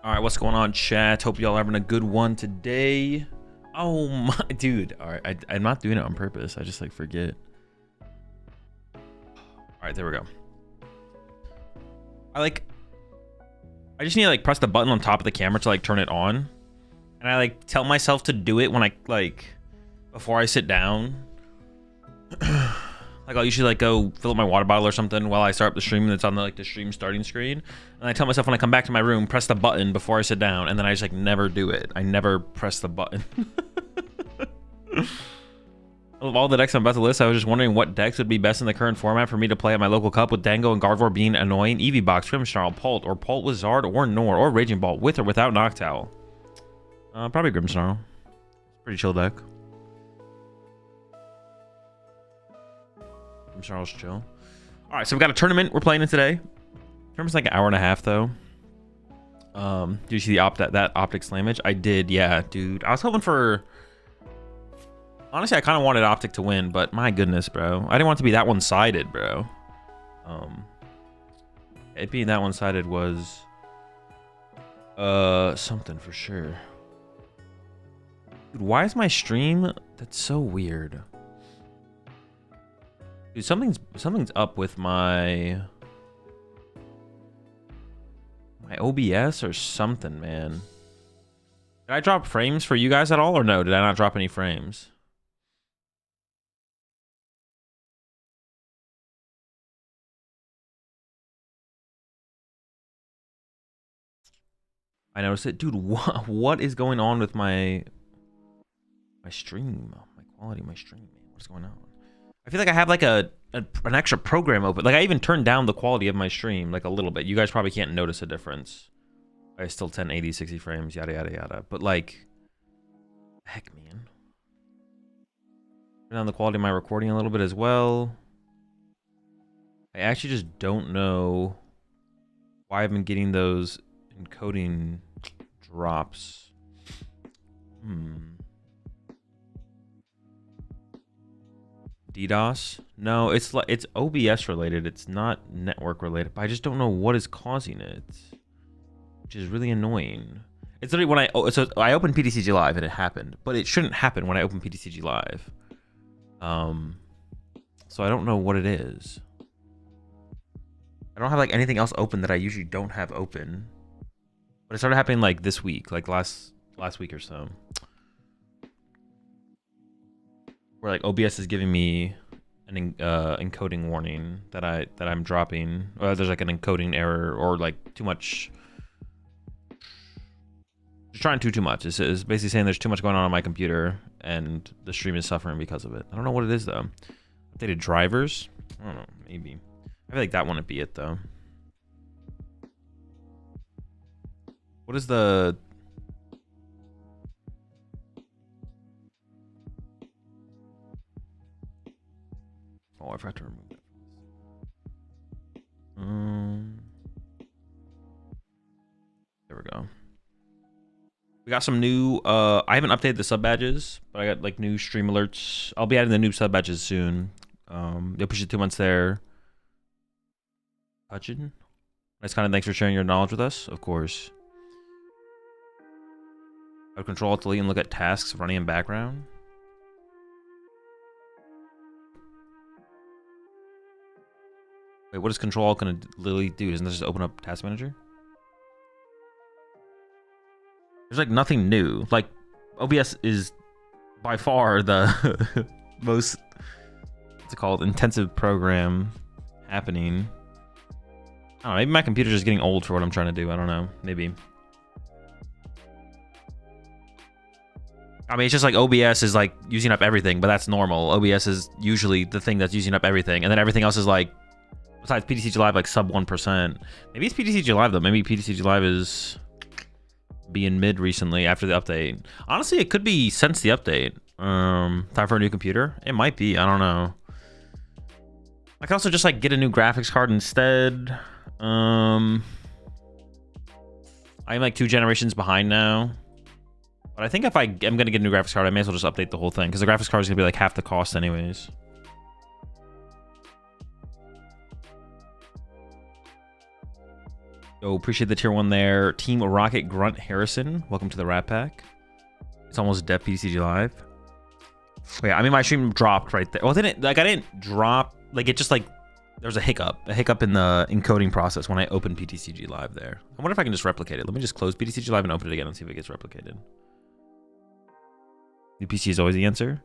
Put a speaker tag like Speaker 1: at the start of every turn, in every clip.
Speaker 1: All right, what's going on, chat? Hope y'all having a good one today. Oh my dude. All right, I'm not doing it on purpose. I just like forget. All right, there we go. I just need to like press the button on top of the camera to like turn it on, and I like tell myself to do it when I like before I sit down. Like I'll usually like go fill up my water bottle or something while I start up the stream, and it's on the like the stream starting screen. And I tell myself when I come back to my room, press the button before I sit down, and then I just like never do it. I never press the button. Of all the decks I'm about to list, I was just wondering what decks would be best in the current format for me to play at my local cup, with Dango and Gardevoir being annoying, Eevee Box, Grimmsnarl, Pult, or Pult with Zard, or Nor, or Raging Ball, with or without Noctowl. Probably Grimmsnarl. Pretty chill deck. Grimmsnarl's chill. All right, so we've got a tournament we're playing in today. Tournament's like an hour and a half though. Do you see the that optic slammage? I did, yeah, dude. I was hoping for. Honestly, I kind of wanted Optic to win, but my goodness, bro. I didn't want it to be that one-sided, bro. It being that one-sided was something for sure. Dude, why is my stream? That's so weird. Dude, something's up with my OBS or something, man. Did I drop frames for you guys at all, or no? Did I not drop any frames? I noticed it. Dude, what is going on with my stream? My quality of my stream, man. What's going on? I feel like I have like an extra program open. Like I even turned down the quality of my stream like a little bit. You guys probably can't notice a difference. I still 1080, 60 frames, yada, yada, yada. But like, heck, man. Turn down the quality of my recording a little bit as well. I actually just don't know why I've been getting those encoding drops. DDoS? No, it's OBS related. It's not network related. But I just don't know what is causing it, which is really annoying. It's literally when I opened PTCG Live and it happened, but it shouldn't happen when I open PTCG Live. So I don't know what it is. I don't have like anything else open that I usually don't have open. But it started happening like this week, like last week or so. Where like OBS is giving me an encoding warning that I'm dropping, or there's like an encoding error, or like too much. Just trying too much. It's basically saying there's too much going on my computer and the stream is suffering because of it. I don't know what it is though. Updated drivers? I don't know. Maybe. I feel like that wouldn't be it though. What is the... Oh, I forgot to remove that. There we go. We got some new... I haven't updated the sub badges, but I got like new stream alerts. I'll be adding the new sub badges soon. You'll push it 2 months there. Hutchin? Nice, kind of thanks for sharing your knowledge with us. Of course. I would control delete and look at tasks running in background. Wait, what is control gonna literally do? Doesn't this just open up task manager? There's like nothing new. Like OBS is by far the most, what's it called, intensive program happening. I don't know, maybe my computer's just getting old for what I'm trying to do. I don't know, maybe. I mean, it's just like OBS is like using up everything, but that's normal. OBS is usually the thing that's using up everything, and then everything else is like, besides PTCG Live, like sub 1%. Maybe it's PTCG Live though. Maybe PTCG Live is being mid recently after the update. Honestly, it could be since the update. Time for a new computer? It might be. I don't know. I could also just like get a new graphics card instead. I'm like 2 generations behind now. But I think if I am going to get a new graphics card, I may as well just update the whole thing, because the graphics card is going to be like half the cost anyways. Yo, appreciate the tier 1 there. Team Rocket Grunt Harrison, welcome to the Rat Pack. It's almost dead PTCG Live. Oh, yeah, I mean, my stream dropped right there. Well, it didn't, like, I didn't drop, like, it just, like, there was a hiccup in the encoding process when I opened PTCG Live there. I wonder if I can just replicate it. Let me just close PTCG Live and open it again and see if it gets replicated. New PC is always the answer.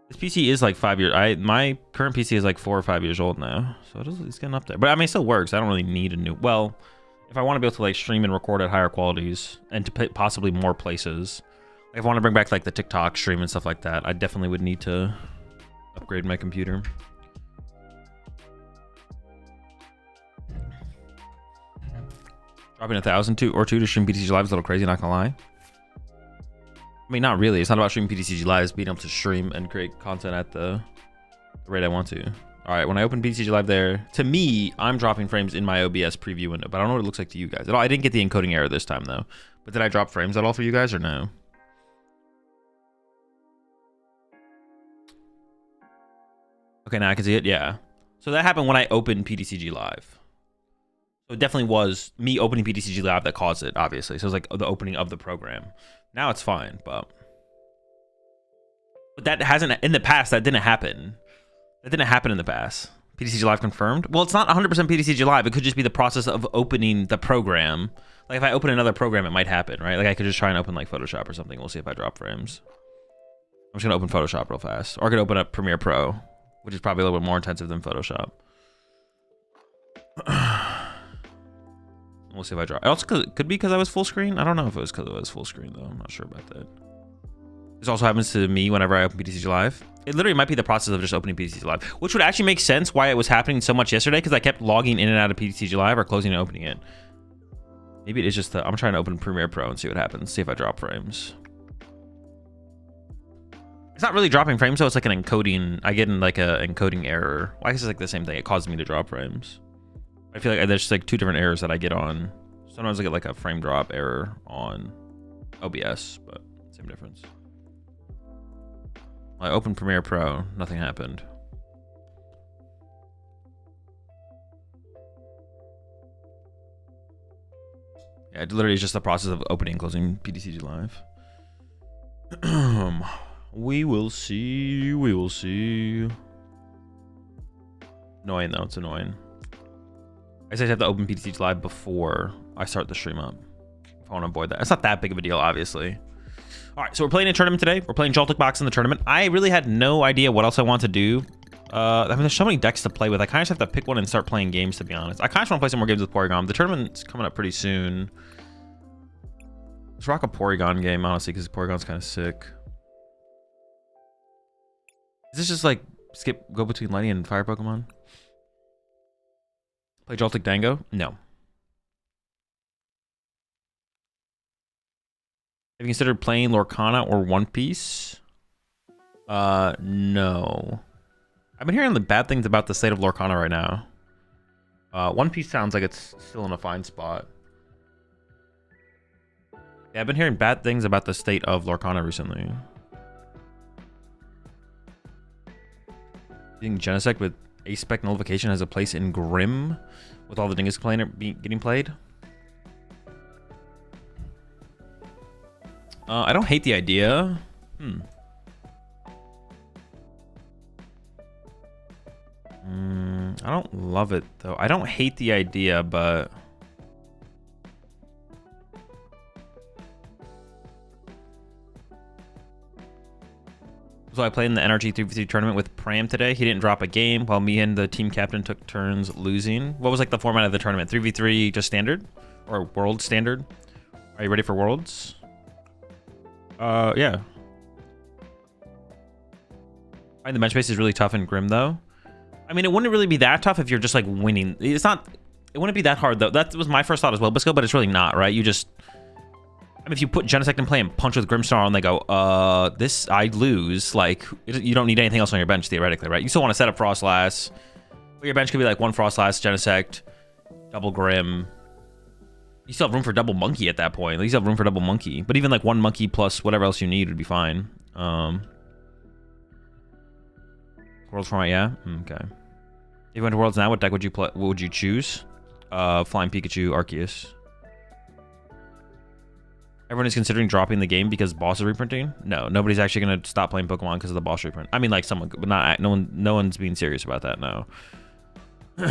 Speaker 1: This PC is like 5 years. My current PC is like 4 or 5 years old now, so it's getting up there. But I mean, it still works. I don't really need a new. Well, if I want to be able to like stream and record at higher qualities and to put possibly more places, like if I want to bring back like the TikTok stream and stuff like that, I definitely would need to upgrade my computer. Dropping 1,000 or two to stream PTCG Live is a little crazy. Not gonna lie. I mean, not really. It's not about streaming PTCG Live. It's being able to stream and create content at the rate I want to. All right, when I open PTCG Live there, to me, I'm dropping frames in my OBS preview window, but I don't know what it looks like to you guys. I didn't get the encoding error this time, though. But did I drop frames at all for you guys or no? Okay, now I can see it. Yeah. So that happened when I opened PTCG Live. So it definitely was me opening PTCG Live that caused it, obviously. So it was like the opening of the program. Now it's fine, but that hasn't, in the past, that didn't happen. That didn't happen in the past. PTCG Live confirmed? Well, it's not 100% PTCG Live. It could just be the process of opening the program. Like if I open another program, it might happen, right? Like I could just try and open like Photoshop or something. We'll see if I drop frames. I'm just gonna open Photoshop real fast. Or I could open up Premiere Pro, which is probably a little bit more intensive than Photoshop. We'll see if I drop. It also could be because I was full screen. I don't know if it was because I was full screen though. I'm not sure about that. This also happens to me whenever I open PTCG Live. It literally might be the process of just opening PTCG Live, which would actually make sense why it was happening so much yesterday, because I kept logging in and out of PTCG Live or closing and opening it. Maybe it is just that I'm trying to open Premiere Pro and see what happens. See if I drop frames. It's not really dropping frames, so it's like an encoding. I get in like a encoding error. Well, I guess it's like the same thing. It causes me to drop frames. I feel like there's like two different errors that I get on. Sometimes I get like a frame drop error on OBS, but same difference. I opened Premiere Pro, nothing happened. Yeah, it literally is just the process of opening and closing PTCG Live. We will see. We will see. Annoying though, it's annoying. I just have to open PTCG Live before I start the stream up. If I want to avoid that. It's not that big of a deal, obviously. All right, so we're playing a tournament today. We're playing Joltik box in the tournament. I really had no idea what else I want to do. I mean, there's so many decks to play with. I kind of just have to pick one and start playing games, to be honest. I kind of want to play some more games with Porygon. The tournament's coming up pretty soon. Let's rock a Porygon game, honestly, because Porygon's kind of sick. Is this just like go between Lightning and Fire Pokemon? Play Joltik Dango? No. Have you considered playing Lorcana or One Piece? No. I've been hearing the bad things about the state of Lorcana right now. One Piece sounds like it's still in a fine spot. Yeah, I've been hearing bad things about the state of Lorcana recently. You think Genesect with A-Spec nullification has a place in Grim with all the dingus getting played? I don't hate the idea. I don't love it though. I don't hate the idea, but so I played in the NRG 3v3 tournament with Pram today. He didn't drop a game while me and the team captain took turns losing. What was like the format of the tournament? 3v3 just standard or world standard? Are you ready for worlds? Yeah. I think the bench space is really tough in Grim though. I mean, it wouldn't really be that tough if you're just like winning. It's not, it wouldn't be that hard though. That was my first thought as well, Bisco, but it's really not, right? You just, I mean, if you put Genesect in play and punch with Grimstar and they go, this, I'd lose. Like, you don't need anything else on your bench theoretically, right? You still want to set up Frostlass, but your bench could be like one Frostlass, Genesect, double Grim. You still have room for double Monkey at that point. You still have room for double Monkey, but even like one Monkey plus whatever else you need would be fine. Worlds format, yeah. Okay. If you went to Worlds now, what deck would you play? What would you choose? Flying Pikachu, Arceus. Everyone is considering dropping the game because boss is reprinting. No, nobody's actually gonna stop playing Pokemon because of the boss reprint. I mean, like someone, but not no one's being serious about that. No,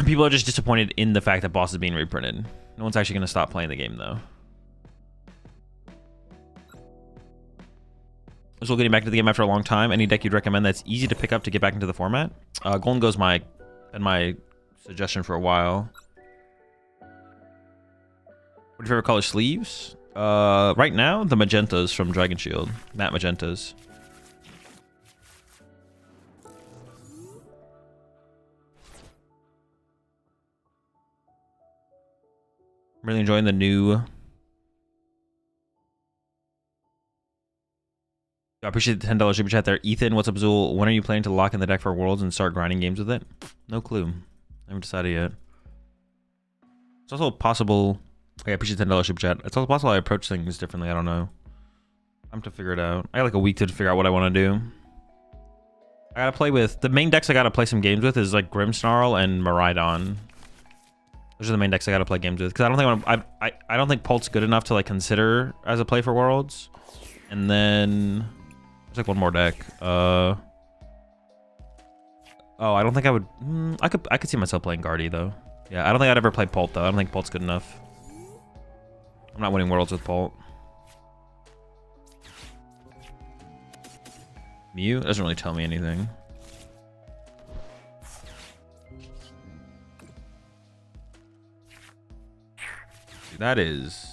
Speaker 1: people are just disappointed in the fact that boss is being reprinted. No one's actually gonna stop playing the game though. So getting back to the game after a long time. Any deck you'd recommend that's easy to pick up to get back into the format? Golden Go's my suggestion for a while. What are your favorite color sleeves? Right now, the magentas from Dragon Shield. Matte magentas. I'm really enjoying the new... I appreciate the $10 super chat there. Ethan, what's up, Zul? When are you planning to lock in the deck for Worlds and start grinding games with it? No clue. I haven't decided yet. It's also possible... Okay, I appreciate the $10 super chat. It's also possible I approach things differently. I don't know. I'm to figure it out. I got like a week to figure out what I want to do. I gotta play with... The main decks I gotta play some games with is like Grimmsnarl and Miraidon. Those are the main decks I gotta play games with. Because I don't think I don't think Pult's good enough to like consider as a play for Worlds. And then... There's like one more deck. Oh, I don't think I would... I could see myself playing Guardy, though. Yeah, I don't think I'd ever play Pult, though. I don't think Pult's good enough. I'm not winning Worlds with Pult. Mew? Doesn't really tell me anything. Dude, that is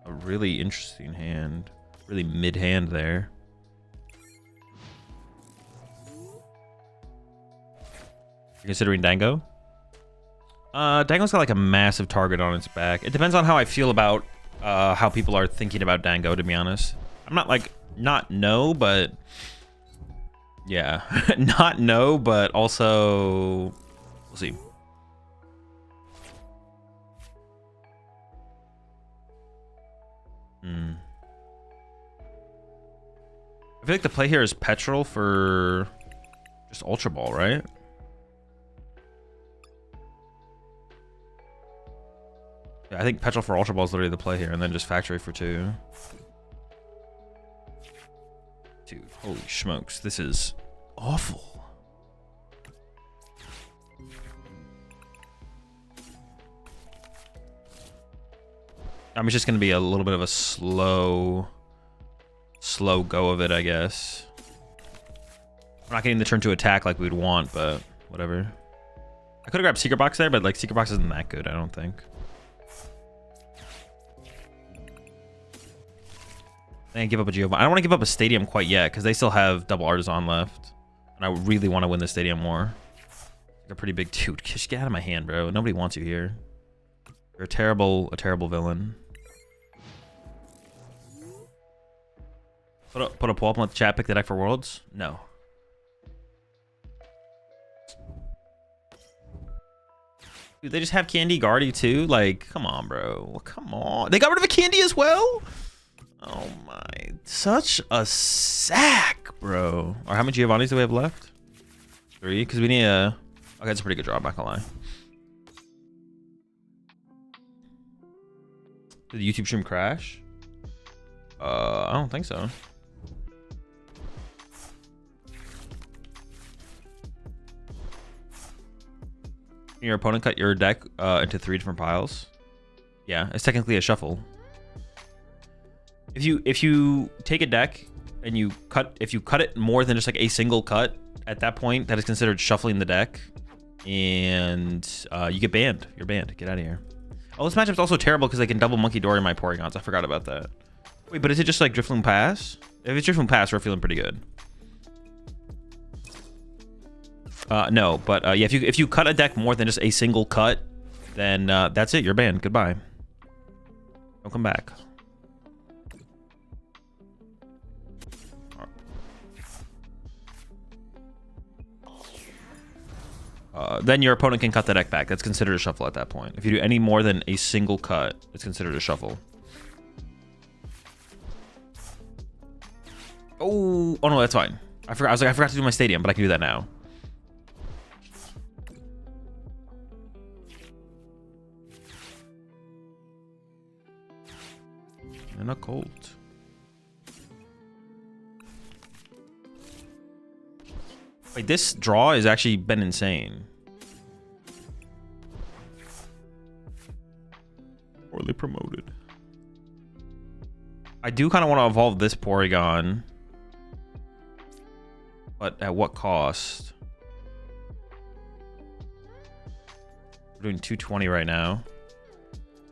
Speaker 1: a really interesting hand. Really mid-hand there. You're considering Dango? Dango's got like a massive target on its back. It depends on how I feel about how people are thinking about Dango, to be honest. I'm not like, not no, but... Yeah. Not no, but also... We'll see. I feel like the play here is Petrol for just Ultra Ball, right? Yeah, I think Petrol for Ultra Ball is literally the play here, and then just Factory for 2. Dude, holy smokes, this is awful. I mean, it's just gonna be a little bit of a slow go of it, I guess. We're not getting the turn to attack like we'd want, but whatever. I could have grabbed Secret Box there, but like Secret Box isn't that good, I don't think. I give up a Giovanni. I don't want to give up a Stadium quite yet because they still have double Artisan left, and I really want to win the Stadium more. Like a pretty big dude. Just get out of my hand, bro. Nobody wants you here. You're a terrible villain. Put a pull up on the chat. Pick the deck for Worlds. No. Dude, they just have Candy Guardy too. Like, come on, bro. Come on. They got rid of a Candy as well. Oh my, such a sack, bro. Or how many Giovannis do we have left? 3, because we need a... Okay, that's a pretty good draw, I'm not gonna lie. Did the YouTube stream crash? I don't think so. Can your opponent cut your deck into 3 different piles? Yeah, it's technically a shuffle. If you take a deck and you cut it more than just like a single cut, at that point that is considered shuffling the deck, and you get banned. You're banned. Get out of here. Oh, this matchup's also terrible because they can double Monkey Dory my Porygons. I forgot about that. Wait, but is it just like Drifloon Pass? If it's Drifloon Pass, we're feeling pretty good. No, but yeah, if you cut a deck more than just a single cut, then that's it. You're banned. Goodbye. Don't come back. Then your opponent can cut the deck back. That's considered a shuffle at that point. If you do any more than a single cut, it's considered a shuffle. Oh no, that's fine. I forgot. I forgot to do my Stadium, but I can do that now. And a Colt. Wait, this draw has actually been insane. Poorly promoted. I do kind of want to evolve this Porygon. But at what cost? We're doing 220 right now.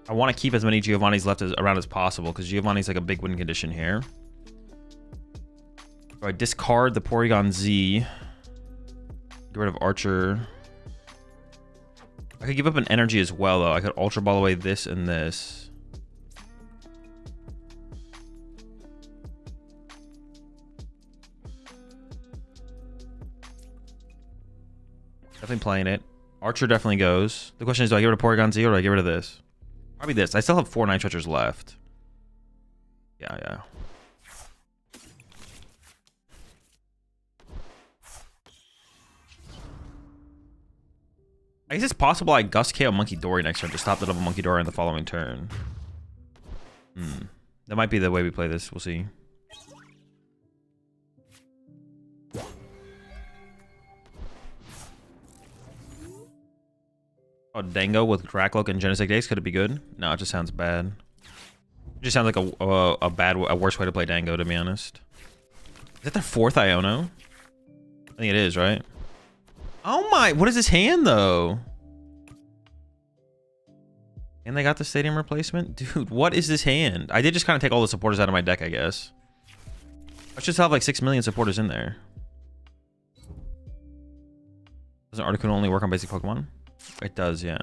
Speaker 1: I want to keep as many Giovanni's left around as possible because Giovanni's like a big win condition here. So I discard the Porygon Z. Get rid of Archer. I could give up an energy as well, though. I could Ultra Ball away this and this. Definitely playing it. Archer definitely goes. The question is, do I get rid of Porygon Z or do I get rid of this? Probably this. I still have 4 Night Stretchers left. Yeah. I guess it's possible I Gust KO Monkey Dory next turn to stop the double Monkey Dory in the following turn. That might be the way we play this. We'll see. Oh, Dango with Cracklock and Genesect Days. Could it be good? No, it just sounds bad. It just sounds like a worse way to play Dango, to be honest. Is that their 4th Iono? I think it is, right? Oh my, what is this hand though? And they got the stadium replacement? Dude, what is this hand? I did just kind of take all the supporters out of my deck, I guess. I should have like 6 million supporters in there. Doesn't Articuno only work on basic Pokemon? It does, yeah.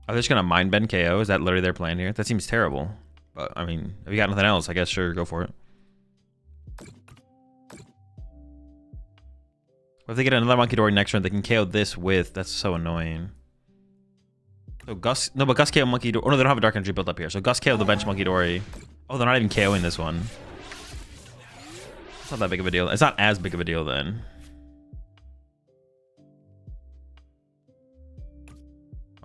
Speaker 1: Are they just gonna Mind Bend KO? Is that literally their plan here? That seems terrible. But I mean, if you got nothing else, I guess sure, go for it. Or if they get another Monkey Dory next turn, they can KO this with. That's so annoying. So Gus, no, but Gus KO Monkey Dory. Oh no, they don't have a Dark Energy built up here. So Gus KO the bench Monkey Dory. Oh, they're not even KOing this one. It's not that big of a deal. It's not as big of a deal then.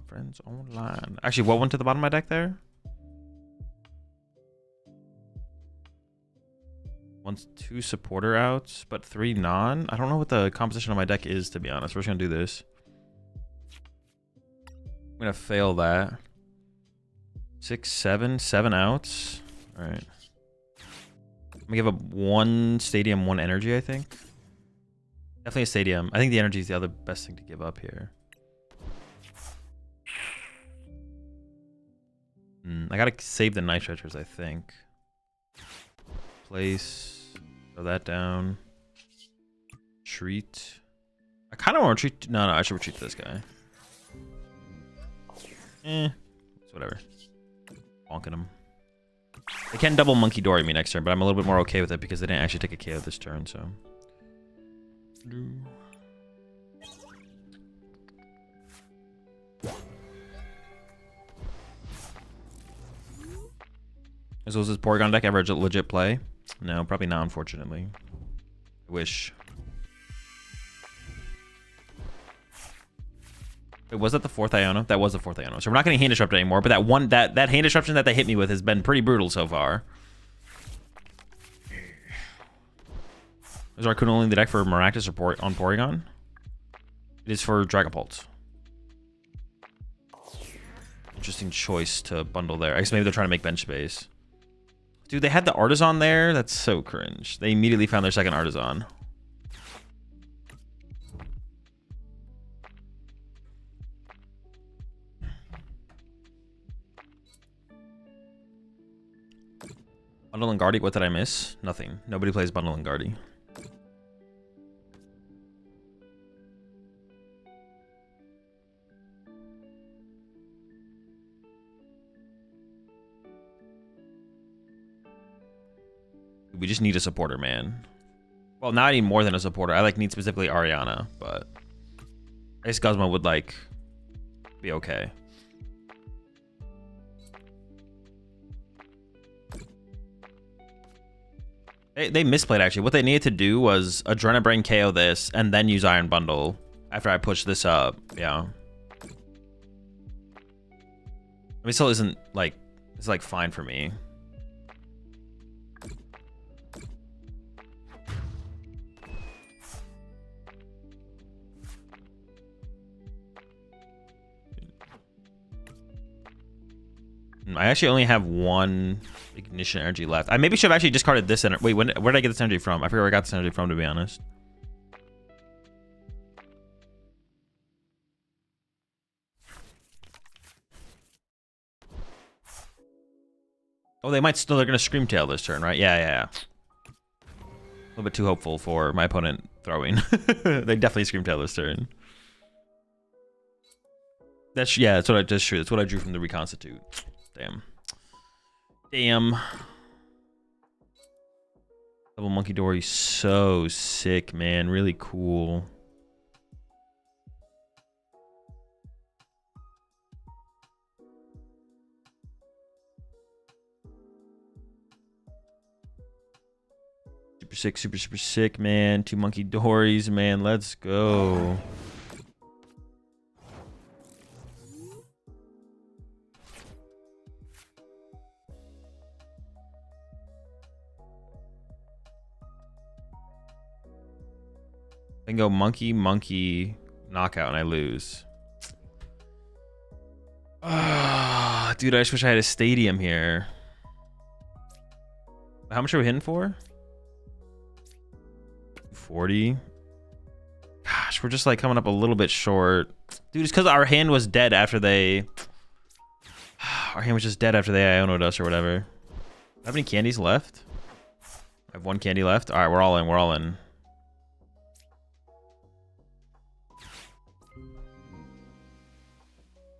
Speaker 1: Friends online. Actually, what went to the bottom of my deck there? Once 2 supporter outs, but 3 non. I don't know what the composition of my deck is, to be honest. We're just gonna do this. I'm gonna fail that. 6, 7 outs. All right. I'm gonna give up 1 stadium, 1 energy, I think. Definitely a stadium. I think the energy is the other best thing to give up here. I gotta save the Night Stretchers, I think. Place. Throw that down. Retreat. I kind of want to retreat. No, I should retreat this guy. It's whatever. Bonking him. They can double Monkey Dory me next turn, but I'm a little bit more okay with it because they didn't actually take a KO this turn, so. So was this Porygon deck ever a legit play? No, probably not, unfortunately. I wish. Wait, was that the 4th Iono? That was the 4th Iono. So we're not getting hand disrupted anymore, but that hand disruption that they hit me with has been pretty brutal so far. Is Articuno only the deck for Maractus or on Porygon? It is for Dragapult. Interesting choice to bundle there. I guess maybe they're trying to make bench space. Dude, they had the Artisan there? That's so cringe. They immediately found their second Artisan. Bundle and Guardy, what did I miss? Nothing. Nobody plays Bundle and Guardy. We just need a supporter, man. Well, now I need more than a supporter. I need specifically Ariana, but I guess Guzma would be okay. They misplayed, actually. What they needed to do was Adrenabrain KO this, and then use Iron Bundle after I push this up. Yeah. I mean, still isn't, like, it's, like, fine for me. I actually only have one ignition energy left. I maybe should have actually discarded this energy. Wait, where did I get this energy from? I forget where I got this energy from, to be honest. Oh, they might still. They're gonna Scream Tail this turn, right? Yeah. A little bit too hopeful for my opponent throwing. They definitely Scream Tail this turn. That's what I just drew. That's what I drew from the reconstitute. Damn. Double Monkey Dory, so sick, man. Really cool. Super sick, man. 2 Monkey Dories, man. Let's go. Then go monkey, knockout, and I lose. Oh, dude, I just wish I had a stadium here. How much are we hitting for? 40. Gosh, we're just like coming up a little bit short. Dude, it's because our hand was dead after they... Our hand was just dead after they Iono'd us or whatever. Do I have any candies left? I have 1 candy left. All right, we're all in. We're all in.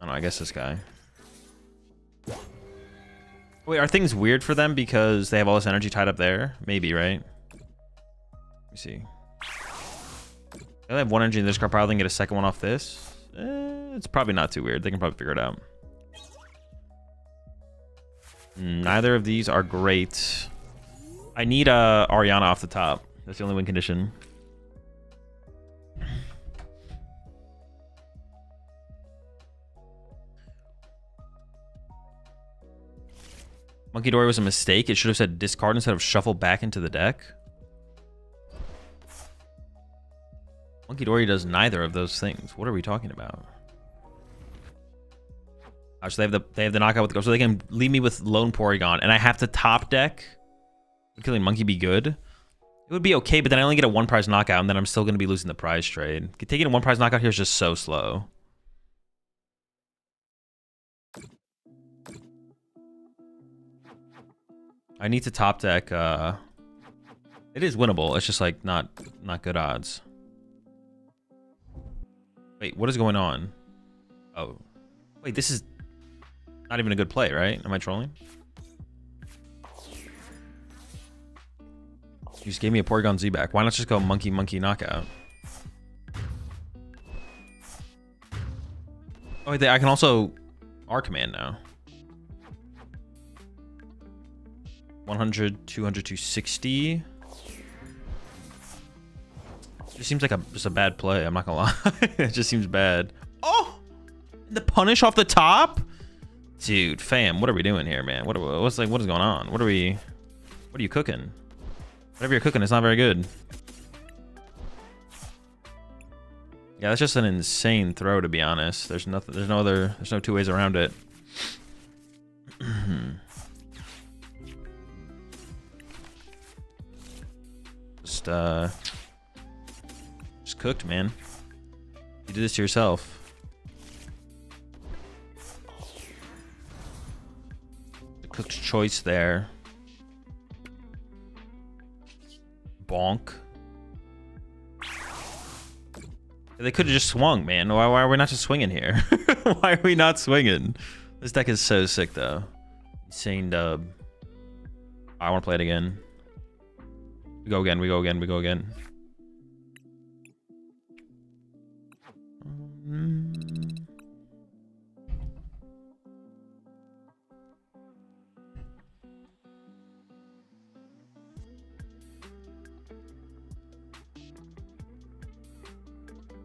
Speaker 1: I don't know, I guess this guy. Wait, are things weird for them because they have all this energy tied up there? Maybe, right? Let me see. They have 1 energy in this card pile, then get a second one off this. It's probably not too weird. They can probably figure it out. Neither of these are great. I need Ariana off the top. That's the only win condition. Monkey Dory was a mistake. It should have said discard instead of shuffle back into the deck. Monkey Dory does neither of those things. What are we talking about? Oh, so they have the knockout with the go, so they can leave me with Lone Porygon, and I have to top deck. Would Killing Monkey be good? It would be okay, but then I only get a 1 prize knockout, and then I'm still going to be losing the prize trade. Taking a 1 prize knockout here is just so slow. I need to top deck. It is winnable. It's just like not good odds. Wait, what is going on? Oh, wait, this is not even a good play, right? Am I trolling? You just gave me a Porygon Z back. Why not just go monkey knockout? Oh, wait, I can also R command now. 100, 200, 260. It seems like just a bad play. I'm not gonna lie. It just seems bad. Oh, the punish off the top, dude. Fam, what are we doing here, man? What is going on? What are you cooking? Whatever you're cooking, it's not very good. Yeah, that's just an insane throw, to be honest. There's no two ways around it. Just cooked, man. You did this to yourself. The cooked choice there. Bonk. They could have just swung, man. Why are we not just swinging here? Why are we not swinging? This deck is so sick, though. Insane dub. I want to play it again. We go again.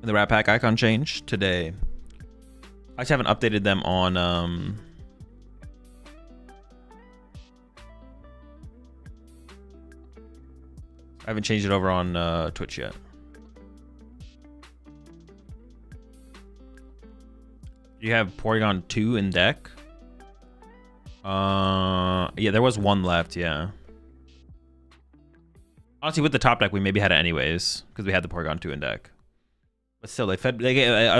Speaker 1: The Rat Pack icon changed today. I just haven't updated them on I haven't changed it over on Twitch yet. You have Porygon 2 in deck? Yeah, there was one left, yeah. Honestly, with the top deck, we maybe had it anyways, because we had the Porygon 2 in deck. But still, it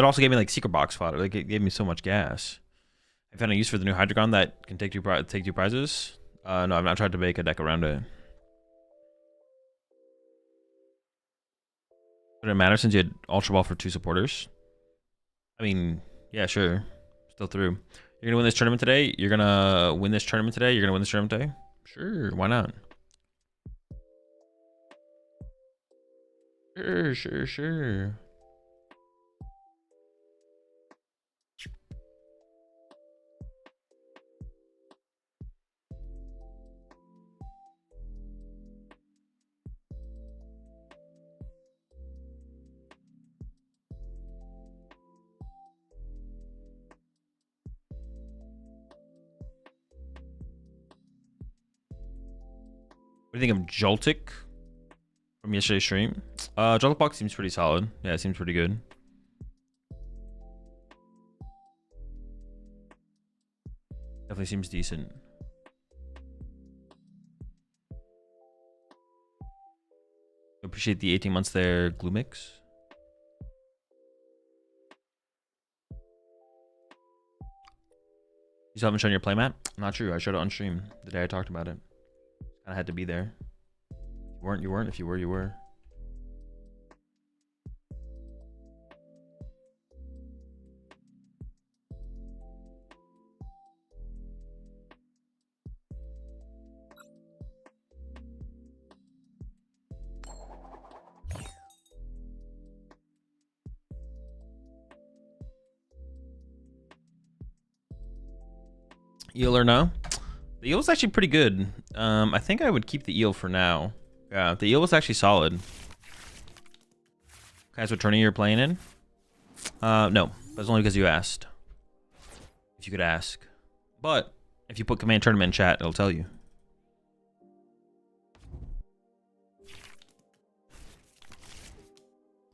Speaker 1: also gave me like secret box fodder. Like, it gave me so much gas. I found a use for the new Hydreigon that can take two prizes. No, I've not tried to make a deck around it. Would it matter since you had Ultra Ball for 2 supporters? I mean, yeah, sure. Still through. You're gonna win this tournament today? You're gonna win this tournament today? You're gonna win this tournament today? Sure, why not? Sure. What do you think of Joltik from yesterday's stream? Joltik box seems pretty solid. Yeah, it seems pretty good. Definitely seems decent. Appreciate the 18 months there, Gloomix. You still haven't shown your playmat? Not true. I showed it on stream the day I talked about it. I had to be there. If you weren't, you weren't. If you were, you were. Eel or no? The eel was actually pretty good. I think I would keep the eel for now. Yeah, the eel was actually solid. Guys, what tournament you're playing in? No, that's only because you asked. If you could ask. But if you put command tournament in chat, it'll tell you.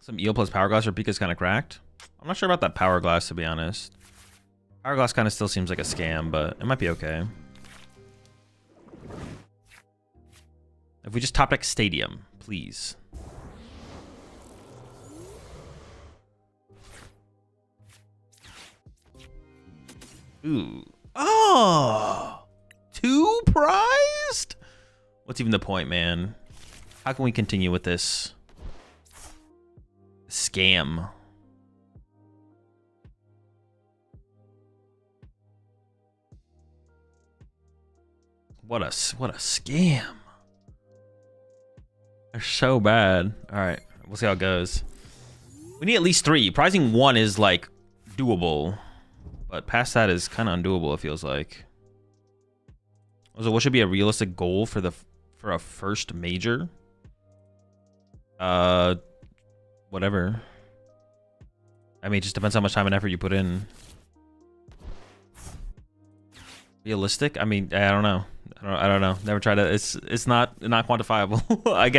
Speaker 1: Some eel plus power glass or Pika's kind of cracked. I'm not sure about that power glass, to be honest. Power glass kind of still seems like a scam, but it might be okay. If we just top deck Stadium, please. Ooh. Oh! 2 prized? What's even the point, man? How can we continue with this scam? What a scam. They're so bad. All right, we'll see how it goes. We need at least 3. Prizing 1 is like doable, but past that is kind of undoable, it feels like. So what should be a realistic goal for a first major? Whatever. I mean, it just depends how much time and effort you put in. Realistic? I mean, I don't know. I don't know. Never tried it. It's not quantifiable. I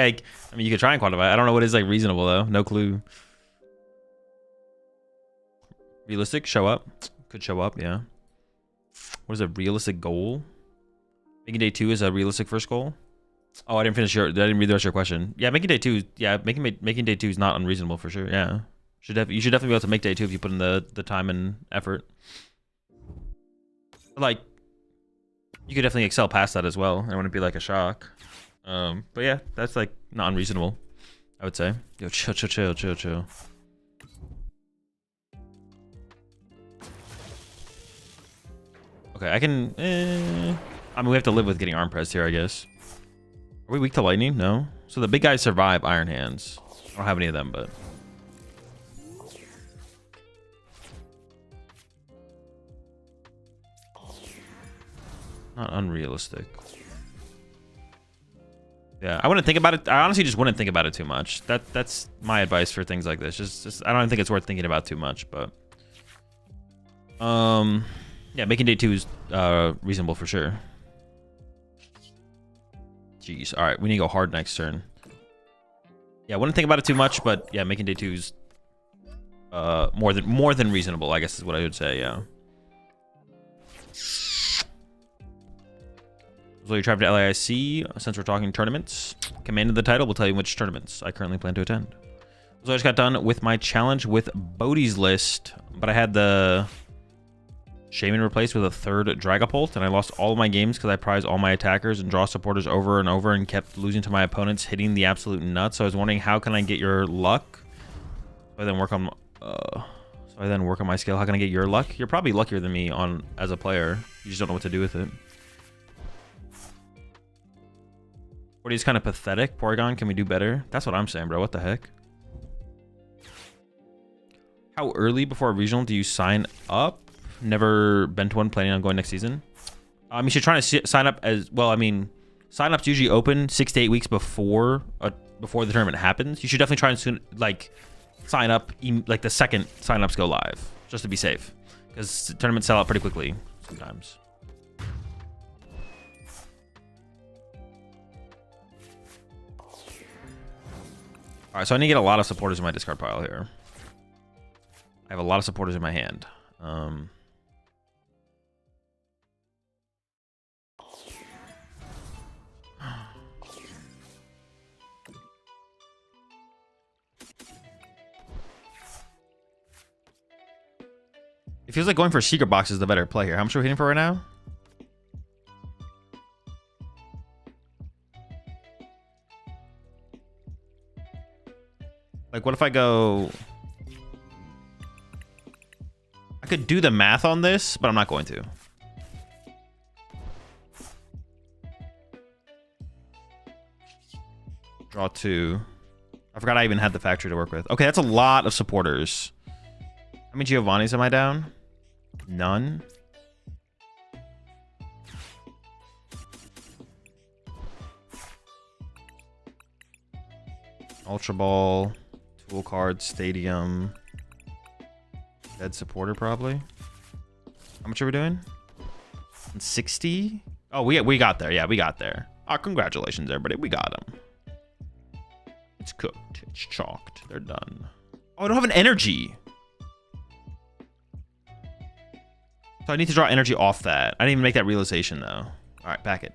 Speaker 1: mean, you could try and quantify it. I don't know what is like reasonable though. No clue. Realistic? Show up? Could show up, yeah. What is a realistic goal? Making day 2 is a realistic first goal? Oh, I didn't read the rest of your question. Yeah, making day 2. Yeah, making day 2 is not unreasonable for sure. Yeah, you should definitely be able to make day 2 if you put in the time and effort. Like, you could definitely excel past that as well. It wouldn't be like a shock. But yeah, that's like not unreasonable, I would say. Yo, chill. Okay, I can. I mean, we have to live with getting arm pressed here, I guess. Are we weak to lightning? No. So the big guys survive Iron Hands. I don't have any of them, but. Not unrealistic. Yeah, I wouldn't think about it. I honestly just wouldn't think about it too much. That's my advice for things like this. Just I don't think it's worth thinking about too much, but yeah, making day 2 is reasonable for sure. Jeez. All right, we need to go hard next turn. Yeah, I wouldn't think about it too much, but yeah, making day 2 is more than reasonable, I guess is what I would say. Yeah. So you travel to LAIC, since we're talking tournaments. Commanded the title, will tell you which tournaments I currently plan to attend. So I just got done with my challenge with Bodhi's list, but I had the Shaman replaced with a 3rd Dragapult, and I lost all of my games because I prize all my attackers and draw supporters over and over and kept losing to my opponents, hitting the absolute nuts. So I was wondering, how can I get your luck? So I then work on my skill. How can I get your luck? You're probably luckier than me as a player. You just don't know what to do with it. Is kind of pathetic. Porygon, can we do better? That's what I'm saying, bro. What the heck? How early before a regional do you sign up? Never been to one, planning on going next season. You should try to sign up as well. I mean, sign-ups usually open 6 to 8 weeks before the tournament happens. You should definitely try and sign up like the second sign-ups go live, just to be safe, because tournaments sell out pretty quickly sometimes. All right, so I need to get a lot of supporters in my discard pile here. I have a lot of supporters in my hand. It feels like going for secret box is the better play here. How much are we hitting for right now? Like, what if I go... I could do the math on this, but I'm not going to. Draw 2. I forgot I even had the factory to work with. Okay, that's a lot of supporters. How many Giovannis am I down? None. Ultra Ball. Tool card, stadium, dead supporter probably. How much are we doing? 60? Oh, we got there. Yeah, we got there. Oh, congratulations, everybody. We got them. It's cooked. It's chalked. They're done. Oh, I don't have an energy. So I need to draw energy off that. I didn't even make that realization though. All right, back it.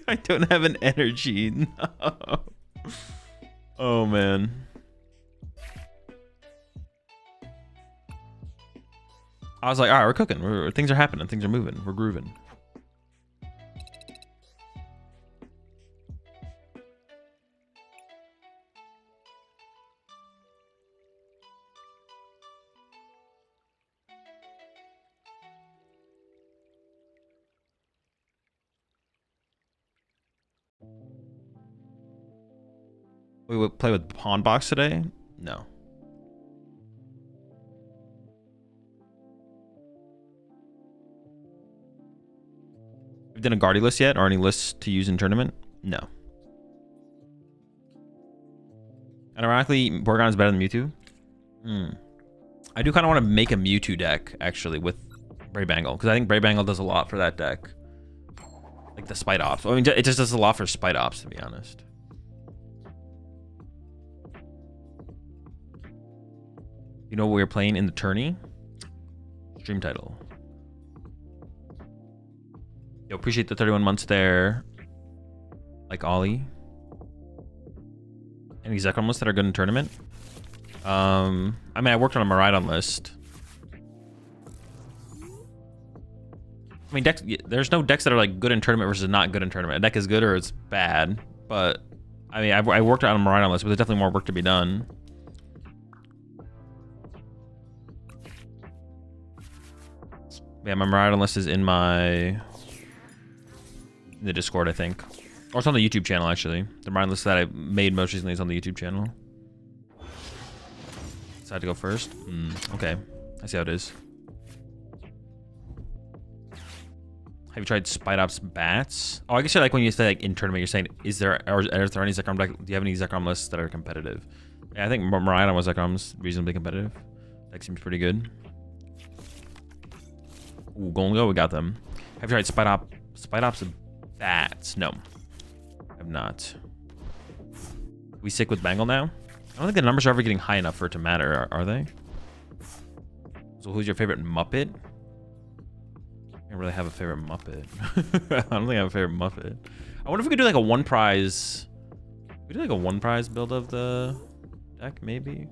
Speaker 1: I don't have an energy. No. Oh man. I was like, all right, we're cooking. Things are happening. Things are moving. We're grooving. We would play with Pawn Box today? No. Have you done a Guardy list yet, or any lists to use in tournament? No. And ironically, Porygon is better than Mewtwo. I do kind of want to make a Mewtwo deck, actually, with Brave Bangle, because I think Brave Bangle does a lot for that deck. Like the Spite Ops. I mean, it just does a lot for Spite Ops, to be honest. You know what we're playing in the tourney? Stream title. Yo, appreciate the 31 months there. Like Ollie. Any Zekrom lists that are good in tournament? I mean, I worked on a Miraidon list. I mean, decks, there's no decks that are like good in tournament versus not good in tournament. A deck is good or it's bad. But, I mean, I worked on a Miraidon list, but there's definitely more work to be done. Yeah, my Miraidon list is in the Discord, I think. Or it's on the YouTube channel, actually. The Miraidon list that I made most recently is on the YouTube channel. Decided to go first? Okay. I see how it is. Have you tried Spidops Bats? Oh, I guess you're like when you say like in tournament, you're saying, are there any Zekrom deck? Do you have any Zekrom lists that are competitive? Yeah, I think Mariana was Zekrom's reasonably competitive. That seems pretty good. Ooh, Golden Go, we got them. Have you tried Spidops Bats? No, I have not. We sick with Bangle now? I don't think the numbers are ever getting high enough for it to matter, are they? So who's your favorite Muppet? I don't really have a favorite Muppet. I don't think I have a favorite Muppet. I wonder if we could do like a one prize. We do like a one prize build of the deck, maybe.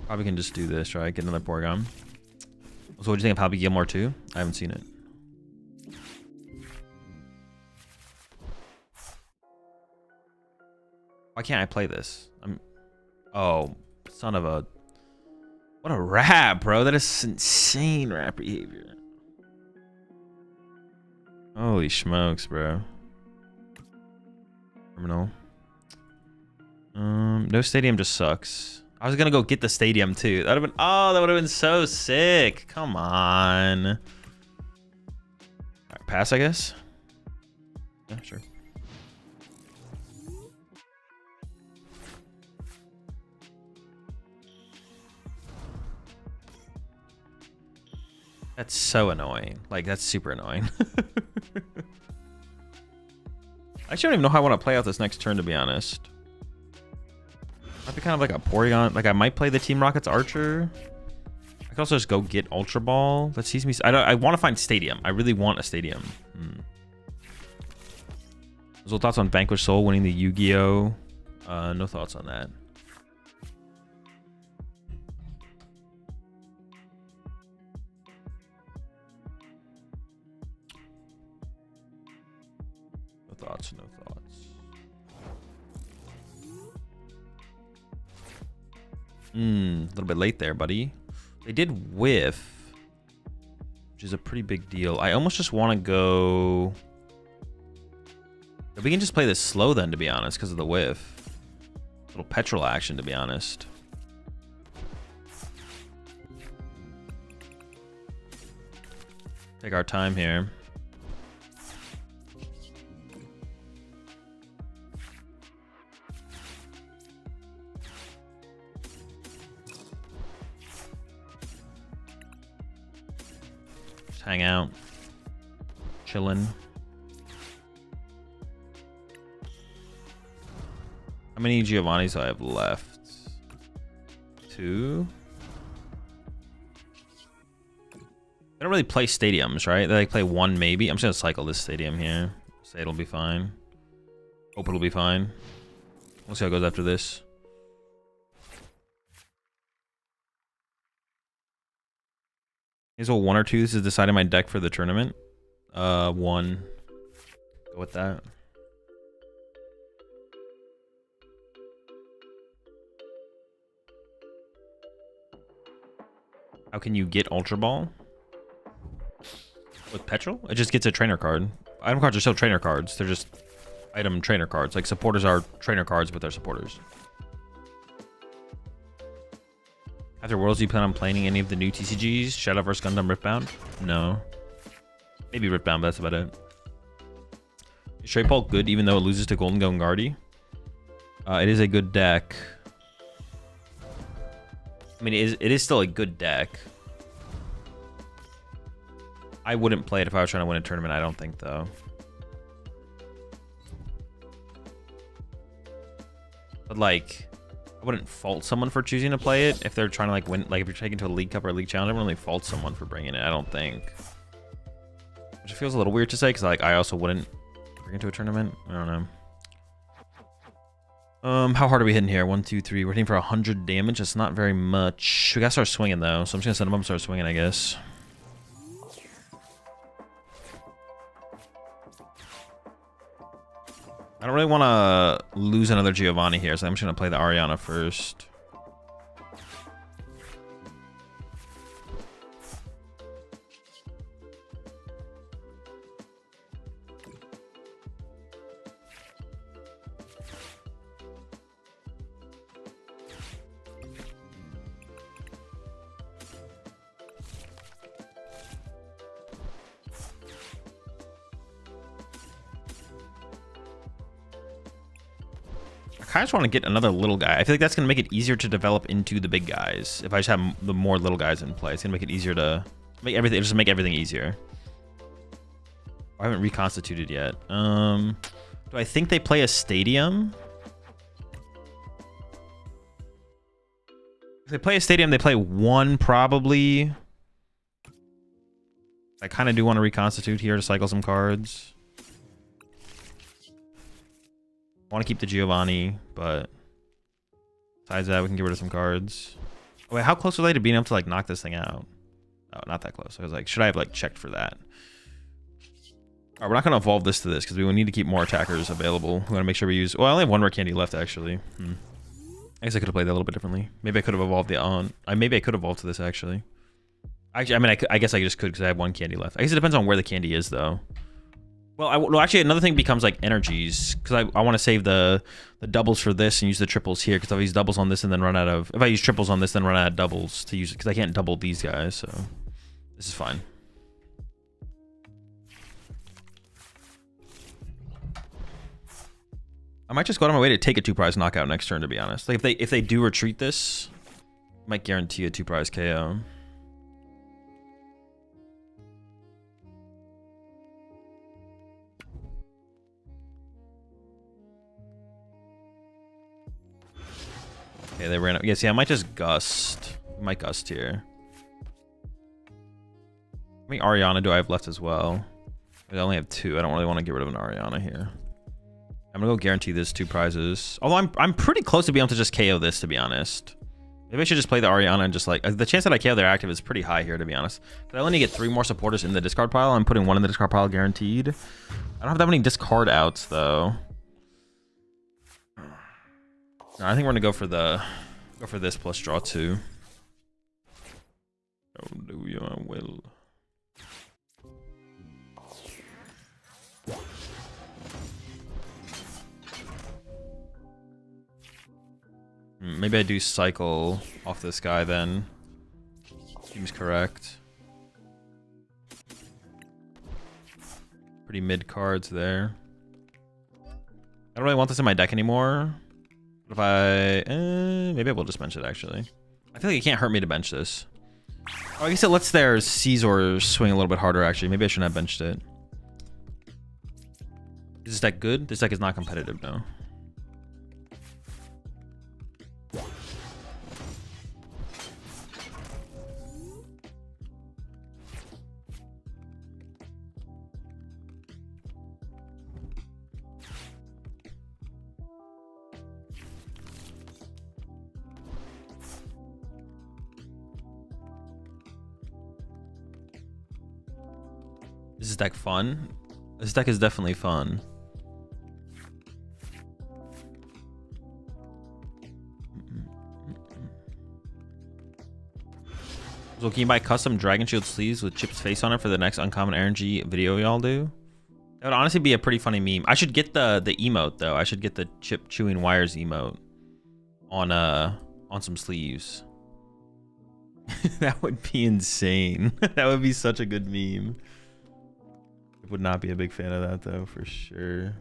Speaker 1: Probably can just do this, right? Get another Porygon. So what do you think of Happy Gilmore 2? I haven't seen it. Why can't I play this? Oh, son of a... What a rat, bro. That is insane rat behavior. Holy smokes, bro. Criminal. No stadium just sucks. I was gonna go get the stadium too. That would have been... Oh, that would have been so sick. Come on. All right, pass, I guess. Yeah, sure. That's so annoying. Like, that's super annoying. I actually don't even know how I want to play out this next turn, to be honest. Might be kind of like a Porygon. Like, I might play the Team Rockets Archer. I could also just go get Ultra Ball. That sees me. I want to find Stadium. I really want a Stadium. So thoughts on Vanquish Soul winning the Yu-Gi-Oh? No thoughts on that. No thoughts. A little bit late there, buddy. They did whiff, which is a pretty big deal. I almost just want to go... We can just play this slow then, to be honest, because of the whiff. A little petrol action, to be honest. Take our time here. Hang out, chilling. How many Giovannis do I have left? 2. They don't really play stadiums, right? They like play 1 maybe. I'm just gonna cycle this stadium here. Say it'll be fine. Hope it'll be fine. We'll see how it goes after this. Here's a 1 or 2. This is deciding my deck for the tournament. 1. Go with that. How can you get Ultra Ball? With Petrol? It just gets a trainer card. Item cards are still trainer cards. They're just item trainer cards. Like supporters are trainer cards with their supporters. After Worlds, do you plan on playing any of the new TCGs? Shadow vs. Gundam Riftbound? No. Maybe Riftbound, but that's about it. Is Stray Pulp good even though it loses to Golden Go and Guardy? It is a good deck. I mean, it is still a good deck. I wouldn't play it if I was trying to win a tournament, I don't think, though. But, like... I wouldn't fault someone for choosing to play it if they're trying to like win. Like if you're taking to a League Cup or a League Challenge, I wouldn't really fault someone for bringing it. I don't think. Which feels a little weird to say because like I also wouldn't bring it to a tournament. I don't know. How hard are we hitting here? 1, 2, 3. We're hitting for 100 damage. That's not very much. We gotta start swinging though, so I'm just gonna send them up and start swinging, I guess. I don't really want to lose another Giovanni here, so I'm just going to play the Ariana first. kind of just want to get another little guy. I feel like that's going to make it easier to develop into the big guys. If I just have the more little guys in play, it's going to make it easier to make everything, just make everything easier. I haven't reconstituted yet. Do I think they play a stadium? If they play a stadium, they play one probably. I kind of do want to reconstitute here to cycle some cards. I want to keep the Giovanni, but besides that, we can get rid of some cards. Oh, wait, how close are they to being able to like knock this thing out? Oh, not that close. I was like, should I have like checked for that? All right, we're not going to evolve this to this because we will need to keep more attackers available. We want to make sure we use... Well, I only have one rare candy left, actually. I guess I could have played that a little bit differently. Maybe I could have evolved the on. Maybe I could evolve to this, actually. Actually, I mean, I guess I just could because I have one candy left. I guess it depends on where the candy is, though. Well, actually, another thing becomes like energies because I want to save the doubles for this and use the triples here because I'll use doubles on this and then run out of... If I use triples on this, then run out of doubles to use it because I can't double these guys, so this is fine. I might just go out of my way to take a 2-prize knockout next turn, to be honest. Like if they do retreat this, I might guarantee a 2-prize KO. Okay, they ran up. Yeah, see, I might just gust. I might gust here. How many Ariana do I have left as well? I only have 2. I don't really want to get rid of an Ariana here. I'm gonna go guarantee this 2 prizes. Although I'm pretty close to being able to just KO this, to be honest. Maybe I should just play the Ariana and just like the chance that I KO their active is pretty high here, to be honest. But I only get 3 more supporters in the discard pile. I'm putting 1 in the discard pile guaranteed. I don't have that many discard outs though. No, I think we're gonna go for this plus draw 2. Oh, do you will. Maybe I do cycle off this guy then. Seems correct. Pretty mid cards there. I don't really want this in my deck anymore. But if I... maybe I will just bench it, actually. I feel like it can't hurt me to bench this. Oh, I guess it lets their Caesar swing a little bit harder, actually. Maybe I shouldn't have benched it. Is this deck good? This deck is not competitive, no. Is this deck fun? This deck is definitely fun. So can you buy custom Dragon Shield sleeves with Chip's face on it for the next Uncommon RNG video y'all do? That would honestly be a pretty funny meme. I should get the emote though. I should get the Chip chewing wires emote on some sleeves. That would be insane. That would be such a good meme. I would not be a big fan of that though, for sure.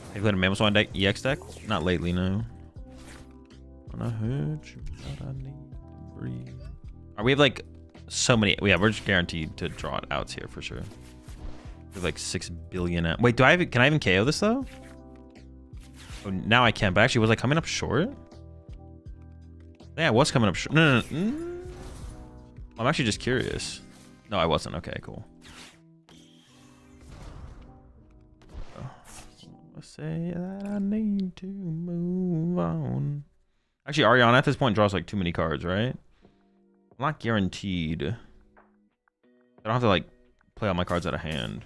Speaker 1: Have you played a Mammoth deck, EX deck? Not lately, no. Wanna hurt you, but I need to breathe. We have like so many. Yeah, we're just guaranteed to draw it outs here for sure. We have like 6 billion out. Wait, can I even KO this though? Oh, now I can. But actually, was I coming up short? Yeah, I was coming up short. No. I'm actually just curious. No, I wasn't. Okay, cool. Say that I need to move on. Actually, Ariana at this point draws like too many cards, right? I'm not guaranteed. I don't have to like play all my cards out of hand.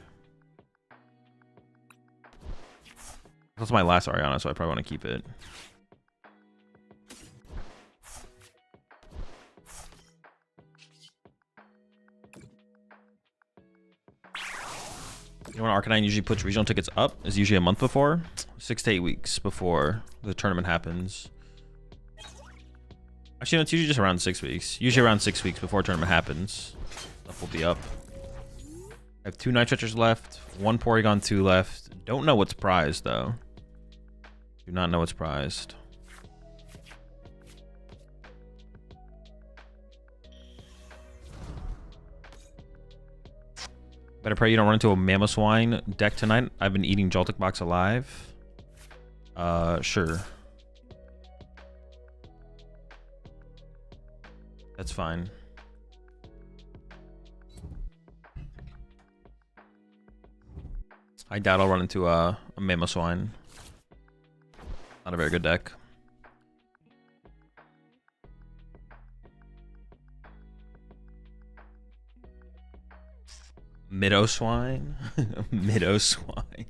Speaker 1: That's my last Ariana, so I probably want to keep it. You know when Arcanine usually puts regional tickets up? Is usually a month before, 6 to 8 weeks before the tournament happens. Actually, no, it's usually just around 6 weeks. Usually around 6 weeks before tournament happens. Stuff will be up. I have 2 Night Stretchers left, 1 Porygon 2 left. Don't know what's prized though. Do not know what's prized. Better pray you don't run into a Mamoswine deck tonight. I've been eating Joltik box alive. Sure. That's fine. I doubt I'll run into a Mamoswine. Not a very good deck. Midoswine? Midoswine.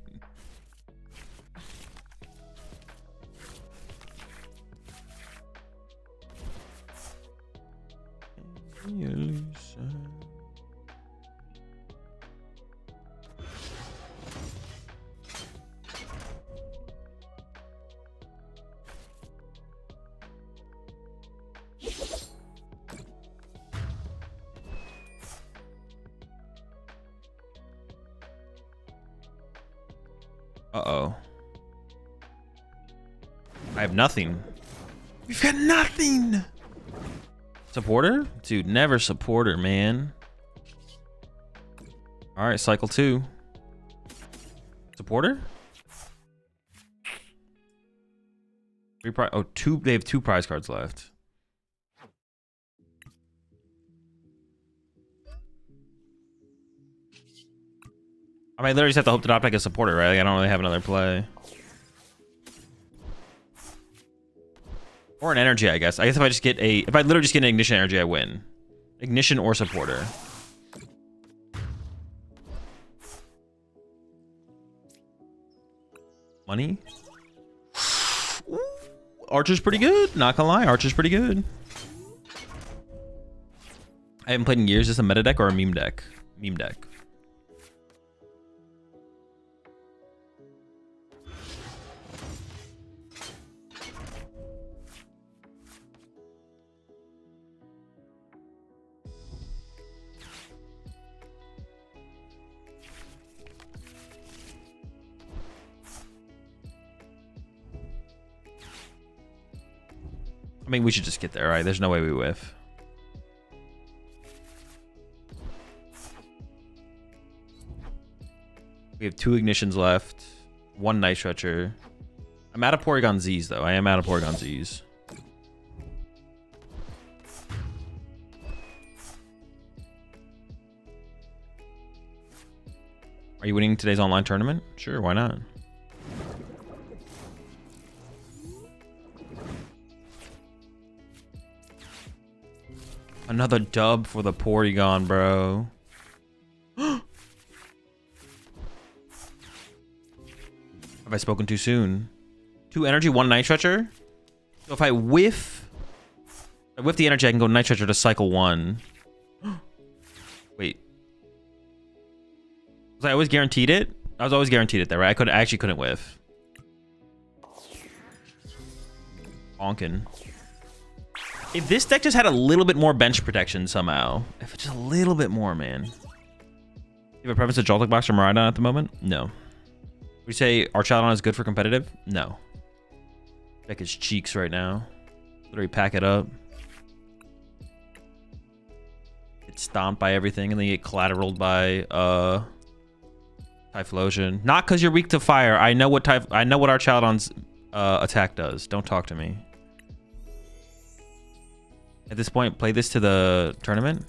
Speaker 1: Uh-oh. I have nothing. We've got nothing! Supporter? Dude, never supporter, man. Alright, cycle 2. Supporter? They have 2 prize cards left. I mean, I literally just have to hope to not pick a supporter, right? Like, I don't really have another play. Or an energy, I guess. I guess if I literally just get an ignition energy, I win. Ignition or supporter. Money? Ooh, Archer's pretty good. Not gonna lie, Archer's pretty good. I haven't played in years. Is this a meta deck or a meme deck? Meme deck. I mean, we should just get there, right? There's no way we whiff. We have 2 ignitions left, 1 Night Stretcher. I'm out of Porygon Z's, though. I am out of Porygon Z's. Are you winning today's online tournament? Sure, why not? Another dub for the Porygon, bro. Have I spoken too soon? 2 energy, 1 Night Stretcher. So if I whiff the energy, I can go Night Stretcher to cycle 1. Wait. Was I always guaranteed it? I was always guaranteed it there, right? I actually couldn't whiff. Bonkin. If this deck just had a little bit more bench protection somehow. If it's just a little bit more, man. You have a preference to Joltik box or Miraidon at the moment? No. Would you say Archaladon is good for competitive? No. Deck is cheeks right now. Literally pack it up. Get stomped by everything and then get collateraled by Typhlosion. Not because you're weak to fire. I know what Archaladon's attack does. Don't talk to me. At this point, play this to the tournament?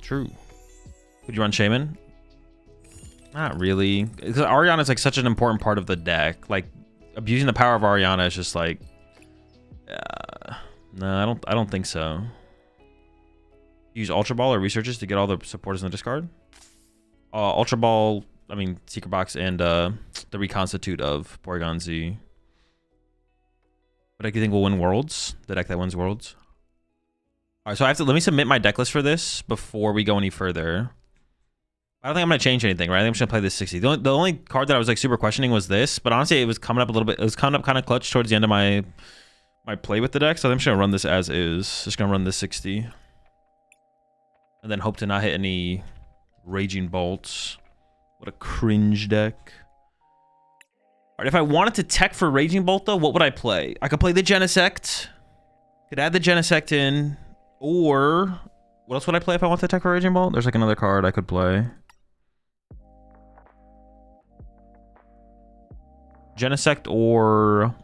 Speaker 1: True. Would you run Shaman? Not really. Because Ariana is like such an important part of the deck. Like, abusing the power of Ariana is just like... no, I don't think so. Use Ultra Ball or Researches to get all the supporters in the discard? Ultra Ball, I mean, Secret Box and the Reconstitute of Porygon Z. What deck do you think will win Worlds? The deck that wins Worlds? All right, so let me submit my deck list for this before we go any further. I don't think I'm gonna change anything, right? I think I'm just gonna play this 60. The only card that I was like super questioning was this, but honestly, it was coming up a little bit. It was coming up kind of clutch towards the end of my play with the deck, so I'm just gonna run this as is. Just gonna run this 60, and then hope to not hit any Raging Bolts. What a cringe deck. All right, if I wanted to tech for Raging Bolt though, what would I play? I could play the Genesect. Could add the Genesect in, or what else would I play if I want to tech for Raging Bolt? There's like another card I could play. Genesect or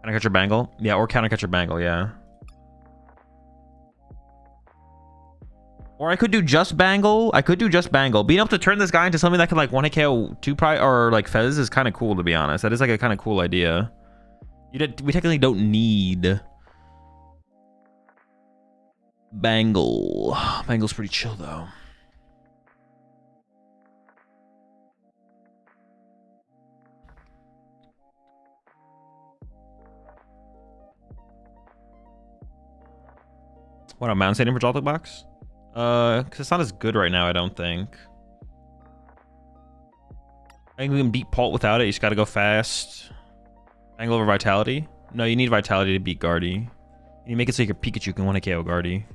Speaker 1: Countercatcher Bangle? Yeah, or Countercatcher Bangle, yeah. Or I could do just Bangle. I could do just Bangle. Being able to turn this guy into something that could like 1-hit KO 2-price or like Fez is kind of cool, to be honest. That is like a kind of cool idea. We technically don't need Bangle. Bangle's pretty chill though. What, a Mountain Stadium for Joltik box? Because it's not as good right now, I don't think. I think we can beat Pult without it. You just gotta go fast. Angle over Vitality. No, you need Vitality to beat Guardy. You make it so your Pikachu can 1-hit KO Guardy.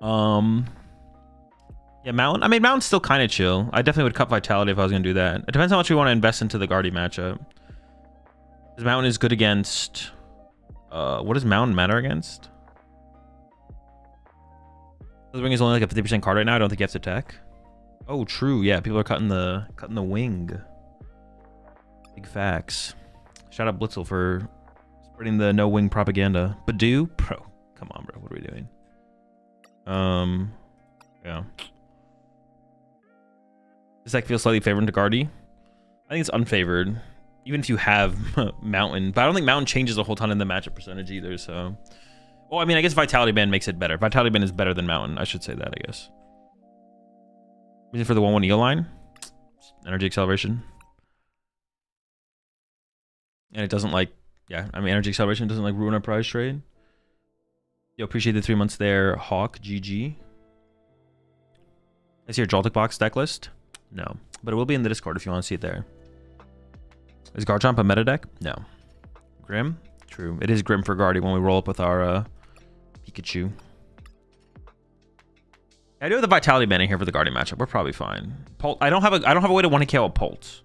Speaker 1: Yeah, Mountain. I mean, Mountain's still kind of chill. I definitely would cut Vitality if I was gonna do that. It depends how much we want to invest into the Guardy matchup. Because Mountain is good against... what does Mountain matter against? The ring is only like a 50% card right now. I don't think you have to tech. Oh, true. Yeah, people are cutting the wing. Big facts. Shout out Blitzel for spreading the no wing propaganda. Badoo, bro, come on, bro. What are we doing? Yeah. This deck feels slightly favored to Guardy. I think it's unfavored, even if you have Mountain. But I don't think Mountain changes a whole ton in the matchup percentage either. So. Well, I mean, I guess Vitality Band makes it better. Vitality Band is better than Mountain. I should say that, I guess. Reason for the 1-1 Eel line? Energy Acceleration. And it doesn't like... Yeah, I mean, Energy Acceleration doesn't like ruin our prize trade. Yo, appreciate the 3 months there. Hawk, GG. Is your Joltik box deck list? No. But it will be in the Discord if you want to see it there. Is Garchomp a meta deck? No. Grim? True. It is Grim for Guardy when we roll up with our Pikachu. I do have the Vitality Band in here for the Guardy matchup. We're probably fine. Pult, I don't have a way to 1-hit KO a Pult. So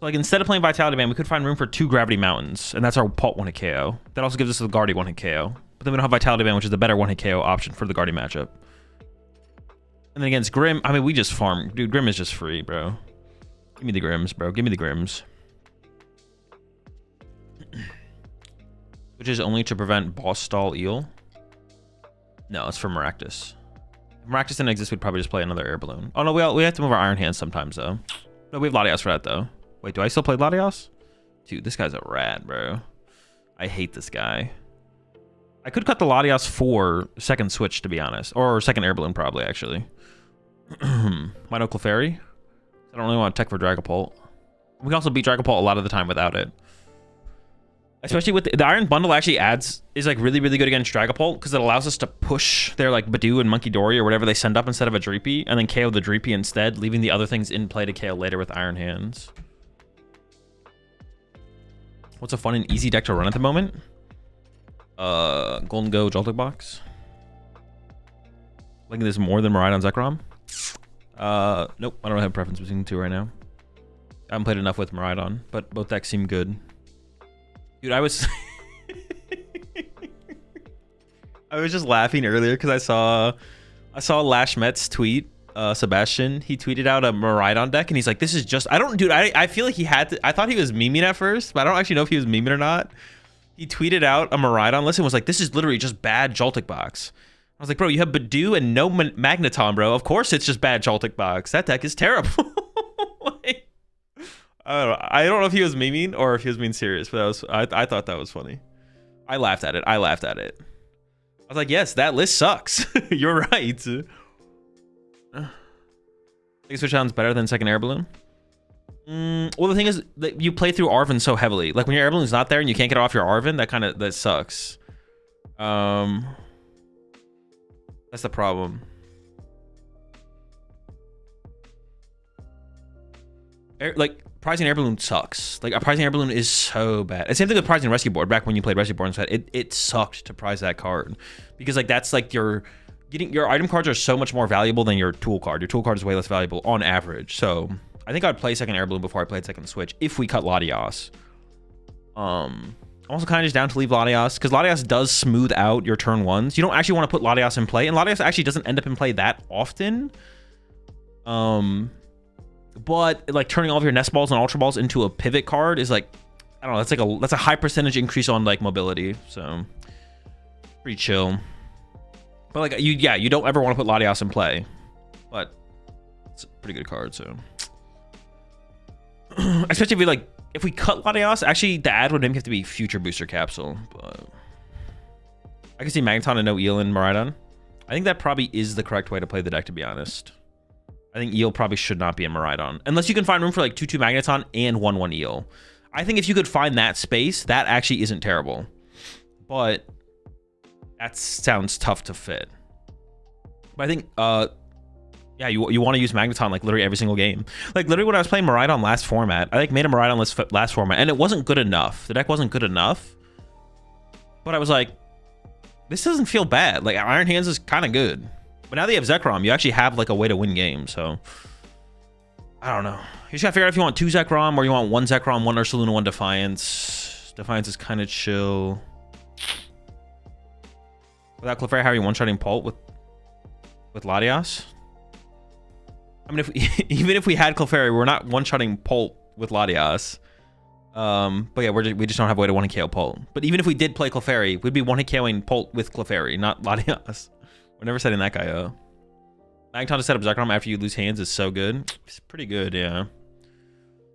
Speaker 1: like instead of playing Vitality Band, we could find room for 2 Gravity Mountains, and that's our Pult 1-hit KO. That also gives us the Guardy 1-hit KO. But then we don't have Vitality Band, which is the better 1-hit KO option for the Guardy matchup. And then against Grim, I mean, we just farm. Dude, Grim is just free, bro. Give me the Grims, bro. Give me the Grims. Which is only to prevent Boss Stall Eel. No, it's for Maractus. If Maractus didn't exist, we'd probably just play another Air Balloon. Oh no, we have to move our Iron Hands sometimes though. No, we have Latios for that though. Wait, do I still play Latios? Dude, this guy's a rat, bro. I hate this guy. I could cut the Latios for second switch, to be honest. Or second Air Balloon, probably, actually. Mino Clefairy? I don't really want to tech for Dragapult. We can also beat Dragapult a lot of the time without it. Especially with the Iron Bundle actually is like really, really good against Dragapult because it allows us to push their like Badoo and Monkey Dory or whatever they send up instead of a Dreepy and then KO the Dreepy instead, leaving the other things in play to KO later with Iron Hands. What's a fun and easy deck to run at the moment? Golden Go Joltik box. Liking this more than Miraidon Zekrom? Nope, I don't have a preference between the two right now. I haven't played enough with Miraidon, but both decks seem good. Dude, I was just laughing earlier because I saw Lashmet's tweet. Sebastian, he tweeted out a Miraidon deck and he's like, this is just, I feel like he had to, I thought he was memeing at first, but I don't actually know if he was memeing or not. He tweeted out a Miraidon list and was like, this is literally just bad Joltik box. I was like, bro, you have Badoo and no Magneton, bro. Of course it's just bad Joltik box. That deck is terrible. Like, I don't know if he was memeing or if he was being serious, but I thought that was funny. I laughed at it. I was like, yes, that list sucks. You're right. Think Switch On's better than second Air Balloon? Well, the thing is that you play through Arven so heavily. Like when your Air Balloon's not there and you can't get off your Arven, that sucks. That's the problem. Like prizing air balloon sucks. Like a prizing air balloon is so bad. And same thing with prizing rescue board. Back when you played rescue board, it sucked to prize that card because like that's like your item cards are so much more valuable than your tool card. Your tool card is way less valuable on average. So I think I'd play second air balloon before I played second switch if we cut Latias. I'm also kind of just down to leave Latias because Latias does smooth out your turn ones. You don't actually want to put Latias in play, and Latias actually doesn't end up in play that often. But like turning all of your nest balls and ultra balls into a pivot card is like, I don't know, that's a high percentage increase on like mobility. So pretty chill. But like you don't ever want to put Latias in play, but it's a pretty good card. So especially if we cut Latias, actually the ad would maybe have to be Future Booster Capsule. But I can see Magneton and no Eel and Miraidon. I think that probably is the correct way to play the deck, to be honest. I think Eel probably should not be a Miraidon. Unless you can find room for like 2/2 Magneton and 1/1 Eel. I think if you could find that space, that actually isn't terrible. But that sounds tough to fit. But I think, yeah, you want to use Magneton like literally every single game. Like literally when I was playing Miraidon last format, I like made a Miraidon last format, and it wasn't good enough. The deck wasn't good enough. But I was like, this doesn't feel bad. Like Iron Hands is kind of good. But now that you have Zekrom, you actually have like a way to win games. So I don't know. You just gotta figure out if you want 2 Zekrom or you want 1 Zekrom, 1 Ursaluna, 1 Defiance. Defiance is kind of chill. Without Clefairy, how are you one-shotting Pult with Latias? I mean, even if we had Clefairy, we're not one-shotting Pult with Latias. But yeah, we just don't have a way to one-hit KO Pult. But even if we did play Clefairy, we'd be one-hit KOing Pult with Clefairy, not Latias. We're never setting that guy up. Magneton to set up Zekrom after you lose hands is so good. It's pretty good, yeah.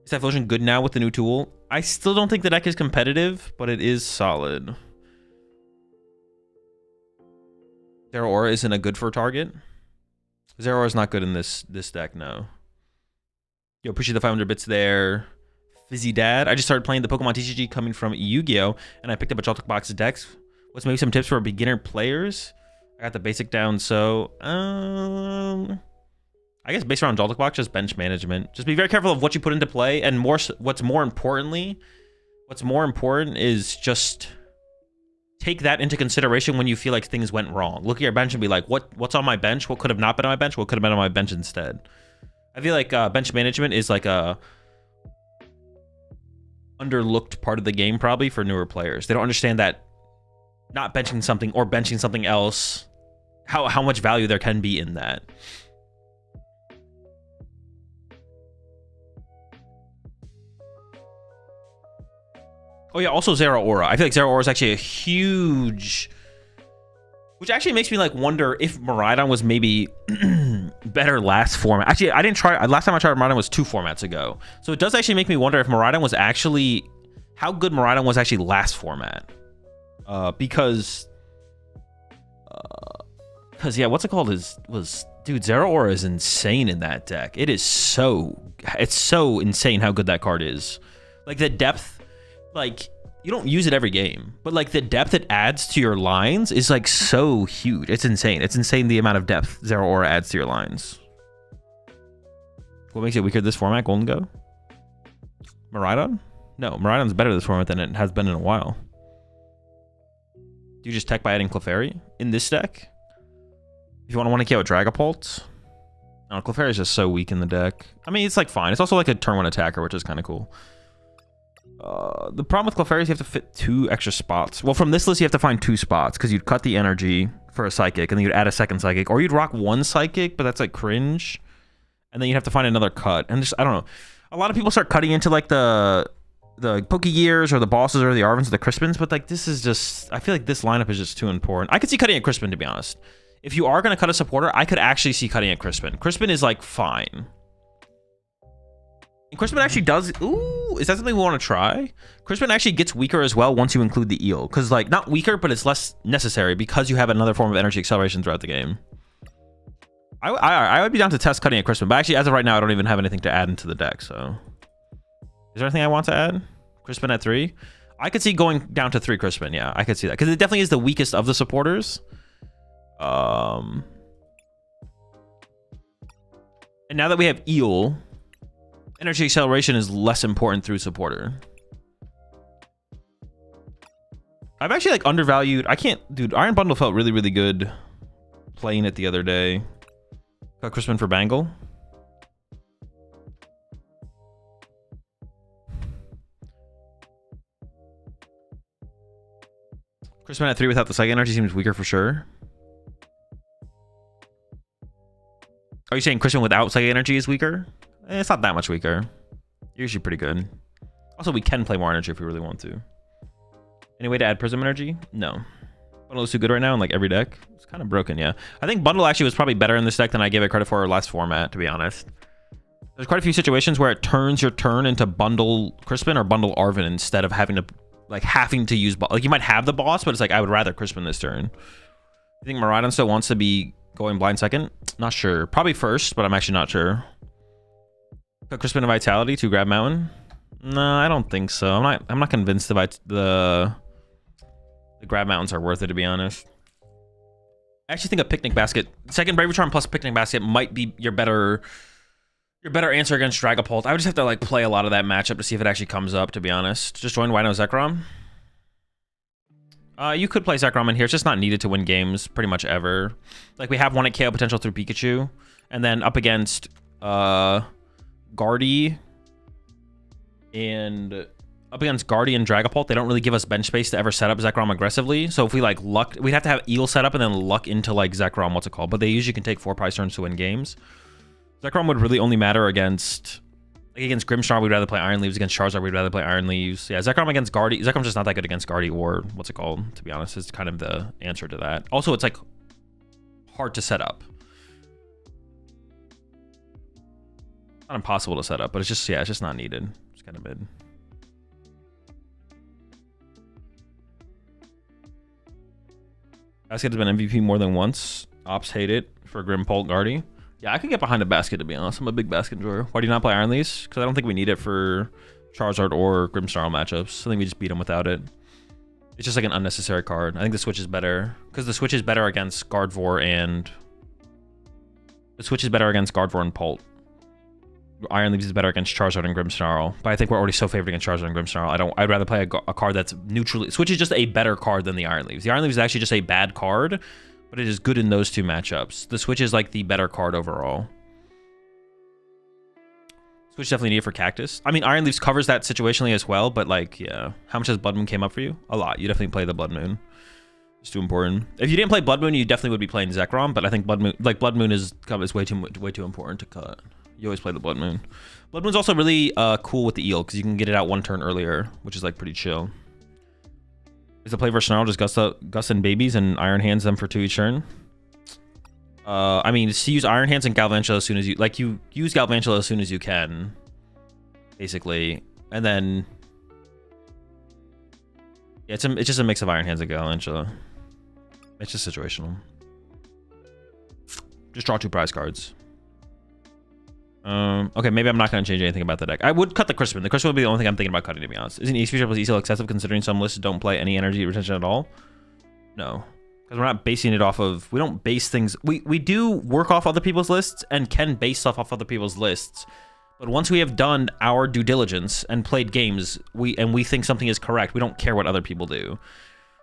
Speaker 1: Is Typhlosion good now with the new tool? I still don't think the deck is competitive, but it is solid. Zero Aura isn't a good for target. Zero Aura is not good in this deck, no. Yo, appreciate the 500 bits there. Fizzy Dad. I just started playing the PokemonTCG coming from Yu-Gi-Oh! And I picked up a Joltik box of decks. What's maybe some tips for beginner players? I got the basic down, so I guess based around Joltik box, just bench management. Just be very careful of what you put into play, and what's more important is just take that into consideration when you feel like things went wrong. Look at your bench and be like, what's on my bench? What could have not been on my bench? What could have been on my bench instead? I feel like bench management is like a underlooked part of the game probably for newer players. They don't understand that not benching something or benching something else, how much value there can be in that. Oh yeah, also Zero Aura. I feel like Zero Aura is actually a huge, which actually makes me like wonder if Miraidon was maybe better last format. Actually, I didn't try. Last time I tried Miraidon was 2 formats ago, so it does actually make me wonder if Miraidon was actually how good Miraidon was actually last format. Because yeah, what's it called? Dude, Zero Aura is insane in that deck. It's so insane how good that card is. Like the depth, like you don't use it every game, but like the depth it adds to your lines is like so huge. It's insane. It's insane the amount of depth Zero Aura adds to your lines. What makes it weaker this format? Golden Go? Miraidon? No, Miraidon's better this format than it has been in a while. Do you just tech by adding Clefairy in this deck? If you want to KO Dragapult? No, Clefairy is just so weak in the deck. I mean, it's like fine. It's also like a turn 1 attacker, which is kind of cool. The problem with Clefairy is you have to fit 2 extra spots. Well, from this list, you have to find 2 spots because you'd cut the energy for a Psychic and then you'd add a second Psychic, or you'd rock 1 Psychic, but that's like cringe. And then you'd have to find another cut. And just, I don't know. A lot of people start cutting into like the Pokegears or the bosses or the Arvins or the Crispins, but like this is just, I feel like this lineup is just too important. I could see cutting at Crispin, to be honest. If you are going to cut a supporter, I could actually see cutting at Crispin. Crispin is like fine. And Crispin actually does, ooh, is that something we want to try? Crispin actually gets weaker as well once you include the Eel, because like not weaker, but it's less necessary because you have another form of energy acceleration throughout the game. I would be down to test cutting at Crispin, but actually as of right now, I don't even have anything to add into the deck, so. Is there anything I want to add? Crispin at 3? I could see going down to 3 Crispin. Yeah, I could see that. Because it definitely is the weakest of the supporters. And now that we have Eel, Energy acceleration is less important through supporter. I've actually like undervalued. I can't, dude. Iron Bundle felt really, really good playing it the other day. Got Crispin for Bangle. Crispin at 3 without the Psychic Energy seems weaker for sure. Are you saying Crispin without Psychic Energy is weaker? It's not that much weaker. Usually pretty good. Also, we can play more energy if we really want to. Any way to add Prism Energy? No. Bundle is too good right now in like every deck. It's kind of broken, yeah. I think Bundle actually was probably better in this deck than I gave it credit for last format, to be honest. There's quite a few situations where it turns your turn into Bundle Crispin or Bundle Arvin instead of having to use... Like, you might have the boss, but it's like, I would rather Crispin this turn. You think Miraidon still wants to be going blind second? Not sure. Probably first, but I'm actually not sure. Got Crispin and Vitality to grab Mountain? No, I don't think so. I'm not convinced the grab mountains are worth it, to be honest. I actually think a Picnic Basket, second Bravery Charm plus Picnic Basket might be your better answer against Dragapult. I would just have to like play a lot of that matchup to see if it actually comes up, to be honest. Just join Wino Zekrom. You could play Zekrom in here. It's just not needed to win games pretty much ever. Like, we have one at KO potential through Pikachu, and then up against Guardy and Dragapult, they don't really give us bench space to ever set up Zekrom aggressively. So if we like luck, we'd have to have Eel set up and then luck into like Zekrom, what's it called? But they usually can take 4 prize turns to win games. Zekrom would really only matter against Grimmsnarl. We'd rather play Iron Leaves. Against Charizard, we'd rather play Iron Leaves. Yeah, Zekrom against Guardy. Zekrom's just not that good against Guardy or what's it called, to be honest, is kind of the answer to that. Also, it's like hard to set up. Not impossible to set up, but it's just, yeah, it's just not needed. It's kind of mid. Basket has been MVP more than once. Ops hate it for Grimpult Guardy. Yeah, I could get behind a Basket, to be honest. I'm a big Basket enjoyer. Why do you not play Iron Leaves? Because I don't think we need it for Charizard or Grimmsnarl matchups. I think we just beat them without it. It's just like an unnecessary card. I think the Switch is better. Because the Switch is better against Gardevoir and... Pult. Iron Leaves is better against Charizard and Grimmsnarl, but I think we're already so favored against Charizard and Grimmsnarl. I'd rather play a card that's neutrally... Switch is just a better card than the Iron Leaves. The Iron Leaves is actually just a bad card, but it is good in those two matchups. The Switch is like the better card overall. Switch definitely needed for Cactus. I mean, Iron Leaves covers that situationally as well, but like, yeah. How much has Blood Moon came up for you? A lot. You definitely play the Blood Moon. It's too important. If you didn't play Blood Moon, you definitely would be playing Zekrom, but I think Blood Moon is way too important to cut. You always play the Blood Moon. Blood Moon's also really cool with the Eel because you can get it out 1 turn earlier, which is like pretty chill. Is the play versus Snarl just Gus and Babies and Iron Hands them for 2 each turn? I mean, just use Iron Hands and Galvantula as soon as you use Galvantula as soon as you can, basically, and then yeah, it's just a mix of Iron Hands and Galvantula. It's just situational. Just draw 2 prize cards. Okay, maybe I'm not going to change anything about the deck. I would cut the Crispin. The Crispin would be the only thing I'm thinking about cutting, to be honest. Isn't EX plus ECL excessive considering some lists don't play any energy retention at all? No. Because we're not basing it off of... We don't base things... We do work off other people's lists and can base stuff off other people's lists. But once we have done our due diligence and played games, we think something is correct, we don't care what other people do.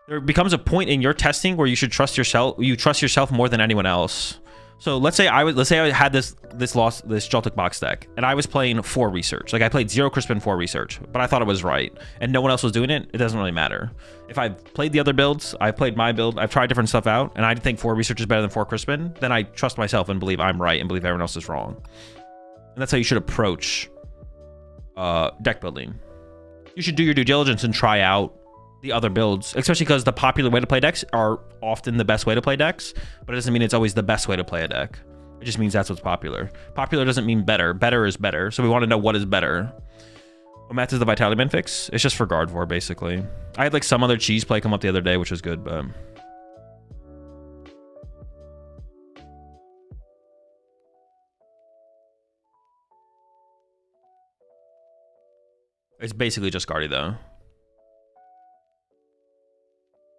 Speaker 1: There becomes a point in your testing where you should trust yourself. You trust yourself more than anyone else. So let's say I had this Joltik box deck and I was playing 4 research. Like I played 0 Crispin 4 research, but I thought it was right and no one else was doing it. It doesn't really matter. If I've played the other builds, I've played my build, I've tried different stuff out and I think 4 research is better than 4 Crispin, then I trust myself and believe I'm right and believe everyone else is wrong. And that's how you should approach deck building. You should do your due diligence and try out the other builds, especially because the popular way to play decks are often the best way to play decks, but it doesn't mean it's always the best way to play a deck. It just means that's what's popular. Popular doesn't mean better. Better is better. So we want to know what is better. What math is the Vitality Man fix? It's just for Gardevoir, basically. I had like some other cheese play come up the other day, which was good, but... It's basically just Guardy, though.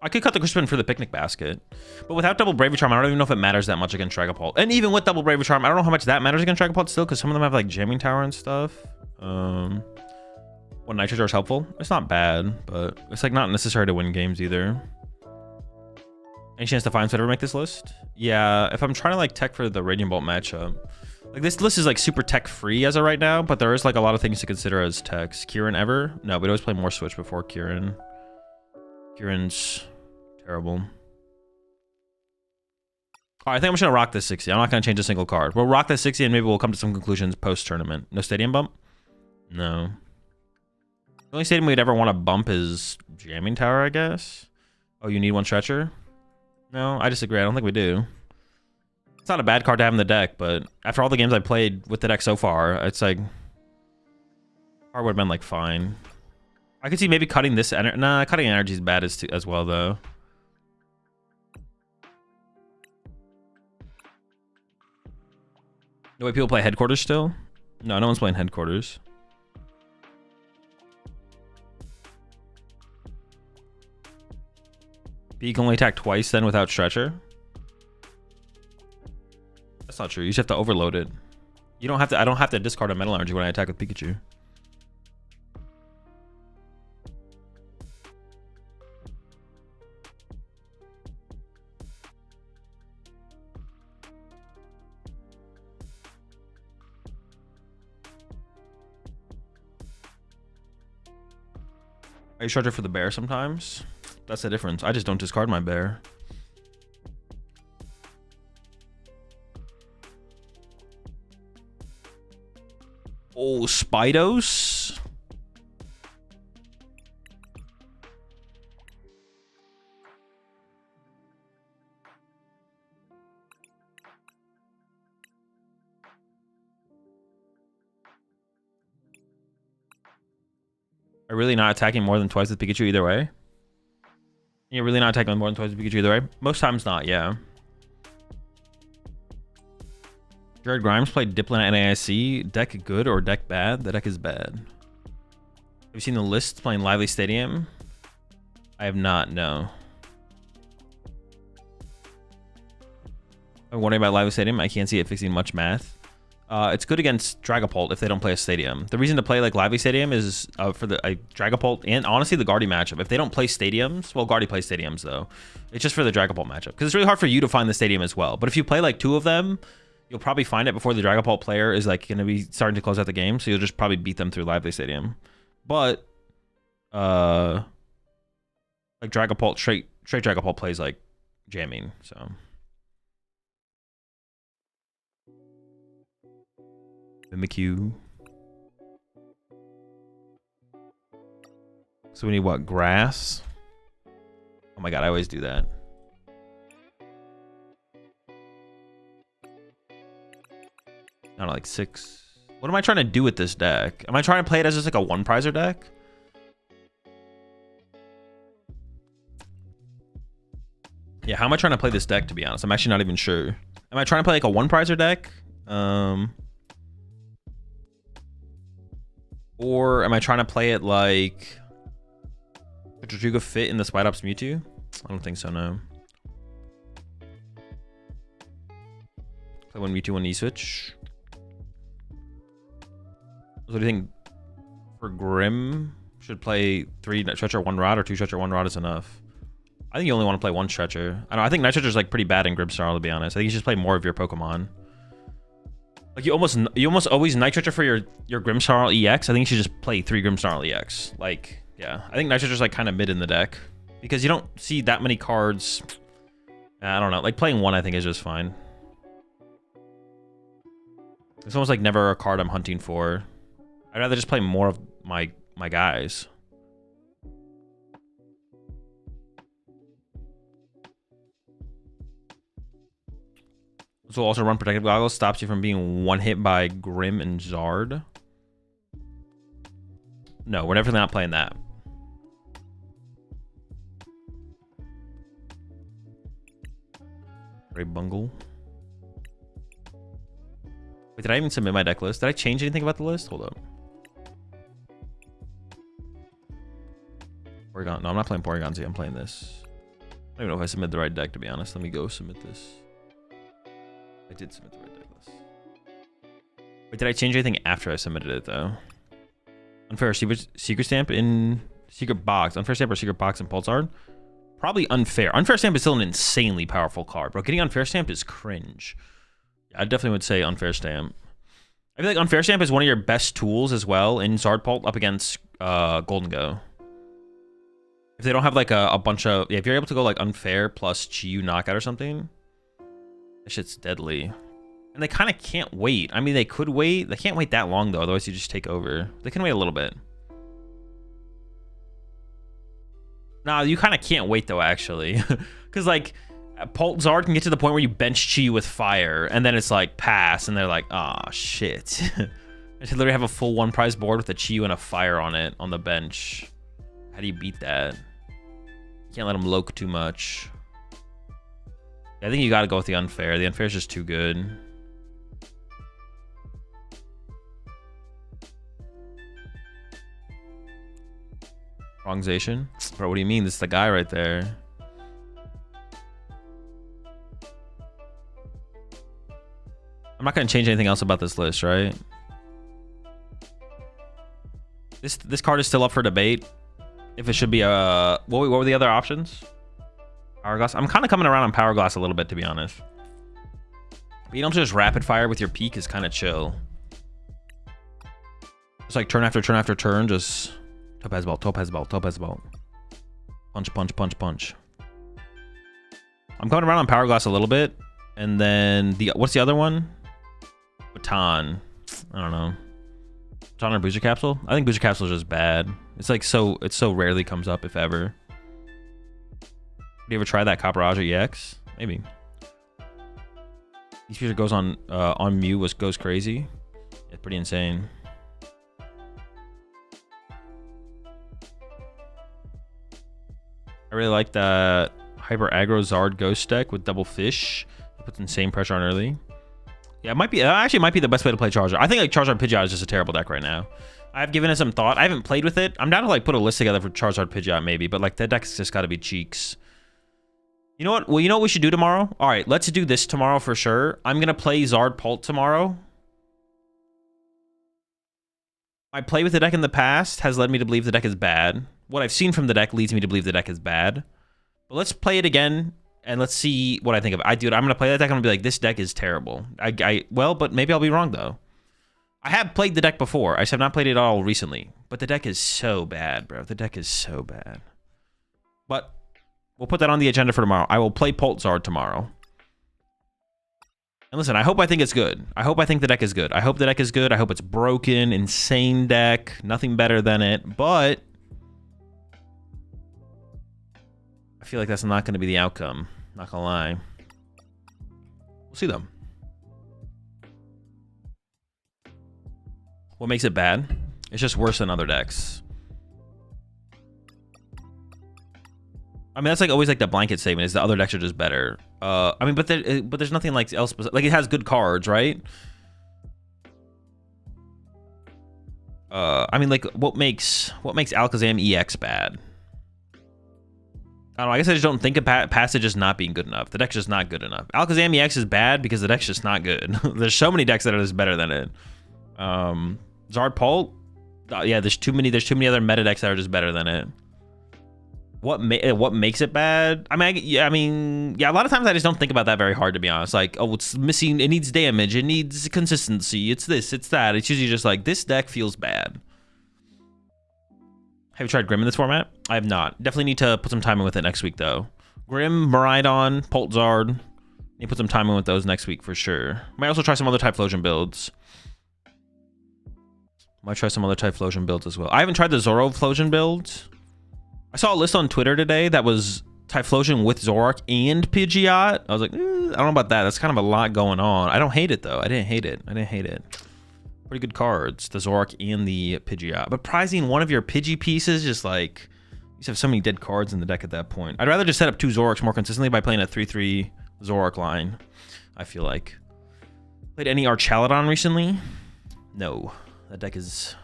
Speaker 1: I could cut the Crispin for the picnic basket. But without double Bravery Charm, I don't even know if it matters that much against Dragapult. And even with double Bravery Charm, I don't know how much that matters against Dragapult still, because some of them have like Jamming Tower and stuff. What Nitrogen is helpful? It's not bad, but it's like not necessary to win games either. Any chance to find ever make this list? Yeah, if I'm trying to like tech for the Radiant Bolt matchup. Like this list is like super tech free as of right now, but there is like a lot of things to consider as techs. Kieran ever? No, we'd always play more Switch before Kieran. Kieran's terrible. All right, I think I'm just gonna rock this 60. I'm not gonna change a single card. We'll rock this 60 and maybe we'll come to some conclusions post-tournament. No stadium bump? No. The only stadium we'd ever want to bump is Jamming Tower, I guess. Oh, you need one stretcher? No, I disagree. I don't think we do. It's not a bad card to have in the deck, but after all the games I played with the deck so far, it's like card would have been like fine. I could see maybe cutting this energy. Nah, cutting energy is bad as well though. The way people play Headquarters still? No, no one's playing Headquarters. But you can only attack twice then without Stretcher? That's not true. You just have to overload it. You don't have to. I don't have to discard a Metal Energy when I attack with Pikachu. I use Stretcher for the bear sometimes. That's the difference. I just don't discard my bear. Oh, Spidos. Are really not attacking more than twice with Pikachu either way? You're really not attacking more than twice with Pikachu either way? Most times not, yeah. Jared Grimes played Dipplin at NAIC. Deck good or deck bad? The deck is bad. Have you seen the list playing Lively Stadium? I have not, no. I'm wondering about Lively Stadium. I can't see it fixing much math. It's good against Dragapult if they don't play a Stadium. The reason to play like Lively Stadium is for the Dragapult and honestly the Guardy matchup. If they don't play Stadiums, well, Guardy plays Stadiums though. It's just for the Dragapult matchup because it's really hard for you to find the Stadium as well. But if you play like 2 of them, you'll probably find it before the Dragapult player is like going to be starting to close out the game. So you'll just probably beat them through Lively Stadium. But like Dragapult, straight Dragapult plays like jamming. So. Mimikyu. So we need what? Grass? Oh my god, I always do that. I don't know, like 6. What am I trying to do with this deck? Am I trying to play it as just like a 1-prizer deck? Yeah, how am I trying to play this deck, to be honest? I'm actually not even sure. Am I trying to play like a 1-prizer deck? Or am I trying to play it like would Tortuga fit in the Spite Ops Mewtwo? I don't think so, no. Play 1 Mewtwo, 1 E-Switch. So what do you think for Grim? Should play 3 Stretcher, 1 Rod, or 2 Stretcher, 1 Rod is enough? I think you only want to play 1 Stretcher. I don't know, I think Night Stretcher is like pretty bad in Grimmsnarl, to be honest. I think you should play more of your Pokemon. Like you almost always Night Stretcher for your Grimmsnarl EX. I think you should just play 3 Grimmsnarl EX. Like, yeah. I think Night Stretcher's like kind of mid in the deck. Because you don't see that many cards. I don't know. Like playing 1 I think is just fine. It's almost like never a card I'm hunting for. I'd rather just play more of my guys. So also run Protective Goggles stops you from being 1 hit by Grim and Zard. No, we're definitely not playing that. Ray Bungle. Wait, did I even submit my deck list? Did I change anything about the list? Hold up. Porygon. No, I'm not playing Porygon Z. I'm playing this. I don't even know if I submitted the right deck, to be honest. Let me go submit this. I did submit the right deck list. Wait, did I change anything after I submitted it, though? Unfair secret stamp in secret box. Unfair stamp or secret box in Pulsar? Probably unfair. Unfair stamp is still an insanely powerful card, bro. Getting unfair stamp is cringe. Yeah, I definitely would say unfair stamp. I feel like unfair stamp is one of your best tools as well in Zard Pult up against Golden Go. If they don't have like a bunch of... Yeah, if you're able to go like unfair plus Chiyu knockout or something, that shit's deadly. And they kind of can't wait. I mean, they could wait. They can't wait that long, though. Otherwise, you just take over. They can wait a little bit. Nah, you kind of can't wait, though, actually. Because, like, Pult Zard can get to the point where you bench Chi with fire, and then it's, like, pass, and they're like, ah, shit. They should literally have a full one-prize board with a Chi and a fire on it on the bench. How do you beat that? You can't let them loke too much. Yeah, I think you got to go with the unfair. The unfair is just too good. Wrongzation? Bro, what do you mean? This is the guy right there. I'm not going to change anything else about this list, right? This card is still up for debate. If it should be a... What were the other options? Hourglass? I'm kind of coming around on Power Glass a little bit, to be honest. Being able to just rapid fire with your peak is kind of chill. Just like turn after turn after turn, just... Topaz ball, topaz ball, topaz ball. Punch, punch, punch, punch. I'm coming around on Power Glass a little bit. And then the... What's the other one? Baton. I don't know. Baton or Booster Capsule? I think Booster Capsule is just bad. It's like so... It so rarely comes up, if ever. Do you ever try that Copperaja EX? Maybe. Each feature goes on Mew, which goes crazy. It's pretty insane. I really like that Hyper Aggro Zard Ghost deck with double fish. It puts insane pressure on early. Yeah, it might be... Actually, it might be the best way to play Charizard. I think like Charizard Pidgeot is just a terrible deck right now. I've given it some thought. I haven't played with it. I'm down to like put a list together for Charizard Pidgeot maybe, but like that deck's just got to be cheeks. You know what? Well, you know what we should do tomorrow? All right, let's do this tomorrow for sure. I'm going to play Zard Pult tomorrow. My play with the deck in the past has led me to believe the deck is bad. What I've seen from the deck leads me to believe the deck is bad. But let's play it again, and let's see what I think of it. I'm going to play that deck, and I'm going to be like, this deck is terrible. Well, but maybe I'll be wrong, though. I have played the deck before. I just have not played it at all recently. But the deck is so bad, bro. The deck is so bad. But we'll put that on the agenda for tomorrow. I will play Pulsar tomorrow. And listen, I hope I think it's good. I hope I think the deck is good. I hope the deck is good. I hope it's broken, insane deck. Nothing better than it. But I feel like that's not going to be the outcome. Not going to lie. We'll see, though. What makes it bad? It's just worse than other decks. I mean, that's like always like the blanket statement is the other decks are just better. I mean, but there's nothing like else. Like it has good cards, right? I mean, like what makes Alakazam EX bad? I don't know. I guess I just don't think of Passage just not being good enough. The deck's just not good enough. Alakazam EX is bad because the deck's just not good. There's so many decks that are just better than it. Zard Pult, yeah, there's too many other meta decks that are just better than it. What makes it bad? I mean, a lot of times I just don't think about that very hard, to be honest. Like, oh, it's missing, it needs damage, it needs consistency, it's this, it's that. It's usually just like, this deck feels bad. Have you tried Grim in this format? I have not. Definitely need to put some time in with it next week, though. Grim, Miraidon, Pultzard. Need to put some time in with those next week for sure. Might also try some other Typhlosion builds. Might try some other Typhlosion builds as well. I haven't tried the Zoro-Flosion build. I saw a list on Twitter today that was Typhlosion with Zoroark and Pidgeot. I was like, I don't know about that. That's kind of a lot going on. I don't hate it, though. I didn't hate it. Pretty good cards, the Zoroark and the Pidgeot. But prizing one of your Pidgey pieces, just like, you just have so many dead cards in the deck at that point. I'd rather just set up 2 Zoroarks more consistently by playing a 3-3 Zoroark line, I feel like. Played any Archaludon recently? No. That deck is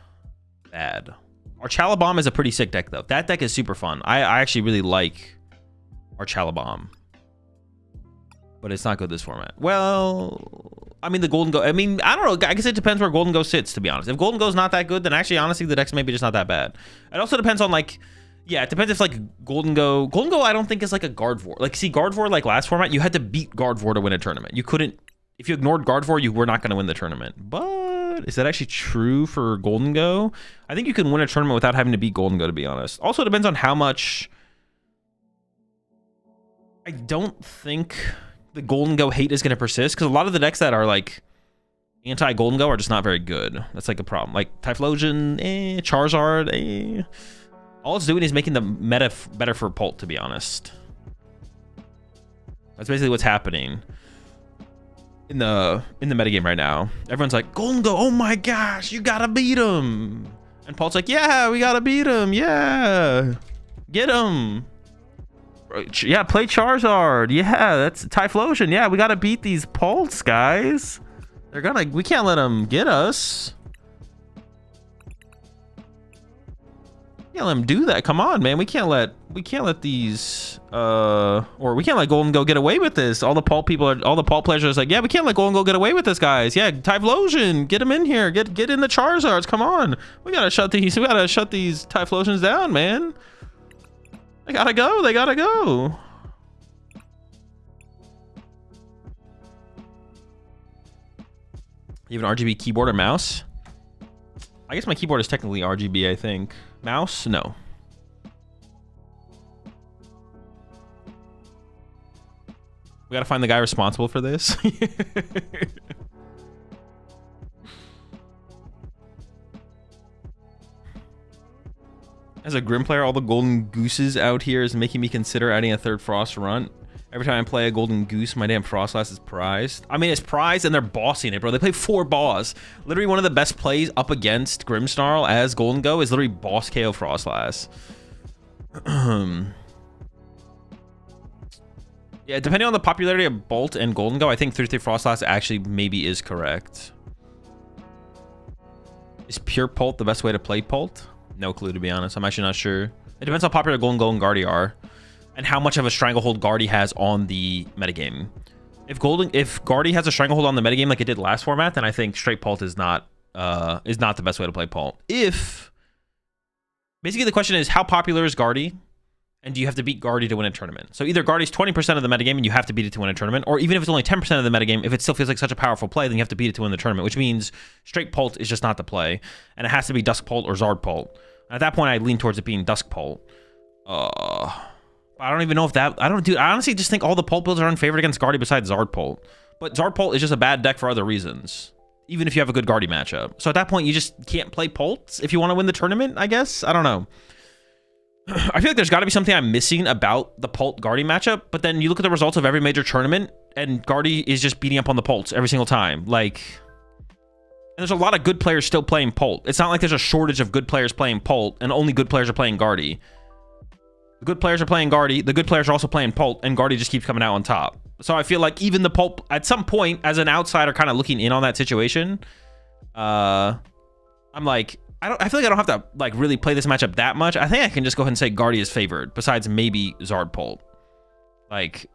Speaker 1: bad. Archalabomb is a pretty sick deck, though. That deck is super fun. I actually really like or Chalabomb. But it's not good this format. Well, I mean, the Golden Go, I mean, I don't know. I guess it depends where Golden Go sits, to be honest. If Golden Go's not that good, then actually, honestly, the deck's maybe just not that bad. It also depends on, like, yeah, it depends if, like, Golden Go, I don't think is, like, a Gardevoir. Like, see, Gardevoir, like, last format, you had to beat Gardevoir to win a tournament. You couldn't, if you ignored Gardevoir, you were not going to win the tournament. But is that actually true for Golden Go? I think you can win a tournament without having to beat Golden Go, to be honest. Also, it depends on how much. I don't think the Golden Go hate is going to persist, because a lot of the decks that are like anti-Golden Go are just not very good. That's like a problem. Like Typhlosion, Charizard, all it's doing is making the meta better for Pult, to be honest. That's basically what's happening in the metagame right now. Everyone's like, Golden Go, oh my gosh, you gotta beat him. And Pult's like, yeah, we gotta beat him. Yeah, get him. Yeah, play Charizard. Yeah, that's Typhlosion. Yeah, we gotta beat these Pults, guys. We can't let them get us. Can't let them do that. Come on, man. We can't let these or we can't let Golden Go get away with this. All the Pult players are just like, yeah, we can't let Golden Go get away with this, guys. Yeah, Typhlosion, get him in here. Get in the Charizards. Come on. We gotta shut these Typhlosions down, man. They gotta go. They gotta go. You have an RGB keyboard or mouse? I guess my keyboard is technically RGB, I think. Mouse? No. We gotta find the guy responsible for this. As a Grim player, all the Golden Gooses out here is making me consider adding a third Frost Runt. Every time I play a Golden Goose, my damn Frostlass is prized. I mean, it's prized and they're bossing it, bro. They play 4 boss. Literally one of the best plays up against Grimmsnarl as Golden Go is literally boss KO Frostlass. Yeah, depending on the popularity of Bolt and Golden Go, I think 3-3 Frostlass actually maybe is correct. Is pure Pult the best way to play Pult? No clue, to be honest. I'm actually not sure. It depends how popular Golden Go and Guardy are, and how much of a stranglehold Guardy has on the metagame. If Guardy has a stranglehold on the metagame like it did last format, then I think straight Pult is not the best way to play Pult. Basically the question is, how popular is Guardy, and do you have to beat Guardy to win a tournament? So either Guardy's 20% of the metagame and you have to beat it to win a tournament, or even if it's only 10% of the metagame, if it still feels like such a powerful play, then you have to beat it to win the tournament, which means straight Pult is just not the play, and it has to be Dusk Pult or Zard Pult. At that point, I lean towards it being Dusk Pult. I don't even know if that... I honestly just think all the Pult builds are unfavored against Guardy besides Zard Pult. But Zard Pult is just a bad deck for other reasons, even if you have a good Guardy matchup. So at that point, you just can't play Pult if you want to win the tournament, I guess? I don't know. I feel like there's got to be something I'm missing about the Pult Guardy matchup, but then you look at the results of every major tournament, and Guardy is just beating up on the Pults every single time. Like... And there's a lot of good players still playing Pult. It's not like there's a shortage of good players playing Pult and only good players are playing Guardy. The good players are playing Guardy. The good players are also playing Pult, and Guardy just keeps coming out on top. So I feel like even the Pult, at some point, as an outsider kind of looking in on that situation, I'm like, I feel like I don't have to like really play this matchup that much. I think I can just go ahead and say Guardy is favored, besides maybe Zard Pult. Like...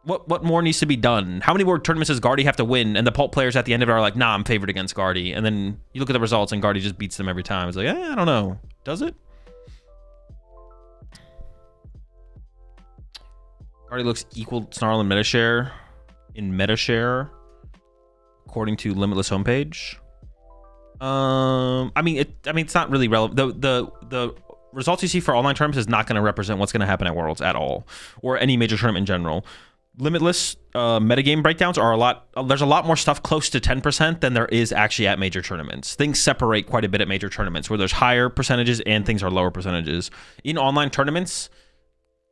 Speaker 1: What more needs to be done? How many more tournaments does Guardy have to win? And the Pult players at the end of it are like, nah, I'm favored against Guardy. And then you look at the results and Guardy just beats them every time. It's like, I don't know. Does it? Guardy looks equal Snarl in Metashare. According to Limitless homepage. I mean, it's not really relevant. The results you see for online tournaments is not going to represent what's going to happen at Worlds at all, or any major tournament in general. Limitless metagame breakdowns are there's a lot more stuff close to 10% than there is actually at major tournaments. Things separate quite a bit at major tournaments where there's higher percentages and things are lower percentages. In online tournaments,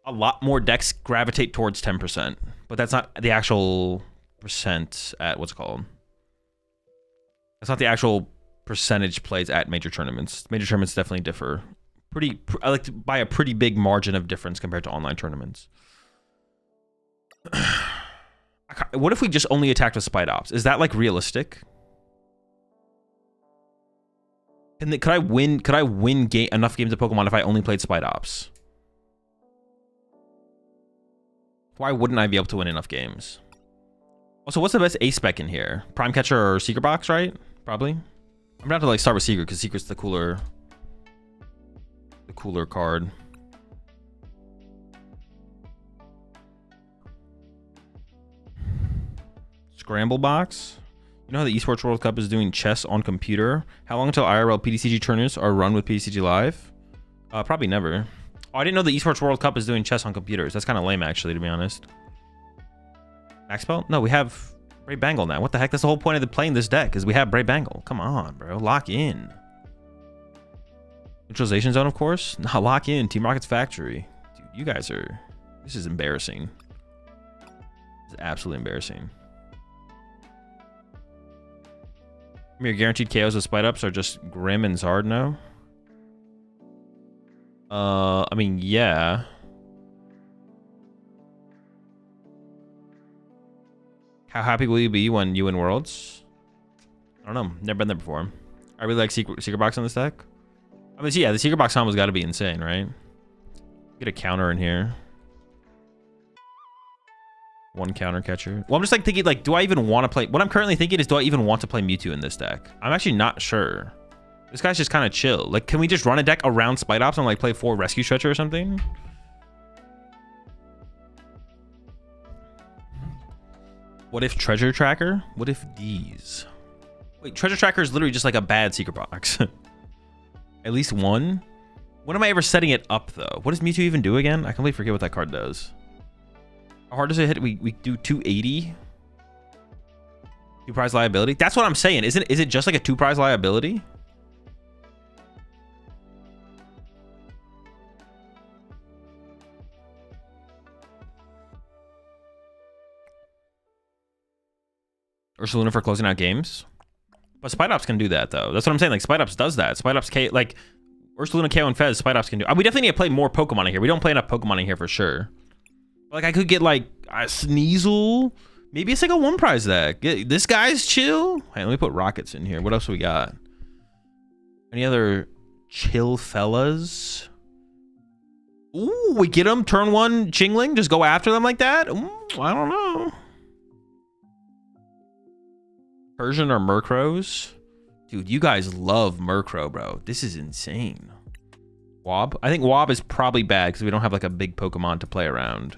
Speaker 1: a lot more decks gravitate towards 10%, but that's not the actual percent at what's it called. That's not the actual percentage plays at major tournaments. Major tournaments definitely differ by a pretty big margin of difference compared to online tournaments. What if we just only attacked with Spite Ops? Is that like realistic? And could I win enough games of Pokemon if I only played Spite Ops? Why wouldn't I be able to win enough games? Also, what's the best ace spec in here? Prime Catcher or Secret Box, right? Probably. I'm gonna have to like start with Secret because Secret's the cooler card. Scramble Box. You know how the Esports World Cup is doing chess on computer? How long until IRL PTCG tournaments are run with PTCG Live? Probably never. Oh, I didn't know the Esports World Cup is doing chess on computers. That's kind of lame, actually, to be honest. Max Spell? No, we have Brave Bangle now. What the heck? That's the whole point of playing this deck, is we have Brave Bangle. Come on, bro. Lock in. Neutralization Zone, of course. Nah, lock in. Team Rocket's Factory. Dude, you guys are... This is embarrassing. This is absolutely embarrassing. Your guaranteed KOs with Spite Ups are just Grim and Zard now? I mean, yeah. How happy will you be when you win Worlds? I don't know. Never been there before. I really like Secret Box on this deck. I mean, yeah, the Secret Box combo's got to be insane, right? Get a counter in here. One counter catcher. Well, I'm just like thinking, like, do I even want to play? What I'm currently thinking is, do I even want to play Mewtwo in this deck? I'm actually not sure. This guy's just kind of chill. Like, can we just run a deck around Spite Ops and like play 4 Rescue Stretcher or something? What if Treasure Tracker? What if these? Wait, Treasure Tracker is literally just like a bad Secret Box. At least one? When am I ever setting it up, though? What does Mewtwo even do again? I completely forget what that card does. How hard does it hit? We do 280? 2 prize liability? That's what I'm saying. Is it just like a 2 prize liability? Ursaluna for closing out games? But Spite Ops can do that, though. That's what I'm saying. Like, Spite Ops does that. Spite Ops, like, Ursaluna, KO, and Fez, Spite Ops can do. We definitely need to play more Pokemon in here. We don't play enough Pokemon in here for sure. Like, I could get, like, a Sneasel. Maybe it's like a 1 prize deck. This guy's chill. Hey, let me put Rockets in here. What else we got? Any other chill fellas? Ooh, we get them. Turn 1 Chingling. Just go after them like that? Ooh, I don't know. Persian or Murkrows? Dude, you guys love Murkrow, bro. This is insane. Wob? I think Wob is probably bad because we don't have, like, a big Pokemon to play around.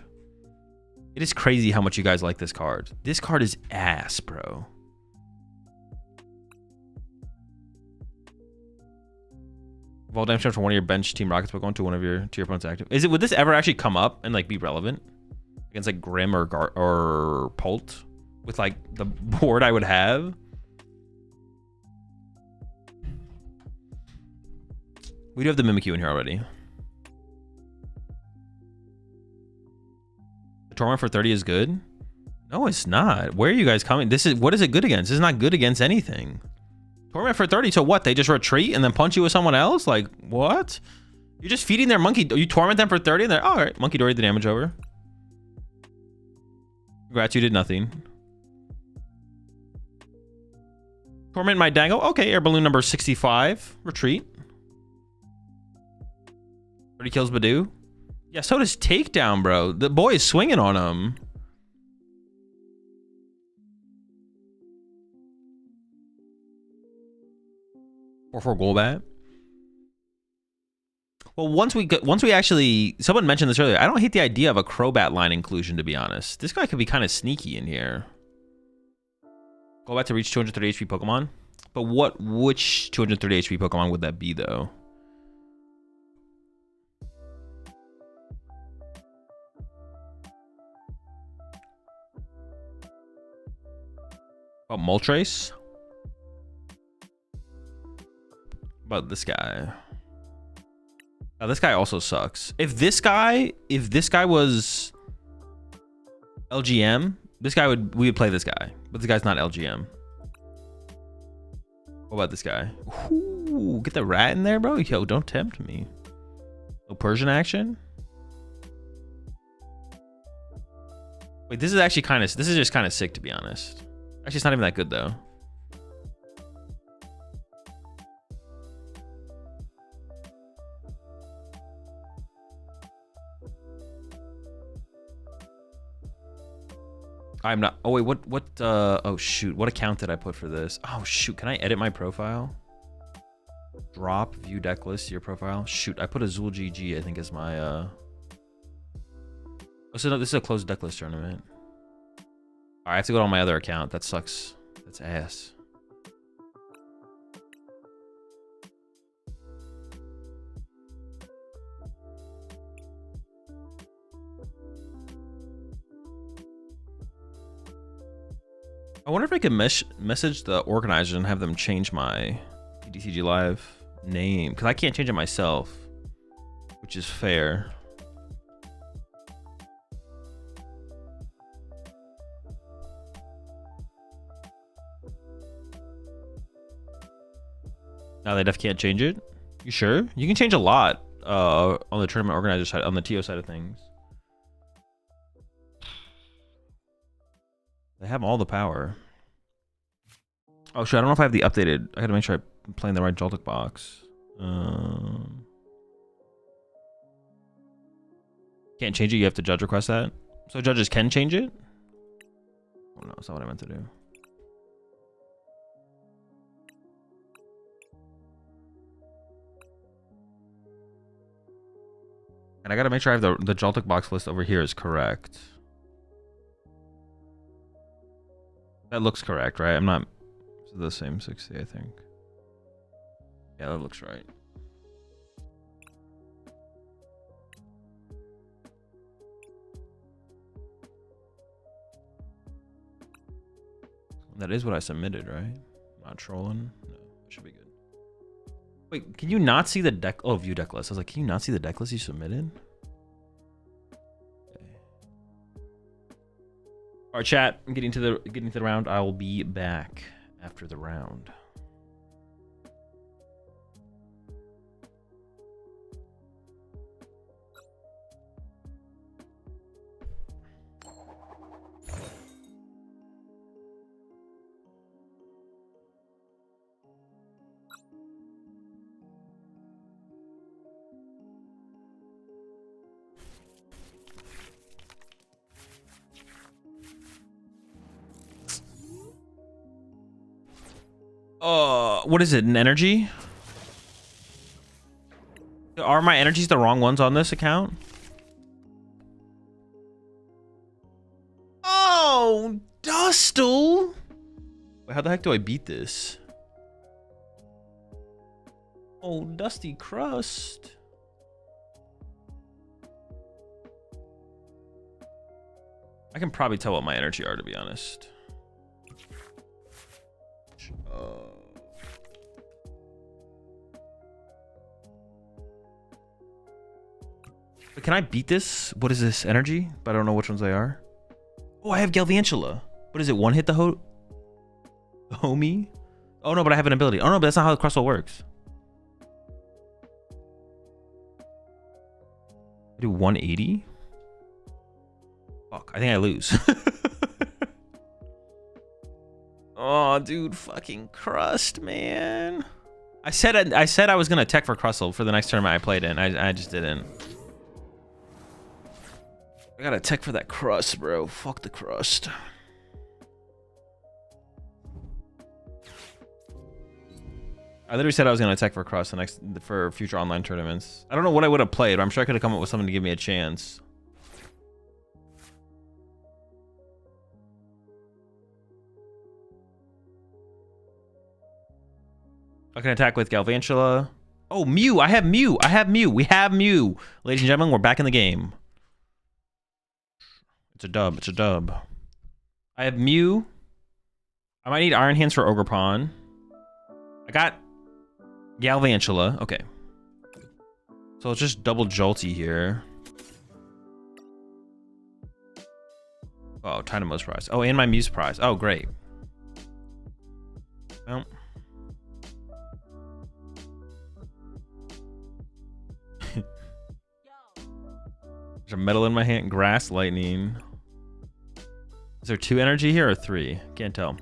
Speaker 1: It is crazy how much you guys like this card. This card is ass, bro. Vault damage for one of your bench Team Rockets Pokemon to one of your opponent's active. Would this ever actually come up and like be relevant against like Grim or Pult with like the board I would have? We do have the Mimikyu in here already. Torment for 30 is good? No, it's not. Where are you guys coming? What is it good against? This is not good against anything. Torment for 30, so what? They just retreat and then punch you with someone else? Like, what? You're just feeding their monkey. You torment them for 30 and they're, all right, Monkey Dory the damage over. Congrats, you did nothing. Torment my Dango. Okay, air balloon number 65. Retreat. 30 kills Badoo. Yeah, so does Takedown, bro. The boy is swinging on him. For Golbat. Well, once we actually, someone mentioned this earlier. I don't hate the idea of a Crobat line inclusion, to be honest. This guy could be kind of sneaky in here. Golbat to reach 230 HP Pokemon. But which 230 HP Pokemon would that be, though? Oh, Moltres? About this guy. Oh, this guy also sucks. If this guy was LGM, we would play this guy. But this guy's not LGM. What about this guy? Ooh, get the rat in there, bro. Yo, don't tempt me. No Persian action. Wait, this is just kind of sick, to be honest. Actually, it's not even that good, though. I'm not. Oh wait, what? Oh shoot, what account did I put for this? Oh shoot, can I edit my profile? Drop view deck list to your profile. Shoot, I put AzulGG. I think is my. Oh, so no, this is a closed deck list tournament. All right, I have to go on my other account. That sucks. That's ass. I wonder if I could message the organizers and have them change my PTCG Live name, because I can't change it myself, which is fair. Now they def can't change it? You sure? You can change a lot on the tournament organizer side, on the TO side of things. They have all the power. Oh shit, I don't know if I have the updated. I gotta make sure I'm playing the right Joltik box. Can't change it, you have to judge request that. So judges can change it? Oh no, that's not what I meant to do. And I gotta make sure I have the Joltik box list over here is correct. That looks correct, right? I'm not the same 60, I think. Yeah, that looks right. That is what I submitted, right? Not trolling. No, it should be good. Wait, can you not see the deck? Oh, view deck list. I was like, can you not see the deck list you submitted? Okay. All right, chat. I'm getting to the round. I will be back after the round. What is it? An energy? Are my energies the wrong ones on this account? Oh, Dustle! Wait, how the heck do I beat this? Oh, Dusty Crust. I can probably tell what my energy are, to be honest. But can I beat this? What is this energy? But I don't know which ones they are. Oh, I have Galvantula. What is it? One hit the homie? Oh no, but I have an ability. Oh no, but that's not how the Crustle works. I do 180? Fuck, I think I lose. Oh, dude, fucking Crust, man. I said I was gonna tech for Crustle for the next tournament I played in. I just didn't. I gotta tech for that Crust, bro. Fuck the Crust. I literally said I was gonna tech for Crust for future online tournaments. I don't know what I would have played, but I'm sure I could have come up with something to give me a chance. I can attack with Galvantula. Oh, Mew. I have Mew. I have Mew. We have Mew. Ladies and gentlemen, we're back in the game. It's a dub. It's a dub. I have Mew. I might need Iron Hands for Ogerpon. I got Galvantula. Okay. So let's just double Jolty here. Oh, Dynamo's prize. Oh, and my Mew's prize. Oh, great. Well. There's a metal in my hand. Grass, lightning. Is there 2 energy here or 3? Can't tell.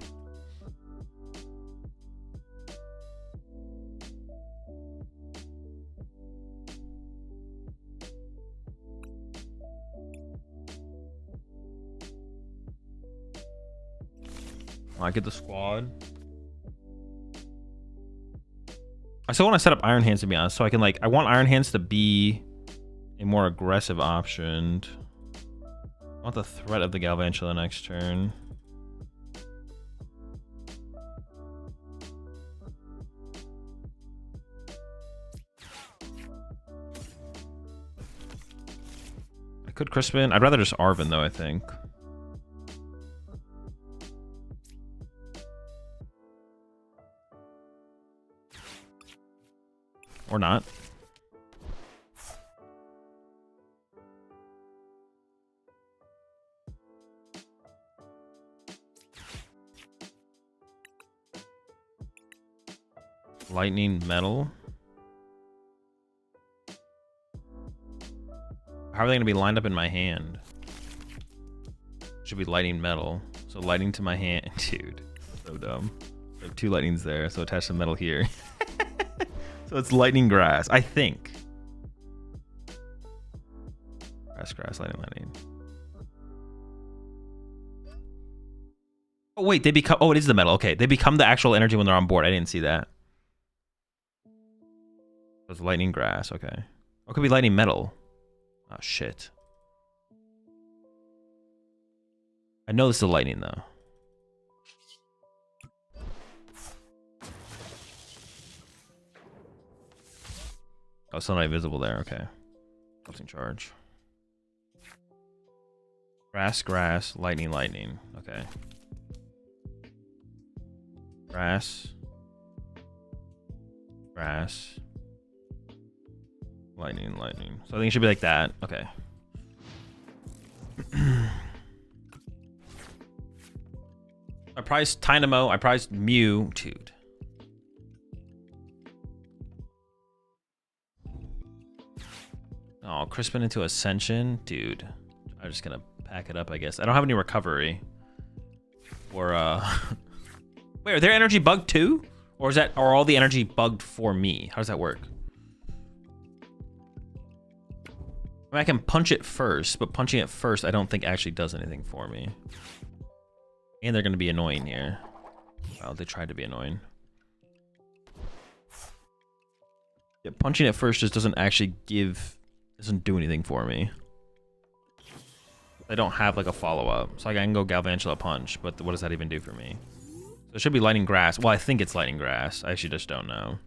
Speaker 1: I get the squad. I still want to set up Iron Hands, to be honest, so I can like, I want Iron Hands to be a more aggressive option. I want the threat of the Galvantula next turn. I could Crispin. I'd rather just Arven though, I think. Or not. Lightning metal. How are they going to be lined up in my hand? Should be lightning metal. So lightning to my hand. Dude, so dumb. I have 2 lightnings there, so attach the metal here. So it's lightning grass, I think. Grass, lightning. Oh wait, they become, oh, it is the metal. Okay, they become the actual energy when they're on board. I didn't see that. It's lightning grass, okay. Or it could be lightning metal. Oh shit. I know this is lightning though. Oh, still not visible there, okay. Closing charge. Grass, lightning, okay. Grass, lightning. So I think it should be like that, okay. I priced Tynamo, I priced Mew, dude. Oh, Crispin into Ascension? Dude. I'm just gonna pack it up, I guess. I don't have any recovery. Or, Wait, are their energy bugged too? Or are all the energy bugged for me? How does that work? I mean, I can punch it first, but punching it first I don't think actually does anything for me. And they're gonna be annoying here. Well, they tried to be annoying. Yeah, punching it first just doesn't actually doesn't do anything for me. I don't have like a follow-up. So like, I can go Galvantula punch, but what does that even do for me? So it should be lightning grass. Well, I think it's lightning grass. I actually just don't know.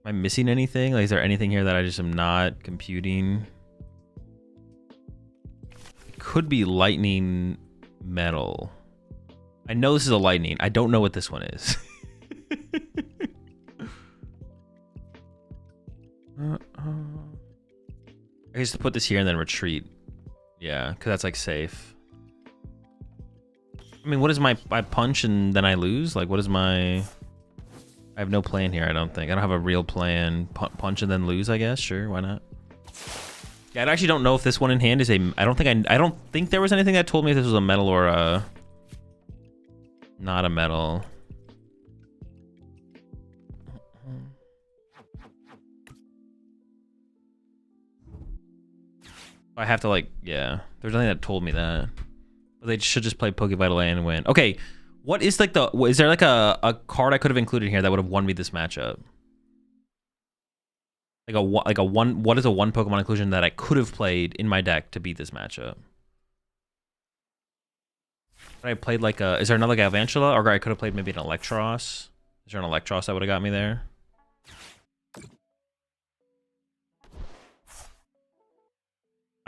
Speaker 1: Am I missing anything? Like, is there anything here that I just am not computing? It could be lightning metal. I know this is a lightning. I don't know what this one is. I guess to put this here and then retreat. Yeah, because that's like safe. I mean, what is I punch and then I lose? Like, what is I have no plan here, I don't think. I don't have a real plan. Punch and then lose, I guess. Sure, why not? Yeah, I actually don't know if this one in hand is a... I don't think there was anything that told me if this was a metal or a... Not a metal. I have to like, yeah. There's nothing that told me that. But they should just play Pokevital and win. Okay, what is like the... Is there like a card I could have included here that would have won me this matchup? Like a one... What is a 1 Pokemon inclusion that I could have played in my deck to beat this matchup? I played like a... Is there another Galvantula? Or I could have played maybe an Electros. Is there an Electros that would have got me there?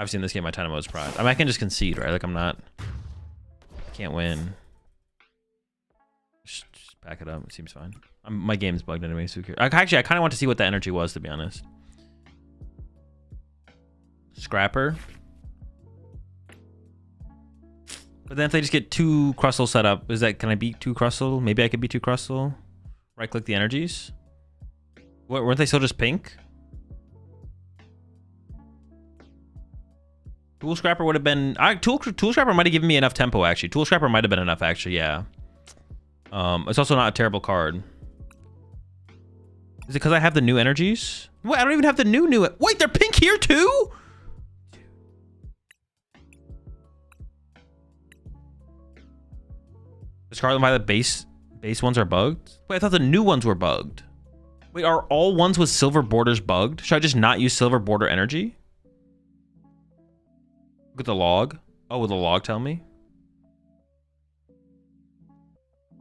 Speaker 1: Obviously in this game my Tynamo is prized. I mean, I can just concede, right? Like I'm not... I can't win. Just pack it up. It seems fine. My game's bugged anyway, so actually, I kind of want to see what the energy was, to be honest. Scrapper. But then if they just get 2 Crustle set up, can I beat 2 Crustle? Maybe I could beat 2 Crustle. Right click the energies. Weren't they still just pink? Tool Scrapper would have been... Tool Scrapper might have given me enough tempo, actually. Tool Scrapper might have been enough, actually, yeah. It's also not a terrible card. Is it because I have the new energies? Wait, I don't even have the new... Wait, they're pink here, too? Scarlet Violet base ones are bugged? Wait, I thought the new ones were bugged. Wait, are all ones with silver borders bugged? Should I just not use silver border energy? Look at the log. Oh, will the log tell me?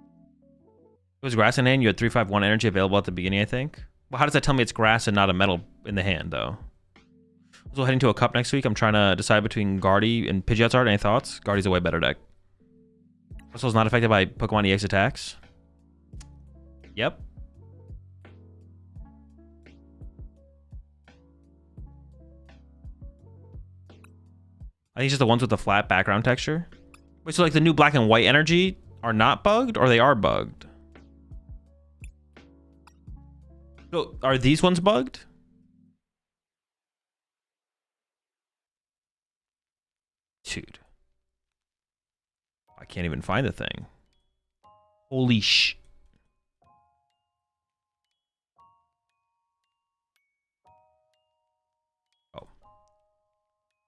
Speaker 1: It was grass in hand. You had 351 energy available at the beginning, I think. Well, how does that tell me it's grass and not a metal in the hand, though? So heading to a cup next week. I'm trying to decide between Guardy and Pidgeot's art. Any thoughts? Guardy's a way better deck. Crystal's not affected by Pokemon EX attacks. Yep. I think it's just the ones with the flat background texture. Wait, so like the new black and white energy are not bugged, or they are bugged? So are these ones bugged? Dude. I can't even find the thing. Holy sh... Oh.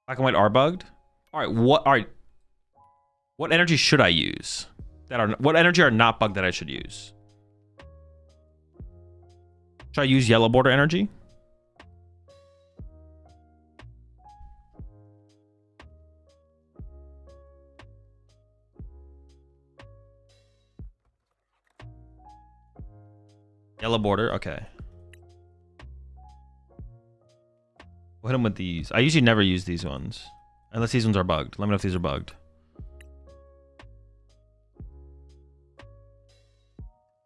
Speaker 1: Black and white are bugged? Alright, what energy should I use? What energy are not bugged that I should use? Should I use yellow border energy? Yellow border, okay. We'll hit them with these. I usually never use these ones. Unless these ones are bugged. Let me know if these are bugged.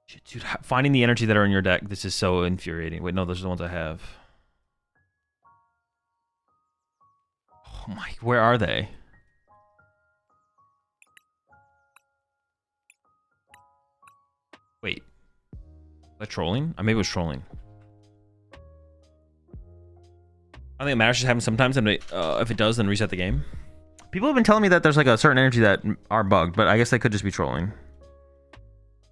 Speaker 1: Shit, dude, finding the energy that are in your deck, this is so infuriating. Wait, no, those are the ones I have. Oh my, where are they? Wait. Was that trolling? Maybe it was trolling. I think it matters just happens sometimes, and if it does, then reset the game. People have been telling me that there's like a certain energy that are bugged, but I guess they could just be trolling.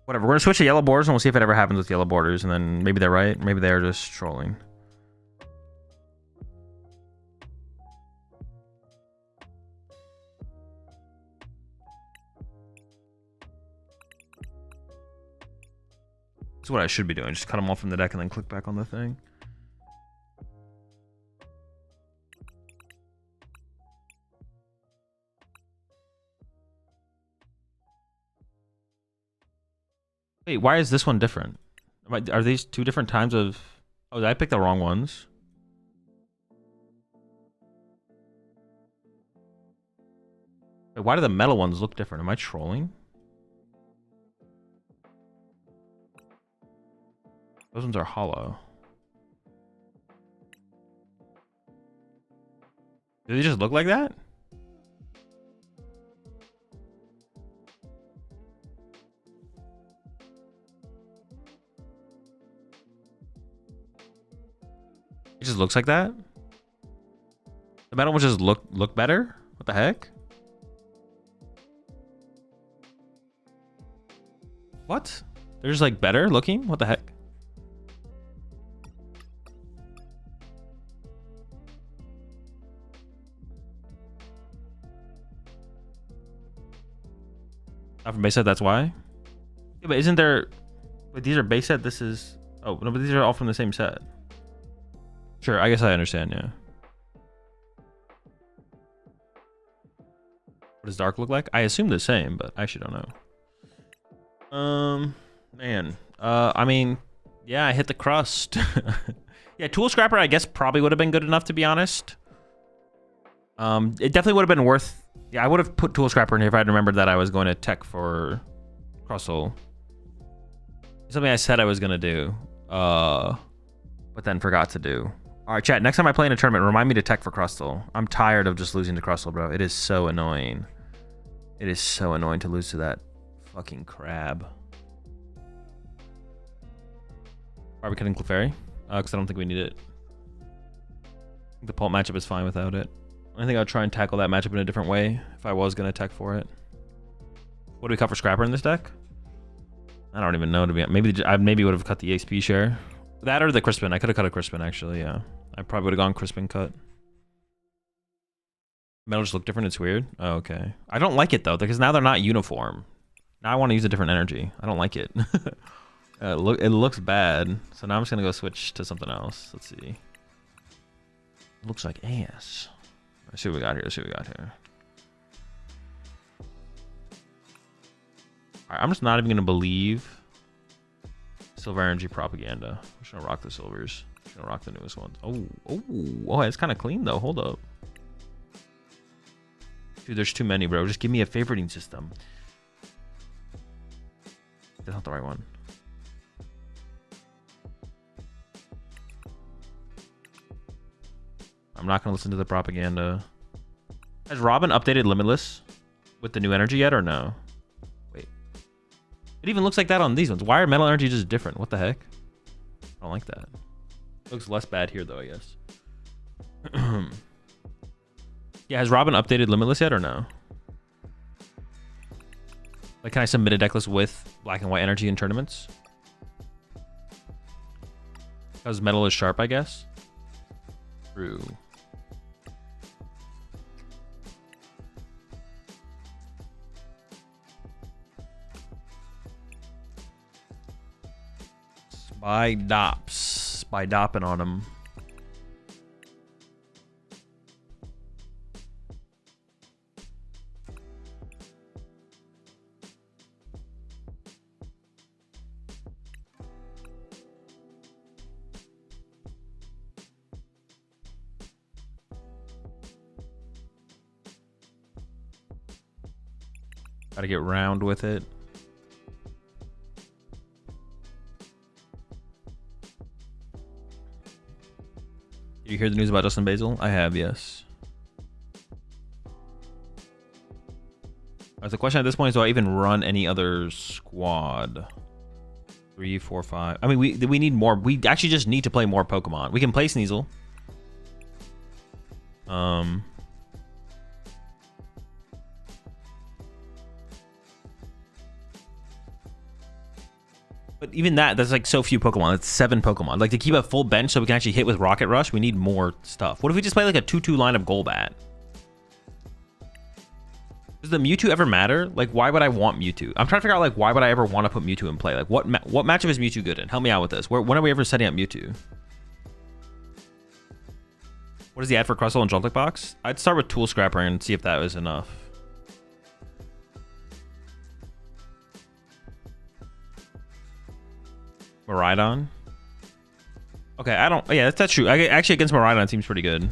Speaker 1: Whatever, we're gonna switch to yellow borders, and we'll see if it ever happens with yellow borders, and then maybe they're right, maybe they're just trolling. That's what I should be doing, just cut them off from the deck and then click back on the thing. Wait, why is this one different? Are these two different times of... Oh, did I pick the wrong ones? Wait, why do the metal ones look different? Am I trolling? Those ones are hollow. Do they just look like that? It just looks like that? The metal ones just look better? What the heck? What? They're just like better looking? What the heck? Not from base set, that's why? Yeah, but isn't there... Wait, these are base set, this is... Oh, no, but these are all from the same set. Sure, I guess I understand, yeah. What does dark look like? I assume the same, but I actually don't know. Man. I mean, yeah, I hit the crust. Yeah, Tool Scrapper, I guess, probably would have been good enough, to be honest. It definitely would have been worth... Yeah, I would have put Tool Scrapper in here if I'd remembered that I was going to tech for Crustle. Something I said I was going to do, but then forgot to do. All right, chat, next time I play in a tournament, remind me to tech for Crustle. I'm tired of just losing to Crustle, bro. It is so annoying. It is so annoying to lose to that fucking crab. Are we cutting Clefairy? Because I don't think we need it. I think the Pulp matchup is fine without it. I think I'll try and tackle that matchup in a different way if I was going to tech for it. What do we cut for Scrapper in this deck? I don't even know, to be honest. Maybe I would have cut the EXP share. That or the Crispin. I could have cut a Crispin, actually, yeah. I probably would have gone Crispin cut. Metal just look different. It's weird. Oh, okay. I don't like it, though, because now they're not uniform. Now I want to use a different energy. I don't like it. It looks bad. So now I'm just gonna go switch to something else. Let's see. It looks like ass. Let's see what we got here. Let's see what we got here. Alright, I'm just not even gonna believe silver energy propaganda. I'm just gonna rock the silvers. I'm just gonna rock the newest ones. Oh, it's kind of clean though. Hold up. Dude, there's too many, bro. Just give me a favoriting system. That's not the right one. I'm not gonna listen to the propaganda. Has Robin updated Limitless with the new energy yet or no? Wait. It even looks like that on these ones. Why are metal energy just different? What the heck? I don't like that. Looks less bad here though, I guess. Yeah, has Robin updated Limitless yet or no? Like, can I submit a deck list with black and white energy in tournaments? Because metal is sharp, I guess. True. By dops. By dopping on them. Gotta get round with it. You hear the news about Justin Basil? I have, yes. The question at this point is, do I even run any other squad? 3, 4, 5. I mean, we need more. We actually just need to play more Pokemon. We can play Sneasel. But even that's like so few Pokemon. It's 7 Pokemon. Like, to keep a full bench so we can actually hit with Rocket Rush, we need more stuff. What if we just play like a 2-2 line of Golbat? Does the Mewtwo ever matter? Like, why would I want Mewtwo? I'm trying to figure out, like, why would I ever want to put Mewtwo in play? Like, what matchup is Mewtwo good in? Help me out with this. When are we ever setting up Mewtwo? What is the ad for Crustle and Joltik box? I'd start with Tool Scrapper and see if that was enough. Miraidon. Okay, I don't. Yeah, that's true. Actually, against Miraidon, it seems pretty good.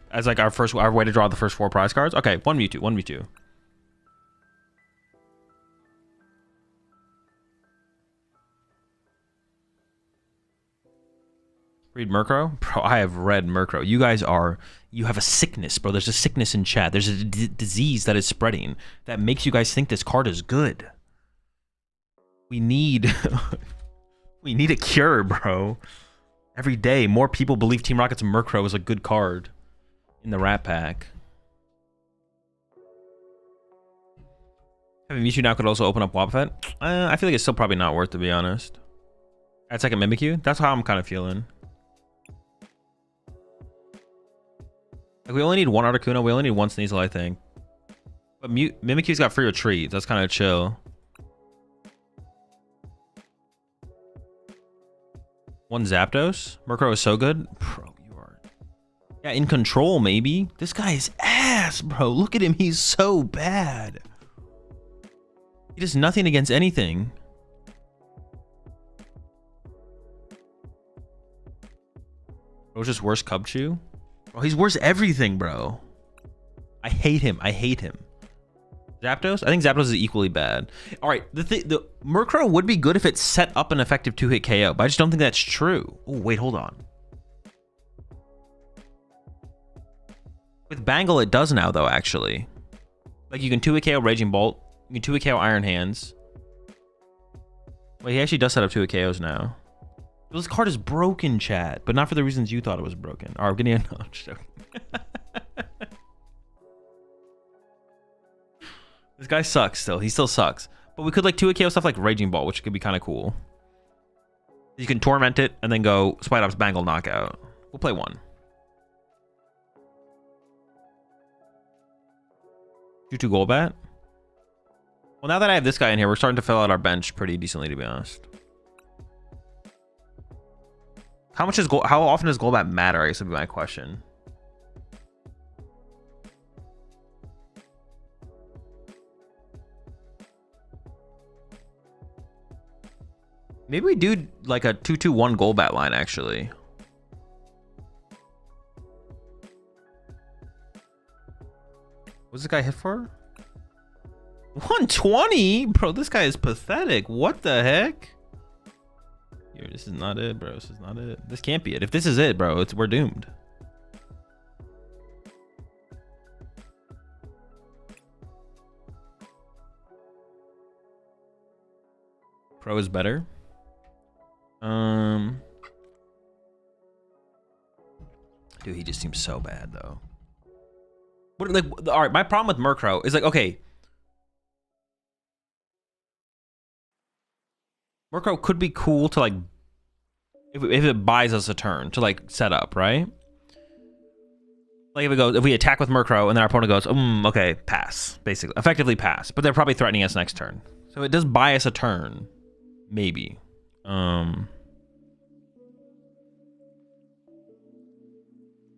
Speaker 1: As like our way to draw the first 4 prize cards. Okay, one Mewtwo. Read Murkrow? Bro, I have read Murkrow. You have a sickness, bro. There's a sickness in chat. There's a disease that is spreading that makes you guys think this card is good. We need we need a cure, bro. Every day, more people believe Team Rocket's Murkrow is a good card in the Rat Pack. Having Mewtwo now could also open up Wobbuffet. I feel like it's still probably not worth, to be honest. Add second Mimikyu? That's how I'm kind of feeling. Like, we only need 1 Articuno. We only need 1 Sneasel, I think. But Mimikyu's got free retreat. That's kind of chill. 1 Zapdos. Murkrow is so good. Bro, you are... Yeah, in control, maybe. This guy is ass, bro. Look at him. He's so bad. He does nothing against anything. Bro's just worse Cubchoo. Bro, he's worse everything, bro. I hate him. Zapdos? I think Zapdos is equally bad. All right, the Murkrow would be good if it set up an effective 2-hit KO, but I just don't think that's true. Oh, wait, hold on. With Bangle, it does now, though, actually. Like, you can 2-hit KO Raging Bolt. You can 2-hit KO Iron Hands. Wait, he actually does set up 2-hit KOs now. This card is broken, chat, but not for the reasons you thought it was broken. All right, I'm getting a no, This guy sucks still. He still sucks. But we could like 2-hit KO stuff like Raging Ball, which could be kind of cool. You can Torment it and then go Spite Ops Bangle Knockout. We'll play 1. 2-2 Golbat. Well, now that I have this guy in here, we're starting to fill out our bench pretty decently, to be honest. How often does Golbat matter? I guess would be my question. Maybe we do like a 2-2-1 Golbat line, actually. What's this guy hit for? 120? Bro, this guy is pathetic. What the heck? Yo, this is not it, bro. This is not it. This can't be it. If this is it, bro, we're doomed. Pro is better. Dude, he just seems so bad though. What, like, all right, my problem with Murkrow is like, okay, Murkrow could be cool to like if it buys us a turn to like set up, right? Like if we attack with Murkrow and then our opponent goes, okay, pass, basically, effectively pass, but they're probably threatening us next turn, so it does buy us a turn, maybe.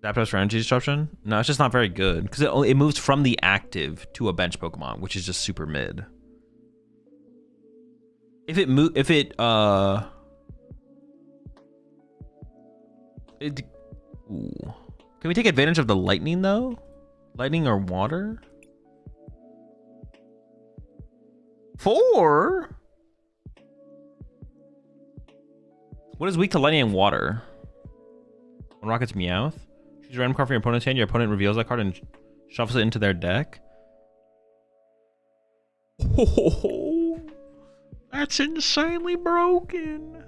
Speaker 1: Zapdos for energy disruption? No, it's just not very good because it moves from the active to a bench Pokemon, which is just super mid. Ooh. Can we take advantage of the lightning though? Lightning or water? 4? What is weak to lightning and water? One Rocket's Meowth. Choose a random card from your opponent's hand. Your opponent reveals that card and shuffles it into their deck. Oh, that's insanely broken.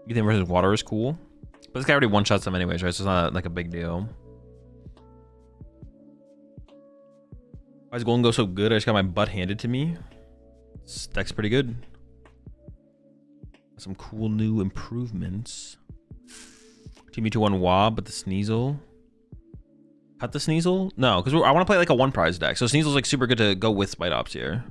Speaker 1: You think versus water is cool? But this guy already one-shots them anyways, right? So it's not like a big deal. Why is Golden Go so good? I just got my butt handed to me. This deck's pretty good. Some cool new improvements. 2-1 Wob, but the Sneasel. Cut the Sneasel? No, because I want to play like a one prize deck. So Sneasel's like super good to go with Spite Ops here.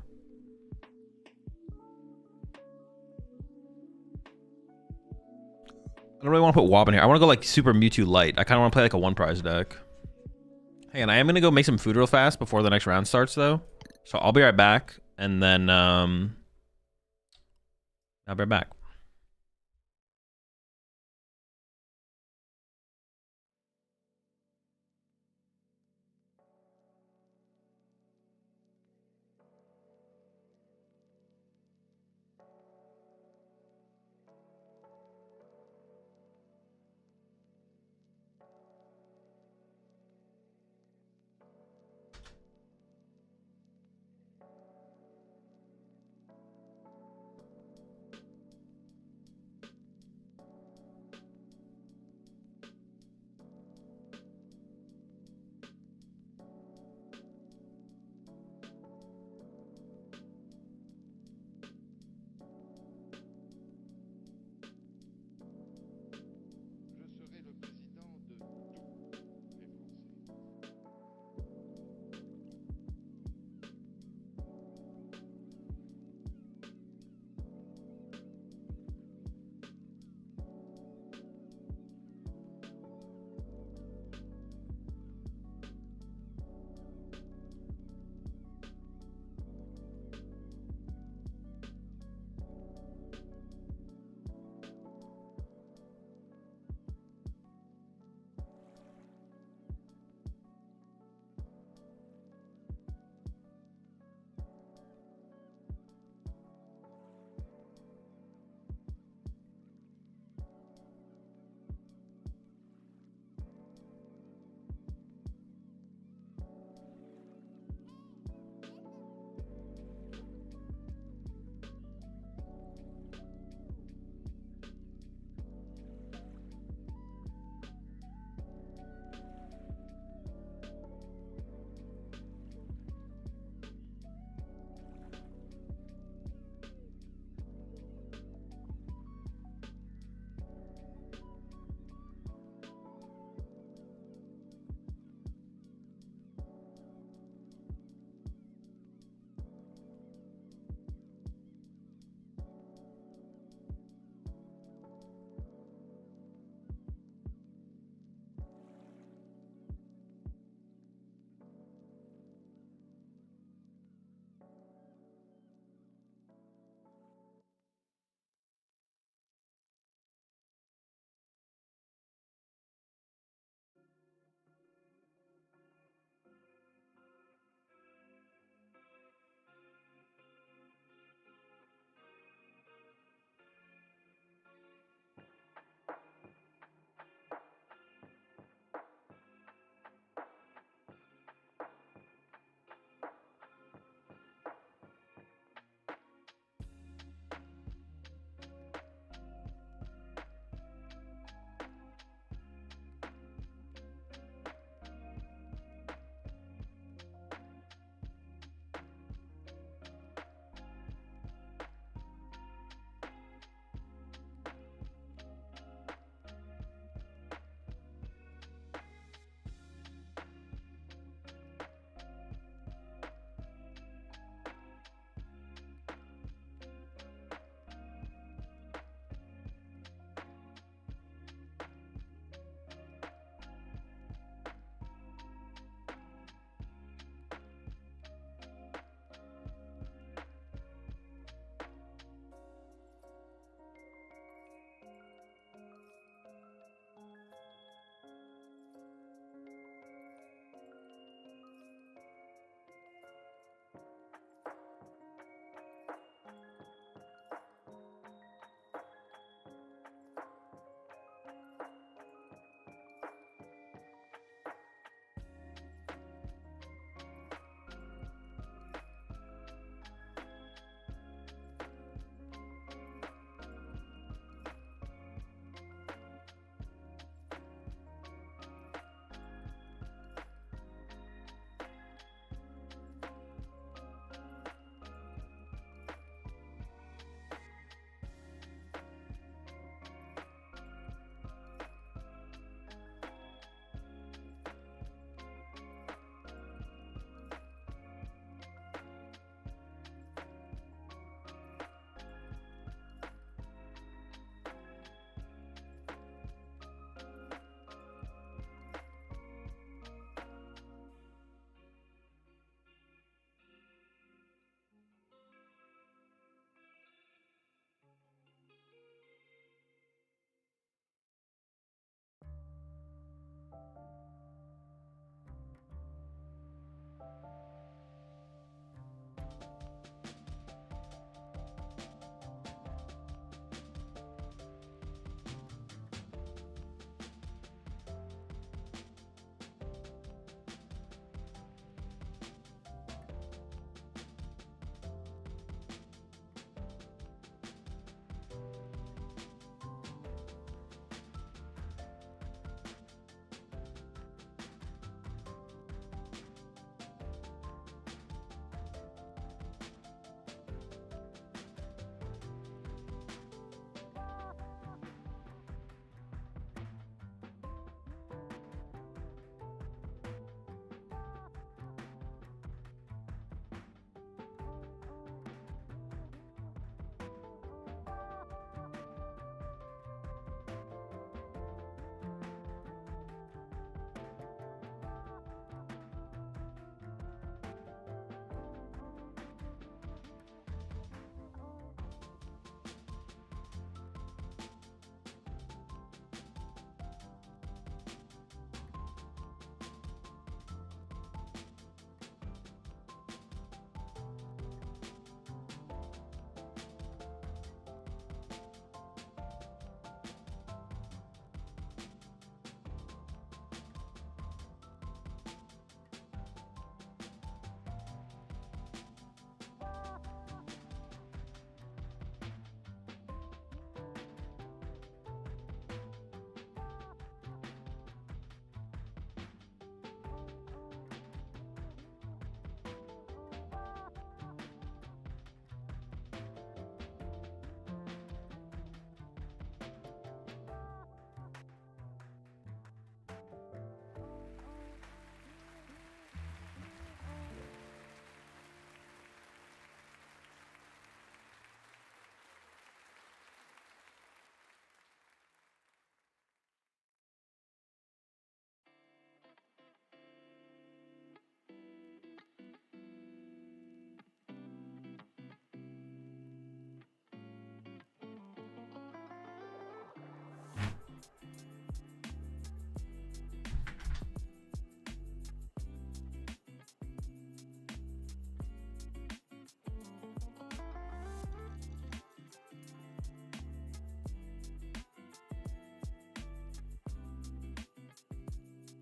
Speaker 1: I don't really want to put Wob in here. I want to go like super Mewtwo Light. I kind of want to play like a one prize deck. Hey, and I am going to go make some food real fast before the next round starts though. So I'll be right back. And then I'll be right back.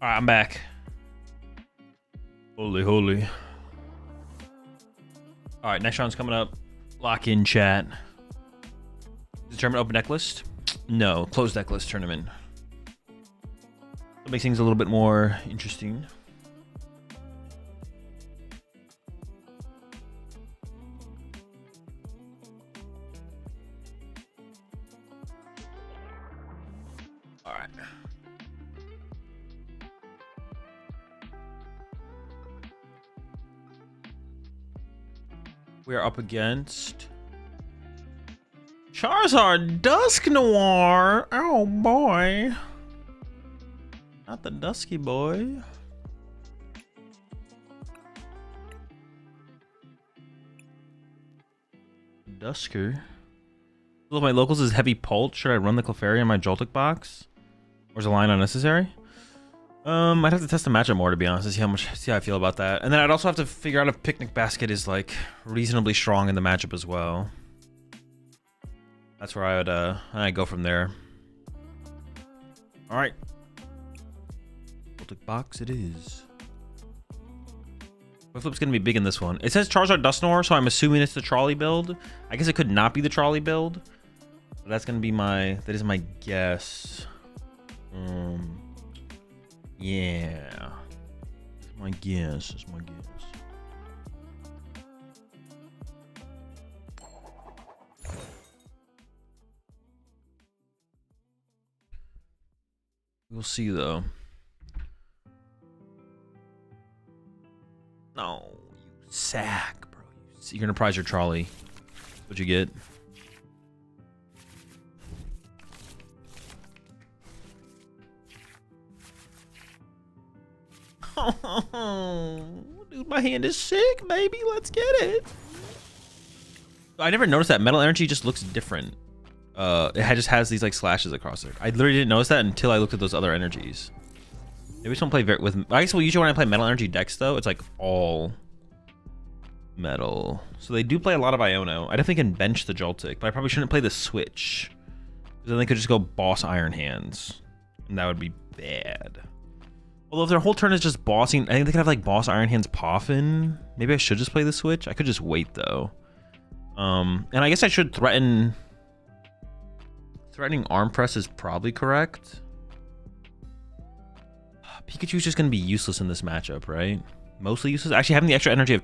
Speaker 1: All right, I'm back. Holy, holy. All right, next round's coming up. Lock in, chat. Determine open deck list? No, closed deck list tournament. That makes things a little bit more interesting. All right. We are up against Charizard Dusk Noir. Oh boy. Not the Dusky boy. Dusker. Well, my locals is heavy pulse. Should I run the Clefairy in my Joltik box? Or is the line unnecessary? I'd have to test the matchup more, to be honest, to see how I feel about that. And then I'd also have to figure out if Picnic Basket is like reasonably strong in the matchup as well. That's where I would I'd go from there. All right. Joltik box it is. Flip's gonna be big in this one. It says Charizard Dusknoir, so I'm assuming it's the trolley build. I guess it could not be the trolley build. But that's gonna be that is my guess. Yeah. That's my guess. That's my guess. We'll see though. No, you sack, bro. You're gonna prize your trolley. What'd you get? Oh, dude, my hand is sick, baby. Let's get it. I never noticed that metal energy just looks different. It just has these like slashes across it. I literally didn't notice that until I looked at those other energies. Maybe just don't play with. I guess usually when I play metal energy decks though, it's like all metal. So they do play a lot of Iono. I definitely can bench the Joltik, but I probably shouldn't play the Switch. Because then they could just go boss Iron Hands, and that would be bad. Although if their whole turn is just bossing, I think they could have like boss Iron Hands Poffin. Maybe I should just play the Switch. I could just wait though. And I guess I should threaten. Threatening Arm Press is probably correct. Pikachu's just going to be useless in this matchup, right? Mostly useless. Actually, having the extra energy of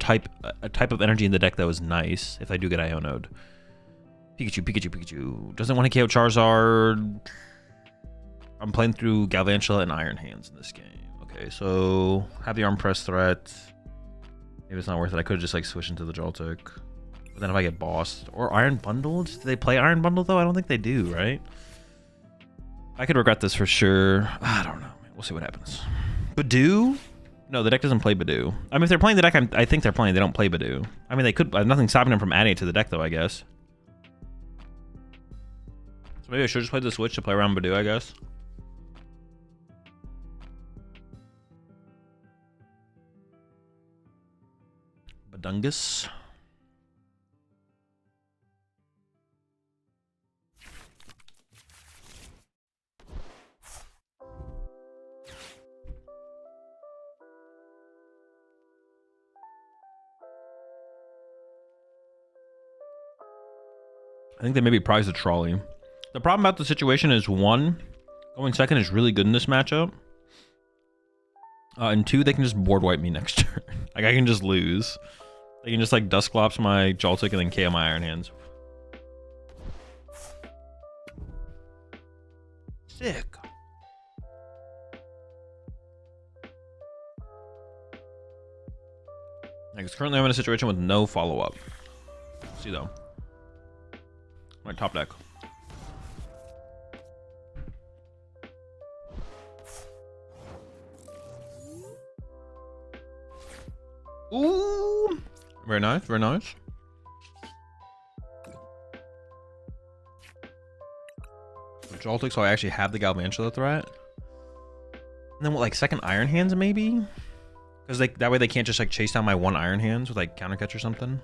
Speaker 1: a type of energy in the deck, though, is nice if I do get Iono'd. Pikachu. Doesn't want to KO Charizard. I'm playing through Galvantula and Iron Hands in this game. Okay, so have the Arm Press threat. Maybe it's not worth it. I could have just like switched into the Joltik. But then if I get bossed or Iron Bundled, do they play Iron Bundle though? I don't think they do, right? I could regret this for sure. I don't know. We'll see what happens. Badoo? No, the deck doesn't play Badoo. I mean, if they're playing the deck I think they're playing, they don't play Badoo. I mean, they could. Nothing stopping them from adding it to the deck, though, I guess. So maybe I should just play the Switch to play around Badoo, I guess. Badungus. I think they maybe prize the trolley. The problem about the situation is, one, going second is really good in this matchup. And two, they can just board wipe me next turn. Like, I can just lose. They can just, like, Dusclops my Joltik and then KO my Iron Hands. Sick. Like, currently I'm in a situation with no follow-up. See, though. My top deck. Ooh, very nice, very nice. Joltik, so I actually have the Galvantula threat. And then what, like second Iron Hands maybe? Because like that way they can't just like chase down my one Iron Hands with like counter catch or something.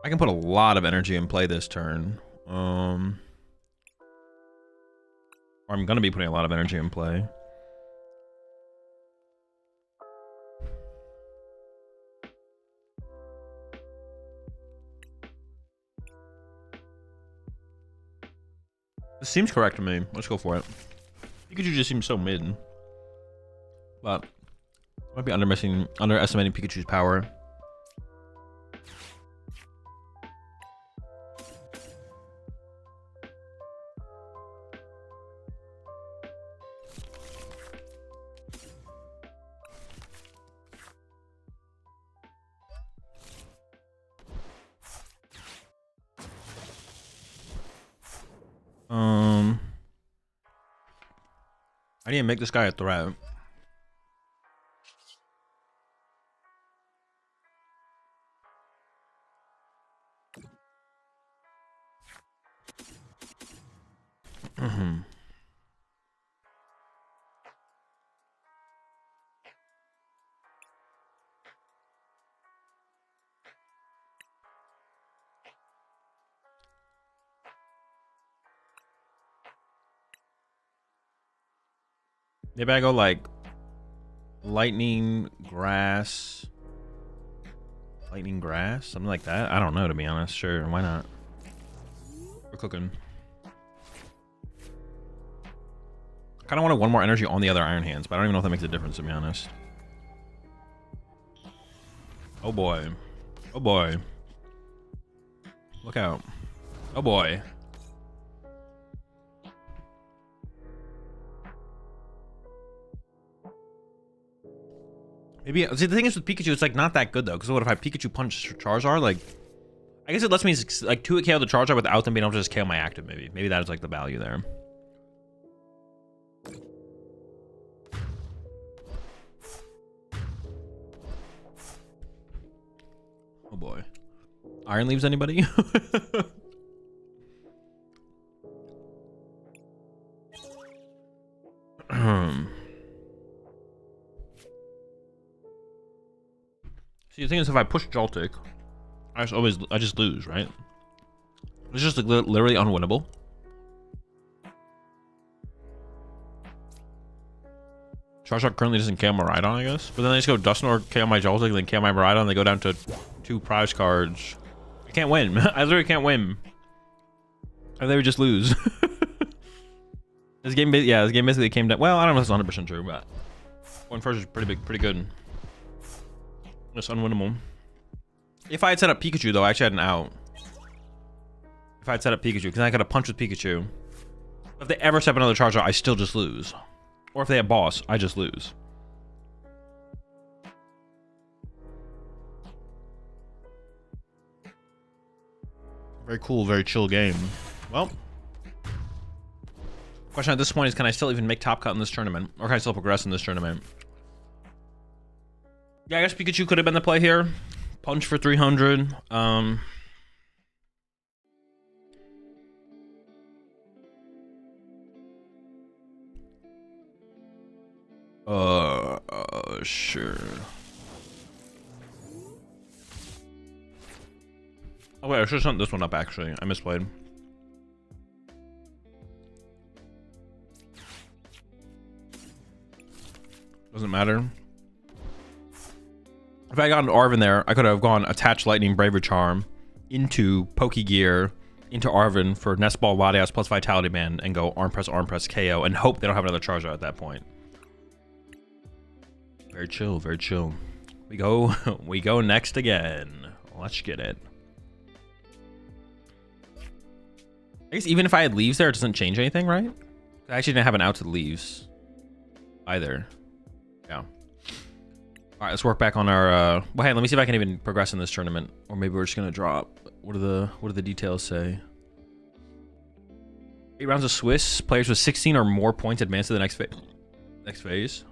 Speaker 1: I can put a lot of energy in play this turn. Or Or I'm gonna be putting a lot of energy in play. This seems correct to me. Let's go for it. Pikachu just seems so mid. But I might be underestimating Pikachu's power. I need to make this guy a threat. Maybe I go like lightning grass, something like that. I don't know, to be honest. Sure, why not? We're cooking. I kind of wanted one more energy on the other Iron Hands, but I don't even know if that makes a difference, to be honest. Oh boy. Oh boy. Look out. Oh boy. Maybe, see, the thing is with Pikachu, it's like not that good though. Because what if I Pikachu punch Charizard? Like, I guess it lets me like 2-hit KO the Charizard without them being able to just KO my active. Maybe that is like the value there. Oh boy, Iron Leaves anybody? See, the thing is, if I push Joltik, I just lose, right? It's just like literally unwinnable. Charizard currently doesn't KO my Rhydon, I guess. But then they just go Dusknoir, KO my Joltik, then KO my Rhydon, they go down to 2 prize cards. I can't win. I literally can't win. I literally just lose. This game basically came down. Well, I don't know if it's 100% true, but one first is pretty good. Just unwinnable. If I had set up Pikachu, though, I actually had an out. If I had set up Pikachu, because I got a punch with Pikachu. If they ever set up another Charizard, I still just lose. Or if they have boss, I just lose. Very cool, very chill game. Well, question at this point is, can I still even make top cut in this tournament? Or can I still progress in this tournament? Yeah, I guess Pikachu could have been the play here. Punch for 300. Sure. Oh wait, I should have sent this one up actually. I misplayed. Doesn't matter. If I got an Arven there, I could have gone Attach Lightning, Bravery Charm into Pokegear, into Arven for Nest Ball, Latias plus Vitality Band, and go Arm Press, KO, and hope they don't have another Charizard at that point. Very chill, very chill. We go next again. Let's get it. I guess even if I had leaves there, it doesn't change anything, right? I actually didn't have an out to the leaves either. Yeah. All right, let's work back on our. Well, hey, let me see if I can even progress in this tournament, or maybe we're just gonna drop. What do the details say? 8 rounds of Swiss. Players with 16 or more points advance to the next phase.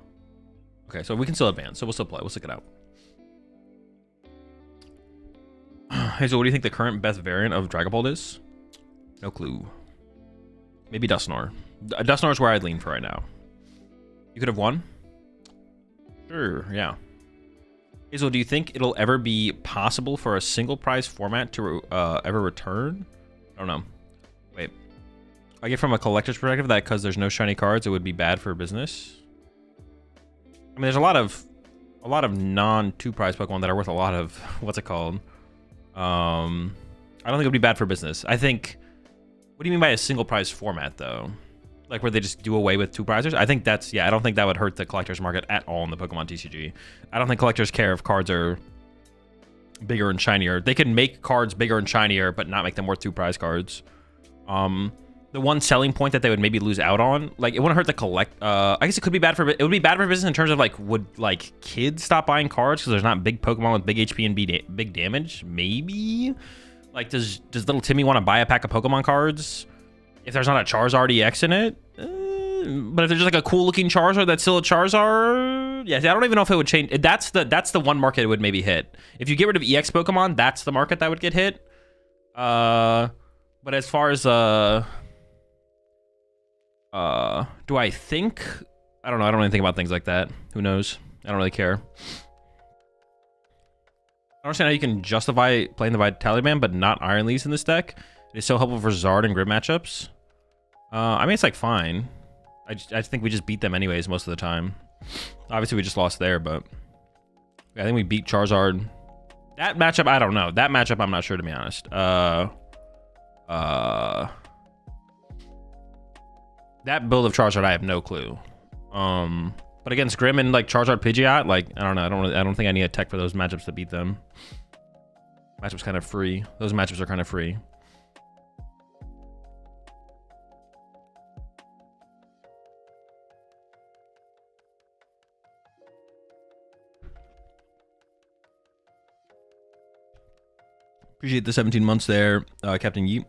Speaker 1: Okay, so we can still advance, so we'll still play. We'll stick it out. Hey, so what do you think the current best variant of Dragapult is? No clue. Maybe Dusknoir. Dusknoir is where I'd lean for right now. You could have won? Sure, yeah. Hazel, do you think it'll ever be possible for a single prize format to ever return? I don't know. Wait. I get from a collector's perspective that because there's no shiny cards, it would be bad for business. I mean, there's a lot of non 2-prize Pokemon that are worth a lot of what's it called? I don't think it would be bad for business. I think. What do you mean by a single prize format though? Like where they just do away with 2 prizers? I think that's I don't think that would hurt the collector's market at all in the Pokemon TCG. I don't think collectors care if cards are bigger and shinier. They can make cards bigger and shinier, but not make them worth 2 prize cards. The one selling point that they would maybe lose out on, like it wouldn't hurt the I guess it could be bad for it would be bad for business in terms of like would like kids stop buying cards because there's not big Pokemon with big HP and big damage? Maybe. Like does little Timmy want to buy a pack of Pokemon cards if there's not a Charizard EX in it? But if there's just like a cool looking Charizard that's still a Charizard, yeah, I don't even know if it would change. That's the one market it would maybe hit. If you get rid of EX Pokemon, that's the market that would get hit. But as far as do I think? I don't know. I don't really think about things like that. Who knows? I don't really care. I don't understand how you can justify playing the Vitality Band but not Iron Leaves in this deck. It is so helpful for Zard and Grid matchups. I mean, it's like fine. I think we just beat them anyways most of the time. Obviously, we just lost there, but I think we beat Charizard. That matchup, I don't know. That matchup, I'm not sure, to be honest. That build of Charizard, I have no clue. But against Grim and like Charizard Pidgeot, like I don't know. I don't think I need a tech for those matchups to beat them. Matchups kind of free. Those matchups are kind of free. Appreciate the 17 months there, Captain Yeet.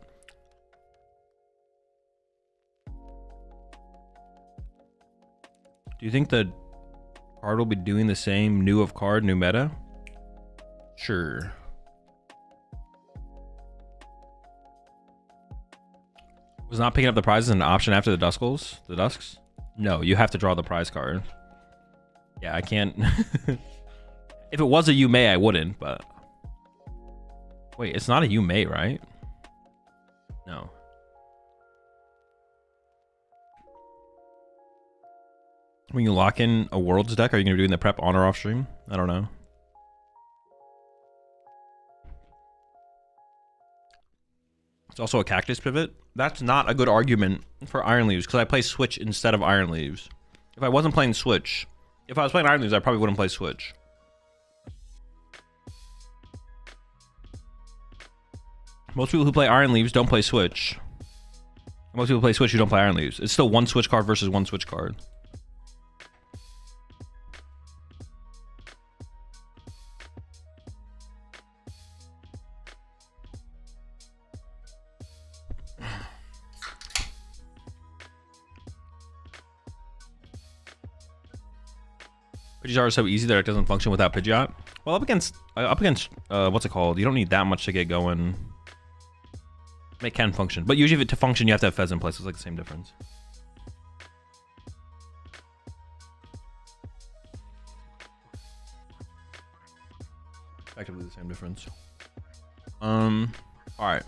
Speaker 1: Do you think the card will be doing the same new of card, new meta? Sure. Was not picking up the prizes an option after the Dusks? No, you have to draw the prize card. Yeah, I can't. If it was a you may, I wouldn't, but. Wait, it's not a you may, right? No. When you lock in a Worlds deck, are you going to be doing the prep on or off stream? I don't know. It's also a Cactus pivot. That's not a good argument for Iron Leaves because I play Switch instead of Iron Leaves. If I wasn't playing Switch, if I was playing Iron Leaves, I probably wouldn't play Switch. Most people who play Iron Leaves don't play Switch. Most people play Switch who don't play Iron Leaves. It's still one Switch card versus one Switch card. Pidgeot is so easy that it doesn't function without Pidgeot. Well, up against what's it called? You don't need that much to get going. It can function, but usually to function, you have to have Fez in place. It's like the same difference. Effectively the same difference. All right.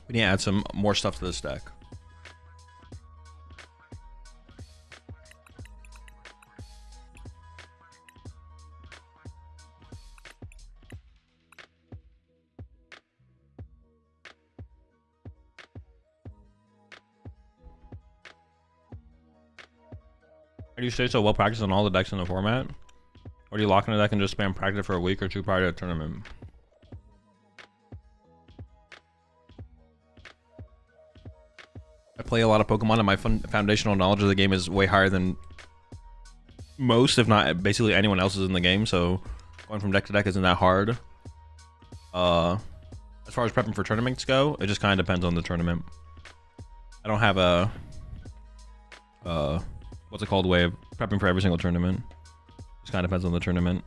Speaker 1: We need to add some more stuff to this deck. How do you stay so well practiced on all the decks in the format? Or do you lock in a deck and just spam practice for a week or two prior to a tournament? I play a lot of Pokemon and my foundational knowledge of the game is way higher than most, if not basically anyone else's in the game, so going from deck to deck isn't that hard. As far as prepping for tournaments go, it just kind of depends on the tournament. I don't have a what's it called way of prepping for every single tournament. Just kind of depends on the tournament.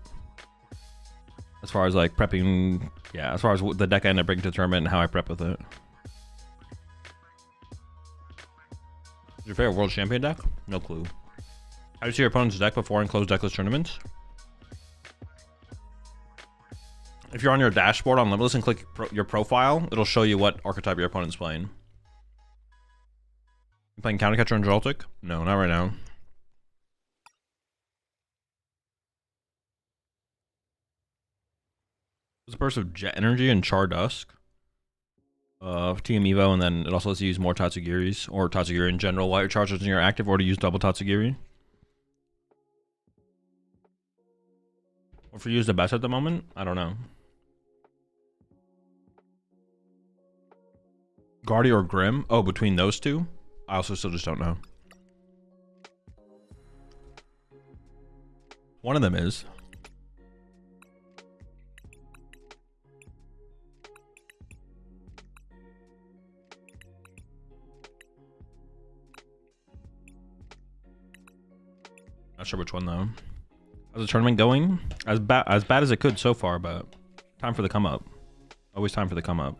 Speaker 1: As far as like prepping, yeah, as far as the deck I end up bringing to the tournament and how I prep with it. Is your favorite World Champion deck? No clue. How do you see your opponent's deck before and close deckless tournaments? If you're on your dashboard on Limitless and click your profile, it'll show you what archetype your opponent's playing. You playing Countercatcher and Joltik? No, not right now. There's a burst of Jet Energy and Char Dusk. TM Evo, and then it also lets you use more Tatsugiris, or Tatsugiri in general while your chargers are active, or to use double Tatsugiri. Or if you use the best at the moment, I don't know. Guardy or Grim? Oh, between those two? I also still just don't know. One of them is. Not sure which one though. How's the tournament going? As bad as it could so far, but time for the come up. Always time for the come up.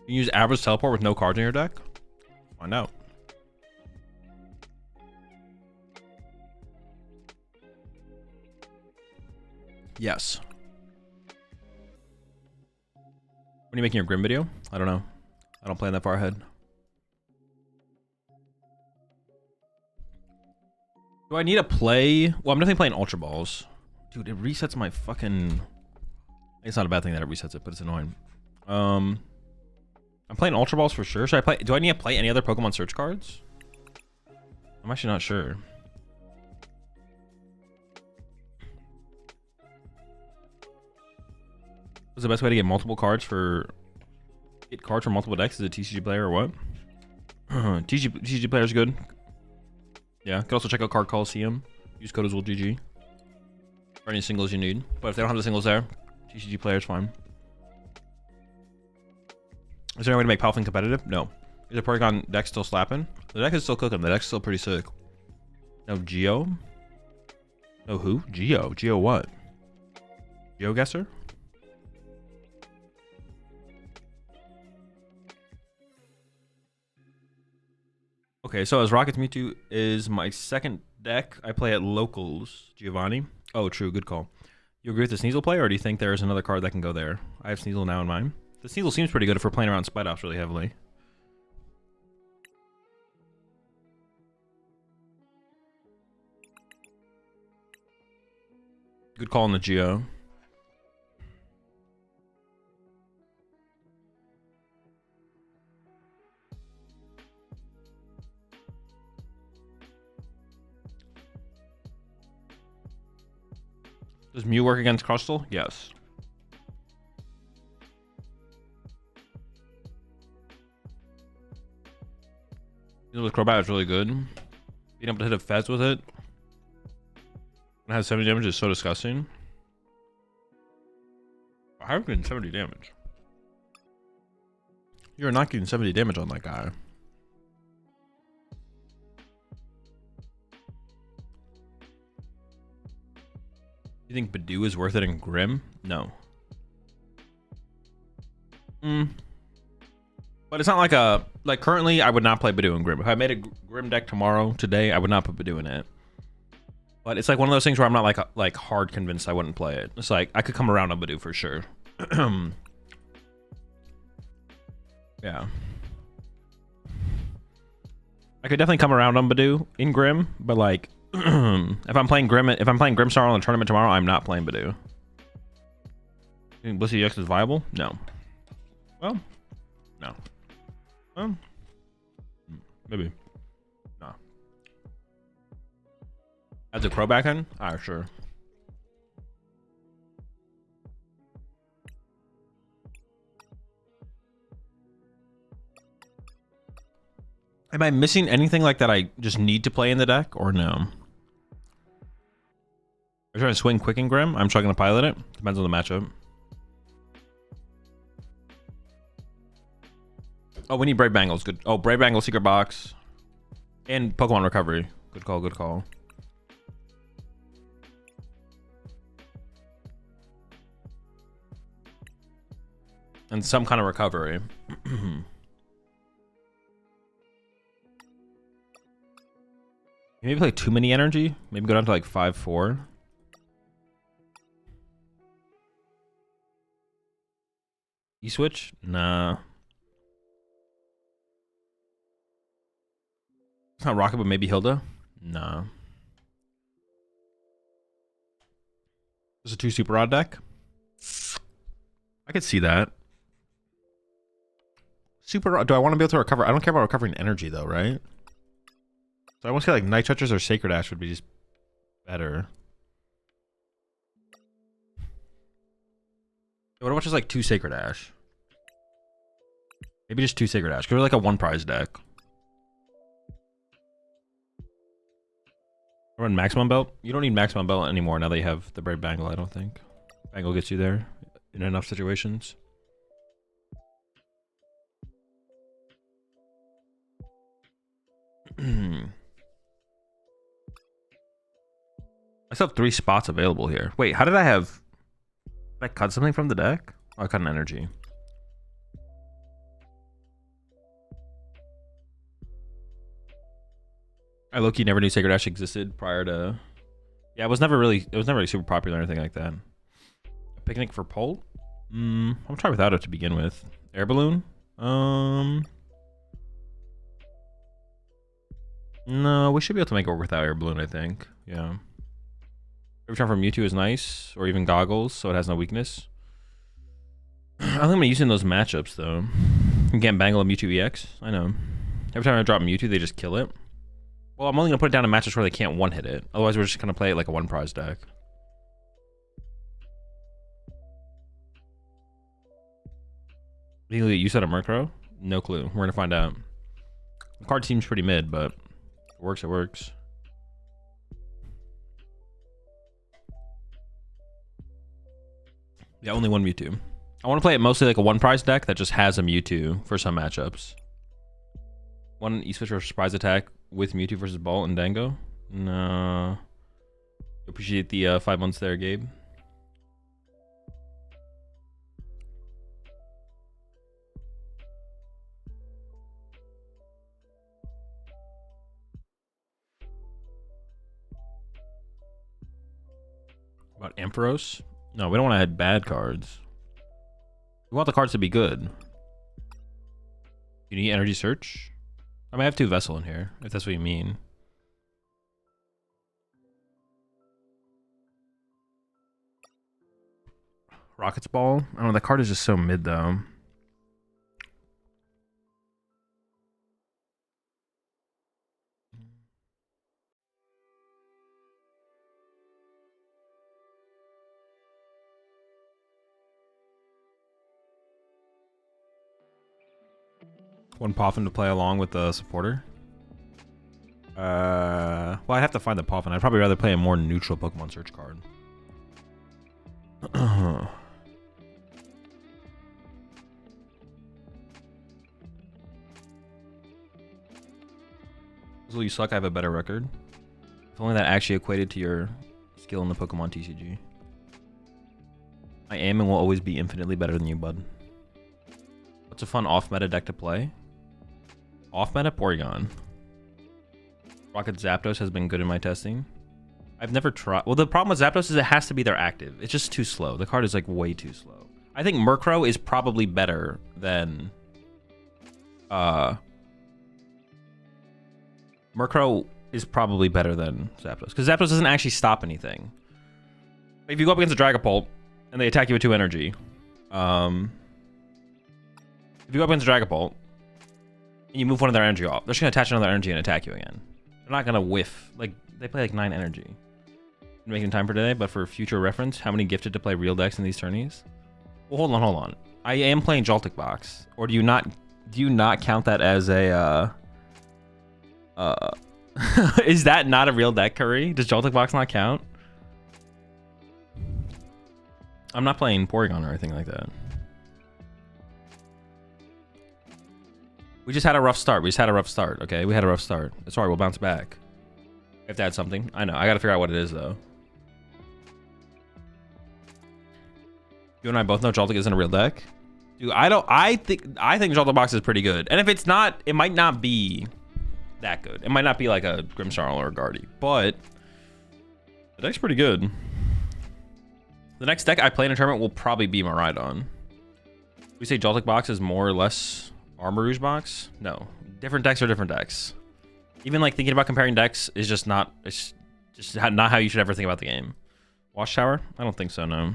Speaker 1: You use average teleport with no cards in your deck? Find out. Yes. When are you making your Grim video? I don't know. I don't plan that far ahead. Do I need to play? Well, I'm definitely playing Ultra Balls. Dude, it resets my fucking... It's not a bad thing that it resets it, but it's annoying. I'm playing Ultra Balls for sure. Should I play? Do I need to play any other Pokemon search cards? I'm actually not sure. What's the best way to get multiple cards for... Get cards from multiple decks? Is it TCG player or what? TCG player is good. Yeah, you can also check out Card Coliseum. Use code AzulGG for any singles you need. But if they don't have the singles there, TCG player is fine. Is there any way to make Palfin competitive? No. Is the Porygon deck still slapping? The deck is still cooking. The deck's still pretty sick. No Geo? No who? Geo. Geo what? GeoGuessr? Okay, so as Rocket's Mewtwo is my second deck, I play at locals. Giovanni. Oh, true. Good call. You agree with the Sneasel play, or do you think there's another card that can go there? I have Sneasel now in mine. The Sneasel seems pretty good if we're playing around Spite Ops really heavily. Good call on the Geo. Does Mew work against Crustle? Yes. With Crobat is really good. Being able to hit a Fez with it and has 70 damage is so disgusting. I haven't getting 70 damage. You're not getting 70 damage on that guy. You think Badoo is worth it in Grim? No. But it's not like a... Like, currently, I would not play Badoo in Grim. If I made a Grim deck tomorrow, today, I would not put Badoo in it. But it's like one of those things where I'm not like hard convinced I wouldn't play it. It's like, I could come around on Badoo for sure. Yeah. I could definitely come around on Badoo in Grim, but like... if I'm playing Grimstar on the tournament tomorrow, I'm not playing Badoo. You think Blissey EX is viable? No. Well, no. Well, maybe. No. As a Crobat in? Ah, sure. Am I missing anything like that I just need to play in the deck, or no? Are you trying to swing quick and Grim? I'm struggling to pilot it. Depends on the matchup. Oh, we need Brave Bangles. Good. Oh, Brave Bangles, Secret Box. And Pokemon Recovery. Good call, good call. And some kind of recovery. Maybe play too many energy. Maybe go down to like 5-4. E-switch? Nah. It's not Rocket, but maybe Hilda? Nah. There's a 2 super rod deck. I could see that. Super rod. Do I want to be able to recover? I don't care about recovering energy though, right? So I want to say like Night Touchers or Sacred Ash would be just better. What about just like 2 Sacred Ash? Maybe just 2 Sacred Ash. Go like a 1 prize deck. Run Maximum Belt? You don't need Maximum Belt anymore now that you have the Brave Bangle, I don't think. Bangle gets you there in enough situations. I still have 3 spots available here. Wait, how did I have... Did I cut something from the deck? Oh, I cut an energy. I low-key never knew Sacred Ash existed prior to... Yeah, it was never really super popular or anything like that. A Picnic for Polt? I'll try without it to begin with. Air Balloon? No, we should be able to make it work without Air Balloon, I think. Yeah. Every time from Mewtwo is nice, or even Goggles, so it has no weakness. I think I'm gonna use it in those matchups, though. You can't Bangle a Mewtwo EX? I know. Every time I drop Mewtwo, they just kill it. Well, I'm only gonna put it down in matches where they can't one-hit it. Otherwise, we're just gonna play it like a 1 prize deck. You said a Murkrow? No clue. We're gonna find out. The card seems pretty mid, but if it works, it works. Yeah, only 1 Mewtwo. I want to play it mostly like a 1 prize deck that just has a Mewtwo for some matchups. 1 E-switch or surprise attack with Mewtwo versus Bolt and Dango. No. Appreciate the 5 months there, Gabe. About Ampharos? No, we don't want to add bad cards. We want the cards to be good. You need Energy Search? I might have 2 Vessel in here, if that's what you mean. Rocket's Ball? I don't know, that card is just so mid, though. One Poffin to play along with the supporter. Well, I'd have to find the Poffin. I'd probably rather play a more neutral Pokemon search card. Azul, you suck. I have a better record. If only that actually equated to your skill in the Pokemon TCG. I am and will always be infinitely better than you, bud. What's a fun off-meta deck to play? Off-meta? Porygon. Rocket Zapdos has been good in my testing. I've never tried... Well, the problem with Zapdos is it has to be there active. It's just too slow. The card is, like, way too slow. I think Murkrow is probably better than... Murkrow is probably better than Zapdos. Because Zapdos doesn't actually stop anything. If you go up against a Dragapult, and they attack you with 2 energy... if you go up against a Dragapult, and you move one of their energy off, they're just going to attach another energy and attack you again. They're not going to whiff. Like, they play like 9 energy. I'm making time for today, but for future reference, how many gifted to play real decks in these tourneys? Well, hold on. I am playing Joltik Box. Or do you not count that as a, is that not a real deck, Curry? Does Joltik Box not count? I'm not playing Porygon or anything like that. We just had a rough start. Okay? We had a rough start. It's alright, we'll bounce back. We have to add something. I know. I gotta figure out what it is, though. You and I both know Joltik isn't a real deck. Dude, I think Joltik Box is pretty good. And if it's not, it might not be that good. It might not be like a Grimmsnarl or a Guardy, but the deck's pretty good. The next deck I play in a tournament will probably be Miraidon. We say Joltik box is more or less Armor Rouge box. No, different decks are different decks. Even like thinking about comparing decks is just not. It's just not how you should ever think about the game. Watchtower? I don't think so. No.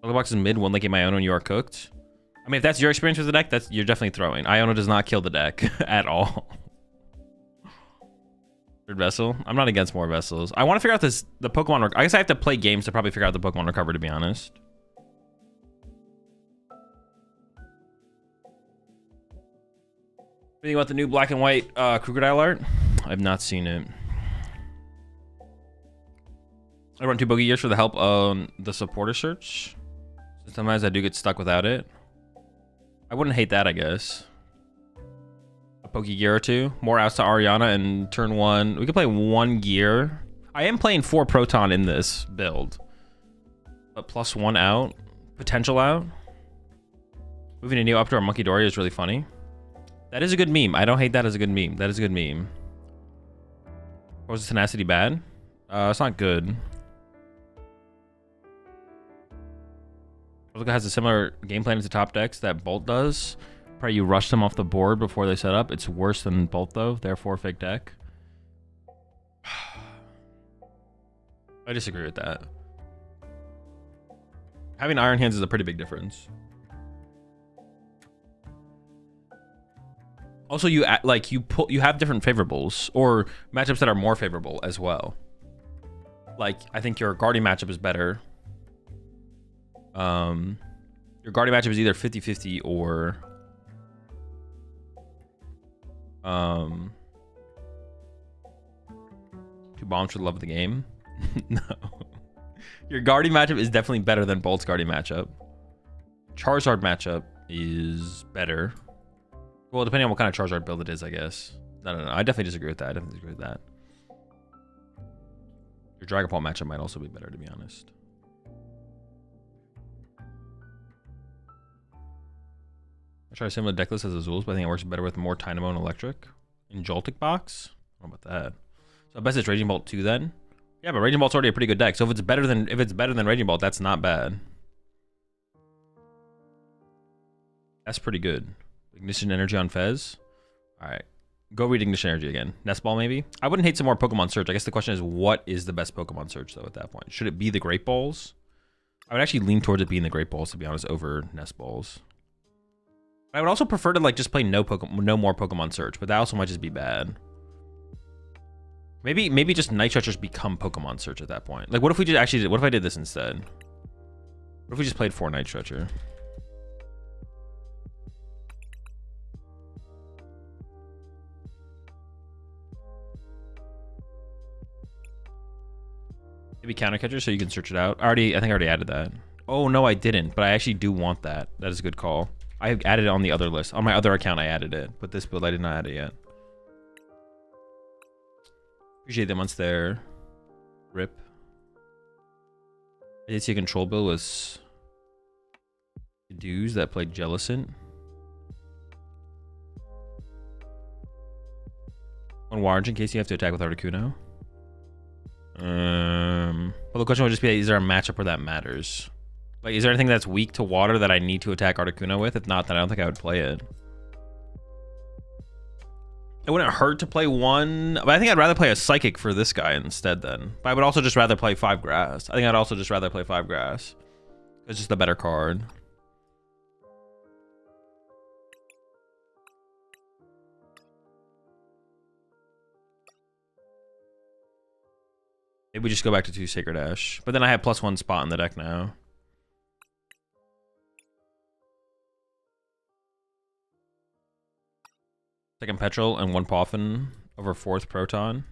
Speaker 1: Joltik box is mid. One link in my own when you are cooked. I mean, if that's your experience with the deck, you're definitely throwing. Iono does not kill the deck at all. Third vessel. I'm not against more vessels. I want to figure out the Pokemon. I guess I have to play games to probably figure out the Pokemon recover, to be honest. What do you think about the new black and white Crocodile art? I've not seen it. I run 2 bogey gears for the help on the supporter search. Sometimes I do get stuck without it. I wouldn't hate that, I guess. A Poke Gear or 2. More outs to Ariana and turn 1. We could play 1 gear. I am playing 4 Proton in this build. But +1 out. Potential out. Moving a Neo up to our Monkey Dory is really funny. That is a good meme. I don't hate that as a good meme. That is a good meme. Was the Tenacity bad? It's not good. Look, has a similar game plan to top decks that Bolt does. Probably you rush them off the board before they set up. It's worse than Bolt though, therefore fake deck. I disagree with that. Having Iron Hands is a pretty big difference. Also, you have different favorables or matchups that are more favorable as well. Like I think your Guardian matchup is better. Your Guardian matchup is either 50-50 or 2 bombs for the love of the game. No. Your Guardian matchup is definitely better than Bolt's Guardian matchup. Charizard matchup is better. Well, depending on what kind of Charizard build it is, I guess. No. I definitely disagree with that. I definitely disagree with that. Your Dragon Ball matchup might also be better, to be honest. I try a similar deck list as Azul's, but I think it works better with more Dynamo and Electric. In Joltik box? I don't know about that. So I bet it's Raging Bolt 2 then. Yeah, but Raging Bolt's already a pretty good deck. So if it's better than Raging Bolt, that's not bad. That's pretty good. Ignition Energy on Fez. Alright. Go read Ignition Energy again. Nest Ball maybe? I wouldn't hate some more Pokemon Search. I guess the question is, what is the best Pokemon Search though at that point? Should it be the Great Balls? I would actually lean towards it being the Great Balls, to be honest, over Nest Balls. I would also prefer to like just play no more Pokemon Search, but that also might just be bad. Maybe just Night Stretchers become Pokemon Search at that point. Like what if we just actually did, what if I did this instead? What if we just played 4 Night Stretcher? Maybe Counter Catcher so you can search it out. I think I already added that. Oh no, I didn't, but I actually do want that. That is a good call. I added it on the other list. On my other account, I added it. But this build, I did not add it yet. Appreciate them once there. Rip. I did see a control build with dudes that played Jellicent. 1 Warrange in case you have to attack with Articuno. Well, the question would just be, is there a matchup where that matters? Like, is there anything that's weak to water that I need to attack Articuno with? If not, then I don't think I would play it. It wouldn't hurt to play 1, but I think I'd rather play a Psychic for this guy instead then. But I would also just rather play 5 Grass. I think I'd also just rather play 5 Grass. It's just a better card. Maybe we just go back to 2 Sacred Ash. But then I have +1 spot in the deck now. Second Petrol and 1 Poffin over 4th Proton.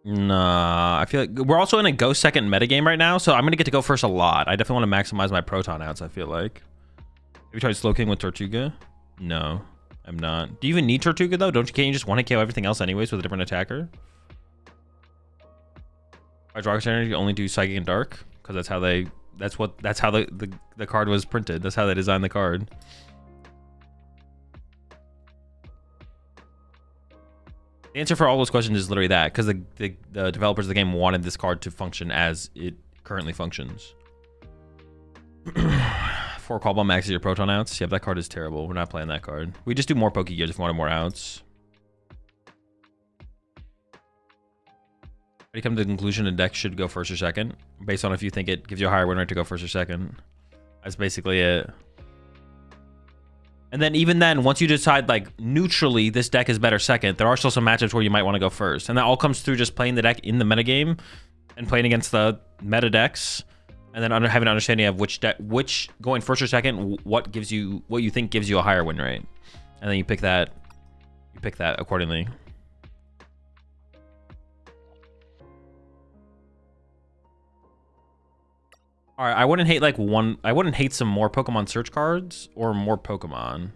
Speaker 1: Nah, I feel like we're also in a go second metagame right now, so I'm gonna get to go first a lot. I definitely want to maximize my Proton outs, I feel like. Have you tried Slow King with Tortuga? No, I'm not. Do you even need Tortuga though? Can't you just 1-hit KO everything else anyways with a different attacker? Why does Rocket Energy only do Psychic and Dark? Because that's how they. That's how the card was printed. That's how they designed the card. The answer for all those questions is literally that, because the developers of the game wanted this card to function as it currently functions. 4 Call Bomb maxes your Proton outs. Yep, that card is terrible. We're not playing that card. We just do more Poke Gears if we wanted more outs. You come to the conclusion a deck should go first or second, based on if you think it gives you a higher win rate to go first or second. That's basically it. And then even then, once you decide like neutrally this deck is better second, there are still some matchups where you might want to go first. And that all comes through just playing the deck in the metagame and playing against the meta decks. And then having an understanding of which going first or second, what you think gives you a higher win rate. And then you pick that accordingly. All right, I wouldn't hate some more Pokemon search cards or more Pokemon.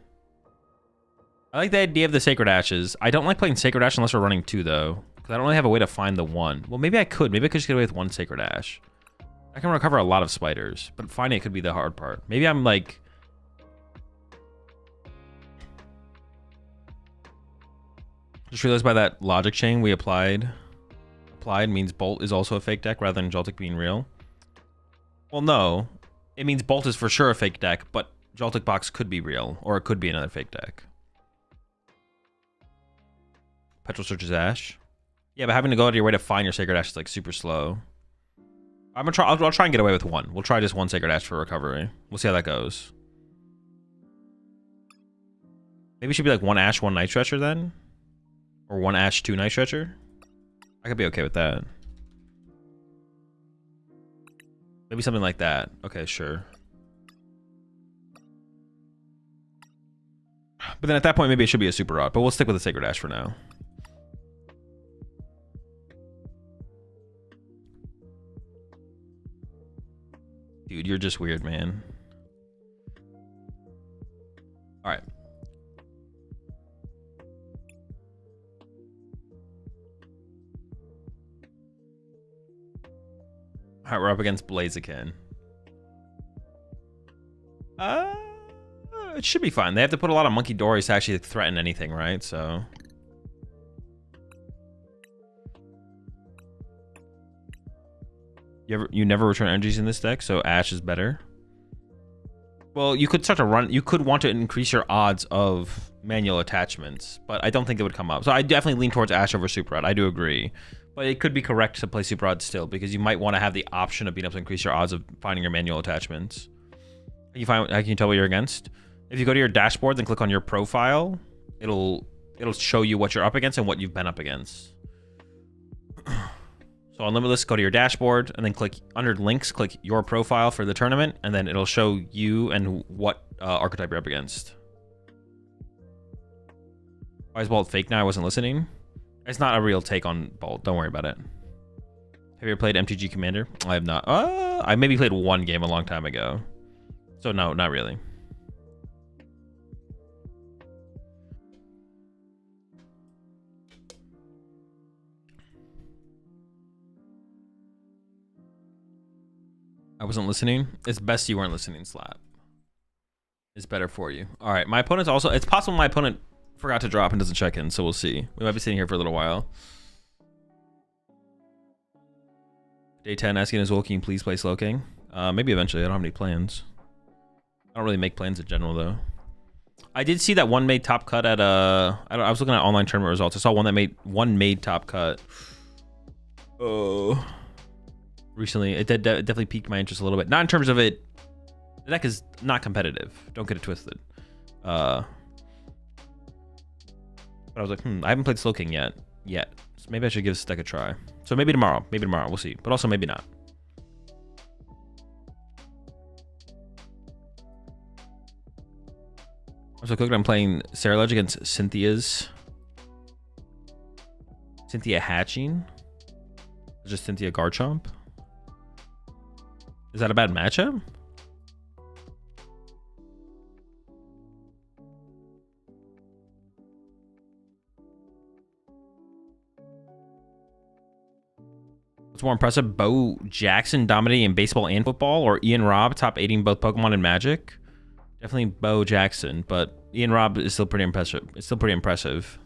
Speaker 1: I like the idea of the Sacred Ashes. I don't like playing Sacred Ash unless we're running 2 though, because I don't really have a way to find the 1. Well, maybe I could. Maybe I could just get away with 1 Sacred Ash. I can recover a lot of spiders, but finding it could be the hard part. Maybe I'm like... Just realized by that logic chain we applied means Bolt is also a fake deck rather than Joltik being real. Well, no. It means Bolt is for sure a fake deck, but Joltik Box could be real, or it could be another fake deck. Petrol searches Ash. Yeah, but having to go out of your way to find your Sacred Ash is like super slow. I'll try and get away with 1. We'll try just 1 Sacred Ash for recovery. We'll see how that goes. Maybe it should be like 1 Ash, 1 Night Stretcher then? Or 1 Ash, 2 Night Stretcher? I could be okay with that. Maybe something like that. Okay, sure. But then at that point, maybe it should be a Super Rod. But we'll stick with the Sacred Ash for now. Dude, you're just weird, man. All right. All right, we're up against Blaziken. It should be fine. They have to put a lot of Monkey Dories to actually threaten anything, right? So... You never return energies in this deck, so Ash is better. Well, you could start to run... You could want to increase your odds of manual attachments, but I don't think it would come up. So I definitely lean towards Ash over Super Rod. I do agree. But it could be correct to play Super Rod still, because you might want to have the option of being able to increase your odds of finding your manual attachments. How can you tell what you're against? If you go to your dashboard, then click on your profile, it'll show you what you're up against and what you've been up against. So on Limitless, go to your dashboard and then click under links, click your profile for the tournament, and then it'll show you and what archetype you're up against. Why is Bolt fake now? I wasn't listening. It's not a real take on Bolt. Don't worry about it. Have you ever played MTG Commander? I have not. I maybe played 1 game a long time ago. So no, not really. I wasn't listening. It's best you weren't listening, Slap. It's better for you. All right, my opponent's also... It's possible my opponent forgot to drop and doesn't check in, so we'll see. We might be sitting here for a little while. Day 10 asking Azul, can you please play Slow King? Maybe eventually. I don't have any plans. I don't really make plans in general, though. I did see that one made top cut at... I was looking at online tournament results. I saw one made top cut. Oh... Recently, it definitely piqued my interest a little bit. Not in terms of it. The deck is not competitive. Don't get it twisted. But I was like, I haven't played Slow King yet. So maybe I should give this deck a try. So maybe tomorrow. We'll see. But also maybe not. So quick, I'm playing Sarah Ledge against Cynthia Hatching. Just Cynthia Garchomp. Is that a bad matchup? What's more impressive, Bo Jackson dominating in baseball and football, or Ian Robb top 8 both Pokemon and Magic? Definitely Bo Jackson, but Ian Robb is still pretty impressive. It's still pretty impressive.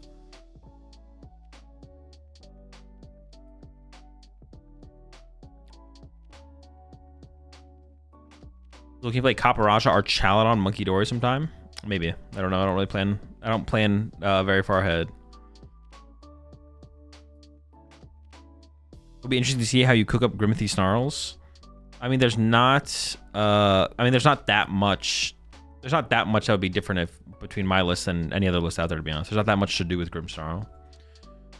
Speaker 1: Looking to play Caparaja or Chaladon Monkey Dory sometime? Maybe. I don't know. I don't really plan. I don't plan very far ahead. It'll be interesting to see how you cook up Grimmothy Snarls. I mean, there's not that much. There's not that much that would be different between my list and any other list out there, to be honest. There's not that much to do with Grimmsnarl.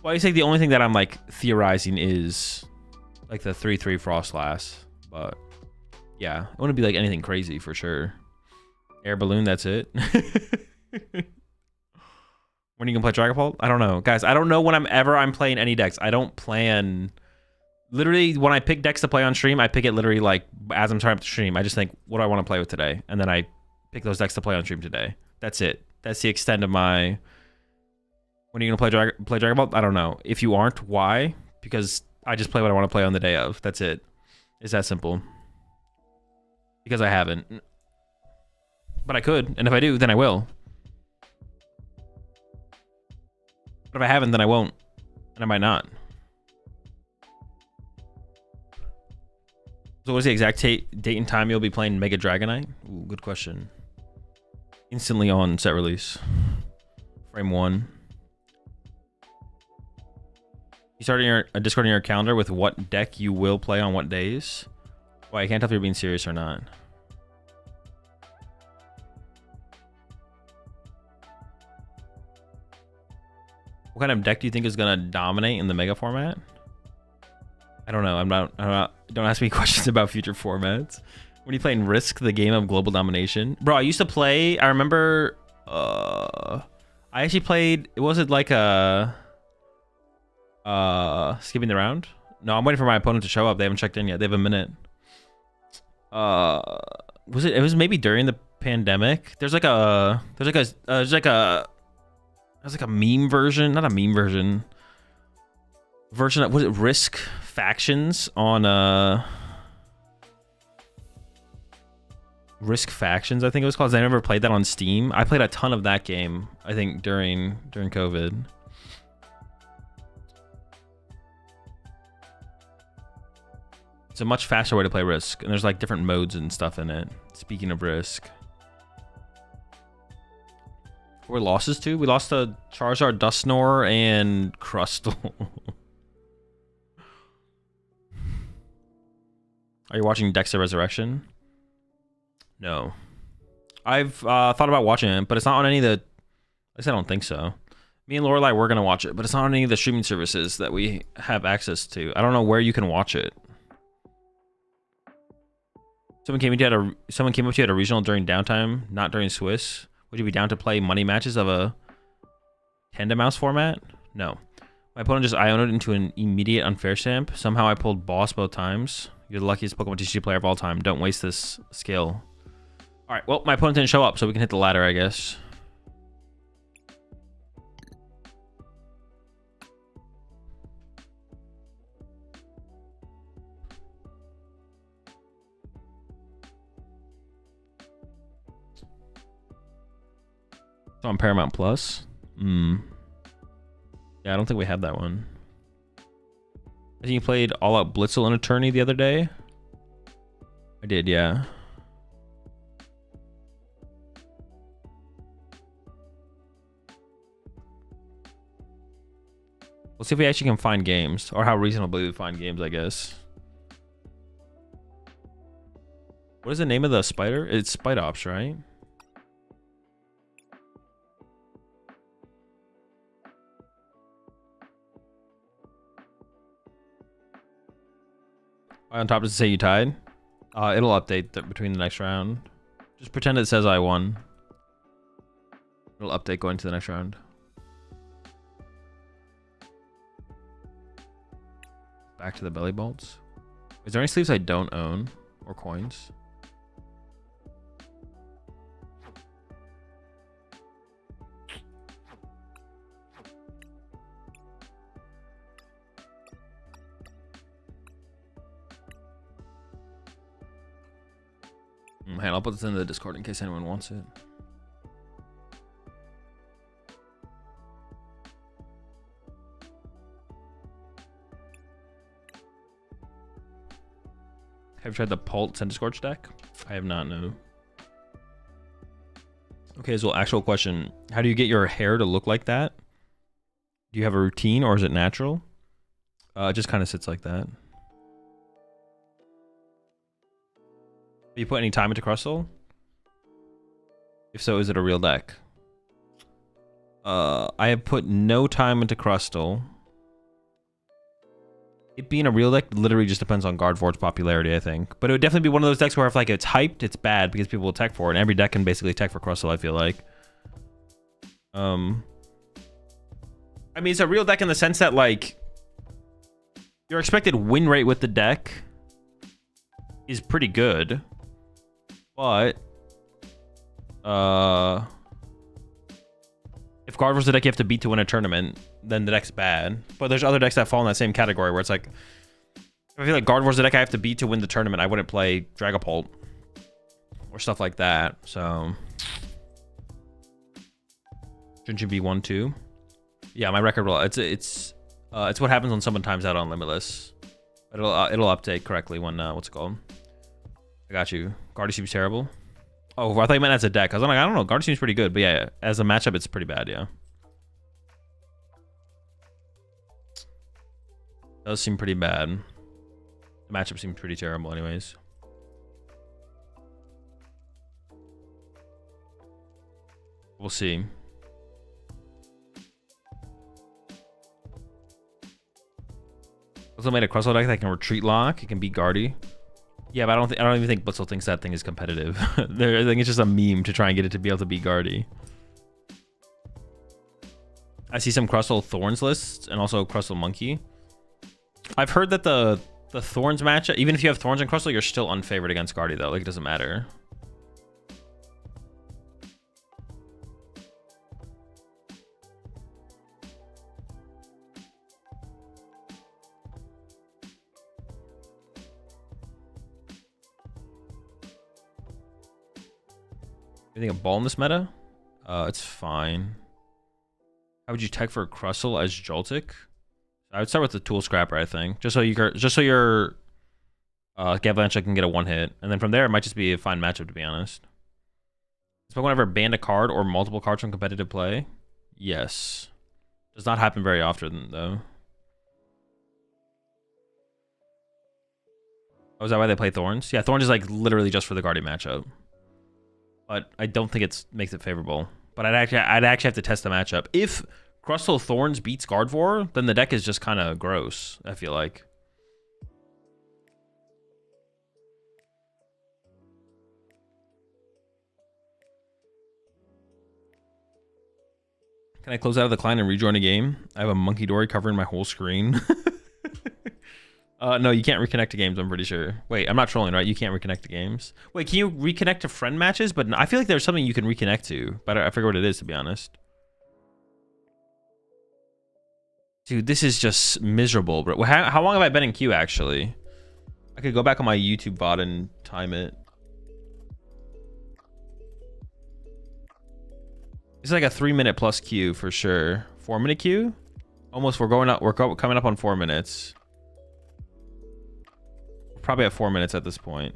Speaker 1: Well, I think the only thing that I'm like theorizing is like the 3/3 Frostlass, but yeah, it wouldn't be like anything crazy for sure. Air Balloon, that's it. When are you gonna play Dragon Ball? I don't know, guys. I don't know when I'm playing any decks. I don't plan. Literally, when I pick decks to play on stream, I pick it literally like as I'm starting up to stream. I just think, what do I want to play with today? And then I pick those decks to play on stream today. That's it. That's the extent of my... When are you going to play Dragon Ball? I don't know. If you aren't, why? Because I just play what I want to play on the day of. That's it. It's that simple. Because I haven't. But I could. And if I do, then I will. But if I haven't, then I won't. And I might not. So what is the exact date and time you'll be playing Mega Dragonite? Ooh, good question. Instantly on set release. Frame 1. You started a Discord in your calendar with what deck you will play on what days? Well, I can't tell if you're being serious or not. What kind of deck do you think is going to dominate in the Mega format? I don't know. I'm not. Don't ask me questions about future formats. When are you playing Risk, the game of global domination? Bro, I used to play. I remember. I actually played. Was it like a skipping the round? No, I'm waiting for my opponent to show up. They haven't checked in yet. They have a minute. Was it? It was maybe during the pandemic. There's like a meme version, not a meme version. Version of, was it Risk Factions on Risk Factions, I think it was called. I never played that on Steam. I played a ton of that game, I think, during COVID. It's a much faster way to play Risk, and there's like different modes and stuff in it. Speaking of Risk. Who were losses to? We lost to Charizard, Dusknoir, and Crustle. Are you watching Dexter Resurrection? No. I've thought about watching it, but it's not on any of the... At least I don't think so. Me and Lorelai were going to watch it, but it's not on any of the streaming services that we have access to. I don't know where you can watch it. Someone came up to you at a regional during downtime, not during Swiss. Would you be down to play money matches of a Tandem Mouse format? No. My opponent just Ionoed into an immediate unfair stamp. Somehow I pulled boss both times. You're the luckiest PokemonTCG player of all time. Don't waste this skill. All right, well, my opponent didn't show up, so we can hit the ladder, I guess. It's on Paramount Plus. Yeah, I don't think we have that one. I think you played All Out Blitzel and Attorney the other day. I did, yeah. We'll see if we actually can find games, or how reasonably we find games, I guess. What is the name of the spider? It's Spidops, right? On top, does it say you tied? It'll update between the next round. Just pretend it says I won. It'll update going to the next round. Back to the belly bolts. Is there any sleeves I don't own? Or coins? Man, I'll put this in the Discord in case anyone wants it. Have you tried the Pult Centiskorch deck? I have not, no. Okay, so actual question. How do you get your hair to look like that? Do you have a routine or is it natural? It just kind of sits like that. Have you put any time into Crustle? If so, is it a real deck? I have put no time into Crustle. It being a real deck literally just depends on Gardevoir's popularity, I think. But it would definitely be one of those decks where if like it's hyped, it's bad because people will tech for it. And every deck can basically tech for Crustle, I feel like. I mean, it's a real deck in the sense that like your expected win rate with the deck is pretty good. But if Gardevoir's the deck you have to beat to win a tournament, then the deck's bad. But there's other decks that fall in that same category where it's like, I feel like Gardevoir's the deck I have to beat to win the tournament. I wouldn't play Dragapult or stuff like that. So shouldn't you be 1-2? Yeah, my record will. It's what happens when someone times out on Limitless. It'll update correctly when what's it called? I got you. Guardy seems terrible. Oh, I thought you meant as a deck. I was like, I don't know. Guardy seems pretty good, but yeah, as a matchup, it's pretty bad. Yeah. Does seem pretty bad. The matchup seems pretty terrible anyways. We'll see. Also made a Crustle deck that can retreat lock. It can beat Guardy. Yeah, but I don't even think Blitzel thinks that thing is competitive. I think it's just a meme to try and get it to be able to beat Guardy. I see some Crustle Thorns lists and also Crustle Monkey. I've heard that the Thorns matchup, even if you have Thorns and Crustle, you're still unfavored against Guardy though. Like it doesn't matter. You think a ball in this meta? It's fine. How would you tech for a Crustle as Joltik? I would start with the Tool Scrapper, I think, just so your Gavlancha can get a one hit, and then from there it might just be a fine matchup, to be honest. Has Pokemon ever banned a card or multiple cards from competitive play? Yes. Does not happen very often though. Oh, is that why they play Thorns? Yeah, Thorns is like literally just for the Guardian matchup. But I don't think it makes it favorable. But I'd actually have to test the matchup. If Crustle Thorns beats Gardevoir, then the deck is just kind of gross, I feel like. Can I close out of the client and rejoin a game? I have a Monkey Dory covering my whole screen. No, you can't reconnect to games, I'm pretty sure. Wait, I'm not trolling, right? You can't reconnect to games. Wait, can you reconnect to friend matches? But I feel like there's something you can reconnect to, but I forget what it is, to be honest. Dude, this is just miserable, bro. How long have I been in queue, actually? I could go back on my YouTube VOD and time it. It's like a 3-minute plus queue for sure. 4-minute queue? Almost, we're coming up on 4 minutes. Probably at 4 minutes at this point.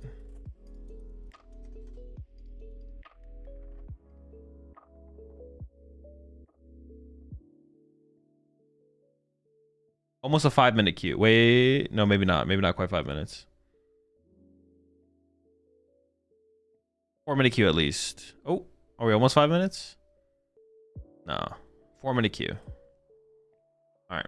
Speaker 1: Almost a 5-minute queue. Wait, no, maybe not. Maybe not quite 5 minutes. 4-minute queue at least. Oh, are we almost 5 minutes? No, 4-minute queue. All right.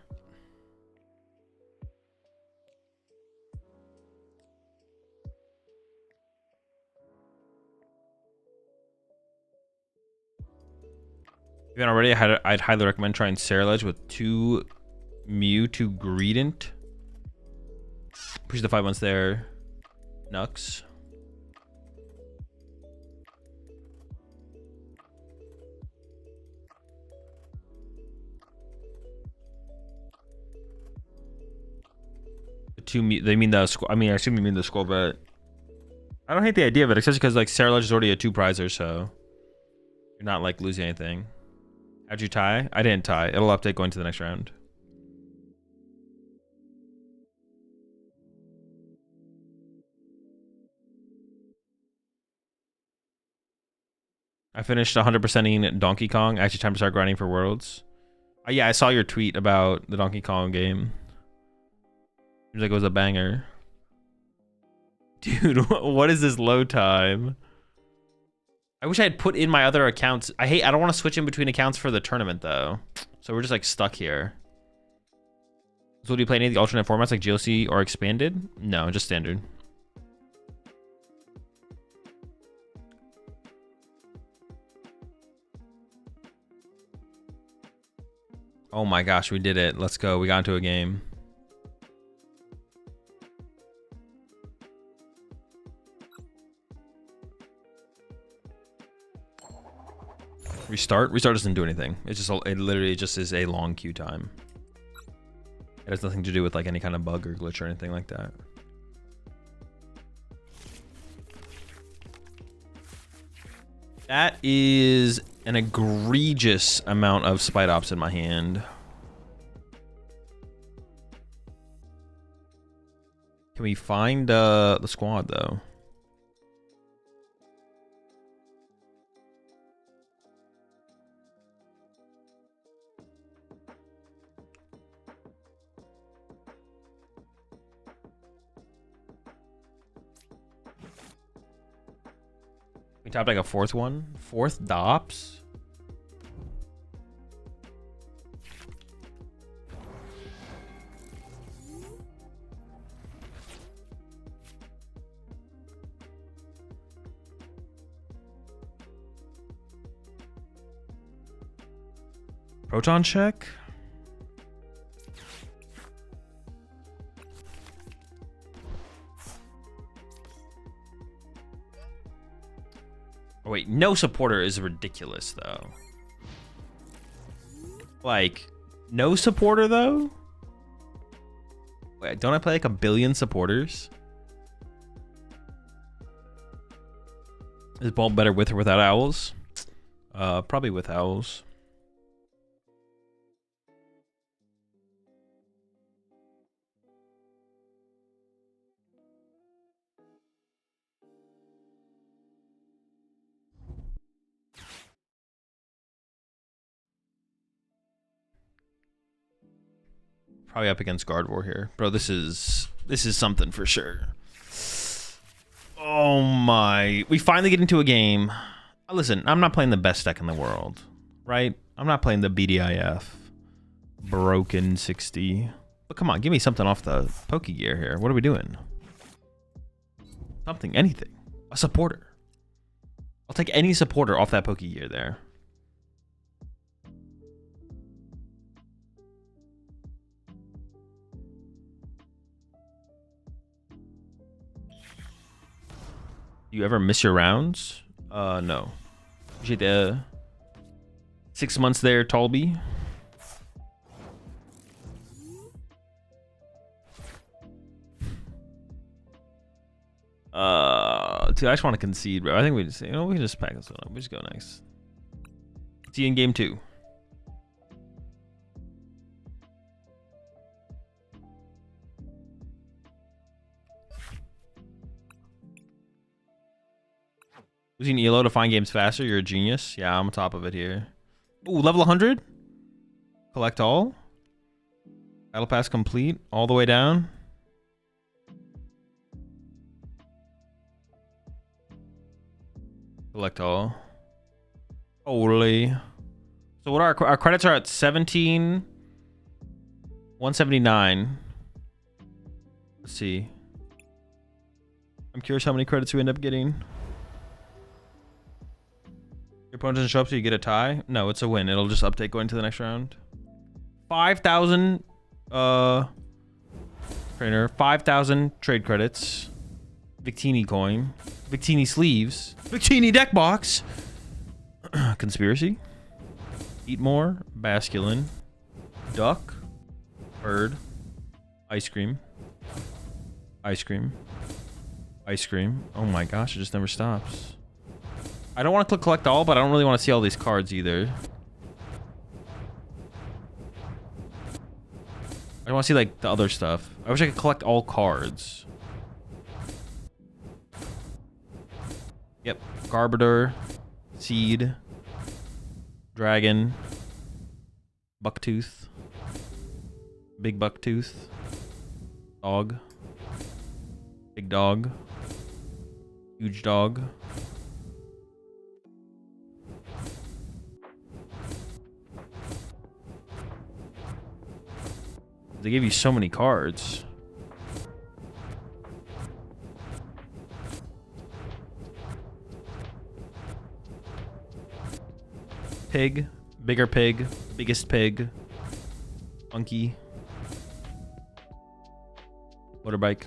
Speaker 1: If you haven't already, I'd highly recommend trying Ceruledge with 2 Mew, 2 Greedent. Push the 5 months there. Nux. The 2 Mew, they mean the I assume you mean the Squirtle. I don't hate the idea of it, especially because like Sarah Ledge is already a 2-prizer, so you're not like losing anything. How'd you tie? I didn't tie. It'll update going to the next round. I finished 100%ing Donkey Kong. Actually, time to start grinding for Worlds. Yeah, I saw your tweet about the Donkey Kong game. Seems like it was a banger. Dude, what is this load time? I wish I had put in my other accounts. I don't want to switch in between accounts for the tournament, though. So we're just, like, stuck here. So do you play any of the alternate formats, like GLC or Expanded? No, just Standard. Oh my gosh, we did it. Let's go. We got into a game. Restart? Restart doesn't do anything. It's just it literally just is a long queue time. It has nothing to do with like any kind of bug or glitch or anything like that. That is an egregious amount of Spite Ops in my hand. Can we find the squad though? We tapped like a fourth one. Fourth Dops. Proton check. Oh, wait, no supporter is ridiculous, though. Like, no supporter, though? Wait, don't I play like 1 billion supporters? Is Bulb better with or without owls? Probably with owls. Probably up against Guard War here. Bro, this is something for sure. Oh my. We finally get into a game. Listen, I'm not playing the best deck in the world, right? I'm not playing the BDIF. Broken 60. But come on, give me something off the Poke Gear here. What are we doing? Something, anything. A supporter. I'll take any supporter off that Poke Gear there. You ever miss your rounds? No. Appreciate the 6 months there, Talby. Dude, I just want to concede, bro. I think we just, we can just pack this one up. We just go next. See you in game 2. Using ELO to find games faster, you're a genius. Yeah, I'm on top of it here. Ooh, level 100? Collect all? Battle pass complete, all the way down. Collect all. Holy. So what are our credits are at 17, 179. Let's see. I'm curious how many credits we end up getting. Your opponent doesn't show up, so you get a tie? No, it's a win. It'll just update going to the next round. 5,000 trainer, 5,000 trade credits. Victini coin. Victini sleeves. Victini deck box. Conspiracy. Eat more. Basculin. Duck. Bird. Ice cream. Ice cream. Ice cream. Oh my gosh, it just never stops. I don't want to click collect all, but I don't really want to see all these cards either. I want to see like the other stuff. I wish I could collect all cards. Yep. Garbodor, Seed, Dragon, Bucktooth, Big Bucktooth, Dog, Big Dog, Huge Dog. They give you so many cards. Pig, bigger pig, biggest pig, monkey, motorbike,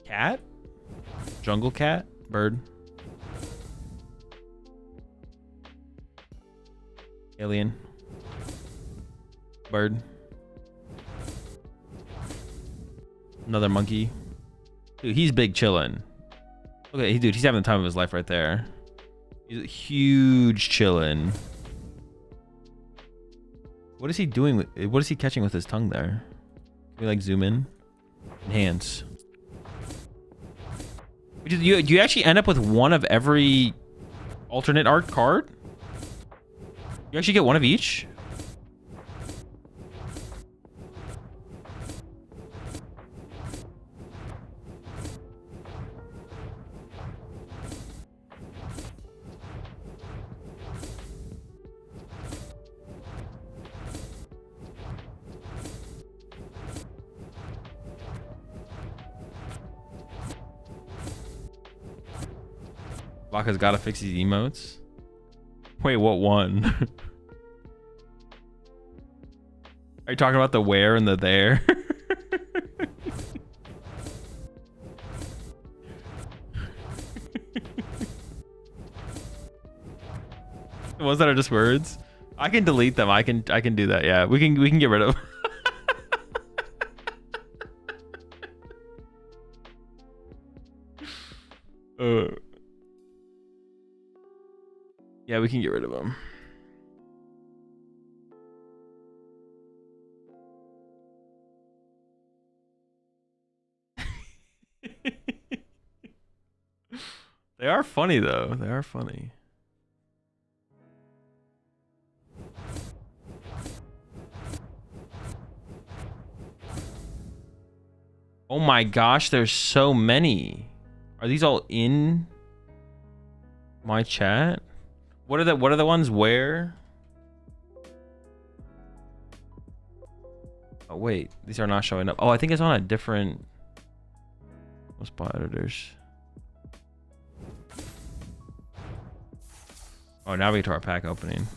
Speaker 1: cat, jungle cat, bird, alien, bird, another monkey. Dude, he's big chillin'. Okay, dude, he's having the time of his life right there. He's huge chillin'. What is he doing with, what is he catching with his tongue there? Can we like zoom in? Enhance. Do you actually end up with one of every alternate art card? You actually get one of each? Laka's gotta fix these emotes. Wait, what one? Are you talking about the where and the there? The ones that are just words? I can delete them. I can do that. Yeah, we can get rid of them. Yeah, we can get rid of them. They are funny though. They are funny. Oh my gosh, there's so many. Are these all in my chat? What are the ones where? Oh wait, these are not showing up. Oh, I think it's on a different spot editors. Oh, now we get to our pack opening.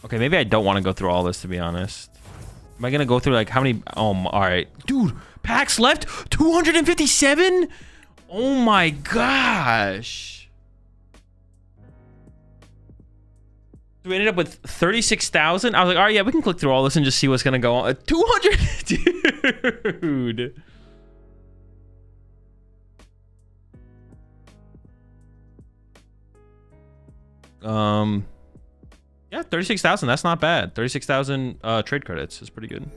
Speaker 1: Okay, maybe I don't want to go through all this, to be honest. Am I gonna go through like how many? Oh, all right, dude. Packs left 257. Oh my gosh. So we ended up with 36,000. I was like, all right, yeah, we can click through all this and just see what's gonna go on. 200, dude. Yeah, 36,000. That's not bad. 36,000 trade credits is pretty good.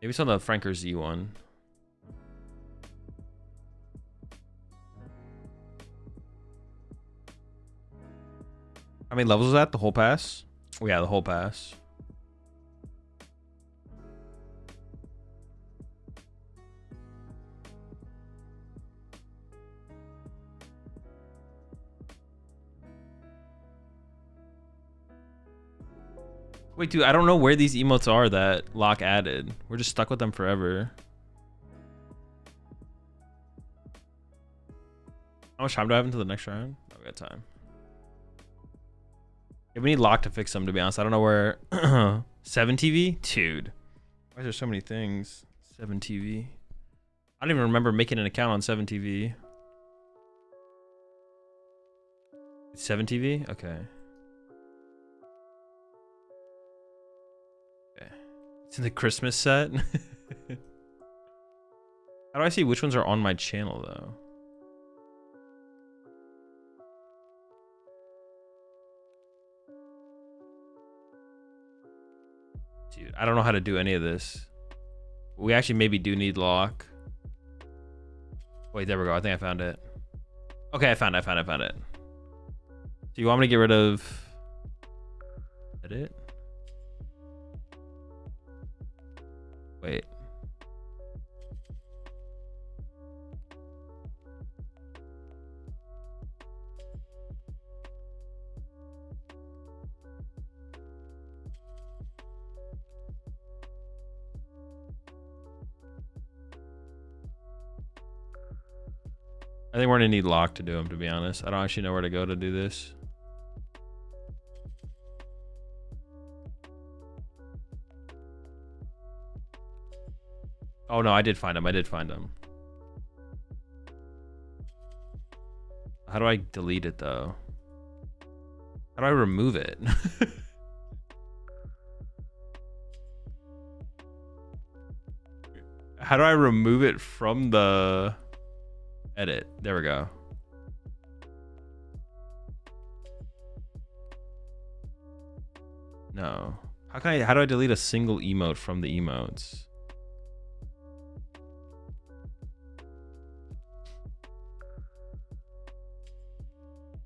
Speaker 1: Maybe it's on the Franker Z one. How many levels was that? The whole pass? Oh yeah, the whole pass. Wait, dude, I don't know where these emotes are that Locke added. We're just stuck with them forever. How much time do I have until the next round? Oh, we got time. Yeah, we need Locke to fix them, to be honest. I don't know where... 7TV? Dude. Why is there so many things? 7TV. I don't even remember making an account on 7TV. 7 TV? Okay. Okay. It's in the Christmas set. How do I see which ones are on my channel though? Dude, I don't know how to do any of this. We actually maybe do need lock. Wait, there we go. I think I found it. Okay, I found it. Do you want me to get rid of edit? Wait. I think we're gonna need lock to do them, to be honest. I don't actually know where to go to do this. Oh no, I did find them. How do I delete it though? How do I remove it? How do I remove it from the edit? There we go. No. How do I delete a single emote from the emotes?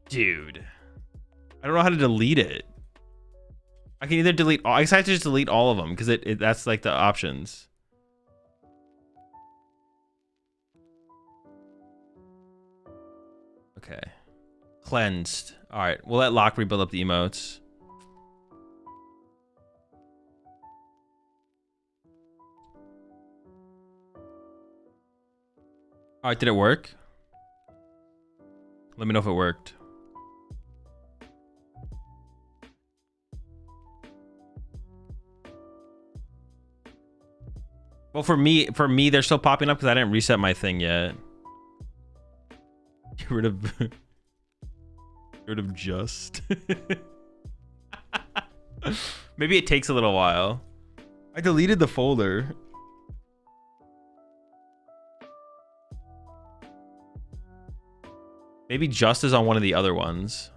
Speaker 1: Dude. I don't know how to delete it. I can either delete all, I guess I have to just delete all of them because that's like the options. Okay. Cleansed. All right. We'll let lock rebuild up the emotes. All right. Did it work? Let me know if it worked. Well, for me, they're still popping up because I didn't reset my thing yet. Get rid of just. Maybe it takes a little while. I deleted the folder. Maybe just is on one of the other ones.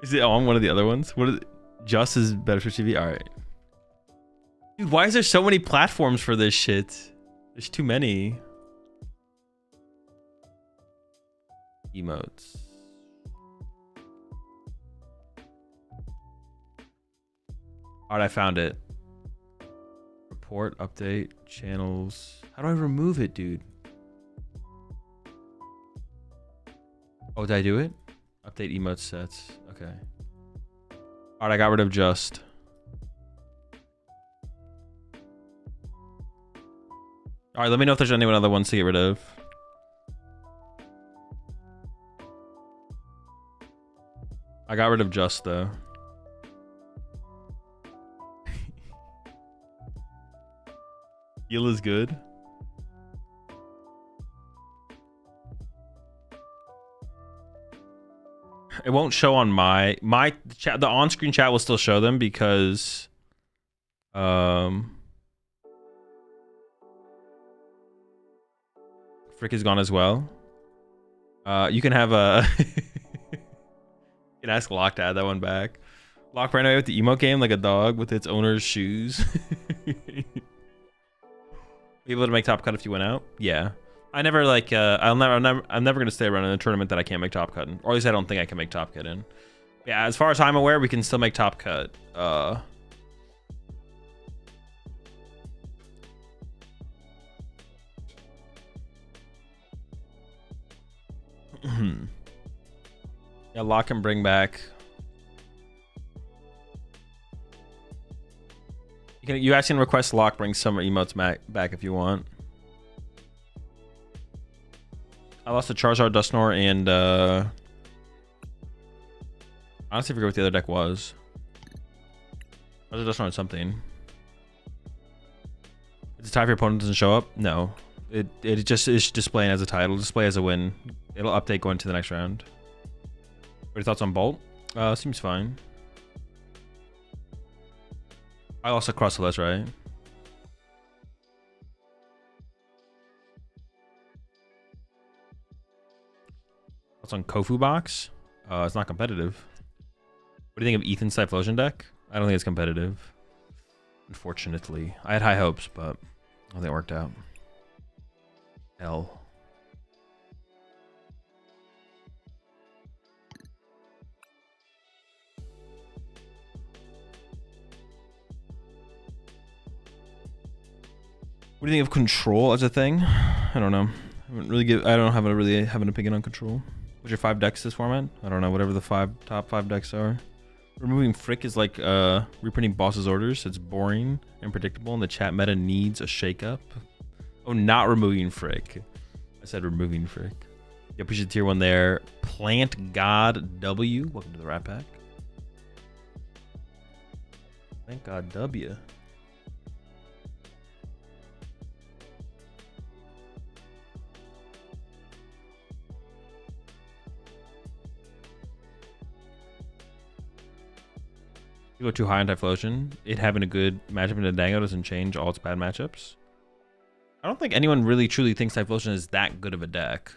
Speaker 1: Is it on one of the other ones? What is it? Just is better for TV? All right. Dude, why is there so many platforms for this shit? There's too many. Emotes. All right, I found it. Report, update, channels. How do I remove it, dude? Oh, did I do it? Update emote sets. Okay. All right, I got rid of just. All right, let me know if there's any other ones to get rid of. I got rid of just though. Heal is good. It won't show on my chat. The on-screen chat will still show them because Frick is gone as well. You can have a you can ask Lock to add that one back. Lock ran away with the emote game like a dog with its owner's shoes. Be able to make top cut if you went out? Yeah. I never like I'm never gonna stay around in a tournament that I can't make top cut in. Or at least I don't think I can make top cut in. Yeah, as far as I'm aware, we can still make top cut. Yeah, Lock can bring back. You guys can request Lock bring some emotes back if you want. I lost a Charizard, Dusknoir, and honestly forget what the other deck was. Or is it just on something? It's a tie if your opponent doesn't show up? No. It just is displaying as a tie. It'll display as a win. It'll update going to the next round. What are your thoughts on Bolt? Seems fine. I also cross the list, right? What's on Kofu box? It's not competitive. What do you think of Ethan's Typhlosion deck? I don't think it's competitive. Unfortunately. I had high hopes, but I don't think it worked out. Hell. What do you think of control as a thing? I don't know. I don't really have an opinion on control. What's your 5 decks this format? I don't know. Whatever the top 5 decks are. Removing Frick is like reprinting boss's orders. It's boring and predictable, and the chat meta needs a shakeup. Oh, not removing Frick. I said removing Frick. Yeah, push the tier 1 there. Plant God W. Welcome to the Rat Pack. Plant God W. You go too high on Typhlosion. It having a good matchup in the Dango doesn't change all its bad matchups. I don't think anyone really truly thinks Typhlosion is that good of a deck.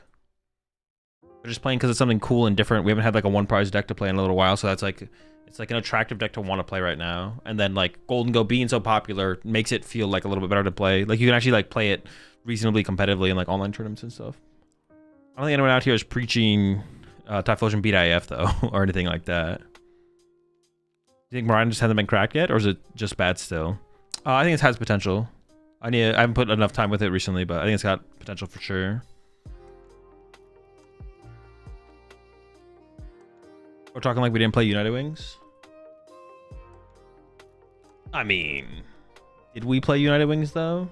Speaker 1: They're just playing because it's something cool and different. We haven't had like a one prize deck to play in a little while, so that's like, it's like an attractive deck to want to play right now. And then like Golden Go being so popular makes it feel like a little bit better to play. Like you can actually like play it reasonably competitively in like online tournaments and stuff. I don't think anyone out here is preaching Typhlosion beat IF though, or anything like that. Do you think Mariah just hasn't been cracked yet, or is it just bad still? I think it has potential. I haven't put enough time with it recently, but I think it's got potential for sure. We're talking like we didn't play United Wings. I mean, did we play United Wings though?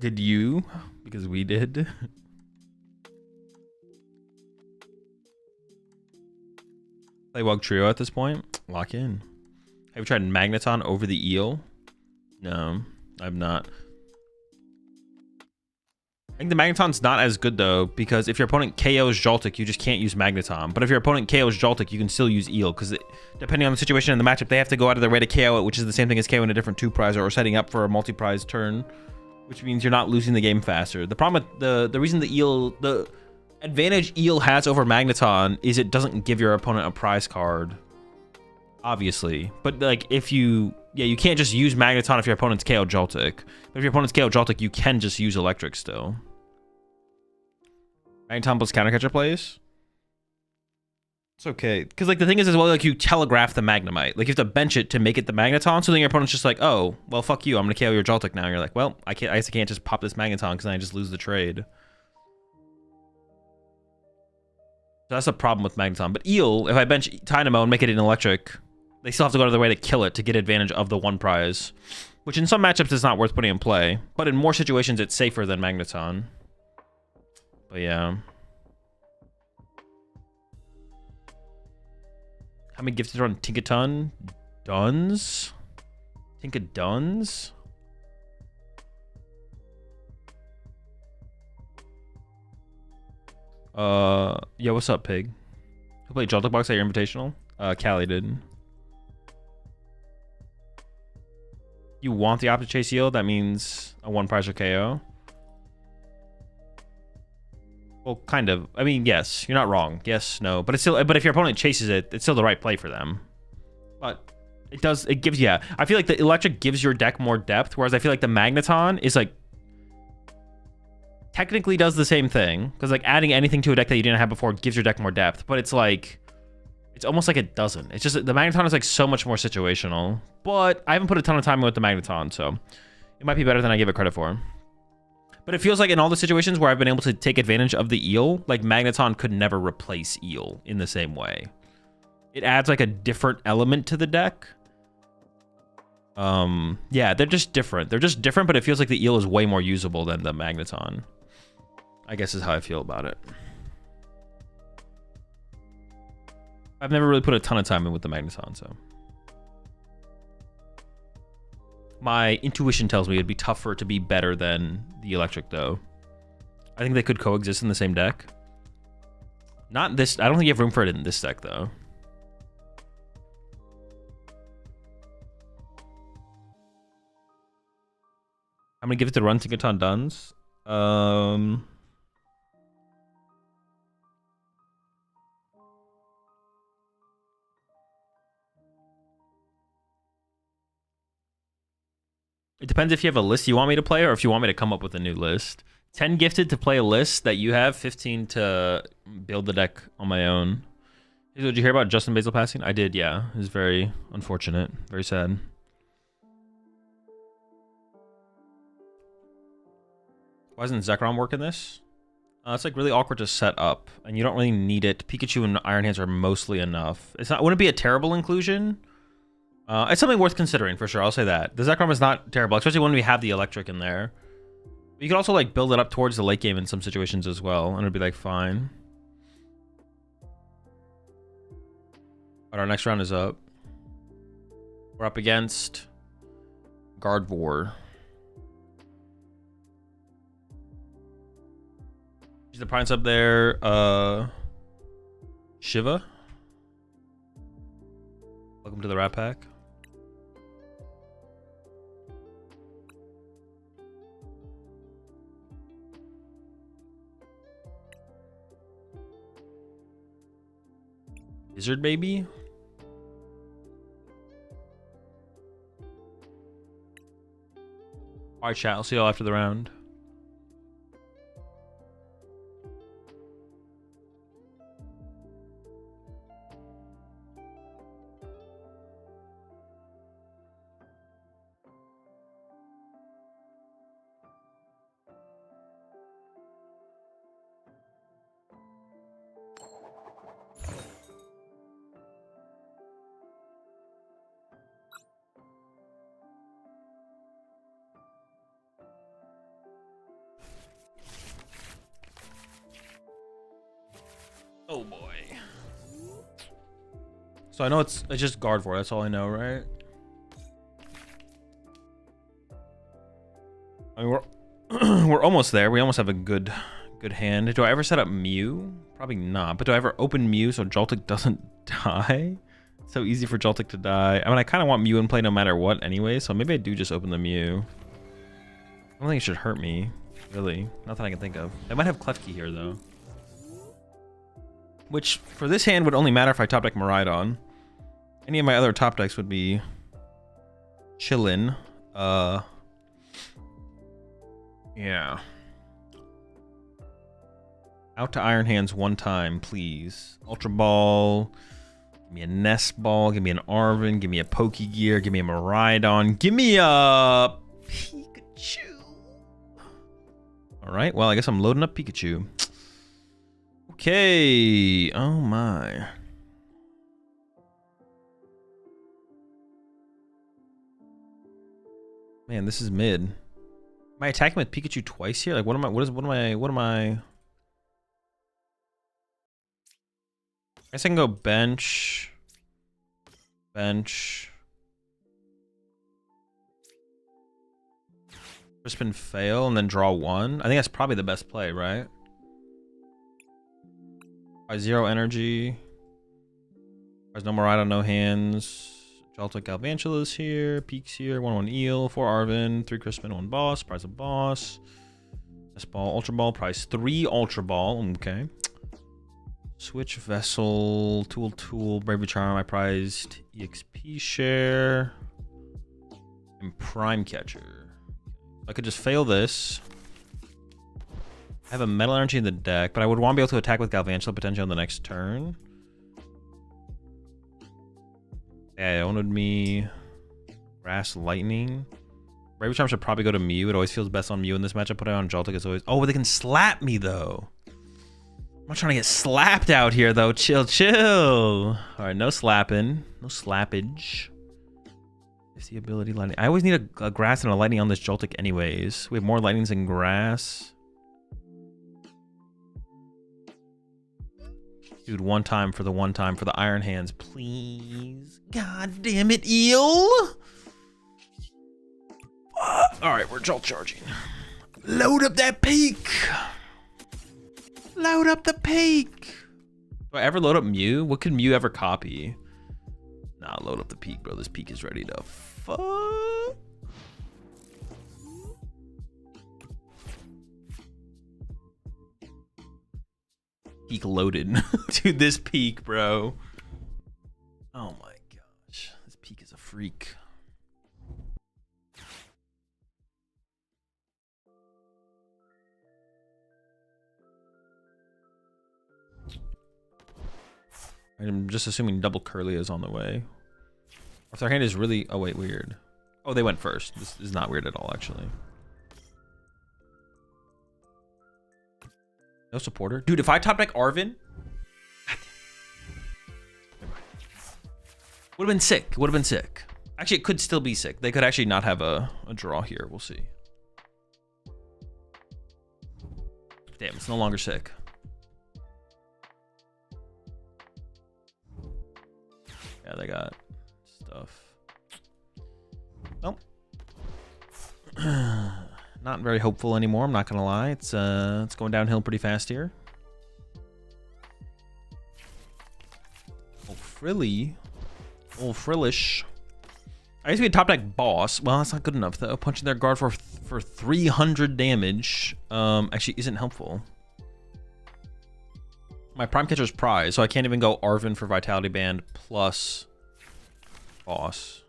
Speaker 1: Did you? Because we did. Play Wug Trio at this point. Lock in. Have you tried Magneton over the Eel? No, I've not. I think the Magneton's not as good though, because if your opponent KOs Joltik, you just can't use Magneton. But if your opponent KOs Joltik, you can still use Eel, because depending on the situation in the matchup, they have to go out of their way to KO it, which is the same thing as KOing a different 2-prize or setting up for a multi-prize turn, which means you're not losing the game faster. The problem with the reason the advantage Eel has over Magneton is it doesn't give your opponent a prize card, obviously. But like if you can't just use Magneton if your opponent's KO Joltik. But if your opponent's KO Joltik, you can just use Electric still. Magneton plus Countercatcher plays. It's okay, because like the thing is as well, like you telegraph the Magnemite. Like you have to bench it to make it the Magneton, so then your opponent's just like, oh, well, fuck you, I'm gonna KO your Joltik now. And you're like, well, I guess I can't just pop this Magneton because then I just lose the trade. So that's a problem with Magneton. But Eel, if I bench Dynamo and make it an Electric, they still have to go to their way to kill it to get advantage of the 1 prize, which in some matchups is not worth putting in play, but in more situations it's safer than Magneton. But yeah. How many gifted on Tinkaton? Duns? Tinkaduns? Yeah, what's up, Pig? Who played Joltik Box at your Invitational? Callie did. You want the option to chase Eel? That means a 1 prize or KO? Well, kind of. I mean, yes, you're not wrong. Yes, no, but it's still. But if your opponent chases it, it's still the right play for them. But it does. It gives. Yeah, I feel like the Electric gives your deck more depth, whereas I feel like the Magneton is like technically does the same thing, because like adding anything to a deck that you didn't have before gives your deck more depth. But it's like it's almost like it doesn't. It's just the Magneton is like so much more situational. But I haven't put a ton of time with the Magneton, so It might be better than I give it credit for. But it feels like in all the situations where I've been able to take advantage of the eel, like Magneton could never replace eel in the same way. It adds like a different element to the deck. Yeah, they're just different. They're just different, but it feels like the eel is way more usable than the Magneton. I guess is how I feel about it. I've never really put a ton of time in with the Magneton, so. My intuition tells me it'd be tough for it to be better than the electric, though. I think they could coexist in the same deck. Not this. I don't think you have room for it in this deck, though. I'm gonna give it to Run Tinkaton Duns. It depends if you have a list you want me to play or if you want me to come up with a new list. 10 gifted to play a list that you have, 15 to build the deck on my own. Did you hear about Justin Basil passing? I did, yeah. It was very unfortunate. Very sad. Why isn't Zekrom working this? It's like really awkward to set up, and you don't really need it. Pikachu and Iron Hands are mostly enough. It's not. Wouldn't be a terrible inclusion. It's something worth considering for sure. I'll say that the Zekrom is not terrible, especially when we have the electric in there. But you could also like build it up towards the late game in some situations as well, and it'd be like fine. But our next round is up. We're up against Gardevoir. The Prince up there, Shiva. Welcome to the Rat Pack. Lizard Baby. Alright, chat. I'll see y'all after the round. Oh boy. So I know it's just Gardevoir, that's all I know, right? I mean, we're almost there. We almost have a good hand. Do I ever set up Mew? Probably not. But do I ever open Mew so Joltik doesn't die? It's so easy for Joltik to die. I mean, I kind of want Mew in play no matter what anyway, so maybe I do just open the Mew. I don't think it should hurt me, really. Not that I can think of. I might have Klefki here, though. Which, for this hand, would only matter if I top deck Miraidon. Any of my other top decks would be chillin'. Yeah. Out to Iron Hands one time, please. Ultra Ball. Give me a Nest Ball. Give me an Arven. Give me a Pokegear. Give me a Miraidon. Give me a Pikachu. Alright, well, I guess I'm loading up Pikachu. Okay. Oh my. Man, this is mid. Am I attacking with Pikachu twice here? Like, what am I? I guess I can go bench. Crispin fail and then draw one. I think that's probably the best play, right? By 0 energy. There's no Miraidon, no hands. Joltik Galvantula's here. Peaks here. 1/1 Eel. 4 Arven. 3 Crispin. 1 Boss. Prize of Boss. This ball. Ultra Ball. Prize 3 Ultra Ball. Okay. Switch Vessel. Tool. Bravery Charm. I prized EXP share. And Prime Catcher. I could just fail this. I have a Metal Energy in the deck, but I would want to be able to attack with Galvantula potentially on the next turn. Yeah, it wanted me Grass Lightning. Brave Charm should probably go to Mew. It always feels best on Mew in this matchup. Put it on Joltik as always. Oh, but they can slap me though. I'm not trying to get slapped out here though. Chill, chill. All right, no slapping, no slappage. Is the ability lightning? I always need a grass and a lightning on this Joltik anyways. We have more lightnings than grass. Dude, one time for the Iron Hands, please. God damn it, Eel. All right, we're Jolt charging. Load up that peak. Load up the peak. Do I ever load up Mew? What could Mew ever copy? Nah, load up the peak, bro. This peak is ready to fuck. Peak loaded. Dude, this peak, bro. Oh my gosh. This peak is a freak. I'm just assuming double Curly is on the way. If their hand is really... Oh, wait, weird. Oh, they went first. This is not weird at all, actually. No supporter? Dude, if I top deck Arven... Would have been sick. Would have been sick. Actually, it could still be sick. They could actually not have a draw here. We'll see. Damn, it's no longer sick. Yeah, they got stuff. Well, not very hopeful anymore. I'm not gonna lie. It's going downhill pretty fast here. Oh, frilly, oh frillish. I used to be a top deck boss. Well, that's not good enough though. Punching their guard for 300 damage actually isn't helpful. My prime catcher is prize, so I can't even go Arven for Vitality Band plus boss.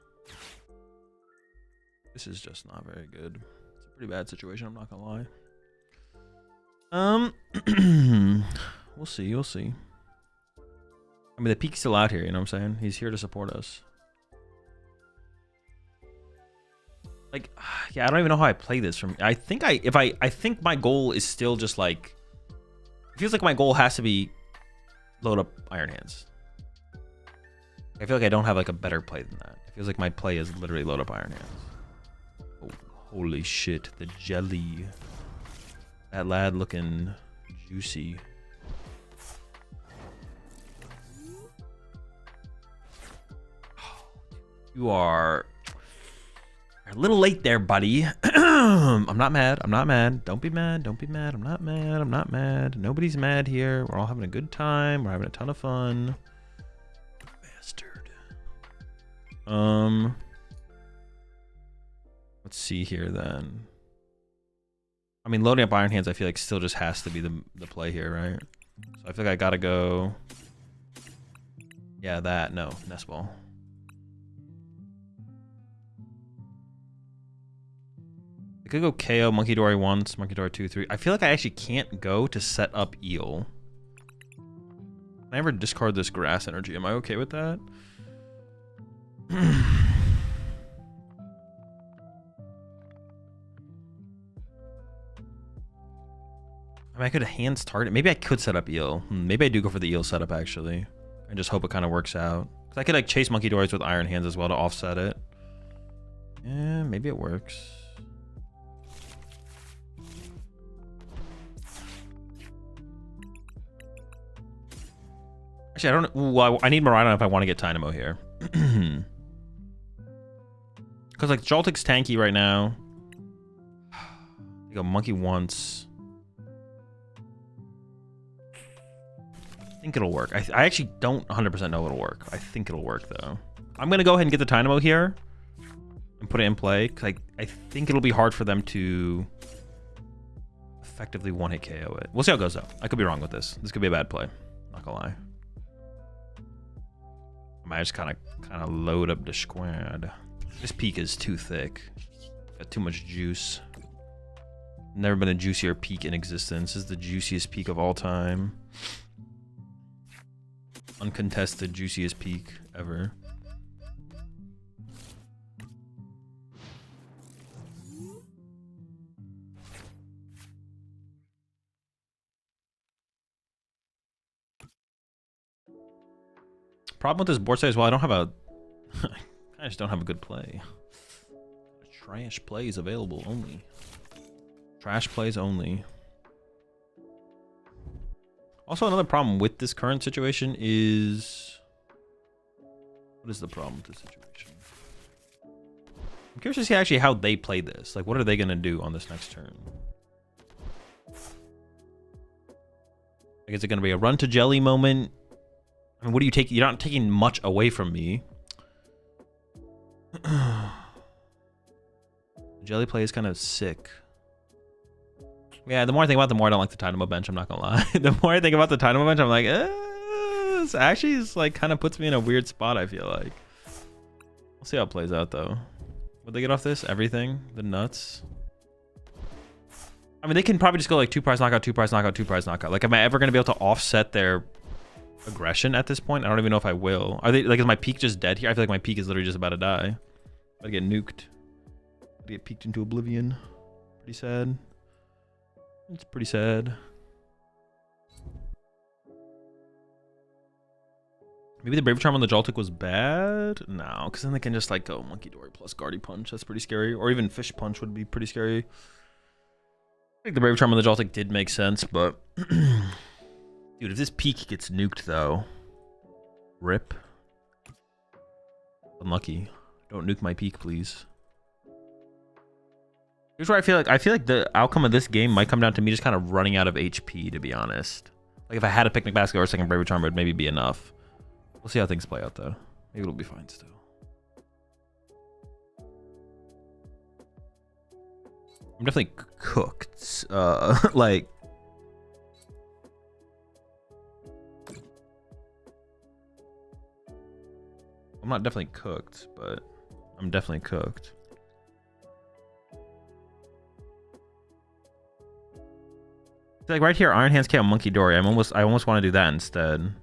Speaker 1: This is just not very good. It's a pretty bad situation, I'm not gonna lie. We'll see, we'll see. I mean, the peak's still out here, you know what I'm saying? He's here to support us. Like, yeah, I don't even know how I play this from. I think my goal is still just like, it feels like my goal has to be load up Iron Hands. I feel like I don't have like a better play than that. It feels like my play is literally load up Iron Hands. Oh, holy shit, the jelly. That lad looking juicy. You are a little late there, buddy. I'm not mad. I'm not mad. Don't be mad. Don't be mad. I'm not mad. I'm not mad. Nobody's mad here. We're all having a good time. We're having a ton of fun. Bastard. Let's see here then. I mean, loading up Iron Hands, I feel like still just has to be the play here, right? So I feel like I gotta go. Yeah, that. No, Nest Ball. I could go KO Monkey Dory once, Monkey Dory 2, 3. I feel like I actually can't go to set up Eel. Can I ever discard this grass energy? Am I okay with that? I mean, I could hands target. Maybe I could set up Eel. Maybe I do go for the Eel setup actually. I just hope it kind of works out. Cause I could like chase Monkey Dories with Iron Hands as well to offset it. Yeah, maybe it works. Actually, I don't know. Well, I need Marana if I want to get Dynamo here. Because like Joltik's tanky right now. You go Monkey once. I think it'll work. I actually don't 100% know it'll work. I think it'll work though. I'm gonna go ahead and get the Dynamo here and put it in play because I think it'll be hard for them to effectively one-hit KO it. We'll see how it goes though. I could be wrong with this. This could be a bad play. Not gonna lie. I might just kind of load up the squad. This peak is too thick. Got too much juice. Never been a juicier peak in existence. This is the juiciest peak of all time. Uncontested juiciest peak ever. problem with this board set as well. I don't have a... I just don't have a good play. Trash plays available only. Trash plays only. Also, another problem with this current situation is... What is the problem with this situation? I'm curious to see actually how they play this. Like, what are they going to do on this next turn? Like, is it going to be a run to jelly moment? I mean, what do you take? You're not taking much away from me. Jelly play is kind of sick. Yeah, the more I think about it, the more I don't like the Dynamo bench. I'm not gonna lie. The more I think about the Dynamo bench, I'm like, this actually is like kind of puts me in a weird spot. I feel like. We'll see how it plays out though. Would they get off this? Everything? The nuts? I mean, they can probably just go like 2 prize knockout, 2 prize knockout, 2 prize knockout. Like, am I ever gonna be able to offset their aggression at this point? I don't even know if I will. Are they like, is my peak just dead here? I feel like my peak is literally just about to die. About to get nuked. About to get peaked into oblivion. Pretty sad. It's pretty sad. Maybe the Brave Charm on the Joltik was bad? No, because then they can just like go Monkey Dory plus Guardy Punch. That's pretty scary. Or even Fish Punch would be pretty scary. I think the Brave Charm on the Joltik did make sense, but... Dude, if this peak gets nuked though... Rip. Unlucky. Don't nuke my peak, please. Here's where I feel like the outcome of this game might come down to me just kind of running out of HP, to be honest. Like, if I had a Picnic Basket or a second Brave Charm, it would maybe be enough. We'll see how things play out, though. Maybe it'll be fine still. I'm definitely cooked. Like... I'm not definitely cooked, but I'm definitely cooked. Like right here, Iron Hands KO Monkey Dory. I almost want to do that instead.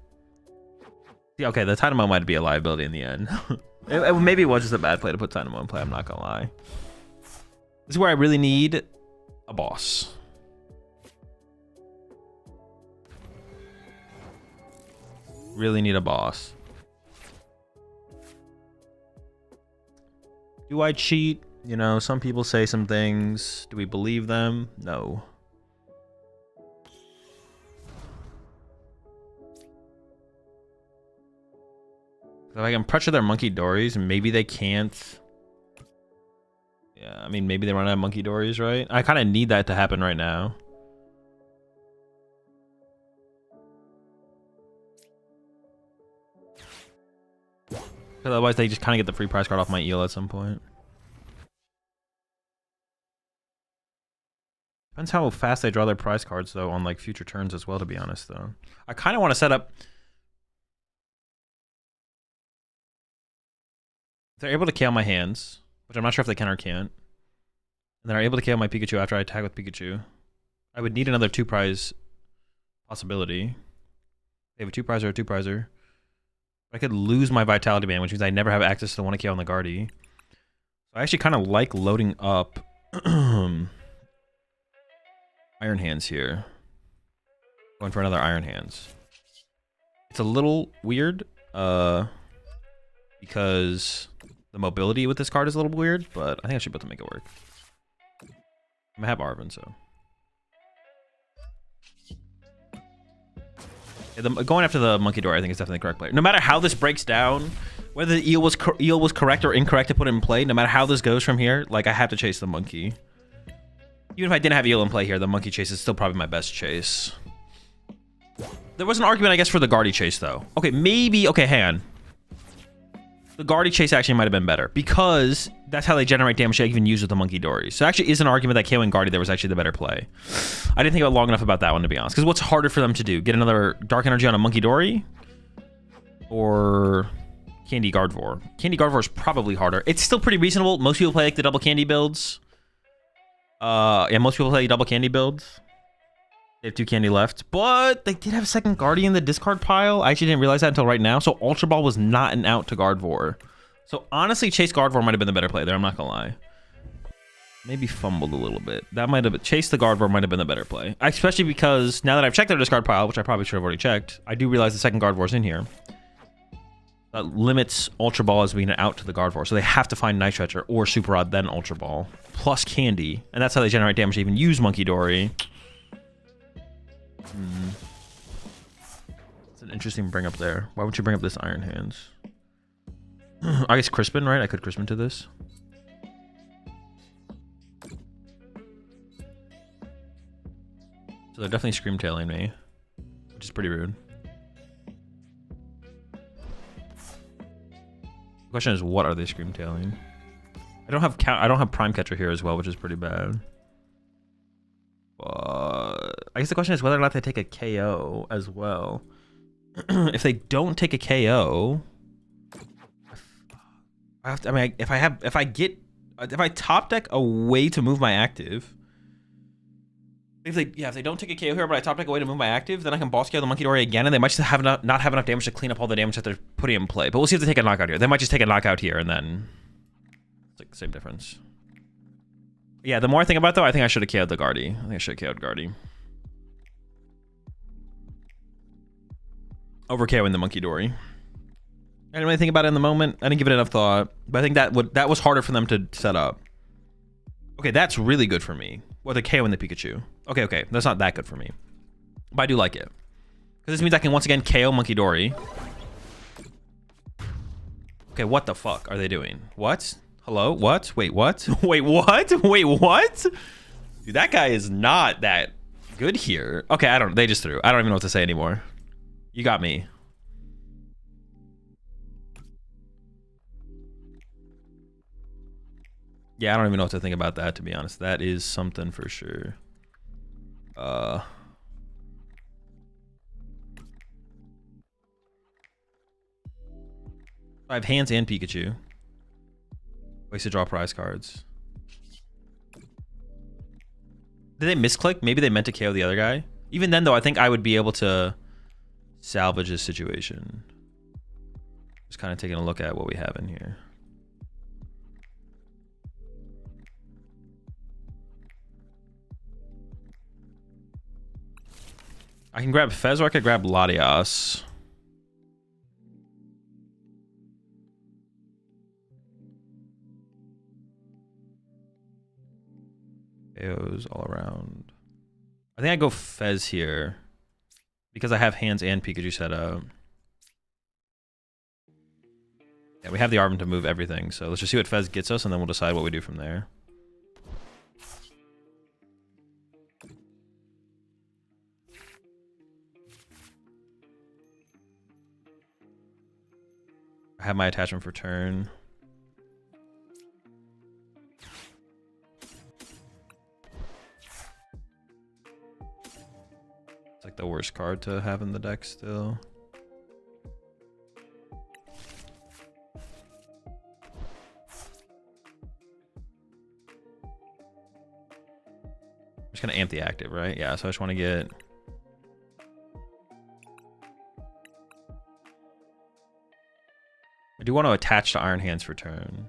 Speaker 1: Yeah, okay, the Dynamo might be a liability in the end. Maybe it was just a bad play to put Dynamo in play, I'm not gonna lie. This is where I really need a boss. Really need a boss. Do I cheat? You know, some people say some things. Do we believe them? No. If I can pressure their Monkey Dories, maybe they can't. Yeah, I mean, maybe they run out of Monkey Dories, right? I kind of need that to happen right now. Otherwise, they just kind of get the free prize card off my eel at some point. Depends how fast they draw their prize cards, though, on like future turns as well, to be honest, though. I kind of want to set up... If they're able to KO my hands, which I'm not sure if they can or can't, and they're able to KO my Pikachu after I attack with Pikachu, I would need another 2 prize possibility. They have a 2 prize or a 2 prizer. I could lose my Vitality Band, which means I never have access to the 1 KO on the Guardy. So I actually kind of like loading up Iron Hands here. Going for another Iron Hands. It's a little weird, because the mobility with this card is a little weird, but I think I should be able to make it work. I'm gonna have Arven, so. Yeah, going after the Monkey Dory, I think is definitely the correct play. No matter how this breaks down, whether the eel was correct or incorrect to put it in play, no matter how this goes from here, like, I have to chase the monkey. Even if I didn't have eel in play here, the monkey chase is still probably my best chase. There was an argument, I guess, for the Guardy chase, though. Okay, maybe... Okay, hang on. The Guardy chase actually might have been better, because that's how they generate damage they even use with the Monkey Dory. So actually is an argument that KOing Guardy there was actually the better play. I didn't think about long enough about that one, to be honest. Because what's harder for them to do? Get another Dark Energy on a Monkey Dory? Or Candy Gardevoir? Candy Gardevoir is probably harder. It's still pretty reasonable. Most people play like the double candy builds. Yeah, most people play double candy builds. They have 2 candy left, but they did have a second Guardy in the discard pile. I actually didn't realize that until right now. So Ultra Ball was not an out to Gardevoir. So honestly, Chase Gardevoir might have been the better play there. I'm not gonna lie. Maybe fumbled a little bit. That might have been, Chase the Gardevoir might have been the better play. Especially because now that I've checked their discard pile, which I probably should have already checked, I do realize the second Gardevoir's in here. that limits Ultra Ball as being out to the guard force. So they have to find Night Stretcher or Super Rod, then Ultra Ball, plus Candy. And that's how they generate damage to even use Monkey Dory. It's an interesting bring up there. Why would you bring up this Iron Hands? I guess Crispin, right? I could Crispin to this. So they're definitely Scream Tailing me, which is pretty rude. The question is, what are they Scream Tailing? I don't have Prime Catcher here as well, which is pretty bad. I guess the question is whether or not they take a KO as well. If they don't take a KO, I have to, I mean, if I top deck a way to move my active. If they don't take a KO here, but I top deck a way to move my active, then I can boss KO the Monkey Dory again, and they might just have not have enough damage to clean up all the damage that they're putting in play. But we'll see if they take a knockout here. They might just take a knockout here, and then it's like the same difference. Yeah, the more I think about it, though, I think I should have KO'd the Guardy. I think I should have KO'd Guardy. Over KOing the Monkey Dory. I didn't really think about it in the moment. I didn't give it enough thought. But I think that was harder for them to set up. Okay, that's really good for me. Well, the KO in the Pikachu. Okay, that's not that good for me. But I do like it. Because this means I can once again KO Monkey Dory. Okay, what the fuck are they doing? What? Hello? What? Wait, what? Wait, what? Wait, what? Dude, that guy is not that good here. Okay, they just threw. I don't even know what to say anymore. You got me. Yeah, I don't even know what to think about that, to be honest. That is something for sure. I have Hands and Pikachu. Ways to draw prize cards. Did they misclick? Maybe they meant to KO the other guy. Even then, though, I think I would be able to salvage this situation. Just kind of taking a look at what we have in here. I can grab Fez or I could grab Latias. KOs all around. I think I go Fez here because I have Hands and Pikachu set up. Yeah, we have the Arvin to move everything, so let's just see what Fez gets us and then we'll decide what we do from there. I have my attachment for turn. It's like the worst card to have in the deck still. I'm just gonna amp the active, right? Yeah, so I just want to get... I do want to attach to Iron Hands for turn.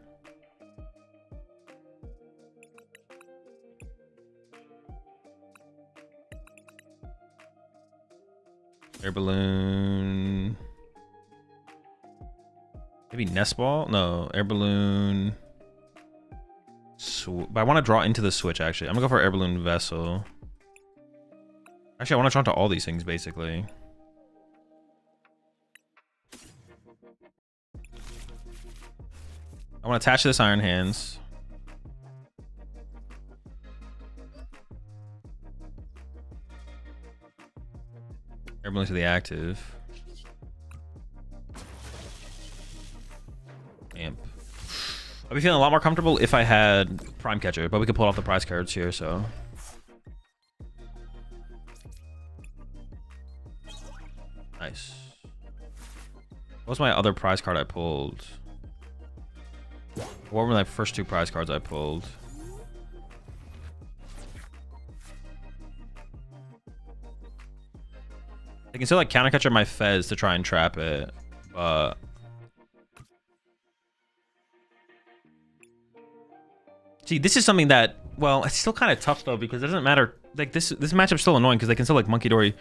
Speaker 1: Air Balloon. Maybe Nest Ball? No, Air Balloon. But I want to draw into the switch, actually. I'm going to go for Air Balloon Vessel. Actually, I want to draw into all these things, basically. I want to attach to this Iron Hands. Air Balloon to the active. Amp. I'd be feeling a lot more comfortable if I had Prime Catcher, but we could pull off the prize cards here, so. Nice. What was my other prize card I pulled? What were my first two prize cards I pulled? I can still like counter catcher my Fez to try and trap it, but see, this is something that, well, it's still kind of tough though because it doesn't matter. Like this matchup's still annoying because they can still like Monkey Dory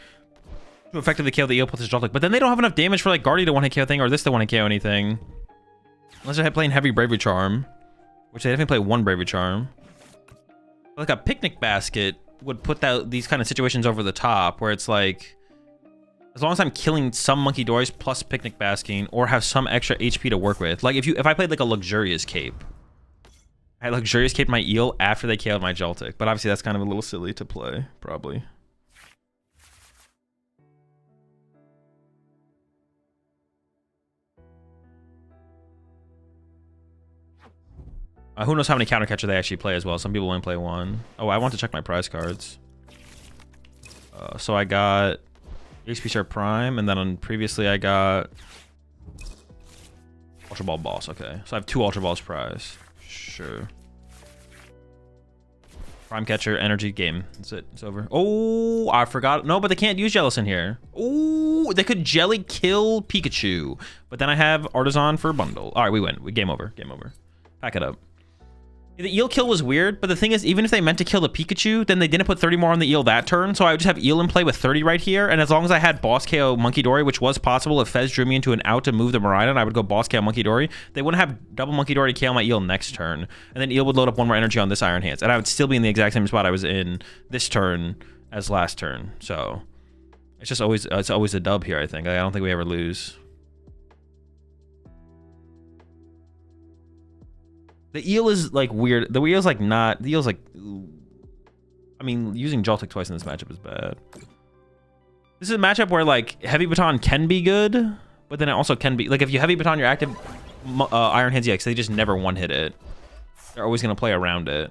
Speaker 1: to effectively KO the eel plus Joltik. But then they don't have enough damage for like Guardy to one-hit KO thing or this to one-hit KO anything. Unless they're playing heavy Bravery Charm, which they definitely play one Bravery Charm. Like a picnic basket would put these kind of situations over the top, where it's like, as long as I'm killing some Monkey Dories plus picnic basking, or have some extra HP to work with. Like if I played like a luxurious cape, I luxurious cape my eel after they KO'd my Joltik, but obviously that's kind of a little silly to play, probably. Who knows how many counter catcher they actually play as well. Some people only play one. Oh, I want to check my prize cards. So I got HP Share Prime, and then previously I got Ultra Ball Boss. Okay, so I have 2 Ultra Balls prize. Sure. Prime Catcher, Energy, game. That's it. It's over. Oh, I forgot. No, but they can't use Jealous in here. Oh, they could Jelly kill Pikachu. But then I have Artisan for bundle. All right, we win. Game over. Game over. Pack it up. The eel kill was weird, but the thing is, even if they meant to kill the Pikachu, then they didn't put 30 more on the eel that turn, so I would just have eel in play with 30 right here, and as long as I had boss KO Monkey Dory, which was possible if Fez drew me into an out to move the Miraidon, I would go boss KO Monkey Dory. They wouldn't have double Monkey Dory to KO my eel next turn, and then eel would load up 1 more energy on this Iron Hands, and I would still be in the exact same spot I was in this turn as last turn, so it's just always a dub here, I think. I don't think we ever lose. The eel is like weird. The eel's like not. The eel's like. I mean, using Joltik twice in this matchup is bad. This is a matchup where like Heavy Baton can be good, but then it also can be like if you Heavy Baton your active Iron Hands EX, they just never one-hit it. They're always gonna play around it.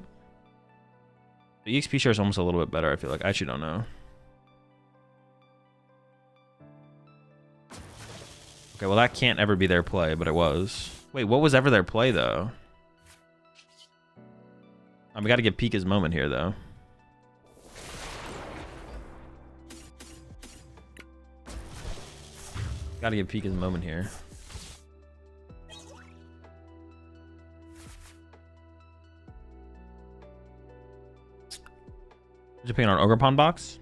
Speaker 1: The EXP share is almost a little bit better. I feel like I actually don't know. Okay, well that can't ever be their play, but it was. Wait, what was ever their play though? We got to give Peek his moment here, though. Got to give Peek his moment here. Is it picking on Ogre Pawn box?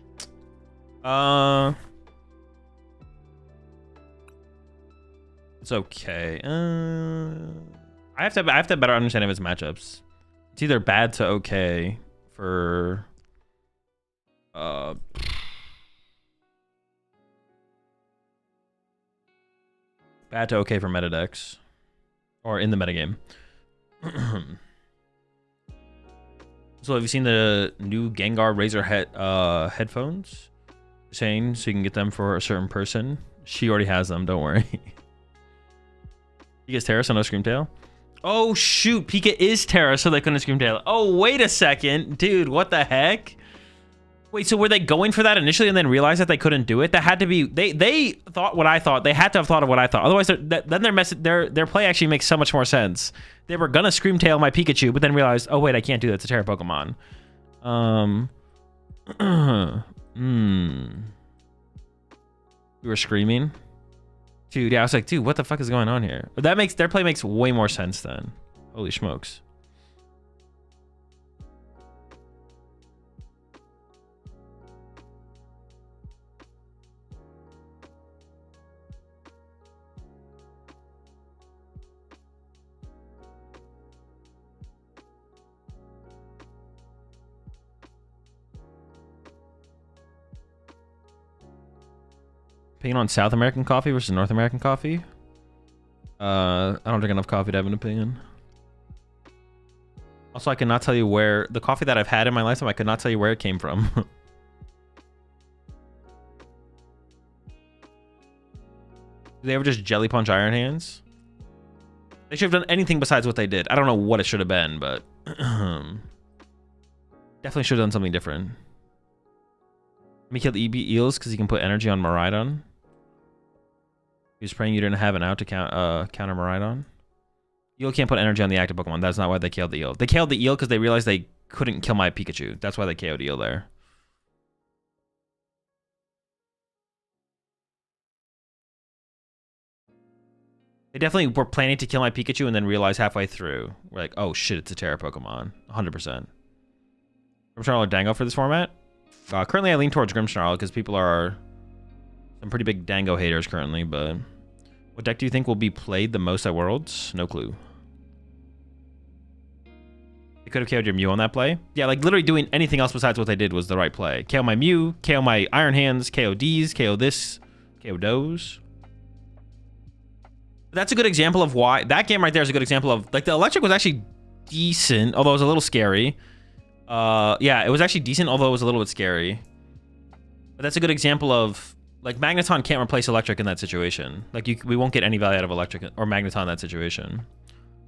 Speaker 1: It's okay. I have to better understand his matchups. It's either bad to okay for bad to okay for meta decks or in the metagame. So have you seen the new Gengar Razor headphones? Saying so you can get them for a certain person. She already has them, don't worry. You guys Terra, so no Screamtail? Oh shoot, Pika is Terra, so they couldn't Screamtail. Oh, wait a second. Dude, what the heck? Wait, so were they going for that initially and then realized that they couldn't do it? That had to be... They thought what I thought. They had to have thought of what I thought. Otherwise, then their play actually makes so much more sense. They were gonna Screamtail my Pikachu, but then realized, oh wait, I can't do that. It's a Terra Pokemon. We were screaming. Dude, yeah, I was like, dude, what the fuck is going on here? But that makes their play makes way more sense then. Holy smokes. Opinion on South American coffee versus North American coffee? I don't drink enough coffee to have an opinion. Also, I cannot tell you where the coffee that I've had in my lifetime, I could not tell you where it came from. Do they ever just jelly punch Iron Hands? They should have done anything besides what they did. I don't know what it should have been, but definitely should have done something different. Let me kill the EB Eels because he can put energy on Miraidon. He was praying you didn't have an out to counter Miraidon. Eel can't put energy on the active Pokemon. That's not why they killed the Eel. They killed the Eel because they realized they couldn't kill my Pikachu. That's why they KO'd Eel there. They definitely were planning to kill my Pikachu and then realized halfway through. We're like, oh shit, it's a Terra Pokemon. 100%. Grimmsnarl or Dango for this format? Currently I lean towards Grimmsnarl because people are Some pretty big Dango haters currently, but what deck do you think will be played the most at Worlds? No clue. They could have KO'd your Mew on that play. Yeah, like literally doing anything else besides what they did was the right play. KO my Mew, KO my Iron Hands, KO Ds, KO this, KO those. That's a good example of why that game right there is a good example of like the electric was actually decent, although it was a little scary. Yeah, it was actually decent, although it was a little bit scary. But that's a good example of like Magneton can't replace electric in that situation. Like we won't get any value out of electric or Magneton in that situation. Do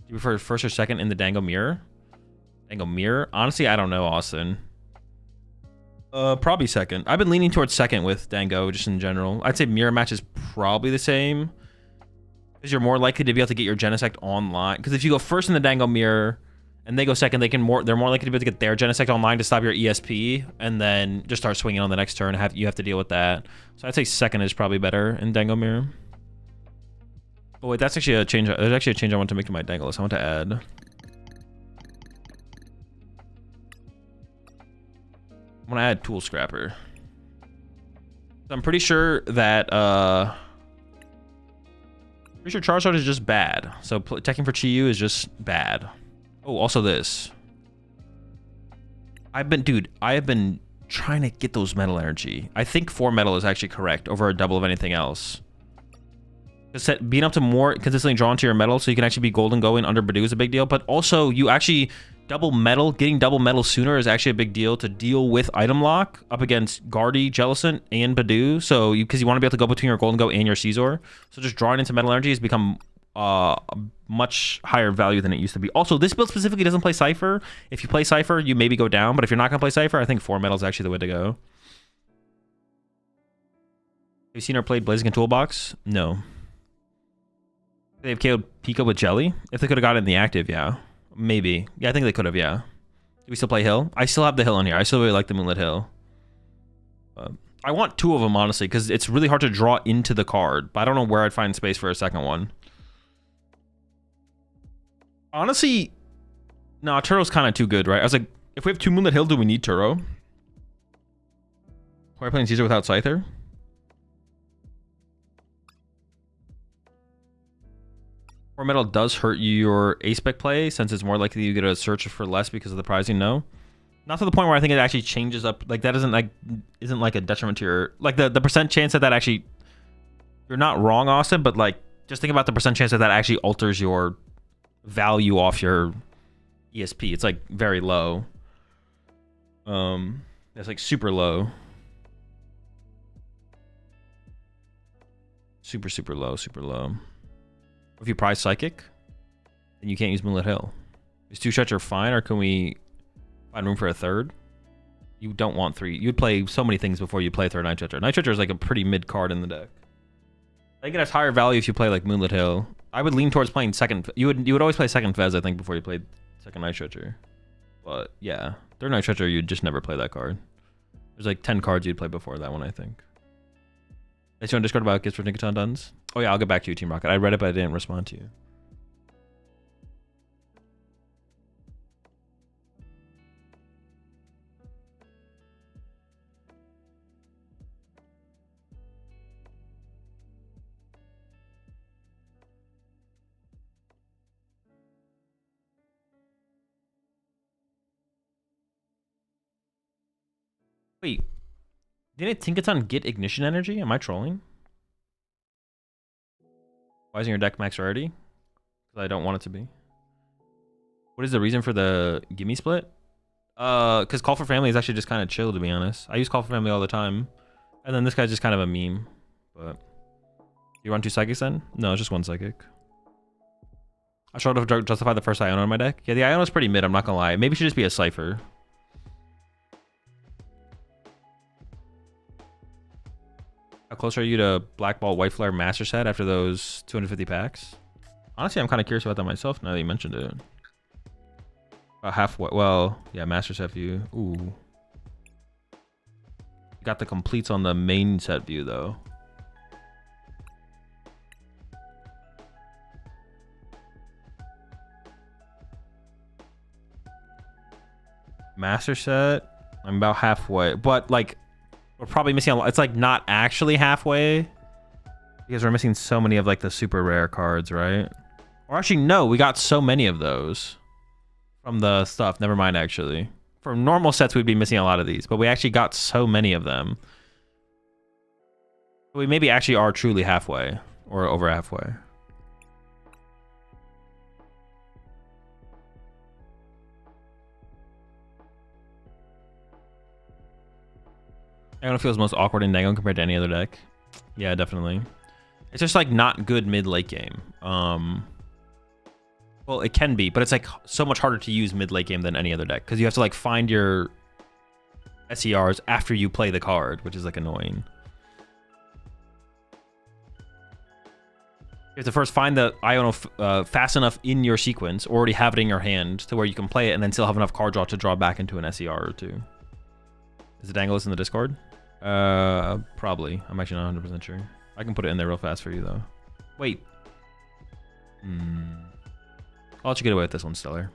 Speaker 1: you prefer first or second in the Dango mirror? Dango mirror? Honestly, I don't know, Austin. Probably second. I've been leaning towards second with Dango just in general. I'd say mirror match is probably the same. Because you're more likely to be able to get your Genesect online. Because if you go first in the Dango mirror and they go second, they're more likely to be able to get their Genesect online to stop your ESP and then just start swinging on the next turn. You have to deal with that. So I'd say second is probably better in Dango mirror. Oh wait, that's actually a change. There's actually a change I want to make to my Dango list. I want to add. I want to add Tool Scrapper. So I'm pretty sure that pretty sure Charizard is just bad. So attacking for Chi-Yu is just bad. Oh, also this. I have been trying to get those metal energy. I think 4 metal is actually correct over a double of anything else. Being up to more consistently drawn to your metal so you can actually be golden going under Badoo is a big deal. But also you actually getting double metal sooner is actually a big deal to deal with item lock up against Guardy, Jellicent, and Badoo. So because you want to be able to go between your golden go and your Caesar. So just drawing into metal energy has become a much higher value than it used to be. Also, this build specifically doesn't play Cypher. If you play Cypher, you maybe go down. But if you're not going to play Cypher, I think 4 metal is actually the way to go. Have you seen or played Blaziken Toolbox? No. They've KO'd Pika with Jelly? If they could have got it in the active, yeah. Maybe. Yeah, I think they could have, yeah. Do we still play Hill? I still have the Hill on here. I still really like the Moonlit Hill. I want 2 of them, honestly, because it's really hard to draw into the card. But I don't know where I'd find space for a second one. Honestly, no, Turo's kind of too good, right? I was like, if we have 2 Moonlit Hill, do we need Turo? Why are we playing Caesar without Scyther? Or metal does hurt your A-spec play since it's more likely you get a search for less because of the pricing. No, not to the point where I think it actually changes up. Like that isn't like a detriment to your like the percent chance that actually. You're not wrong, Austin, but like just think about the percent chance that actually alters your value off your ESP. It's like very low. It's like super low. Super low. If you prize Psychic, then you can't use Moonlit Hill. Is 2 Stretcher fine, or can we find room for a 3rd? You don't want 3. You'd play so many things before you play 3rd Night Stretcher. Night Stretcher is like a pretty mid card in the deck. I think it has higher value if you play like Moonlit Hill. I would lean towards playing second. You would always play second Fez, I think, before you played second Night Stretcher. But yeah, 3rd Night Stretcher, you'd just never play that card. There's like 10 cards you'd play before that one, I think. I see on Discord about gifts for Nicoton Duns. Oh yeah, I'll get back to you, Team Rocket. I read it, but I didn't respond to you. Wait, didn't Tinkaton get Ignition Energy? Am I trolling? Why isn't your deck max rarity? Because I don't want it to be. What is the reason for the gimme split? Because Call for Family is actually just kind of chill, to be honest. I use Call for Family all the time. And then this guy's just kind of a meme. But you run 2 Psychics then? No, it's just 1 Psychic. I struggled to justify the first Iono in my deck. Yeah, the Iono's pretty mid, I'm not gonna lie. Maybe it should just be a Cypher. How close are you to Black Ball White Flare Master Set after those 250 packs? Honestly, I'm kind of curious about that myself now that you mentioned it. About halfway. Well, yeah, Master Set view. Ooh. You got the completes on the main set view, though. Master Set. I'm about halfway. But, like, We're probably missing a lot. It's like not actually halfway because we're missing so many of like the super rare cards, right? Or actually, no, we got so many of those from the stuff. Never mind, actually. For normal sets, we'd be missing a lot of these, but we actually got so many of them. We maybe actually are truly halfway or over halfway. Dango feels most awkward in Dango compared to any other deck. Yeah, definitely. It's just like not good mid late game. Well, it can be, but it's like so much harder to use mid late game than any other deck because you have to like find your SERs after you play the card, which is like annoying. You have to first find the Iono fast enough in your sequence, already have it in your hand to where you can play it and then still have enough card draw to draw back into an SER or two. Is the Dangleless in the Discord? Probably. I'm actually not 100% sure. I can put it in there real fast for you, though. Wait. I'll let you get away with this one, Stellar.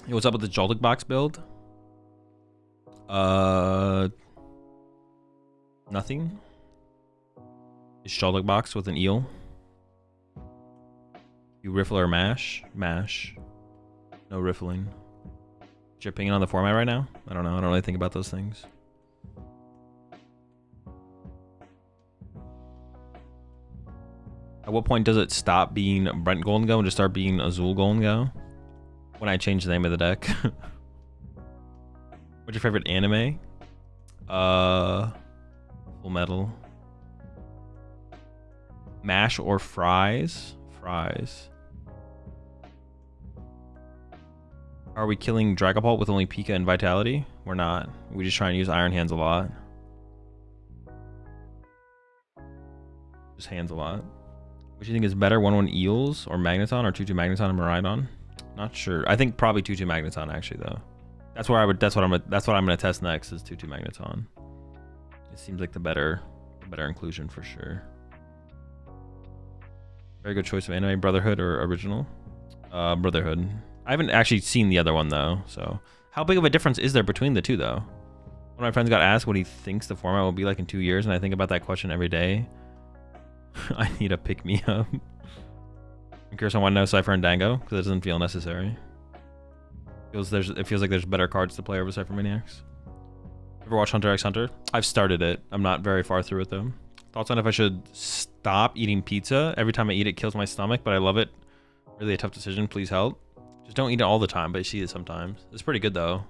Speaker 1: Hey, what's up with the Joltik box build? Nothing. It's Joltik box with an eel. You riffle or mash? Mash. No riffling. What's your opinion on the format right now? I don't know. I don't really think about those things. At what point does it stop being Brent Golden Go and just start being Azul Golden Go? When I change the name of the deck. What's your favorite anime? Full Metal. Mash or fries? Fries. Are we killing Dragapult with only Pika and Vitality? We're not. We just try and use Iron Hands a lot. Just hands a lot. What do you think is better? 1/1 Eels or Magneton or 2/2 Magneton and Miraidon? Not sure. I think probably 2/2 Magneton actually though. That's where I would. That's what I'm gonna test next is 2/2 Magneton. It seems like the better inclusion for sure. Very good choice of anime. Brotherhood or original? Brotherhood. I haven't actually seen the other one though. So how big of a difference is there between the two though? One of my friends got asked what he thinks the format will be like in 2 years, and I think about that question every day. I need a pick me up. I'm curious on why no Cypher and Dango, because it doesn't feel necessary. It feels like there's better cards to play over Cypher Maniacs. Ever watch Hunter x Hunter? I've started it. I'm not very far through it though. Thoughts on if I should stop eating pizza? Every time I eat it kills my stomach, but I love it. Really a tough decision. Please help. Just don't eat it all the time, but I see it sometimes. It's pretty good though.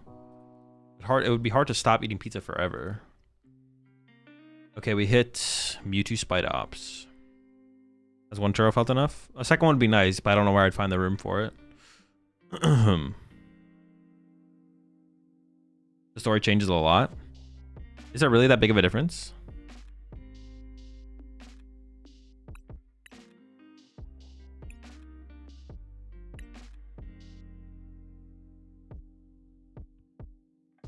Speaker 1: It would be hard to stop eating pizza forever. Okay, we hit Mewtwo Spite Ops. Has one churro felt enough? A second one would be nice, but I don't know where I'd find the room for it. The story changes a lot. Is there really that big of a difference?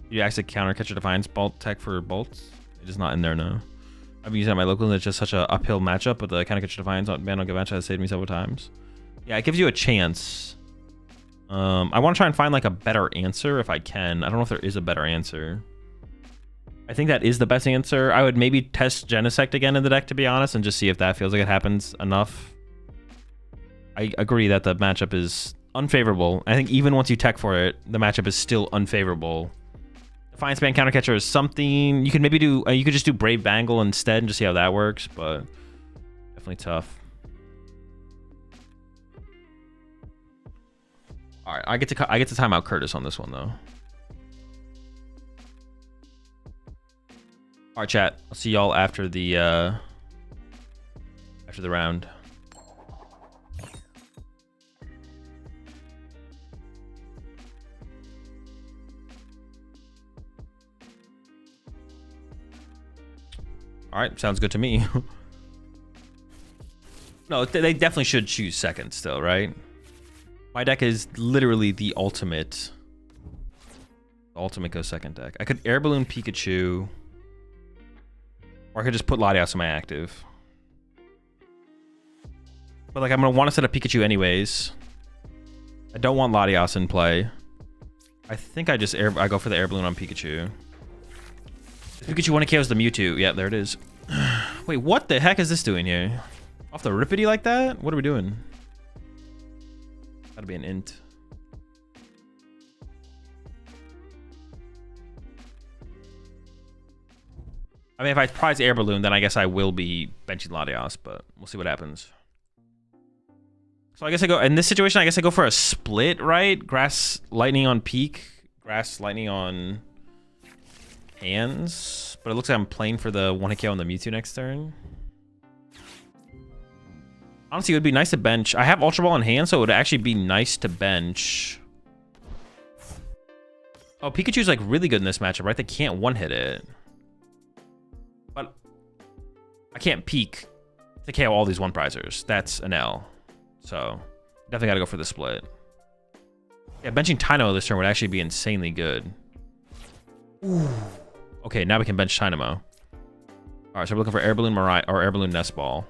Speaker 1: You actually counter Catcher Defiance Bolt tech for bolts? It is not in there, no. I've been using it at my local and it's just such an uphill matchup, but the counter Catcher Defiance on Band on Gavancha has saved me several times. Yeah, it gives you a chance. I want to try and find like a better answer if I can. I don't know if there is a better answer. I think that is the best answer. I would maybe test Genesect again in the deck, to be honest, and just see if that feels like it happens enough. I agree that the matchup is unfavorable. I think even once you tech for it, the matchup is still unfavorable. Defiance Band counter catcher is something you could maybe do. You could just do Brave Bangle instead and just see how that works, but definitely tough. All right, I get to time out Curtis on this one though. All right, chat. I'll see y'all after the round. All right, sounds good to me. No, they definitely should choose second still, right? My deck is literally the ultimate. The ultimate Go second deck. I could Air Balloon Pikachu. Or I could just put Latias in my active. But like I'm going to want to set up Pikachu anyways. I don't want Latias in play. I think I go for the Air Balloon on Pikachu. Pikachu 1 KOs the Mewtwo. Yeah, there it is. Wait, what the heck is this doing here? Off the rippity like that? What are we doing? Gotta be an int. I mean, if I prize Air Balloon, then I guess I will be benching Latias, but we'll see what happens. So I guess I go, in this situation, I guess I go for a split, right? Grass Lightning on Peak. Grass Lightning on hands. But it looks like I'm playing for the 1-KO on the Mewtwo next turn. Honestly, it would be nice to bench. I have Ultra Ball in hand, so it would actually be nice to bench. Oh, Pikachu's like really good in this matchup, right? They can't one-hit it. But I can't peak to KO all these one-prizers. That's an L. So definitely got to go for the split. Yeah, benching Tynamo this turn would actually be insanely good. Ooh. Okay, now we can bench Tynamo. All right, so we're looking for Air Balloon Mariah or Air Balloon Nest Ball.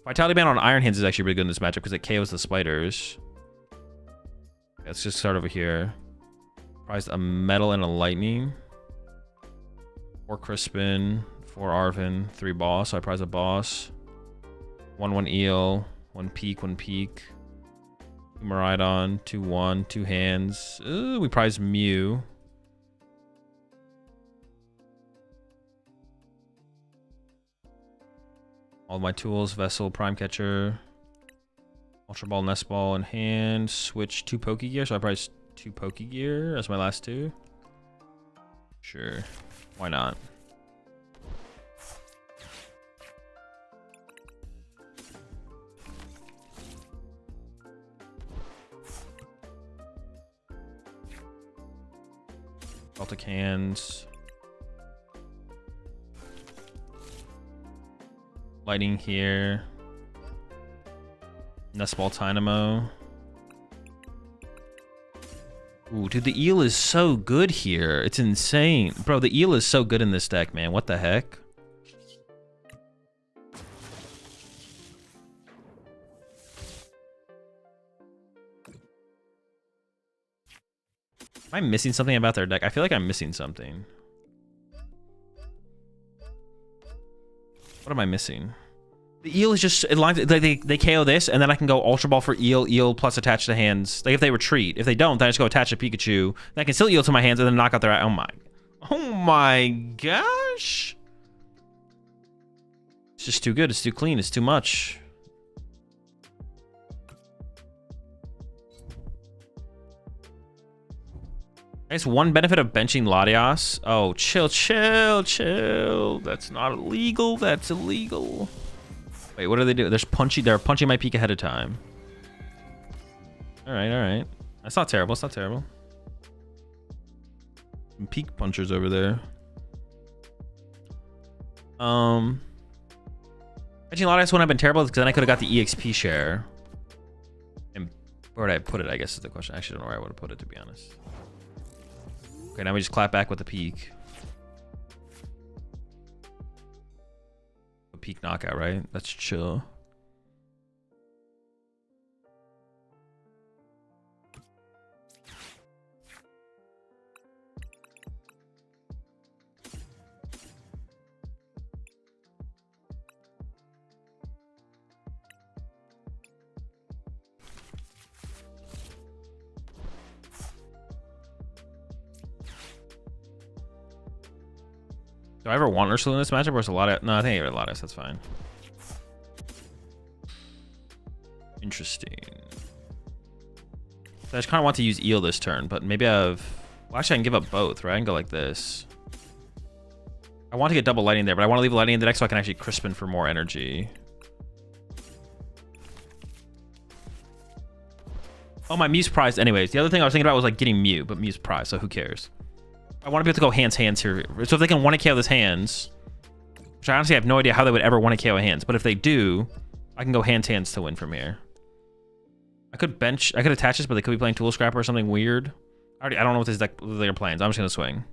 Speaker 1: Vitality Band on Iron Hands is actually really good in this matchup because it KOs the spiders. Let's just start over here. Prized a Metal and a Lightning. 4 Crispin, 4 Arvin, 3 Boss. So I prize a Boss. 1/1 Eel, 1 Peak, 1 Peak. 2 Miraidon, 2/1, 2 hands. Ooh, we prize Mew. All my tools, Vessel, Prime Catcher, Ultra Ball, Nest Ball in hand. Switch 2 Pokegear, so I prize 2 Pokegear as my last 2. Sure, why not? Joltik hands. Lighting here. Nest Ball Tynamo. Ooh, dude, the eel is so good here. It's insane. Bro, the eel is so good in this deck, man. What the heck? Am I missing something about their deck? I feel like I'm missing something. What am I missing? The eel is just, it lines, they KO this, and then I can go Ultra Ball for eel plus attach to hands. Like if they retreat. If they don't, then I just go attach to Pikachu. Then I can still eel to my hands and then knock out their, oh my gosh. It's just too good, it's too clean, it's too much. I guess one benefit of benching Latias. Oh, chill. That's not illegal. That's illegal. Wait, what do they do? They're punching my peak ahead of time. All right. That's not terrible. It's not terrible. Some peak punchers over there. Benching Latias wouldn't have been terrible because then I could have got the EXP share. And where would I put it? I guess is the question. I actually don't know where I would have put it, to be honest. Okay, now we just clap back with the peak. A peak knockout, right? That's chill. Do I ever want Ursula in this matchup, or is a lot of... No, I think I got a lot of... That's fine. Interesting. So I just kind of want to use Eel this turn, but maybe I have... Well, actually, I can give up both, right? I can go like this. I want to get double Lightning there, but I want to leave Lightning in the deck so I can actually Crispin for more energy. Oh, my Mew's prized anyways. The other thing I was thinking about was like getting Mew, but Mew's prized, so who cares? I want to be able to go hands here. So if they can 1-KO this hands, which I honestly have no idea how they would ever 1-KO hands, but if they do, I can go hands to win from here. I could attach this, but they could be playing Tool Scrapper or something weird. I don't know what this deck they're playing, so I'm just gonna swing.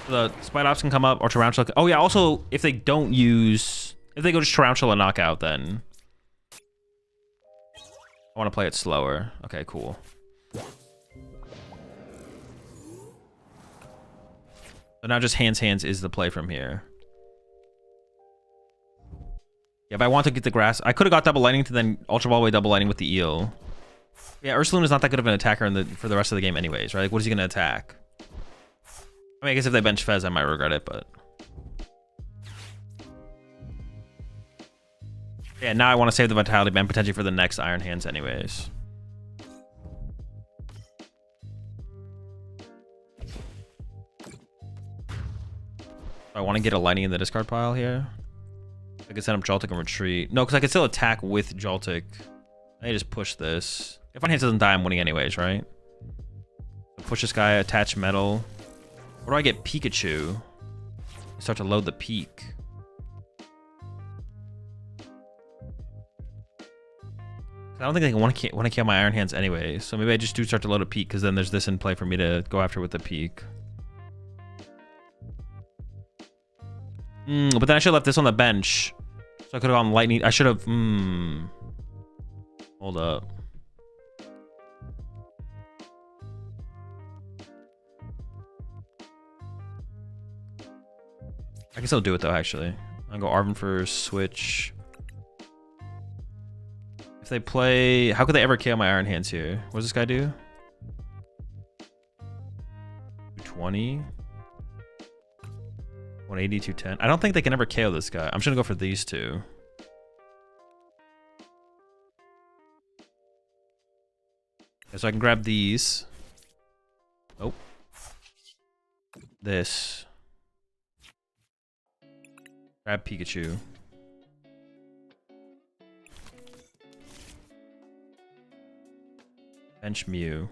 Speaker 1: The Spite Ops can come up, or Tarantula. Oh yeah, also if they go just Tarantula Knockout, then I want to play it slower. Okay, cool. So now just hands is the play from here. Yeah, if I want to get the grass, I could have got double lightning to then Ultra Ball away double lightning with the eel. Yeah, Ursaluna is not that good of an attacker for the rest of the game anyways, right? Like, what is he going to attack? I mean, I guess if they bench Fez, I might regret it, but... Yeah, now I want to save the Vitality Band potentially for the next Iron Hands anyways. I want to get a lightning in the discard pile here. I could set up Joltik and retreat. No, because I could still attack with Joltik. I just push this. If my hand doesn't die, I'm winning anyways, right? So push this guy, attach metal. Where do I get Pikachu? Start to load the peak. I don't think they want to kill my Iron Hands anyway, so maybe I just do start to load a peak because then there's this in play for me to go after with the peak. But then I should have left this on the bench. So I could have gone lightning. I should have. Hold up. I can still do it though, actually. I'll go Arven for switch. If they play, how could they ever KO my Iron Hands here? What does this guy do? 220. 180, 210. I don't think they can ever KO this guy. I'm just gonna go for these two. Okay, so I can grab these. Oh. This. Grab Pikachu. Bench Mew.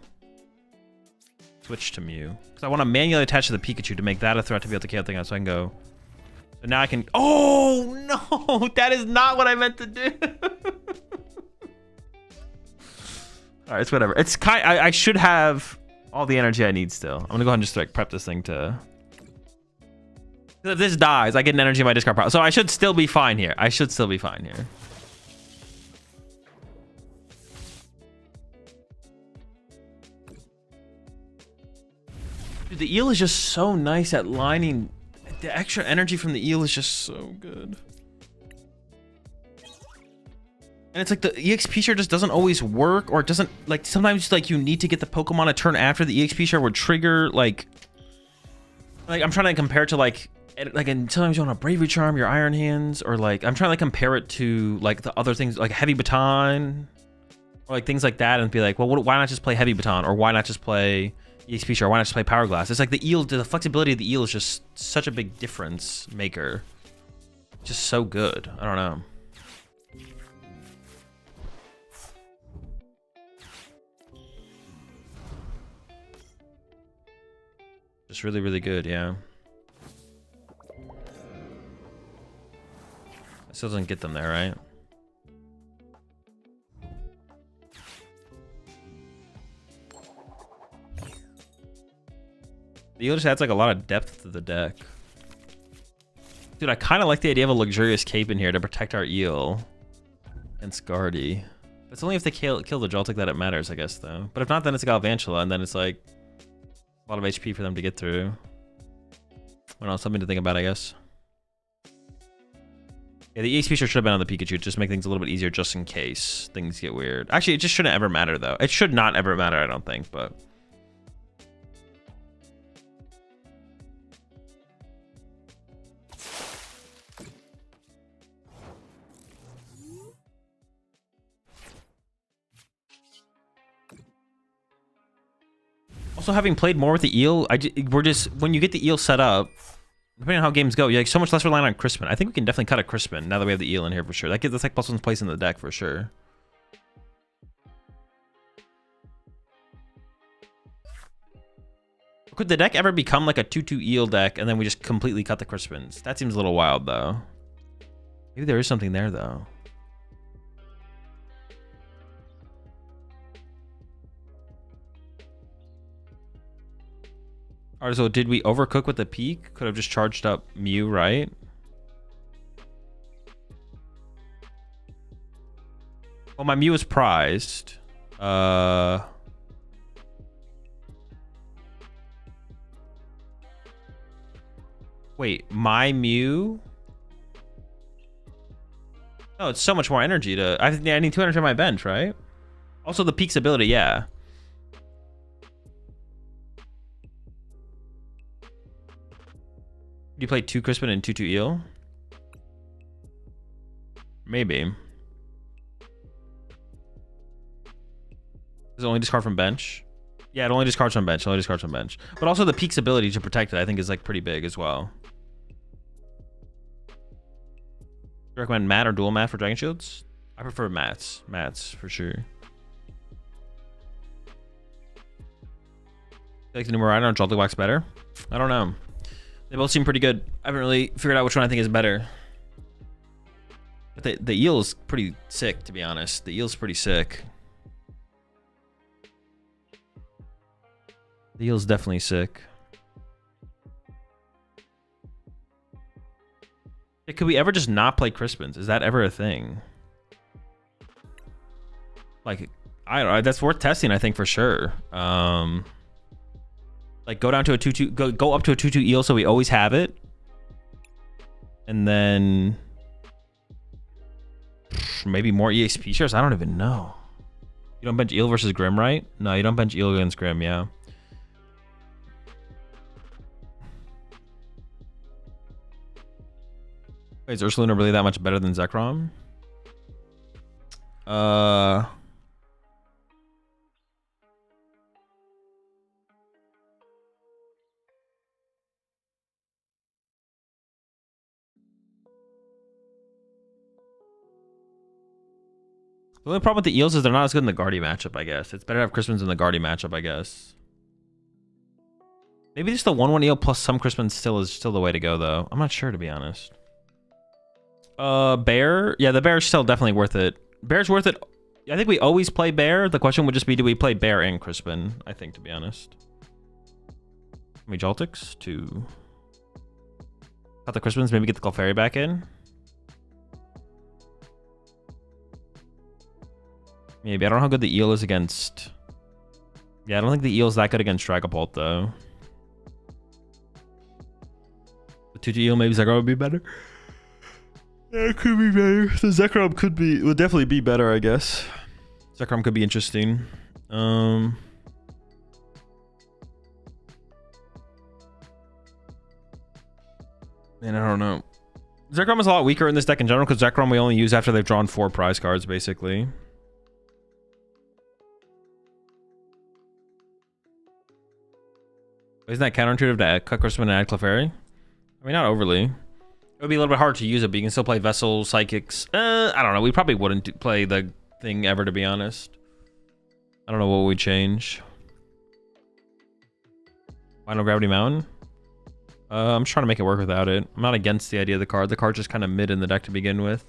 Speaker 1: Switch to Mew. Because I want to manually attach to the Pikachu to make that a threat to be able to KO thing out, so I can go. So now I can. Oh no! That is not what I meant to do. Alright, it's whatever. It's kind. I should have all the energy I need still. I'm gonna go ahead and just like prep this thing to. If this dies, I get an energy in my discard pile. So I should still be fine here. I should still be fine here. Dude, the eel is just so nice at lining. The extra energy from the eel is just so good. And it's like the EXP share just doesn't always work, or it doesn't, like, sometimes like you need to get the Pokemon a turn after the EXP share would trigger, like I'm trying to compare it to like sometimes you want a Bravery Charm, your Iron Hands, or like I'm trying to compare it to like the other things like Heavy Baton, or like things like that, and be like, well, why not just play Heavy Baton, or why not just play EXP share, why not just play Power Glass? It's like the eel, the flexibility of the eel is just such a big difference maker. Just so good. I don't know. Just really, really good, yeah. I still doesn't get them there, right? The eel just adds like a lot of depth to the deck. Dude, I kind of like the idea of a luxurious cape in here to protect our eel and Scardy. It's only if they kill the Joltik that it matters, I guess, though. But if not, then it's a Galvantula, and then it's like a lot of HP for them to get through. I don't know, something to think about, I guess. Yeah, the EXP should have been on the Pikachu, just make things a little bit easier just in case things get weird. Actually, it just shouldn't ever matter, though. It should not ever matter, I don't think, but... Also, having played more with the eel, we're just, when you get the eel set up, depending on how games go, you're like so much less reliant on Crispin. I think we can definitely cut a Crispin now that we have the eel in here for sure. That gives us like +1 place in the deck for sure. Could the deck ever become like a 2/2 eel deck and then we just completely cut the Crispins? That seems a little wild though. Maybe there is something there though. All right, so did we overcook with the peak? Could have just charged up Mew, right? Well, my Mew is prized. Wait, my Mew? Oh, it's so much more energy to... I need 200 on my bench, right? Also, the Peak's ability, yeah. You played 2 Crispin and 2/2 Eel? Maybe. Does it only discard from bench? Yeah, it only discards from bench. It only discards from bench. But also the Peak's ability to protect it, I think, is like pretty big as well. You recommend Matt or dual Matt for Dragon Shields? I prefer Matt's. Matt's for sure. Like the Numerino or Joltik Wax better? I don't know. They both seem pretty good. I haven't really figured out which one I think is better. But the eel is pretty sick, to be honest. The eel's pretty sick. The eel's definitely sick. Yeah, could we ever just not play Crispins? Is that ever a thing? Like, I don't know. That's worth testing, I think, for sure. Like, go down to a 2/2, go up to a 2/2 eel so we always have it. And then maybe more EXP shares? I don't even know. You don't bench eel versus Grim, right? No, you don't bench eel against Grim, yeah. Wait, is Ursaluna really that much better than Zekrom? The only problem with the eels is they're not as good in the Guardy matchup, I guess. It's better to have Crispins in the Guardy matchup, I guess. Maybe just the 1/1 eel plus some Crispins is still the way to go, though. I'm not sure, to be honest. Bear? Yeah, the Bear's still definitely worth it. Bear's worth it. I think we always play Bear. The question would just be, do we play Bear and Crispin? I think, to be honest. How many Joltiks? 2. Cut the Crispins, maybe get the Clefairy back in. Maybe. I don't know how good the eel is against... Yeah, I don't think the eel's that good against Dragapult, though. The 2/2 eel, maybe Zekrom would be better. Yeah, it could be better. The Zekrom would definitely be better, I guess. Zekrom could be interesting. Man, I don't know. Zekrom is a lot weaker in this deck in general because Zekrom we only use after they've drawn 4 prize cards, basically. Isn't that counterintuitive to cut Crispin and add Clefairy? I mean, not overly. It would be a little bit hard to use it, but you can still play Vessel, Psychics. I don't know. We probably wouldn't play the thing ever, to be honest. I don't know what we'd change. Final Gravity Mountain? I'm just trying to make it work without it. I'm not against the idea of the card. The card's just kind of mid in the deck to begin with.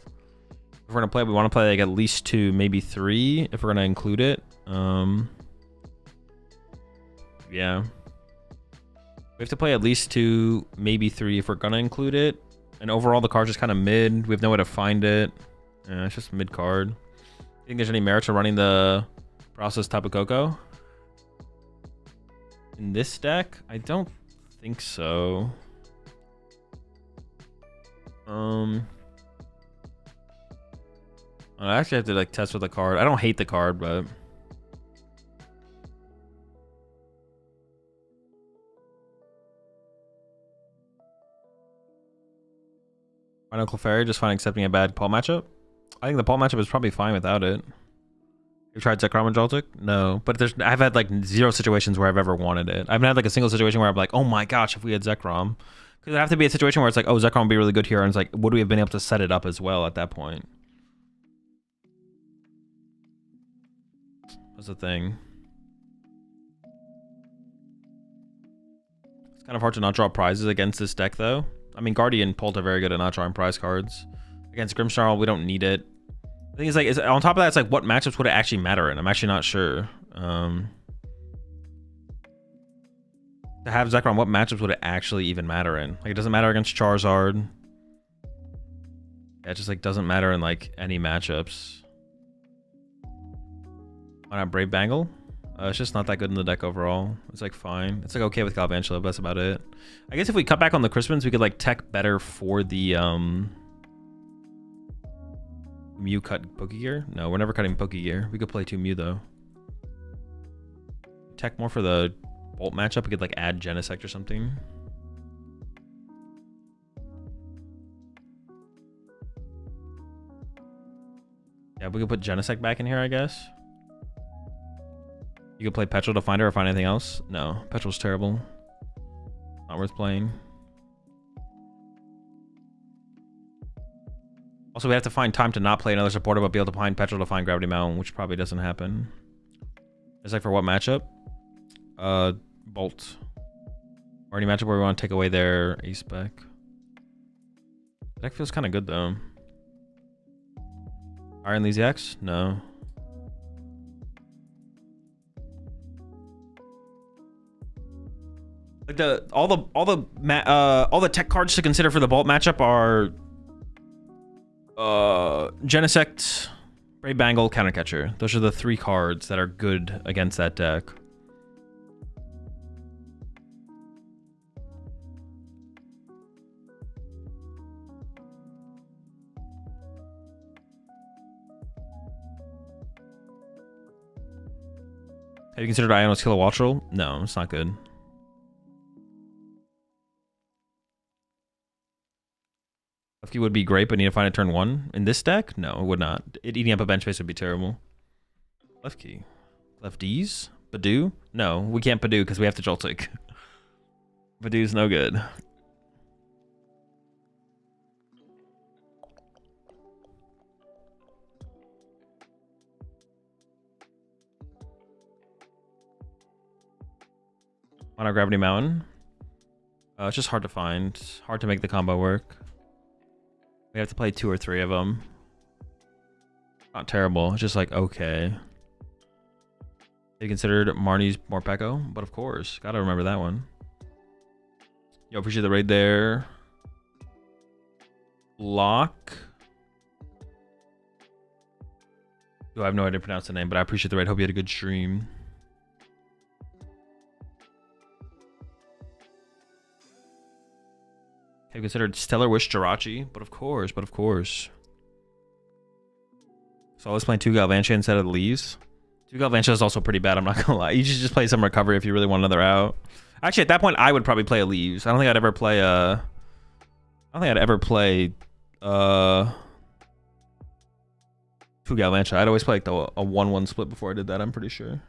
Speaker 1: If we're going to play it, we want to play like at least 2, maybe 3, if we're going to include it. Yeah. We have to play at least 2, maybe 3 if we're gonna include it. And overall, the card's just kind of mid. We have no way to find it. Yeah, it's just mid card. You think there's any merit to running the Process Tapu Koko in this deck? I don't think so. I actually have to like test with the card. I don't hate the card, but. Final Clefairy, just fine accepting a bad Paul matchup? I think the Paul matchup is probably fine without it. You've tried Zekrom and Joltik? No, but I've had like 0 situations where I've ever wanted it. I haven't had like a single situation where I'm like, oh my gosh, if we had Zekrom. Because it'd have to be a situation where it's like, oh, Zekrom would be really good here, and it's like, would we have been able to set it up as well at that point? That's the thing. It's kind of hard to not draw prizes against this deck, though. I mean, Guardian and Pult are very good at not drawing prize cards. Against Grimmsnarl, we don't need it. The thing is, like, on top of that, it's like, what matchups would it actually matter in? I'm actually not sure. To have Zekrom, what matchups would it actually even matter in? Like, it doesn't matter against Charizard. Yeah, it just like doesn't matter in like any matchups. Why not Brave Bangle? It's just not that good in the deck overall. It's like fine. It's like okay with Galvantula, but that's about it. I guess if we cut back on the Crispins, we could like tech better for the Mew cut Pokegear. No, we're never cutting Pokegear. We could play 2 Mew though. Tech more for the Bolt matchup. We could like add Genesect or something. Yeah, we could put Genesect back in here, I guess. You could play Petrol to find her or find anything else. No, Petrol's terrible. Not worth playing. Also, we have to find time to not play another supporter, but be able to find Petrol to find Gravity Mountain, which probably doesn't happen. It's like for what matchup? Bolt. Or any matchup where we want to take away their ace spec. Deck feels kind of good though. Iron Lazy X? No. Like all the tech cards to consider for the Bolt matchup are Genesect, Brave Bangle, Countercatcher. Those are the 3 cards that are good against that deck. Have you considered Iono's Kilowattrel? No, it's not good. Lefkey would be great, but need to find a turn 1. In this deck? No, it would not. Eating up a bench space would be terrible. Lefkey. Lefties? Badoo? No, we can't Badoo because we have to Joltik. Badoo's no good. On our Gravity Mountain. It's just hard to find. Hard to make the combo work. We have to play 2 or 3 of them. Not terrible. It's just like, okay. Have you considered Marnie's Morpeko? But of course. Gotta remember that one. Yo, appreciate the raid there. Lock. Yo, I have no idea to pronounce the name, but I appreciate the raid. Hope you had a good stream. Have you considered Stellar Wish Jirachi? But of course, but of course. So I was playing 2 Galvantula instead of the Leaves. 2 Galvantula is also pretty bad, I'm not gonna lie. You should just play some Recovery if you really want another out. Actually, at that point, I would probably play a Leaves. I don't think I'd ever play a... I don't think I'd ever play 2 Galvantula. I'd always play like a 1-1 split before I did that, I'm pretty sure.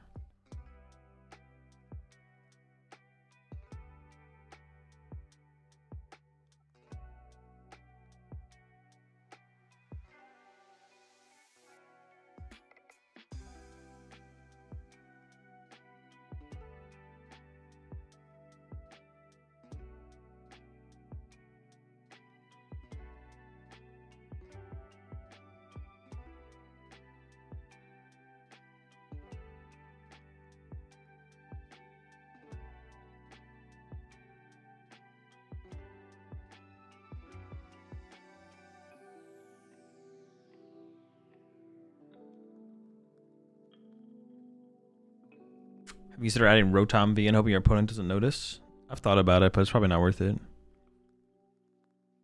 Speaker 1: Have you considered adding Rotom V and hoping your opponent doesn't notice? I've thought about it, but it's probably not worth it.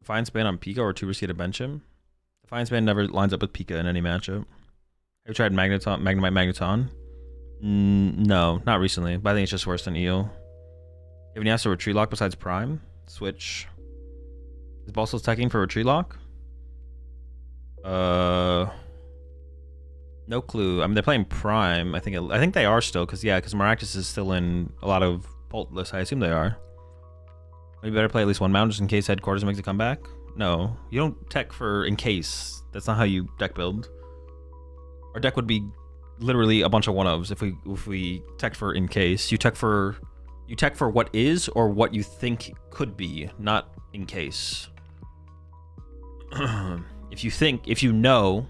Speaker 1: Defiance Band on Pika or too risky to bench him? Defiance Band never lines up with Pika in any matchup. Have you tried Magnemite Magneton? No, not recently, but I think it's just worse than Eel. You have any answer for Retreat Lock besides Prime? Switch. Is Balsals teching for Retreat Lock? No clue. I mean, they're playing Prime. I think they are still, because Maractus is still in a lot of Bolt lists. I assume they are. Maybe better play at least 1 Mound just in case Headquarters makes a comeback. No, you don't tech for in case. That's not how you deck build. Our deck would be literally a bunch of 1-ofs if we tech for in case. You tech for what is or what you think could be, not in case. If you know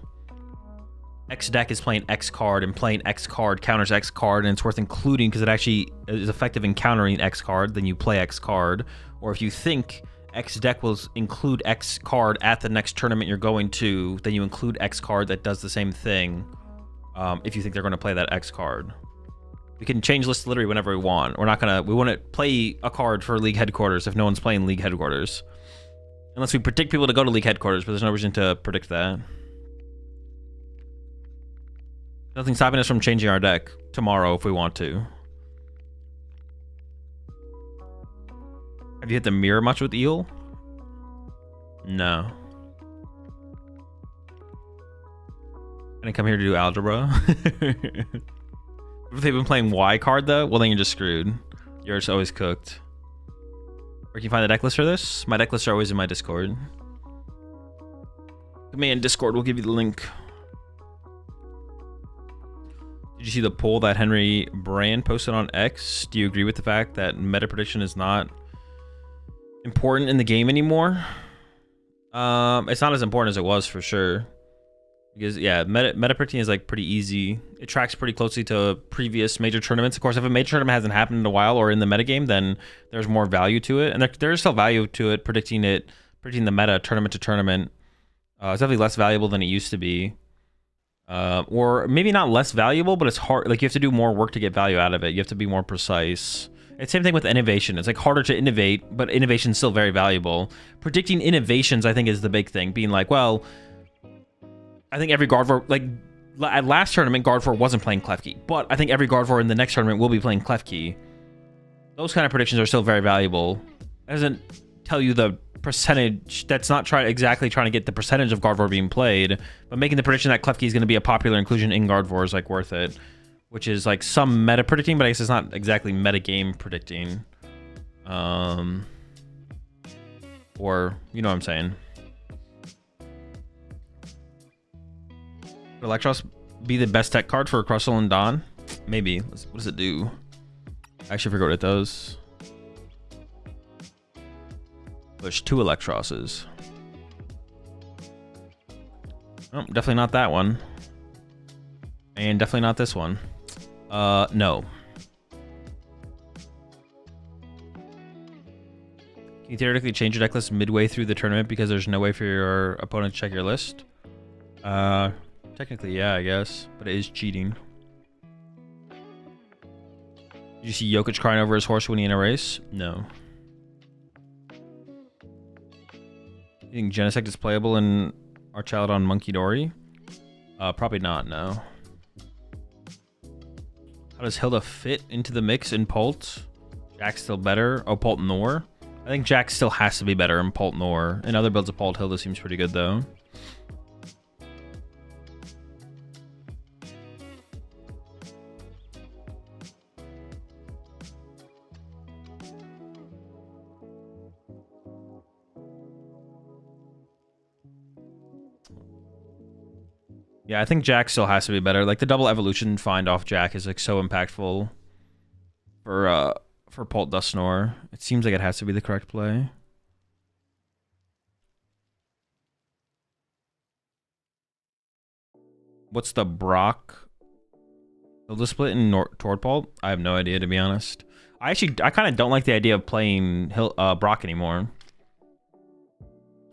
Speaker 1: X deck is playing X card, and playing X card counters X card, and it's worth including because it actually is effective in countering X card, then you play X card. Or if you think X deck will include X card at the next tournament you're going to, then you include X card that does the same thing. If you think they're going to play that X card, we can change lists literally whenever we want. We wouldn't play a card for League Headquarters if no one's playing League Headquarters, unless we predict people to go to League Headquarters. But there's no reason to predict that. Nothing's stopping us from changing our deck tomorrow if we want to. Have you hit the mirror much with Eel? No. I didn't come here to do algebra. If they've been playing Y card though, well then you're just screwed. You're just always cooked. Where can you find the deck list for this? My deck lists are always in my Discord. Come in Discord, we'll give you the link. Did you see the poll that Henry Brand posted on X? Do you agree with the fact that meta prediction is not important in the game anymore? It's not as important as it was for sure. Because yeah, meta predicting is like pretty easy. It tracks pretty closely to previous major tournaments. Of course, if a major tournament hasn't happened in a while or in the metagame, then there's more value to it. And there is still value to it, predicting the meta tournament to tournament. It's definitely less valuable than it used to be. Or maybe not less valuable, but it's hard. Like you have to do more work to get value out of it. You have to be more precise. It's the same thing with innovation. It's like harder to innovate, but innovation's still very valuable. Predicting innovations, I think, is the big thing. Being like, well, I think every Gardevoir, like at last tournament, Gardevoir wasn't playing Klefki, but I think every Gardevoir in the next tournament will be playing Klefki. Those kind of predictions are still very valuable. It doesn't tell you the percentage. That's not exactly trying to get the percentage of Gardevoir being played, but making the prediction that Klefki is going to be a popular inclusion in Gardevoir is like worth it, which is like some meta predicting, but I guess it's not exactly meta game predicting. Or you know what I'm saying. Would Electros be the best tech card for Crustle and Dawn? Maybe. What does it do? I actually forgot what it does. There's 2 Electroses. Oh, definitely not that one. And definitely not this one. No. Can you theoretically change your deck list midway through the tournament because there's no way for your opponent to check your list? Technically, yeah, I guess. But it is cheating. Did you see Jokic crying over his horse winning in a race? No. You think Genesect is playable in our child on Monkey Dory? Probably not, no. How does Hilda fit into the mix in Pult? Jack's still better. Oh, Pult Nor. I think Jack still has to be better in Pult Nor. In other builds of Pult, Hilda seems pretty good, though. Yeah, I think Jack still has to be better. Like the double evolution find off Jack is like so impactful for Pult Dusknoir. It seems like it has to be the correct play. What's the Brock Hilda split in Toward Pult? I have no idea, to be honest. I kind of don't like the idea of playing Brock anymore.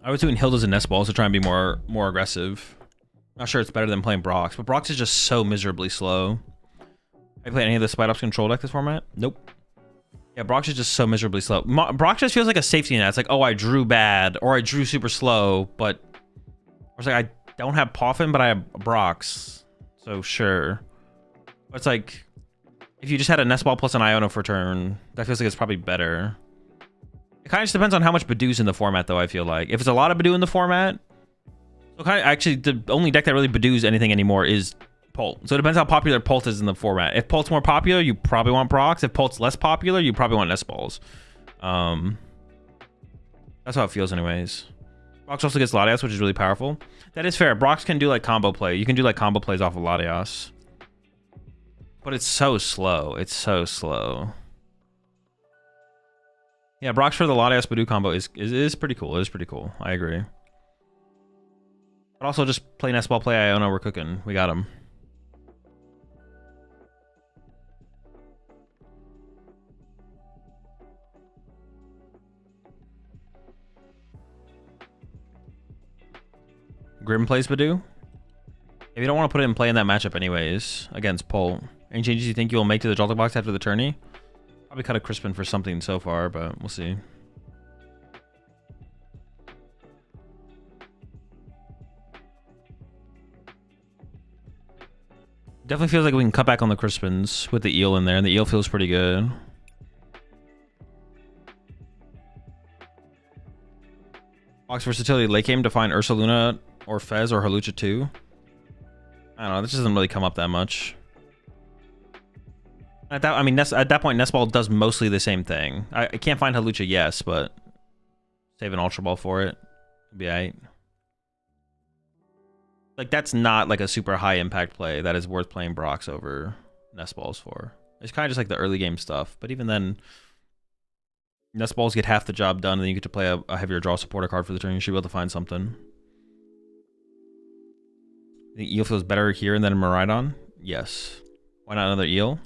Speaker 1: I was doing Hildas and Nest Balls to try and be more aggressive. Not sure it's better than playing Brox, but Brox is just so miserably slow. Have you played any of the Spite Ops control deck this format? Nope. Yeah, Brox is just so miserably slow. Brox just feels like a safety net. It's like, oh, I drew bad, or I drew super slow, but it's like I don't have Poffin, but I have Brox, so sure. But it's like if you just had a Nest Ball plus an Iono for turn, that feels like it's probably better. It kind of just depends on how much Badoo's in the format, though. I feel like if it's a lot of Badoo in the format. So kind of, actually, the only deck that really Badoo's anything anymore is Pult. So it depends how popular Pult is in the format. If Pult's more popular, you probably want Brox. If Pult's less popular, you probably want Nest Balls. That's how it feels anyways. Brox also gets Latias, which is really powerful. That is fair. Brox can do like combo play. You can do like combo plays off of Latias. But it's so slow. It's so slow. Yeah, Brox for the Latias Badoo combo is pretty cool. It is pretty cool. I agree. But also just play Nest Ball, play Iona, we're cooking. We got him. Grim plays Badoo. If you don't want to put it in play in that matchup anyways, against Pol. Any changes you think you will make to the Joltik box after the tourney? Probably cut a Crispin for something so far, but we'll see. Definitely feels like we can cut back on the Crispins with the eel in there, and the eel feels pretty good. Box versatility, late game to find Ursaluna or Fez or Halucha 2. I don't know, this doesn't really come up that much. At that point, Nest Ball does mostly the same thing. I can't find Halucha, yes, but save an Ultra Ball for it. It'd be alright. Like, that's not like a super high impact play that is worth playing Brox over Nest Balls for. It's kind of just like the early game stuff, but even then, Nest Balls get half the job done, and then you get to play a heavier draw supporter card for the turn. You should be able to find something. I think Eel feels better here than Miraidon? Yes. Why not another Eel?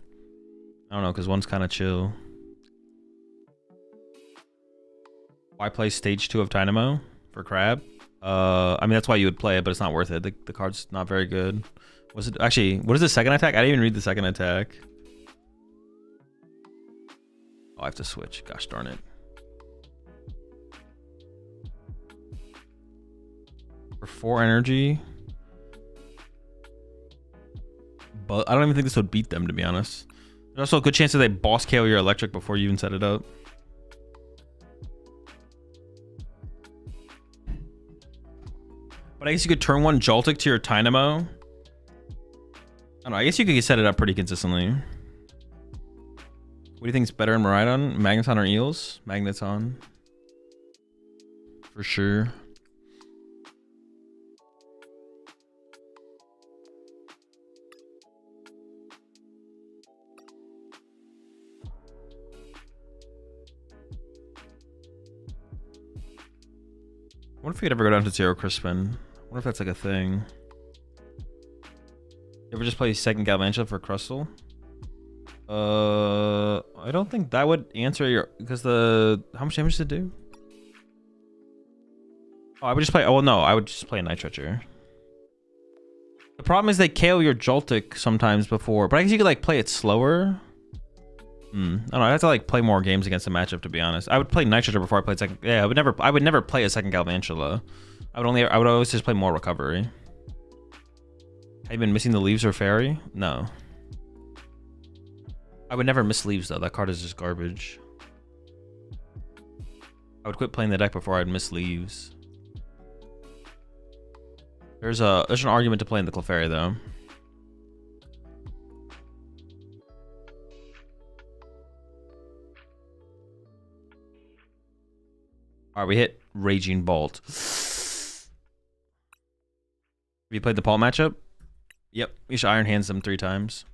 Speaker 1: I don't know, because one's kind of chill. Why play stage 2 of Dynamo for Crab? I mean, that's why you would play it, but it's not worth it. The card's not very good. Was it actually, what is the second attack? I didn't even read the second attack. Oh, I have to switch. Gosh darn it. For 4 energy. But I don't even think this would beat them, to be honest. There's also a good chance that they boss KO your electric before you even set it up. But I guess you could turn one Joltik to your Dynamo. I don't know, I guess you could set it up pretty consistently. What do you think is better in Miraidon? Magneton or Eels? Magneton. For sure. What if we could ever go down to 0 Crispin? I wonder if that's like a thing. You ever just play second Galvantula for Crustle? I don't think that would answer your, because how much damage does it do? Oh, I would just play, oh no, I would just play a Night Treacher. The problem is they KO your Joltik sometimes before, but I guess you could like play it slower. I don't know, I have to like play more games against the matchup, to be honest. I would play Night Treacher before I played second, yeah, I would never play a second Galvantula. I would always just play more Recovery. Have you been missing the Leaves or Fairy? No. I would never miss Leaves though, that card is just garbage. I would quit playing the deck before I'd miss Leaves. There's an argument to playing the Clefairy though. Alright, we hit Raging Bolt. Have you played the Paul matchup? Yep, you should Iron Hands them 3 times.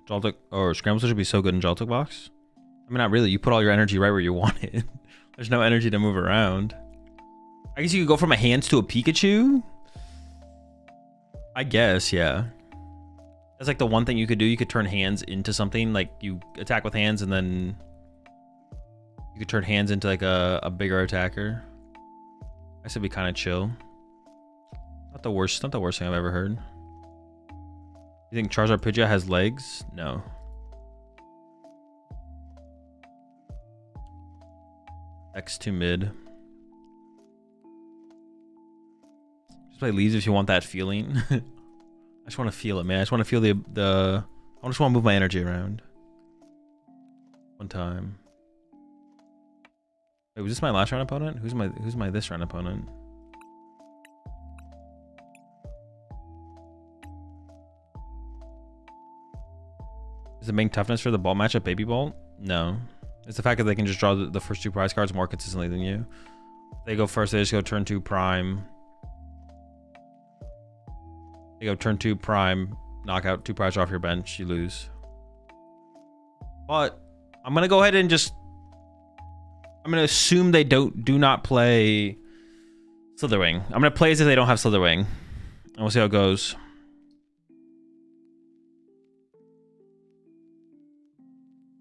Speaker 1: Joltik or Scramble should be so good in Joltik box. I mean, not really. You put all your energy right where you want it. There's no energy to move around. I guess you could go from a hands to a Pikachu. I guess, yeah. That's like the one thing you could do. You could turn hands into something. Like you attack with hands and then you could turn hands into like a bigger attacker. I guess it'd be kind of chill. Not the worst thing I've ever heard. You think Charizard Pidgeot has legs? No. X2 mid. Just play Leaves if you want that feeling. I just want to feel it, man. I just want to feel I just want to move my energy around. One time. Wait, was this my last round opponent? Who's my this round opponent? Is the main toughness for the ball matchup Baby Ball? No. It's the fact that they can just draw the first 2 prize cards more consistently than you. They go first, they just go turn 2 prime. They go turn 2 prime, knock out 2 prize off your bench, you lose. But I'm gonna go ahead and just I'm gonna assume they do not play Slitherwing. I'm gonna play as if they don't have Slitherwing. And we'll see how it goes.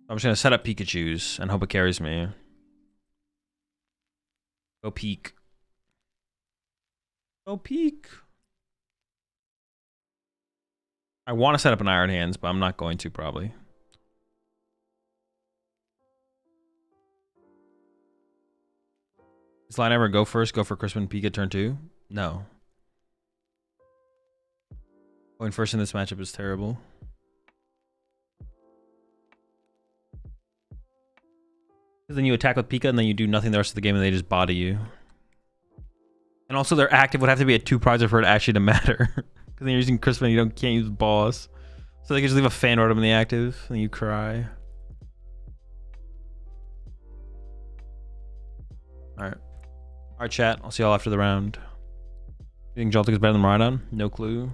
Speaker 1: I'm just gonna set up Pikachu's and hope it carries me. Go peek. Go peek. I want to set up an Iron Hands, but I'm not going to probably. Does line ever go first? Go for Crispin Peek at turn 2? No. Going first in this matchup is terrible. Because then you attack with Pika and then you do nothing the rest of the game and they just body you. And also their active would have to be a 2 prizer for it actually to matter. Because then you're using Crispin and you can't use boss. So they can just leave a fan rotom in the active and then you cry. Alright. Alright, chat. I'll see y'all after the round. You think Joltik is better than Rhydon? No clue.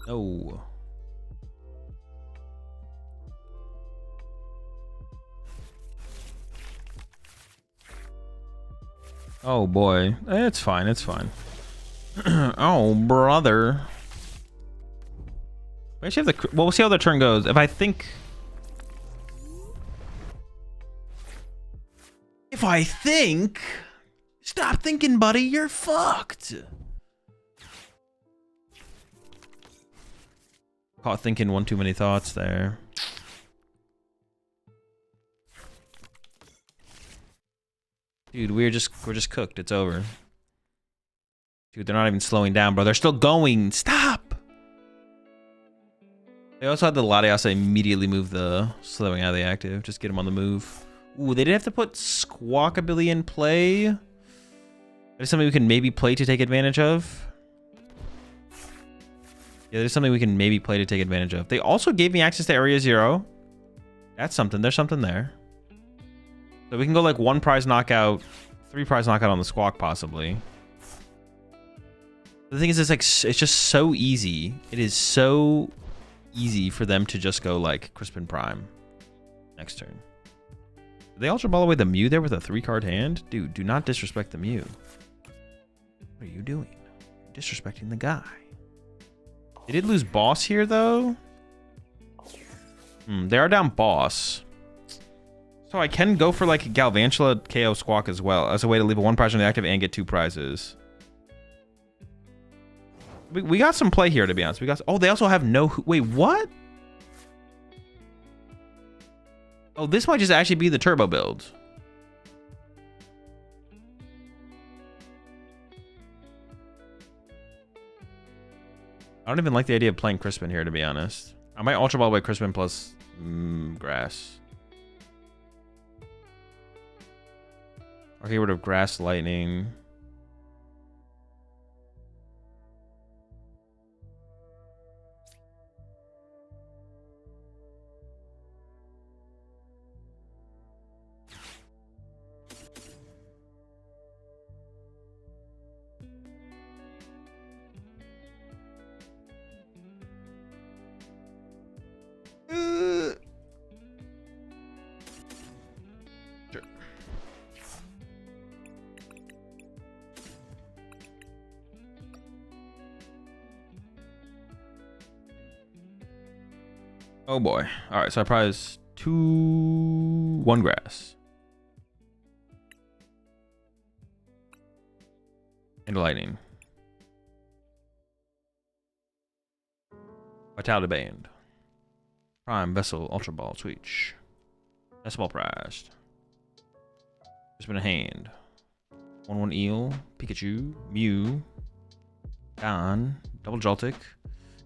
Speaker 1: No. Oh boy, it's fine. It's fine. Oh brother. We actually have the. Well, we'll see how the turn goes. If I think. Stop thinking, buddy. You're fucked. Caught thinking one too many thoughts there. Dude, we're just cooked. It's over. Dude, they're not even slowing down, bro. They're still going. Stop. They also had the Latias immediately move the Slitherwing out of the active. Just get him on the move. Ooh, they did have to put Squawkabilly in play. That is something we can maybe play to take advantage of. Yeah, there's something we can maybe play to take advantage of. They also gave me access to Area 0. That's something. There's something there. So we can go like 1 prize knockout, 3 prize knockout on the Squawk possibly. The thing is, it's like it's just so easy. It is so easy for them to just go like Crispin Prime next turn. Did they Ultra Ball away the Mew there with a 3-card hand? Dude, do not disrespect the Mew. What are you doing? You're disrespecting the guy. They did lose boss here though. They are down boss. So I can go for like Galvantula KO Squawk as well as a way to leave a 1 prize on the active and get 2 prizes. We got some play here, to be honest. We got. Oh, they also have no. Wait, what? Oh, this might just actually be the turbo build. I don't even like the idea of playing Crispin here, to be honest. I might Ultra Ball away Crispin plus Grass. Or get rid of Grass Lightning. Sure. Oh boy. All right, so I prize 1 Grass. And Lightning. Vitality Band. Prime, Vessel, Ultra Ball, Switch. Decimal prized. Just been a hand. 1/1 Eel, Pikachu, Mew, Gone. Double Joltik.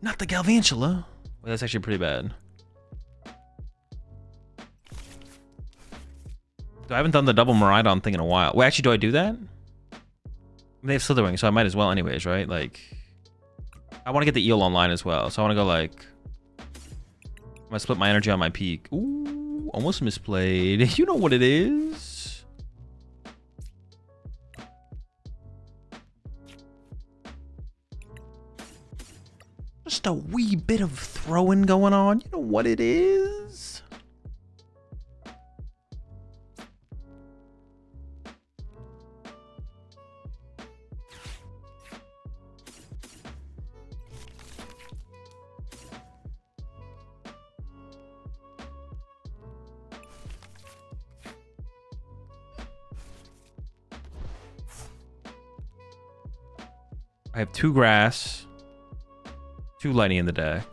Speaker 1: Not the Galvantula. Well, that's actually pretty bad. I haven't done the double Miraidon thing in a while. Wait, actually, do I do that? I mean, they have Slitherwing, so I might as well anyways, right? Like, I want to get the eel online as well. So I want to go like, I'm gonna split my energy on my peak. Ooh, almost misplayed. You know what it is. Just a wee bit of throwing going on. You know what it is. I have 2 grass, 2 lightning in the deck.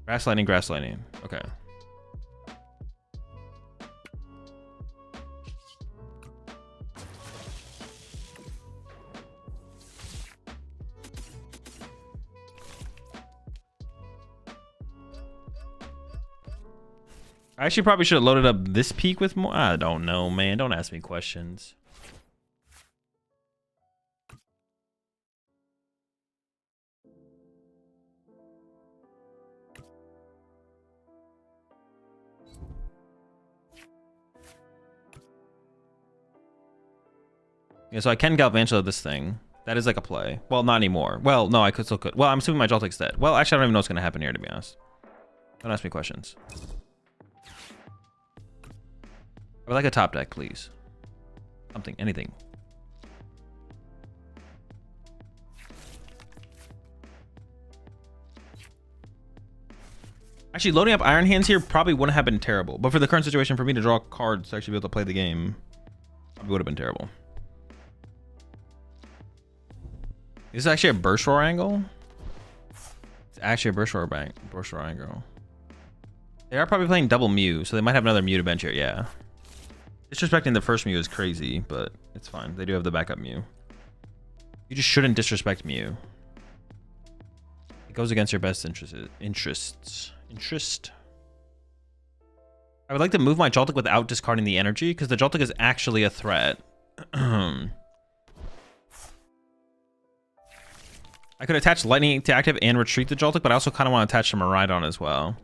Speaker 1: Grass lightning, grass lightning. Okay. I actually probably should have loaded up this peak with more. I don't know, man. Don't ask me questions. Yeah, so I can Galvantula this thing. That is like a play. Well, not anymore. Well, no, I could still could. Well, I'm assuming my Joltik's dead. Well, actually, I don't even know what's going to happen here, to be honest. Don't ask me questions. I would like a top deck, please. Something, anything. Actually, loading up Iron Hands here probably wouldn't have been terrible. But for the current situation, for me to draw cards to actually be able to play the game, probably would have been terrible. Is this actually a burst roar angle? It's actually a burst roar angle. They are probably playing double Mew, so they might have another Mew to bench here. Yeah. Disrespecting the first Mew is crazy, but it's fine. They do have the backup Mew. You just shouldn't disrespect Mew. It goes against your best interests. I would like to move my Joltik without discarding the energy, because the Joltik is actually a threat. I could attach Lightning to active and retreat the Joltik, but I also kind of want to attach to Miraidon as well.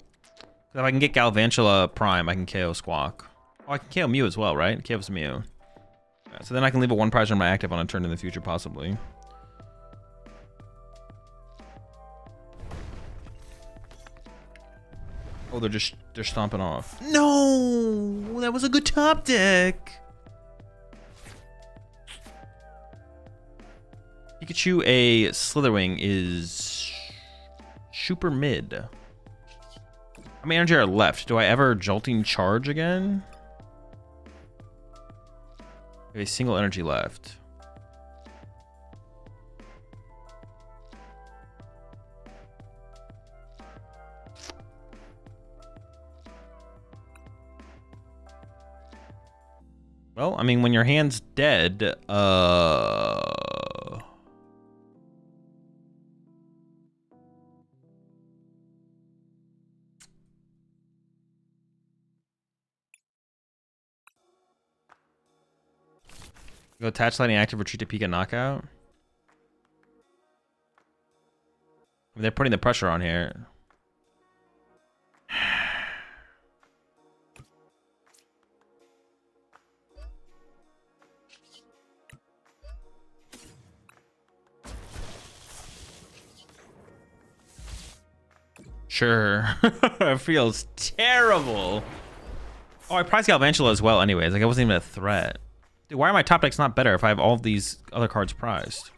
Speaker 1: If I can get Galvantula Prime, I can KO Squawk. Oh, I can KO Mew as well, right? KO's Mew. Yeah, so then I can leave a 1 prize on my active on a turn in the future, possibly. Oh, they're stomping off. No, that was a good top deck. Pikachu a Slitherwing is super mid. How many energy are left? Do I ever Jolting Charge again? I have a single energy left. Well, I mean, when your hand's dead, go attach lightning active, retreat to Pika knockout. I mean, they're putting the pressure on here. Sure. It feels terrible. Oh, I prized Galvantula as well anyways. Like, I wasn't even a threat. Dude, why are my top decks not better if I have all of these other cards prized?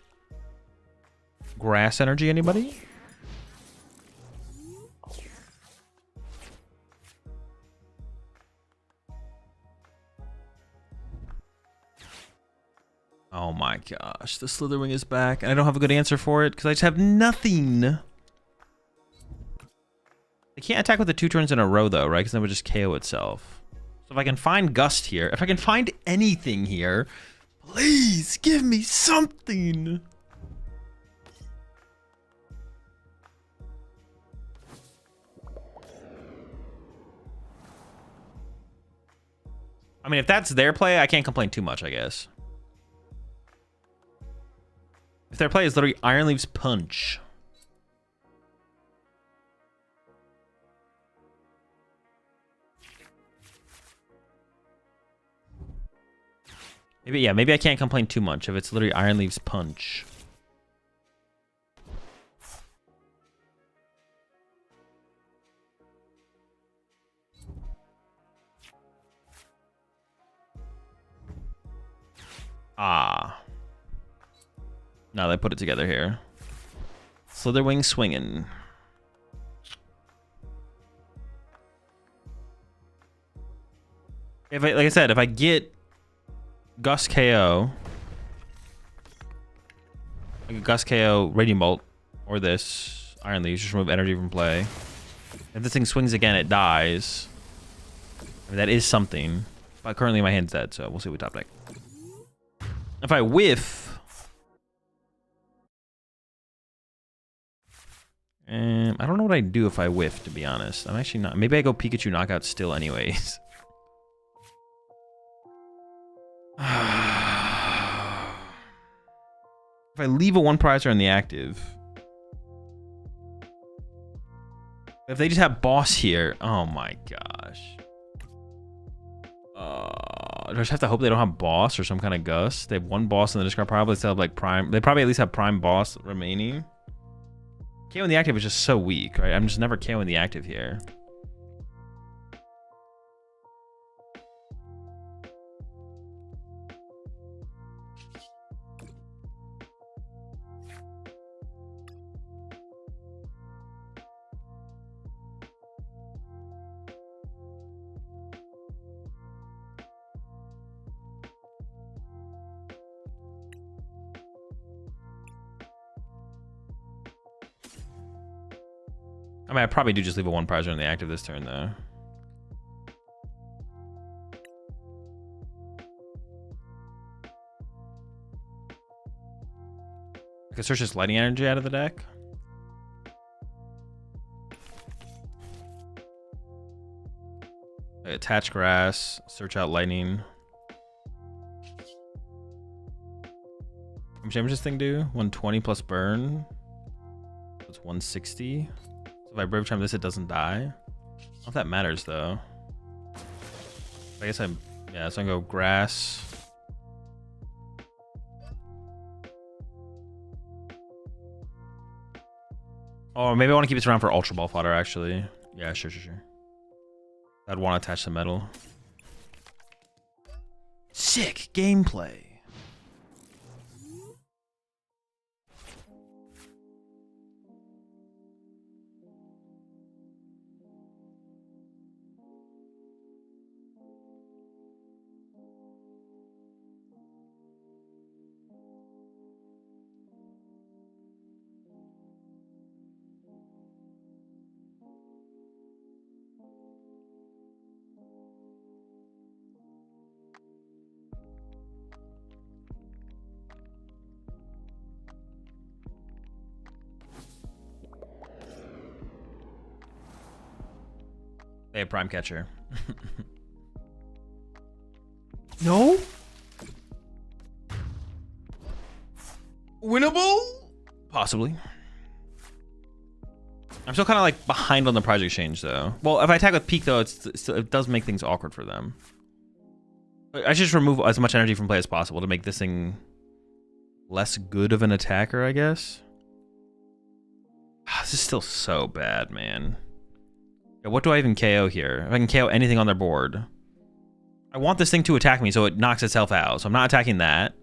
Speaker 1: Grass energy, anybody? Oh my gosh, the Slitherwing is back, and I don't have a good answer for it because I just have nothing. It can't attack with the 2 turns in a row though, right? Because then it would just KO itself. So if I can find Gust here, if I can find anything here, Please give me something. I mean, if that's their play, I can't complain too much, I guess. If their play is literally Ironleaf's Punch. Maybe, yeah, maybe I can't complain too much if it's literally Ironleaf's Punch. Ah. Now they put it together here. Slitherwing swinging. If I, like I said, if I get Gust KO, like a Gust KO Radiant Bolt, or this Iron Leaves, just remove energy from play. If this thing swings again, it dies. I mean, that is something. But currently my hand's dead, so we'll see what top deck. If I whiff, I don't know what I'd do if I whiff, to be honest. I'm actually not. Maybe I go Pikachu Knockout still anyways. If I leave a one prizer in the active, if they just have boss here, oh my gosh. Do I just have to hope they don't have boss or some kind of gust? They have one boss in the discard pile, but they still have like prime. They probably at least have prime boss remaining. KO in the active is just so weak, right? I'm just never KO in the active here. I mean, I probably do just leave a one prizer in the active this turn, though. I could search this lightning energy out of the deck. Attach grass, search out lightning. How much damage does this thing do? 120 plus burn. That's 160. If I Brave Charm this, it doesn't die. I don't know if that matters, though. I guess I'm... Yeah, so I'm gonna go grass. Oh, maybe I want to keep this around for Ultra Ball fodder, actually. Yeah, sure. I'd want to attach the metal. Sick gameplay. They have Prime Catcher. No? Winnable? Possibly. I'm still kind of like behind on the prize exchange, though. Well, if I attack with Peak, though, it does make things awkward for them. I should just remove as much energy from play as possible to make this thing less good of an attacker, I guess. This is still so bad, man. What do I even KO here? If I can KO anything on their board. I want this thing to attack me so it knocks itself out. So I'm not attacking that.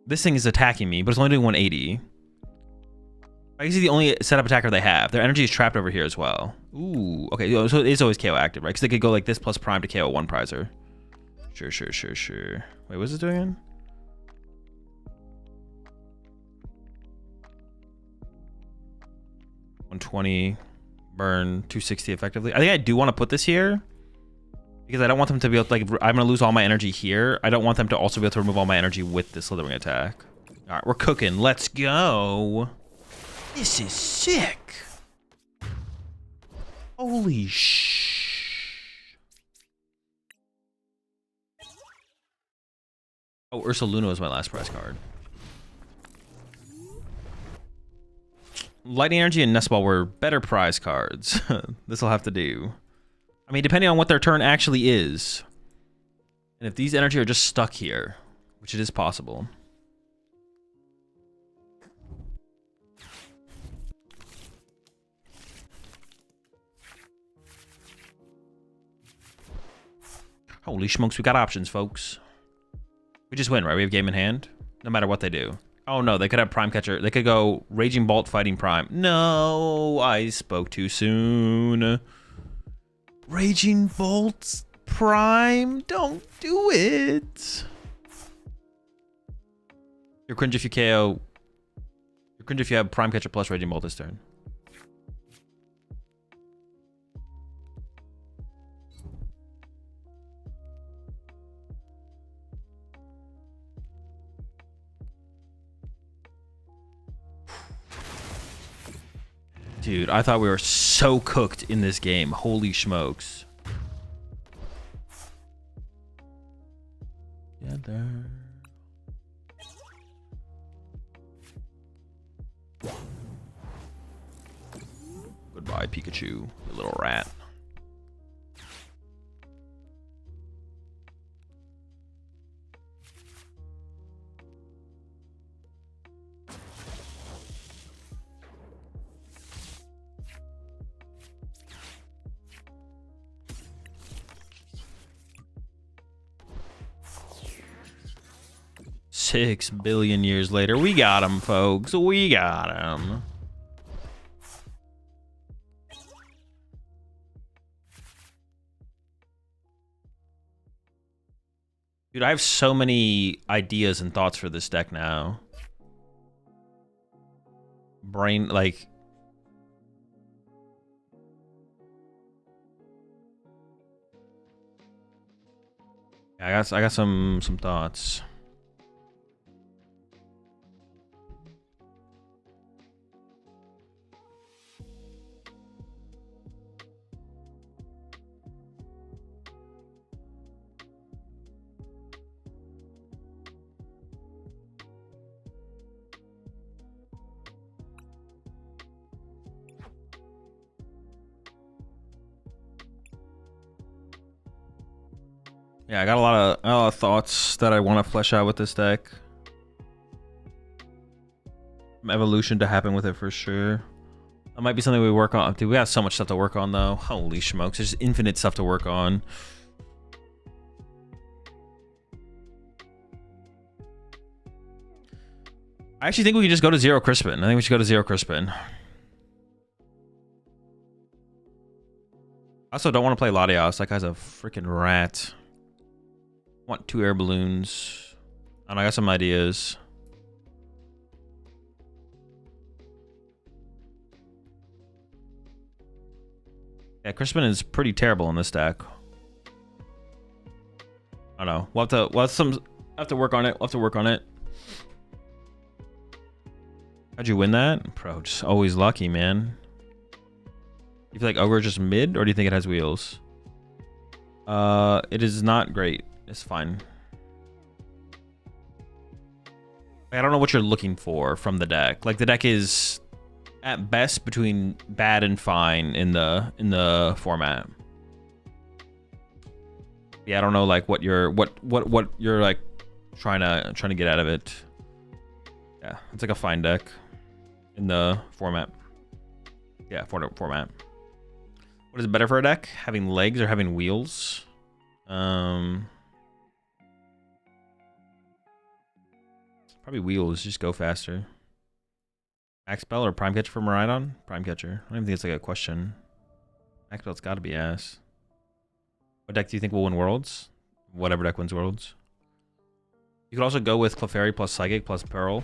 Speaker 1: This thing is attacking me, but it's only doing 180. I guess it's the only setup attacker they have. Their energy is trapped over here as well. Ooh, okay, so it is always KO active, right? Because they could go like this plus prime to KO one prizer. Sure. Wait, what's this doing again? $120. Burn 260 effectively. I think I do want to put this here. Because I don't want them to be able to, like, I'm going to lose all my energy here. I don't want them to also be able to remove all my energy with this slithering attack. All right, we're cooking. Let's go. This is sick. Holy Oh, Ursaluna was my last prize card. Lightning Energy and Nest Ball were better prize cards. This will have to do. I mean, depending on what their turn actually is. And if these energy are just stuck here, which it is possible. Holy smokes, we got options, folks. We just win, right? We have game in hand, no matter what they do. Oh no, they could have Prime Catcher. They could go Raging Bolt, Fighting Prime. No, I spoke too soon. Raging Bolt, Prime, don't do it. You're cringe if you KO. You're cringe if you have Prime Catcher plus Raging Bolt this turn. Dude, I thought we were so cooked in this game. Holy smokes. Together. Goodbye, Pikachu, you little rat. Six billion years later, we got him, folks. We got him. Dude, I have so many ideas and thoughts for this deck now. Brain, like... I got some thoughts. Yeah, I got a lot of thoughts that I want to flesh out with this deck. Some evolution to happen with it for sure. That might be something we work on. Dude, we got so much stuff to work on though. Holy smokes, there's infinite stuff to work on. I actually think we can just go to Zero Crispin. I think we should go to Zero Crispin. I also don't want to play Latios. That guy's a freaking rat. Want 2 air balloons. And I got some ideas. Yeah, Crispin is pretty terrible in this deck. I don't know. We'll have to work on it. We'll have to work on it. How'd you win that? Bro, just always lucky, man. You feel like Ogre is just mid, or do you think it has wheels? It is not great. It's fine. I don't know what you're looking for from the deck. Like, the deck is at best between bad and fine in the format. Yeah, I don't know like what you're like trying to get out of it. Yeah, it's like a fine deck in the format. Yeah, format. What is better for a deck? Having legs or having wheels? Probably wheels, just go faster. Max Bell or Prime Catcher for Miraidon? Prime Catcher. I don't even think it's like a question. Max Bell's got to be ass. What deck do you think will win Worlds? Whatever deck wins Worlds. You could also go with Clefairy plus Psychic plus Pearl.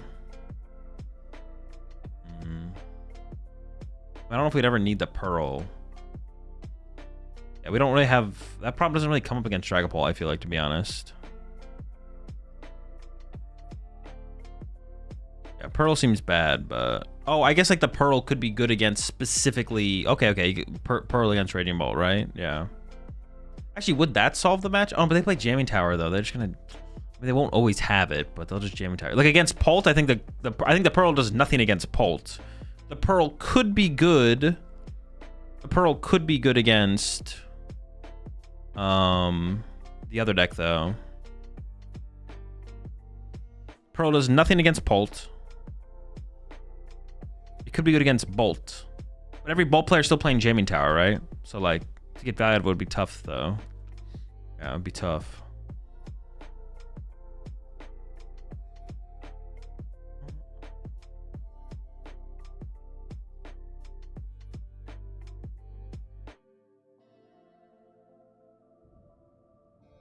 Speaker 1: I don't know if we'd ever need the Pearl. Yeah, Yeah, we don't really have... That problem doesn't really come up against Dragapult, I feel like, to be honest. Yeah, Pearl seems bad, but... Oh, I guess, like, the Pearl could be good against specifically... Okay. Pearl against Radiant Bolt, right? Yeah. Actually, would that solve the match? Oh, but they play Jamming Tower, though. They're just gonna... I mean, they won't always have it, but they'll just Jamming Tower. Like, against Pult, I think the Pearl does nothing against Pult. The Pearl could be good... The Pearl could be good against... the other deck, though. Pearl does nothing against Pult. It could be good against Bolt. But every Bolt player is still playing Jamming Tower, right? So, like, to get value out of it would be tough, though. Yeah, it would be tough.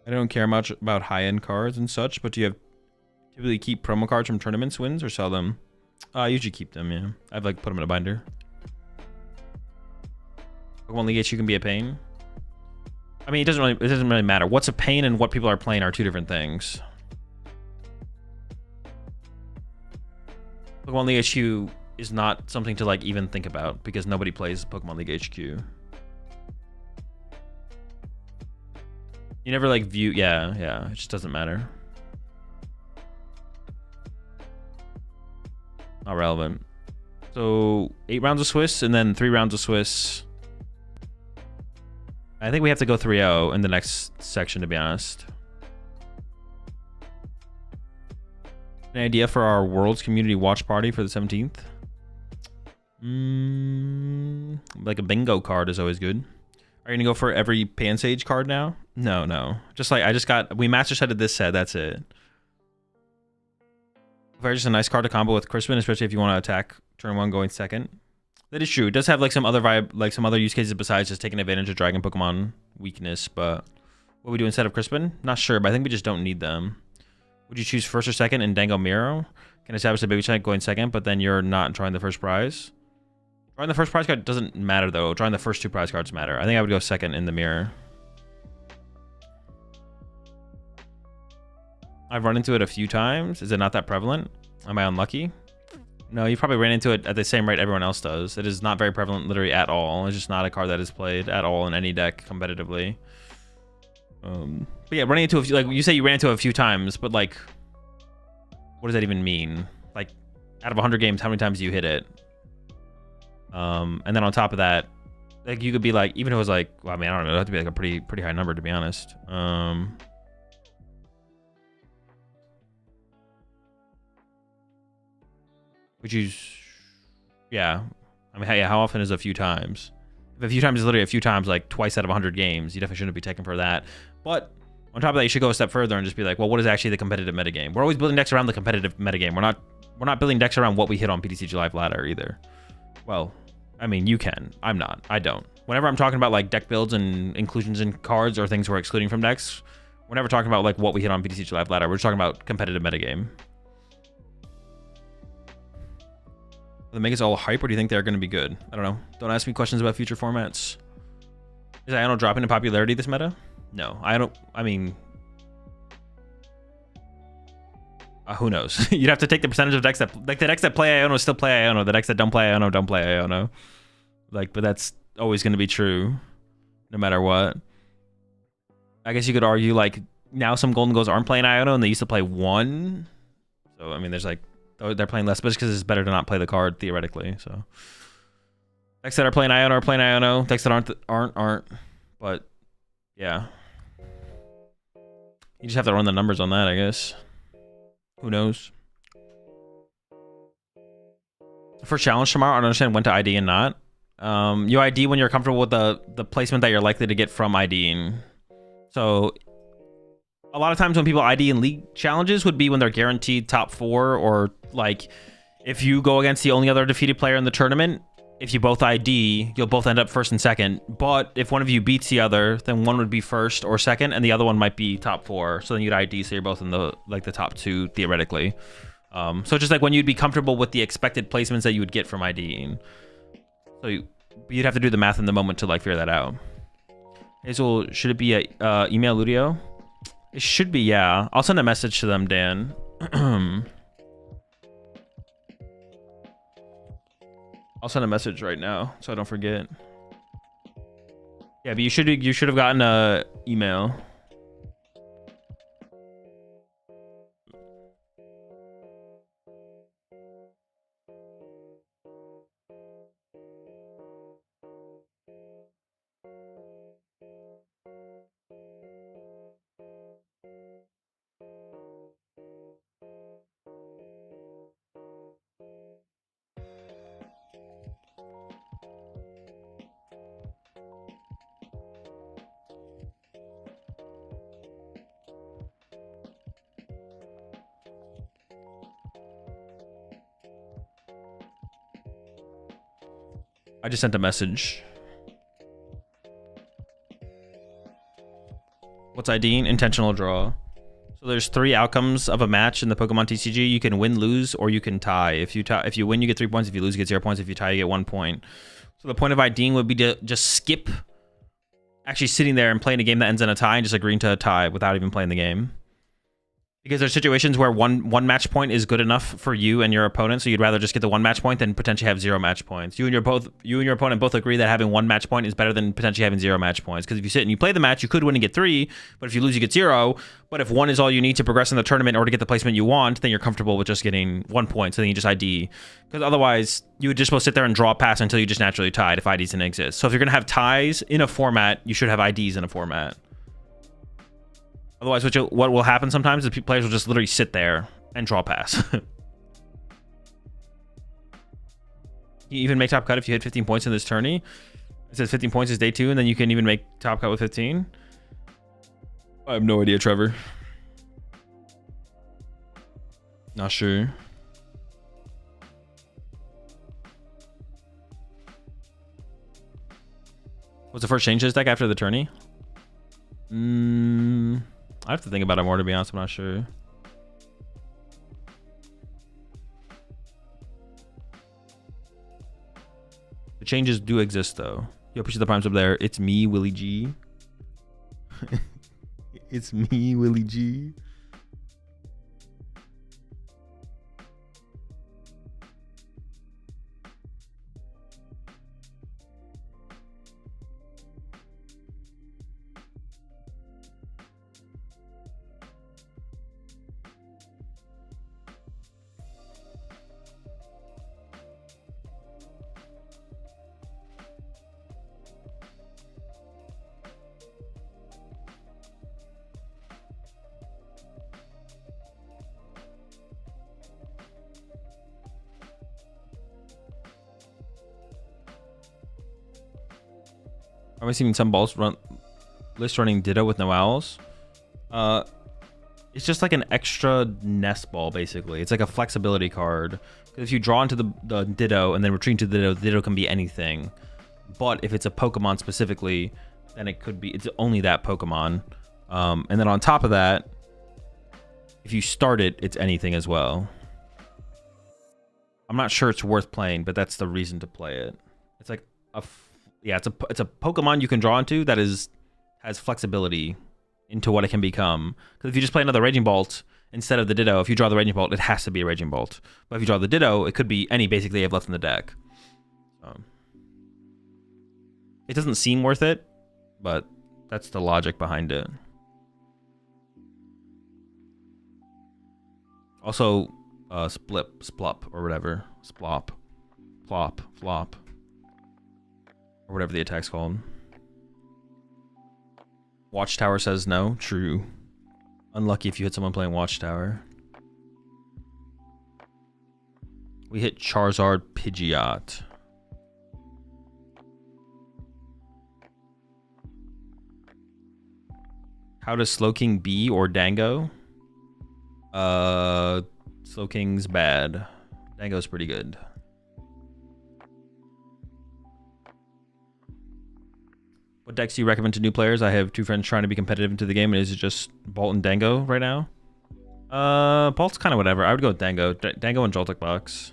Speaker 1: I don't care much about high-end cards and such, but do you have typically keep promo cards from tournaments wins or sell them? I usually keep them, yeah. I've like put them in a binder. Pokemon League HQ can be a pain. I mean, it doesn't really matter. What's a pain and what people are playing are two different things. Pokemon League HQ is not something to like even think about because nobody plays Pokemon League HQ. You never like view, yeah, it just doesn't matter. Not relevant. So 8 rounds of Swiss and then 3 rounds of Swiss. I think we have to go 3-0 in the next section, to be honest. An idea for our Worlds Community Watch Party for the 17th? Like a bingo card is always good. Are you gonna go for every Pansage card now? No. Just like we master setted this set, that's it. Very just a nice card to combo with Crispin, especially if you want to attack turn 1 going second. That is true. It does have like some other vibe, like some other use cases besides just taking advantage of Dragon Pokemon weakness, but what we do instead of Crispin? Not sure, but I think we just don't need them. Would you choose first or second in Dango Miro? Can establish a baby check going second, but then you're not drawing the first prize. Drawing the first prize card doesn't matter though. Drawing the first 2 prize cards matter. I think I would go second in the mirror. I've run into it a few times. Is it not that prevalent? Am I unlucky? No, you probably ran into it at the same rate everyone else does. It is not very prevalent literally at all. It's just not a card that is played at all in any deck competitively. But yeah, running into a few, like you say you ran into it a few times, but like, what does that even mean? Like, out of 100 games, how many times do you hit it? And then on top of that, like you could be like, even if it was like, well, I mean, I don't know, it'd have to be like a pretty high number to be honest. Would you, yeah. I mean, yeah, how often is a few times? If a few times is literally a few times, like twice out of 100 games, you definitely shouldn't be taken for that. But on top of that, you should go a step further and just be like, well, what is actually the competitive metagame? We're always building decks around the competitive metagame. We're not building decks around what we hit on PTCG Live Ladder either. Well, I mean, you can. I'm not. I don't. Whenever I'm talking about like deck builds and inclusions in cards or things we're excluding from decks, we're never talking about like what we hit on PTCG Live Ladder. We're just talking about competitive metagame. Will they make us all hype, or do you think they're going to be good? I don't know. Don't ask me questions about future formats. Is Iono dropping in popularity this meta? No, I don't. I mean, who knows? You'd have to take the percentage of decks that, like the decks that play Iono still play Iono. The decks that don't play Iono don't play Iono. Like, but that's always going to be true, no matter what. I guess you could argue like now some Golden Goals aren't playing Iono and they used to play 1. So I mean, there's like. They're playing less, but it's because it's better to not play the card theoretically. So decks that are playing Iono are playing Iono. Decks that aren't. But yeah, you just have to run the numbers on that, I guess. Who knows? For challenge tomorrow, I don't understand when to ID and not. You ID when you're comfortable with the placement that you're likely to get from IDing. So a lot of times when people ID in league challenges would be when they're guaranteed top 4, or like if you go against the only other defeated player in the tournament, if you both ID, you'll both end up first and second. But if one of you beats the other, then one would be first or second, and the other one might be top 4. So then you'd ID, so you're both in the top 2 theoretically. So just like when you'd be comfortable with the expected placements that you would get from IDing. So you'd have to do the math in the moment to like figure that out. Hazel, should it be a email Ludio? It should be, yeah. I'll send a message to them, Dan. I'll send a message right now so I don't forget. Yeah, but you should have gotten a email. I just sent a message. What's IDing? Intentional draw. So there's 3 outcomes of a match in the Pokemon TCG. You can win, lose, or you can tie. If you win, you get 3 points. If you lose, you get 0 points. If you tie, you get 1 point. So the point of IDing would be to just skip actually sitting there and playing a game that ends in a tie and just agreeing to a tie without even playing the game. Because there's situations where one match point is good enough for you and your opponent, so you'd rather just get the 1 match point than potentially have 0 match points. You and your opponent both agree that having 1 match point is better than potentially having 0 match points. Because if you sit and you play the match, you could win and get 3, but if you lose, you get 0. But if 1 is all you need to progress in the tournament or to get the placement you want, then you're comfortable with just getting 1 point. So then you just ID. Because otherwise, you would just supposed to sit there and draw a pass until you just naturally tied if IDs didn't exist. So if you're gonna have ties in a format, you should have IDs in a format. Otherwise, what will happen sometimes is players will just literally sit there and draw pass. You even make top cut if you hit 15 points in this tourney. It says 15 points is day 2, and then you can even make top cut with 15. I have no idea, Trevor. Not sure. What's the first change to this deck after the tourney? I have to think about it more, to be honest. I'm not sure. The changes do exist, though. Yo, appreciate the primes up there. It's me, Willie G. It's me, Willie G. Am I seeing some balls list running Ditto with no owls? It's just like an extra nest ball, basically. It's like a flexibility card. Because if you draw into the Ditto and then retreat to the Ditto can be anything. But if it's a Pokemon specifically, then it's only that Pokemon. And then on top of that, if you start it, it's anything as well. I'm not sure it's worth playing, but that's the reason to play it. It's like it's a Pokemon you can draw into that has flexibility into what it can become. Because if you just play another Raging Bolt instead of the Ditto, if you draw the Raging Bolt, it has to be a Raging Bolt. But if you draw the Ditto, it could be any basically you have left in the deck. It doesn't seem worth it, but that's the logic behind it. Also, splop, or whatever. Splop. Plop. Flop. Or whatever the attack's called. Watchtower says no. True. Unlucky if you hit someone playing Watchtower. We hit Charizard Pidgeot. How does Slowking be or Dango? Slowking's bad. Dango's pretty good. What decks do you recommend to new players? I have 2 friends trying to be competitive into the game, and is it just Bolt and Dango right now? Bolt's kind of whatever. I would go with Dango. Dango and Joltik box.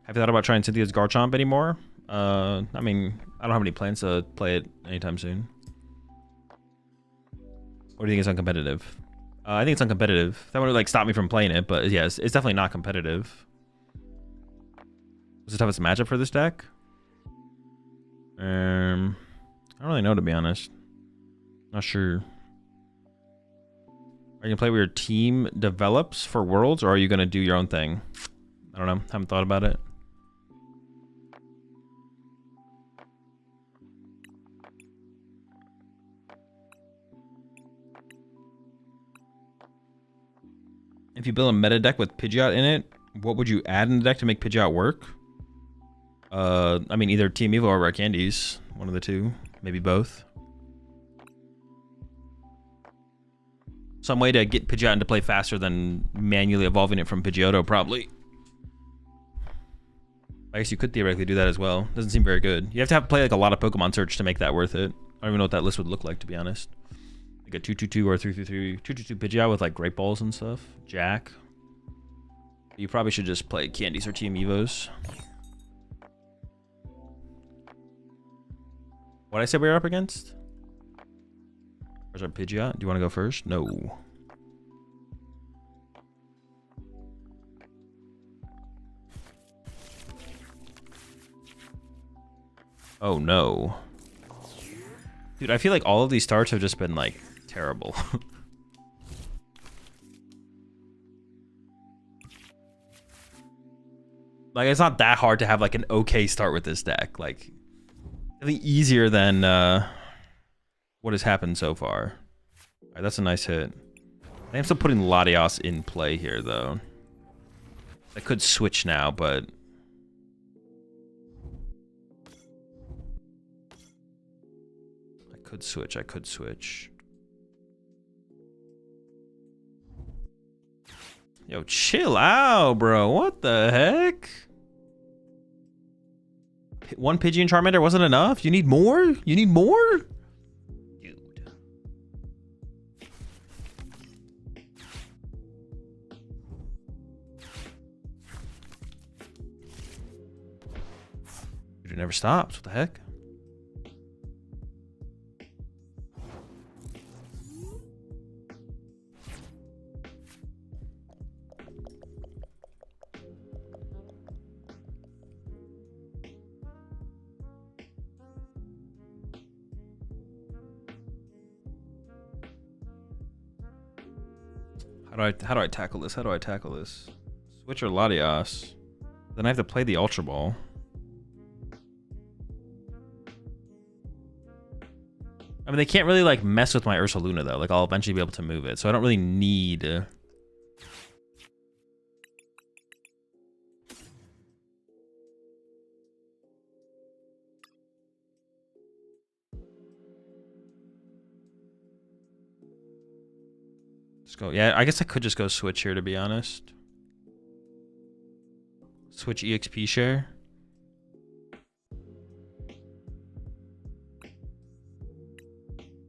Speaker 1: Have you thought about trying Cynthia's Garchomp anymore? I mean, I don't have any plans to play it anytime soon. Or do you think it's uncompetitive? I think it's uncompetitive. That would like stop me from playing it, but yes, it's definitely not competitive. What's the toughest matchup for this deck? I don't really know, to be honest. Not sure. Are you gonna play where your team develops for Worlds, or are you gonna do your own thing? I don't know. Haven't thought about it. If you build a meta deck with Pidgeot in it, what would you add in the deck to make Pidgeot work? I mean, either Team Evo or Rare Candies. One of the two. Maybe both. Some way to get Pidgeot into play faster than manually evolving it from Pidgeotto, probably. I guess you could theoretically do that as well. Doesn't seem very good. You have to play like a lot of Pokemon Search to make that worth it. I don't even know what that list would look like, to be honest. Like a 2/2/2 or 3/3/3, 2/2/2 Pidgeot with like Great Balls and stuff. Jack. You probably should just play Candies or Team Evos. What I said we were up against? Where's our Pidgeot? Do you want to go first? No. Oh no. Dude, I feel like all of these starts have just been like terrible. Like, it's not that hard to have like an okay start with this deck. Like, I think easier than what has happened so far. All right, that's a nice hit. I think I'm still putting Latios in play here, though. I could switch now, but I could switch. Yo, chill out, bro. What the heck? One Pidgeon Charmander wasn't enough? You need more? You need more? Dude. Dude, it never stops. What the heck? How do I tackle this? How do I tackle this? Switch or Latios. Then I have to play the Ultra Ball. I mean, they can't really like mess with my Ursaluna though. Like, I'll eventually be able to move it, so I don't really need. Let's go. Yeah, I guess I could just go switch here, to be honest. Switch EXP share.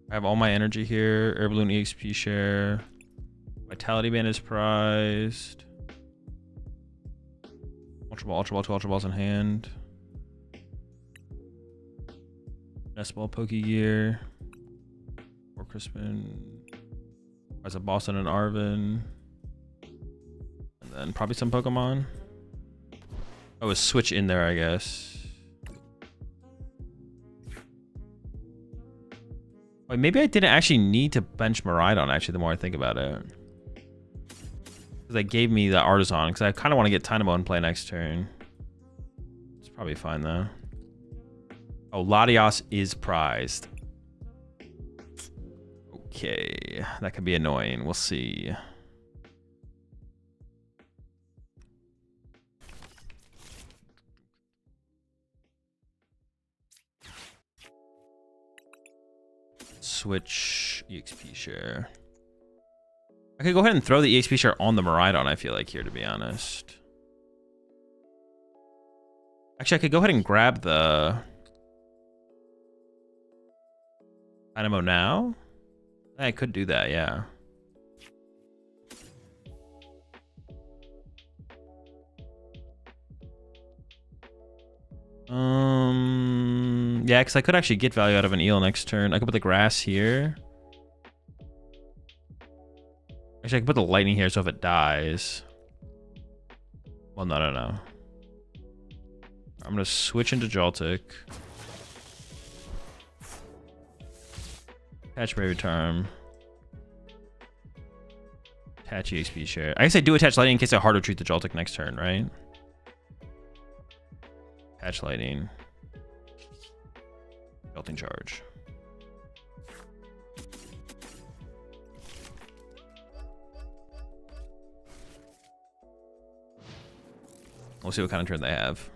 Speaker 1: I have all my energy here. Air Balloon EXP share. Vitality Band is prized. Ultra Ball, 2 Ultra Balls in hand. Nest Ball, Pokegear. Or Crispin. As a Boston and Arvin. And then probably some Pokemon. Oh, a switch in there, I guess. Wait, maybe I didn't actually need to bench Miraidon, actually, the more I think about it. Because they gave me the Artisan, because I kind of want to get Tynamo in play next turn. It's probably fine, though. Oh, Latios is prized. Okay, that could be annoying. We'll see. Switch EXP share. I could go ahead and throw the EXP share on the Miraidon, I feel like, here, to be honest. Actually, I could go ahead and grab the Dynamo now. I could do that, yeah. Yeah, because I could actually get value out of an eel next turn. I could put the grass here. Actually, I could put the lightning here so if it dies. Well, no. I'm going to switch into Joltik. Attach Brave Charm. Attach EXP share. I guess I do attach lightning in case I hard retreat the Joltik next turn, right? Attach lightning. Belting charge. We'll see what kind of turn they have.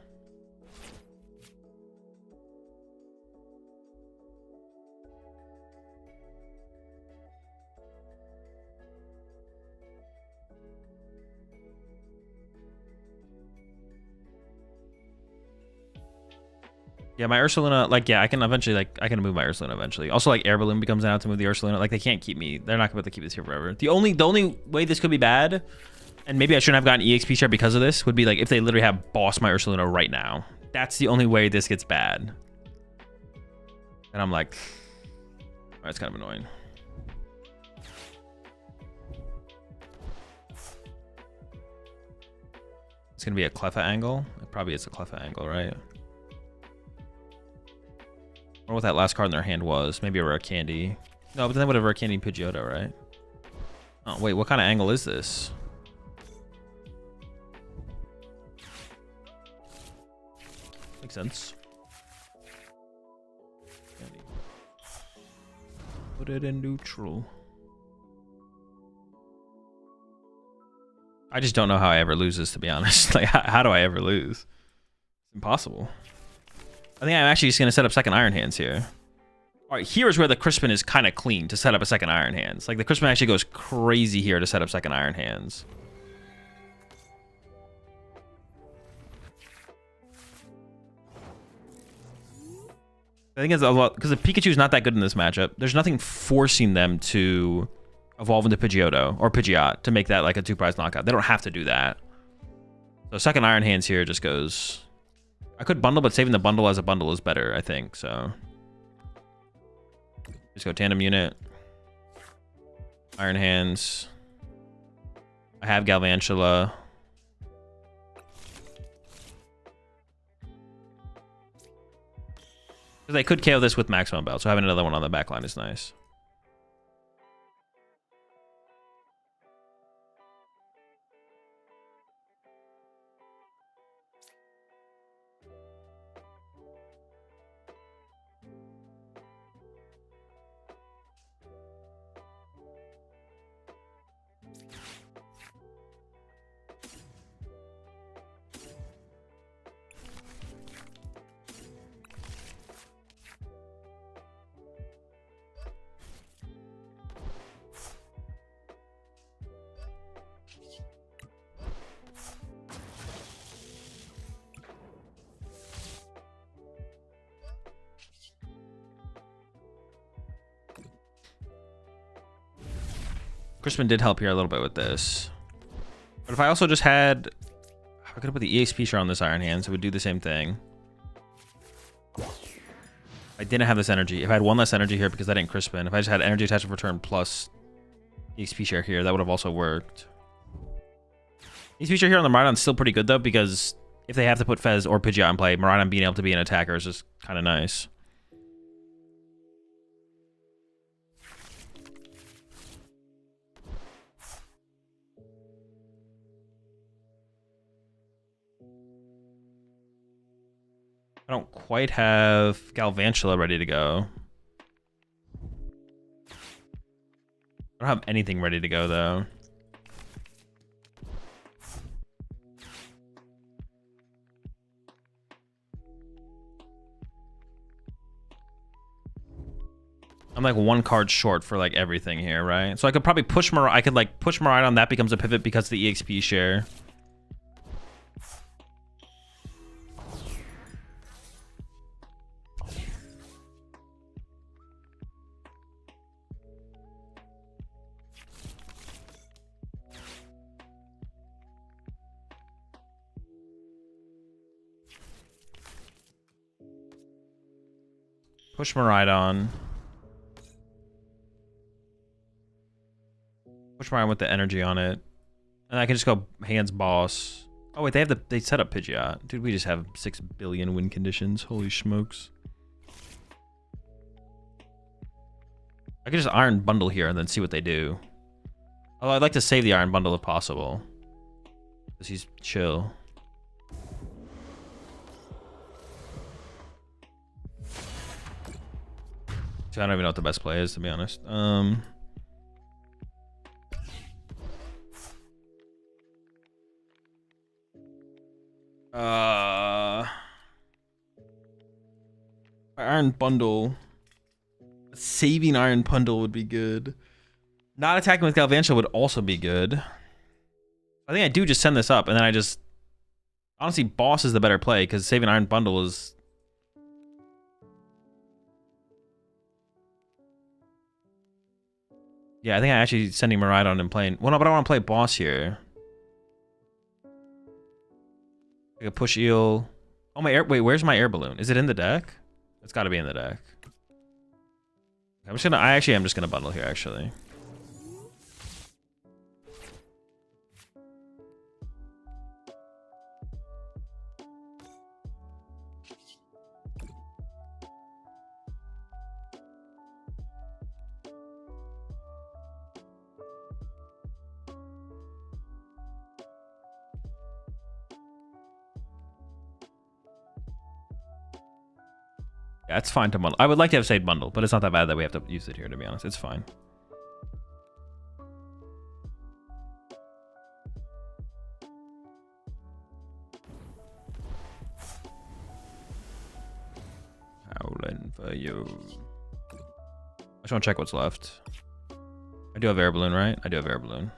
Speaker 1: Yeah, my Ursaluna, like, yeah, I can eventually, like, I can move my Ursaluna eventually. Also, like, Air Balloon becomes out to move the Ursaluna. Like, they can't keep me. They're not going to keep this here forever. The only way this could be bad, and maybe I shouldn't have gotten EXP share because of this, would be, like, if they literally have boss my Ursaluna right now. That's the only way this gets bad. And I'm like, oh, it's kind of annoying. It's going to be a Cleffa angle. It probably is a Cleffa angle, right? Or what that last card in their hand was. Maybe a rare candy. No, but then they would have rare candy Pidgeotto, right? Oh, wait, what kind of angle is this? Makes sense. Put it in neutral. I just don't know how I ever lose this, to be honest. Like, how do I ever lose? It's impossible. I think I'm actually just going to set up second Iron Hands here. All right, here's where the Crispin is kind of clean to set up a second Iron Hands. Like, the Crispin actually goes crazy here to set up second Iron Hands. I think it's a lot, because the Pikachu's not that good in this matchup. There's nothing forcing them to evolve into Pidgeotto or Pidgeot to make that like a 2-prize knockout. They don't have to do that. So second Iron Hands here just goes... I could bundle, but saving the bundle as a bundle is better, I think, so... Just go Tandem Unit. Iron Hands. I have Galvantula. Because I could KO this with Maximum Belt, so having another one on the back line is nice. Crispin did help here a little bit with this. But if I also just had... I could have put the EXP share on this Iron Hand, so it would do the same thing. I didn't have this energy. If I had one less energy here because I didn't Crispin, if I just had energy attachment return plus EXP share here, that would have also worked. EXP share here on the Miraidon is still pretty good, though, because if they have to put Fez or Pidgeot in play, Miraidon being able to be an attacker is just kind of nice. I don't quite have Galvantula ready to go. I don't have anything ready to go, though. I'm like one card short for like everything here, right? So I could probably push I could like push Miraidon, that becomes a pivot because of the EXP share. Push Miraidon. Push Miraidon with the energy on it. And I can just go hands boss. Oh wait, they set up Pidgeot. Dude, we just have 6 billion win conditions. Holy smokes. I could just Iron Bundle here and then see what they do. Although I'd like to save the Iron Bundle if possible. Because he's chill. So I don't even know what the best play is, to be honest. Iron Bundle. Saving Iron Bundle would be good. Not attacking with Galvantula would also be good. I think I do just send this up, and then I just... Honestly, Boss is the better play, because saving Iron Bundle is... Yeah, I think I actually sending Miraidon and playing... Well, no, but I want to play Boss here. I could push Eel. Oh, my air... Wait, where's my air balloon? Is it in the deck? It's got to be in the deck. I'm just gonna... I actually am just gonna bundle here, actually. Yeah, it's fine to bundle. I would like to have saved bundle, but it's not that bad that we have to use it here, to be honest. It's fine. Howling for you. I just want to check what's left. I do have air balloon, right? I do have air balloon.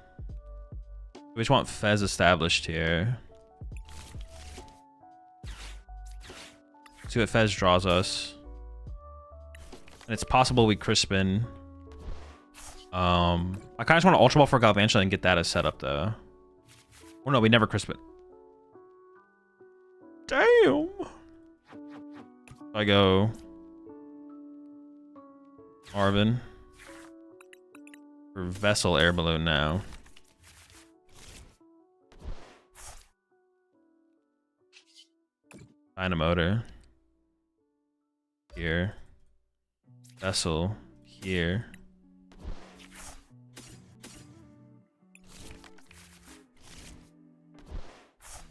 Speaker 1: We just want Fez established here. See what Fez draws us. And it's possible we Crispin. I kind of just want to Ultra Ball for Galvantula and get that as setup though. Oh no, we never Crispin. Damn. I go Arvin for Vessel Air Balloon now. Dynamotor here. Vessel here.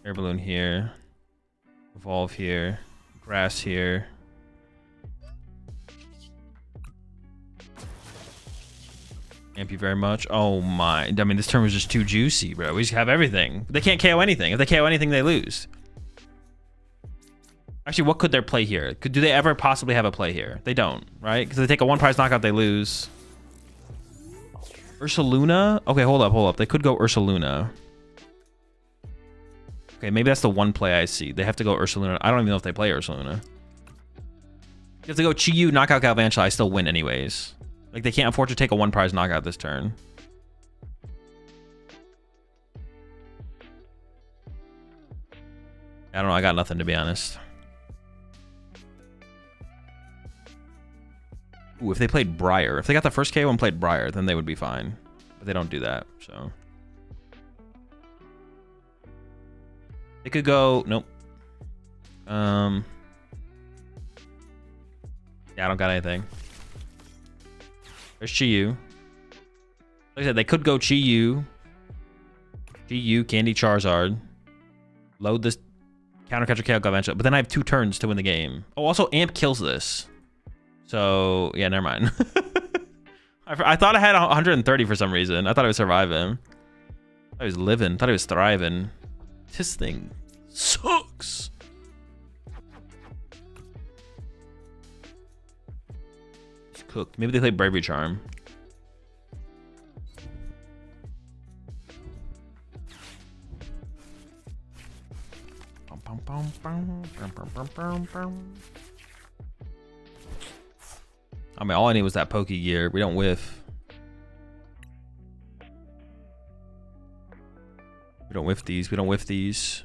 Speaker 1: Air balloon here. Evolve here. Grass here. Thank you very much. Oh my. I mean, this turn was just too juicy, bro. We just have everything. They can't KO anything. If they KO anything, they lose. Actually, what could their play here? Do they ever possibly have a play here? They don't, right? Because they take a one prize knockout, they lose. Ursaluna? Okay, hold up. They could go Ursaluna. Okay, maybe that's the one play I see. They have to go Ursaluna. I don't even know if they play Ursaluna. If they go Chi-Yu, knockout Galvantula, I still win anyways. Like, they can't afford to take a one prize knockout this turn. I don't know. I got nothing, to be honest. Ooh, if they played Briar. If they got the first KO and played Briar, then they would be fine. But they don't do that, so. They could go... Nope. Yeah, I don't got anything. There's Chi-Yu. Like I said, they could go Chi-Yu. Chi-Yu, Candy Charizard. Load this counter catcher KO Galvantula. But then I have 2 turns to win the game. Oh, also Amp kills this. So, yeah, never mind. I thought I had 130 for some reason. I thought I would survive him. I thought he was living. I thought he was thriving. This thing sucks. It's cooked. Maybe they play Bravery Charm. I mean, all I need was that Poke Gear. We don't whiff. We don't whiff these. We don't whiff these.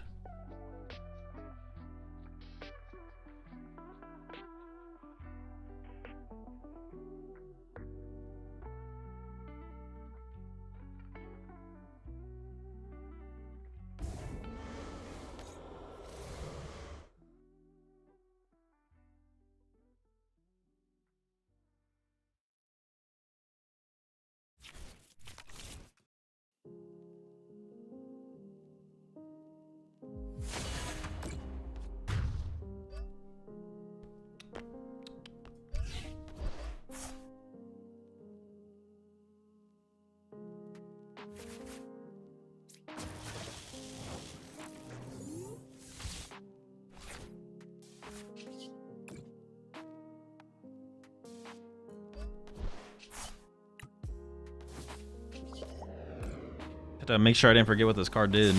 Speaker 1: Had to make sure I didn't forget what this card did.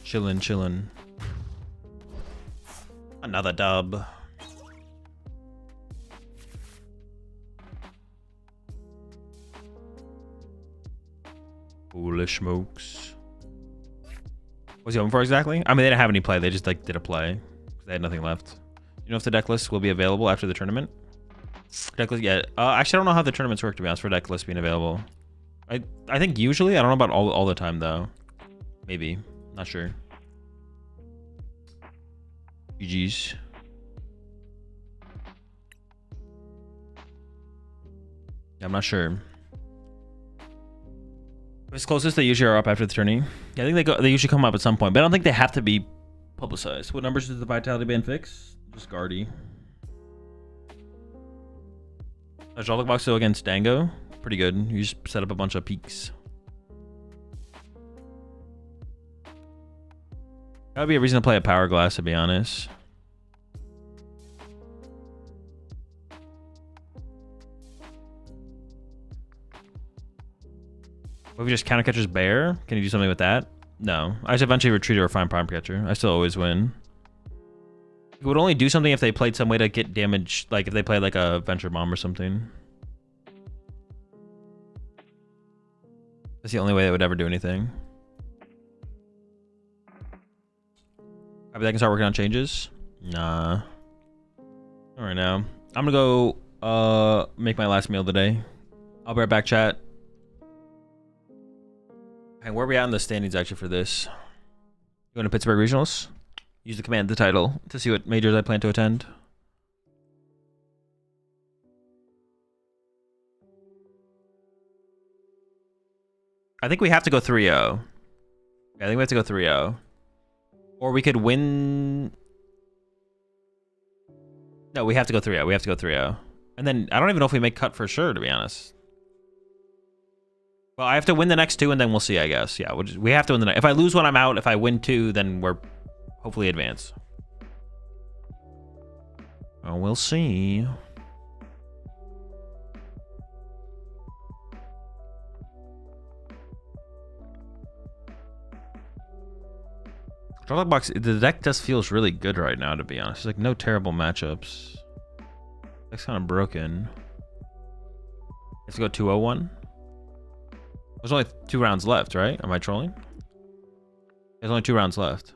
Speaker 1: Chillin'. Another dub. Foolish smokes. What's he hoping for exactly? I mean, they didn't have any play. They just like did a play. They had nothing left. You know if the deck list will be available after the tournament? Deck list, yeah. Actually, I don't know how the tournaments work, to be honest, for deck list being available. I think usually. I don't know about all the time, though. Maybe. Not sure. GG's. Yeah, I'm not sure. It's closest they usually are up after the tourney. Yeah, I think they usually come up at some point, but I don't think they have to be publicized. What numbers does the Vitality Band fix? Just Guardy. Joltik box still against Dango. Pretty good. You just set up a bunch of peaks. That would be a reason to play a Power Glass, to be honest. What if you just counter catcher's Bear? Can you do something with that? No. I just eventually retreat or find Prime Catcher. I still always win. It would only do something if they played some way to get damage, like if they played like a Venture Bomb or something. That's the only way they would ever do anything. I bet I can start working on changes. Nah. All right, now I'm gonna go make my last meal today. I'll be right back, chat. And where are we at in the standings actually for this? Going to Pittsburgh Regionals? Use the command, the title, to see what majors I plan to attend. I think we have to go 3-0. Yeah, I think we have to go 3-0. Or we could win... No, we have to go 3-0. We have to go 3-0. And then, I don't even know if we make cut for sure, to be honest. Well, I have to win the next two, and then we'll see, I guess. Yeah, we have to win the next... If I lose one, I'm out. If I win two, then we're hopefully advance. Well, we'll see. Joltik box, the deck just feels really good right now, to be honest. There's like no terrible matchups. Deck's kind of broken. Let's go 2-0-1. There's only 2 rounds left, right? Am I trolling? There's only 2 rounds left.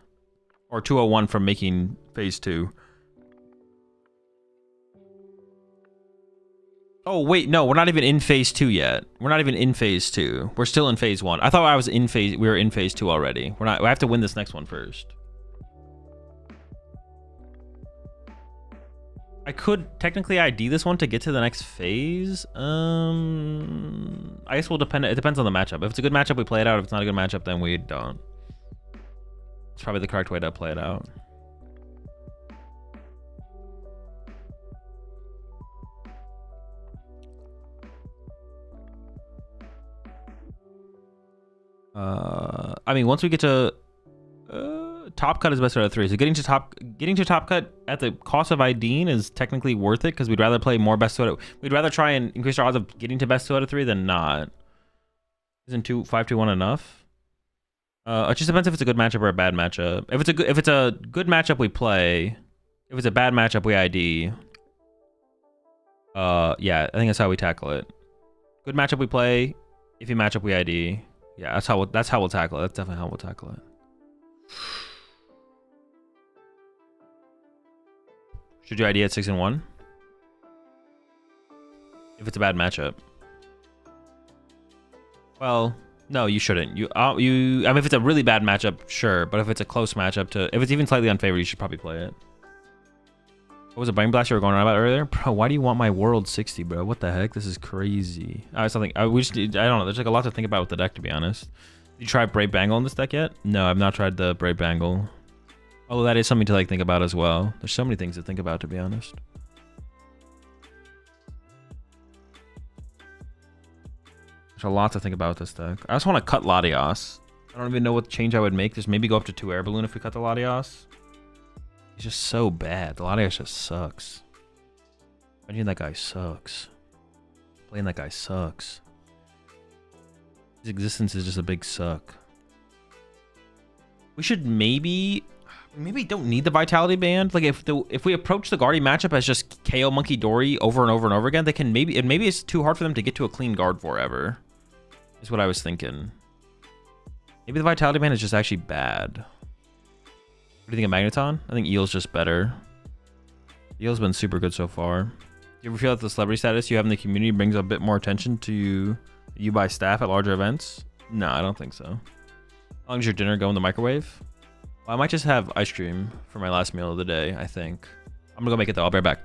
Speaker 1: Or 2-0-1 from making phase 2. Oh, wait, no, we're not even in phase 2 yet. We're not even in phase 2. We're still in phase 1. I thought I was in phase... We were in phase 2 already. We're not... I have to win this next one first. I could technically ID this one to get to the next phase. I guess we'll depend... It depends on the matchup. If it's a good matchup, we play it out. If it's not a good matchup, then we don't. It's probably the correct way to play it out. I mean, once we get to top cut is best out of 3. So getting to top cut at the cost of IDing is technically worth it because we'd rather play more best 2 out of... We'd rather try and increase our odds of getting to best 2 out of 3 than not. Isn't 5-2-1 enough? It just depends if it's a good matchup or a bad matchup. If it's a good matchup, we play. If it's a bad matchup, we ID. Yeah, I think that's how we tackle it. Good matchup, we play. Iffy matchup, we ID. Yeah, that's how we'll tackle it. That's definitely how we'll tackle it. Should you ID at 6-1? If it's a bad matchup. Well, no, you shouldn't. I mean, if it's a really bad matchup, sure. But if it's a close matchup, if it's even slightly unfavored, you should probably play it. What was a Brain Blast you were going on about earlier? Bro, why do you want my World 60, bro? What the heck? This is crazy. Something. I don't know. There's like a lot to think about with the deck, to be honest. Did you try Brave Bangle in this deck yet? No, I've not tried the Brave Bangle. Although that is something to like think about as well. There's so many things to think about, to be honest. There's a lot to think about with this deck. I just want to cut Latios. I don't even know what change I would make. Just maybe go up to 2 Air Balloon if we cut the Latios. He's just so bad. The Latios just sucks. Imagine that guy sucks. Playing that guy sucks. His existence is just a big suck. We should maybe don't need the Vitality Band. Like if we approach the Guardian matchup as just KO Monkey Dory over and over and over again, they can maybe it's too hard for them to get to a clean guard forever. Is what I was thinking. Maybe the Vitality Band is just actually bad. What do you think of Magneton? I think Eel's just better. Eel's been super good so far. Do you ever feel that the celebrity status you have in the community brings a bit more attention to you by staff at larger events? No, I don't think so. How long does your dinner go in the microwave? Well, I might just have ice cream for my last meal of the day, I think. I'm gonna go make it though. I'll be right back.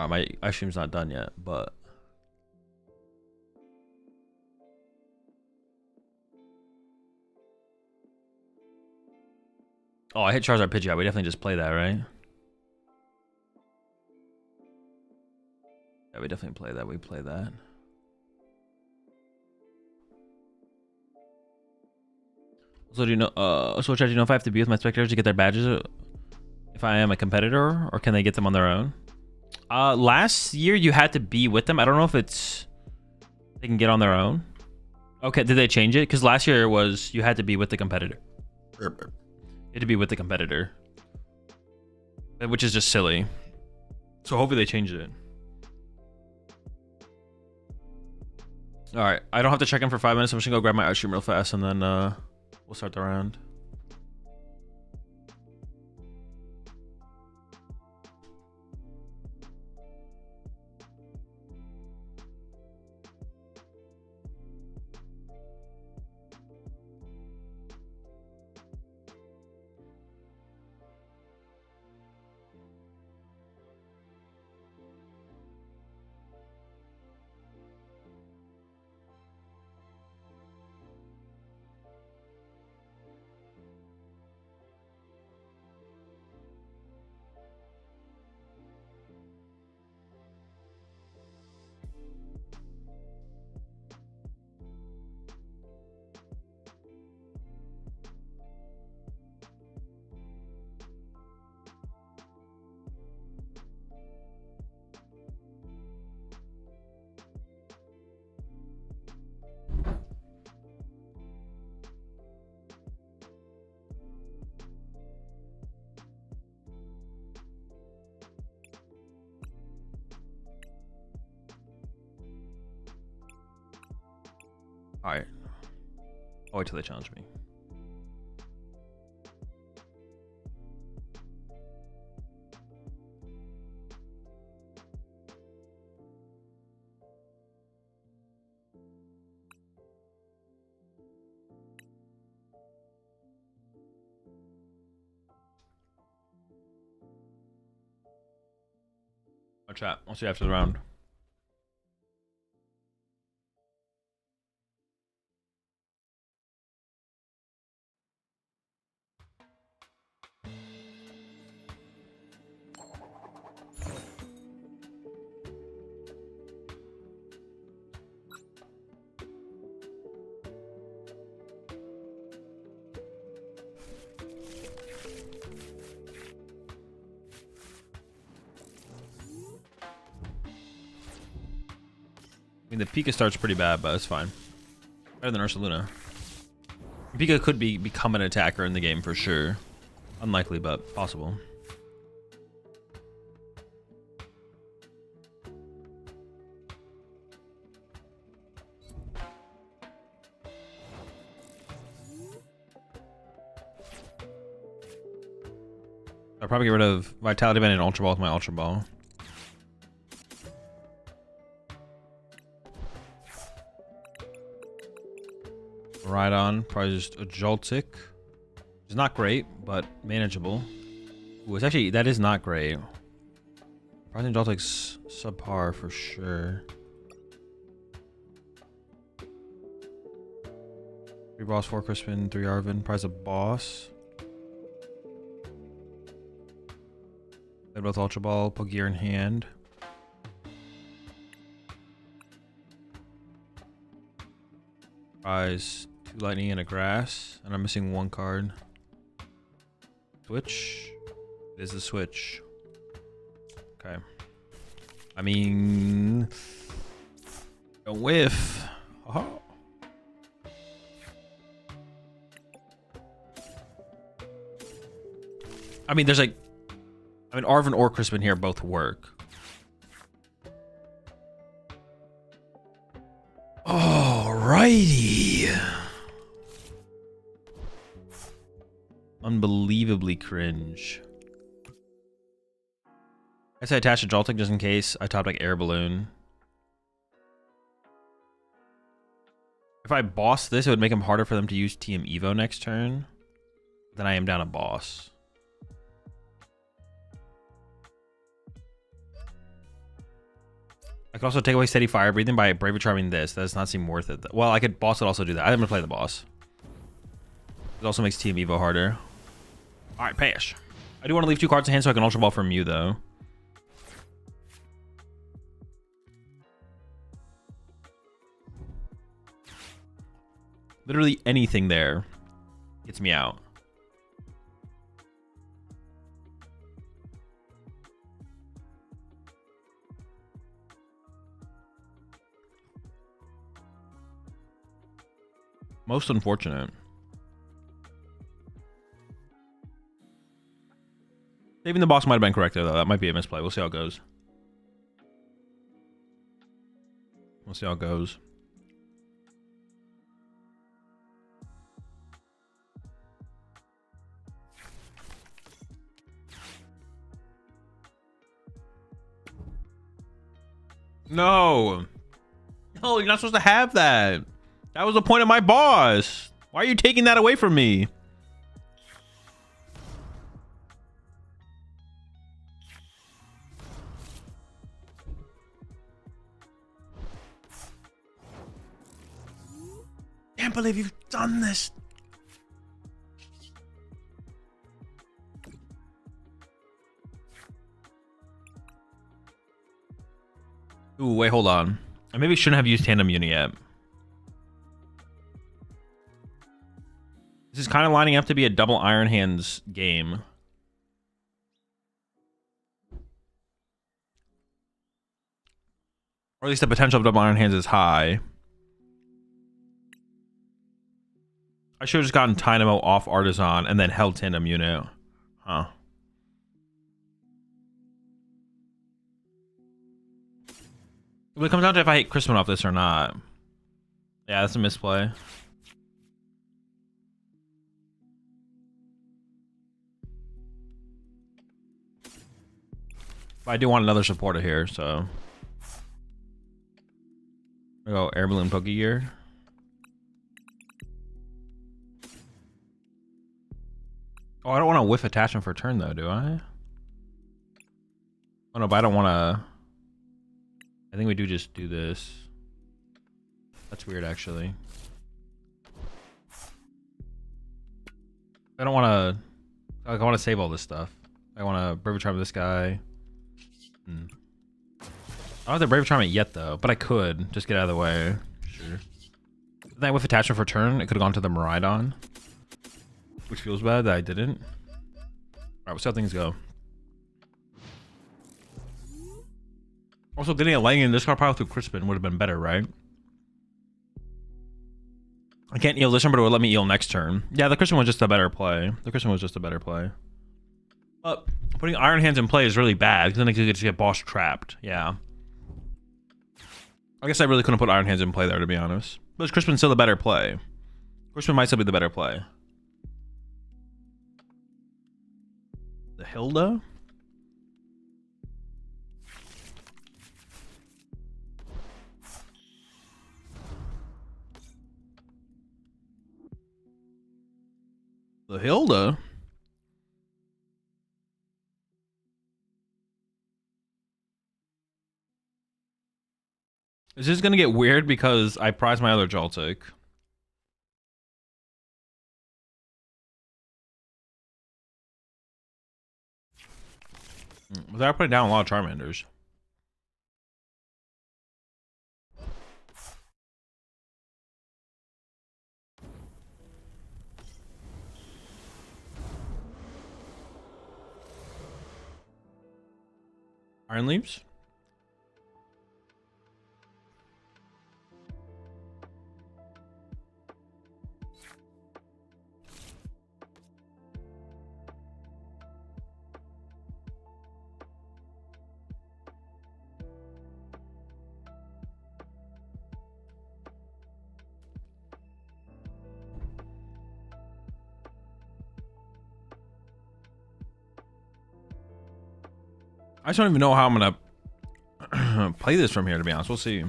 Speaker 1: My ice stream's not done yet, but oh, I hit Charizard Pidgeot. We definitely just play that, right? Yeah, we definitely play that. We play that. So do you know? So do you know if I have to be with my spectators to get their badges? If I am a competitor, or can they get them on their own? Last year you had to be with them. I don't know if it's they can get on their own. Okay, did they change it? Because last year it was you had to be with the competitor. You had to be with the competitor, which is just silly. So hopefully they changed it. All right, I don't have to check in for 5 minutes. I'm just gonna go grab my ice cream real fast, and then we'll start the round. All right. I'll wait till they challenge me. I'll chat. I'll see you after the round. I mean, the Pika start's pretty bad, but it's fine. Better than Ursaluna. Pika could become an attacker in the game for sure. Unlikely, but possible. I'll probably get rid of Vitality Band and Ultra Ball with my Ultra Ball. Right on, probably just a Joltik. It's not great, but manageable. Ooh, it's actually, that is not great. Probably Joltik's subpar for sure. 3 boss, 4 Crispin, 3 Arvin. Prize a boss. Played both Ultra Ball, Pogear in hand. Prize 2 Lightning and a Grass, and I'm missing 1 card. Switch. It is the switch. Okay. I mean, a whiff. Oh. I mean, there's like, I mean, Arvin or Crispin here both work. Alrighty. Unbelievably cringe. I guess I attached a Joltik just in case I topped like Air Balloon. If I boss this, it would make them harder for them to use TM Evo next turn. Then I am down a boss. I could also take away steady fire breathing by Braver Charming this. That does not seem worth it. Well, I could boss would also do that. I'm gonna play the boss. It also makes Team Evo harder. All right, pass. I do want to leave 2 cards in hand so I can Ultra Ball from you though. Literally anything there gets me out. Most unfortunate. Saving the boss might have been correct there, though. That might be a misplay. We'll see how it goes. We'll see how it goes. No. No, you're not supposed to have that. That was the point of my boss. Why are you taking that away from me? Can't believe you've done this. Ooh, wait, hold on. I maybe shouldn't have used Tandem Uni yet. This is kind of lining up to be a double Iron Hands game. Or at least the potential of double Iron Hands is high. I should have just gotten Dynamo off Artisan and then held Tandem Unit. Huh. It comes down to if I hate Crispin off this or not. Yeah, that's a misplay. But I do want another supporter here, so. We go Air Balloon Pokegear. Oh, I don't want to whiff attachment for turn though, do I? Oh no, but I don't want to. I think we do just do this. That's weird, actually. I don't want to. I want to save all this stuff. I want to Brave Charm this guy. I don't have the Brave Charm it yet though, but I could just get out of the way. Sure. Then with attachment for turn, it could have gone to the Miraidon, which feels bad that I didn't. All right, we'll see how things go. Also, getting a Lightning in this card pile through Crispin would have been better, right? I can't heal this turn, but it would let me heal next turn. Yeah, the Crispin was just a better play. The Crispin was just a better play. But putting Iron Hands in play is really bad, because then it could just get boss trapped. Yeah. I guess I really couldn't put Iron Hands in play there, to be honest. But Crispin's still the better play. Crispin might still be the better play. The Hilda? The Hilda? Is this gonna get weird because I prize my other Joltik? Without putting down a lot of Charmanders. Iron Leaves? I just don't even know how I'm gonna play this from here, to be honest. We'll see.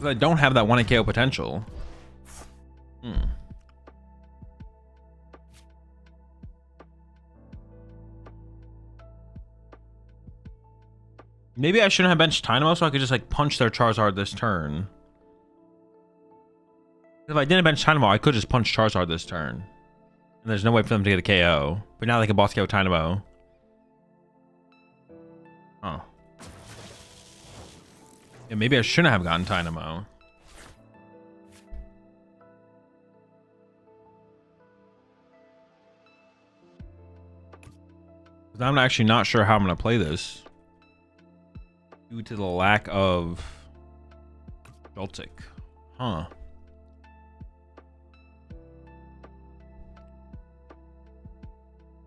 Speaker 1: I don't have that 1 KO potential. Maybe I shouldn't have benched Dynamo so I could just like punch their Charizard this turn. If I didn't bench Dynamo, I could just punch Charizard this turn. And there's no way for them to get a KO. But now they can boss KO Dynamo. Oh. Yeah, maybe I shouldn't have gotten Dynamo. I'm actually not sure how I'm going to play this. Due to the lack of Joltik. Huh.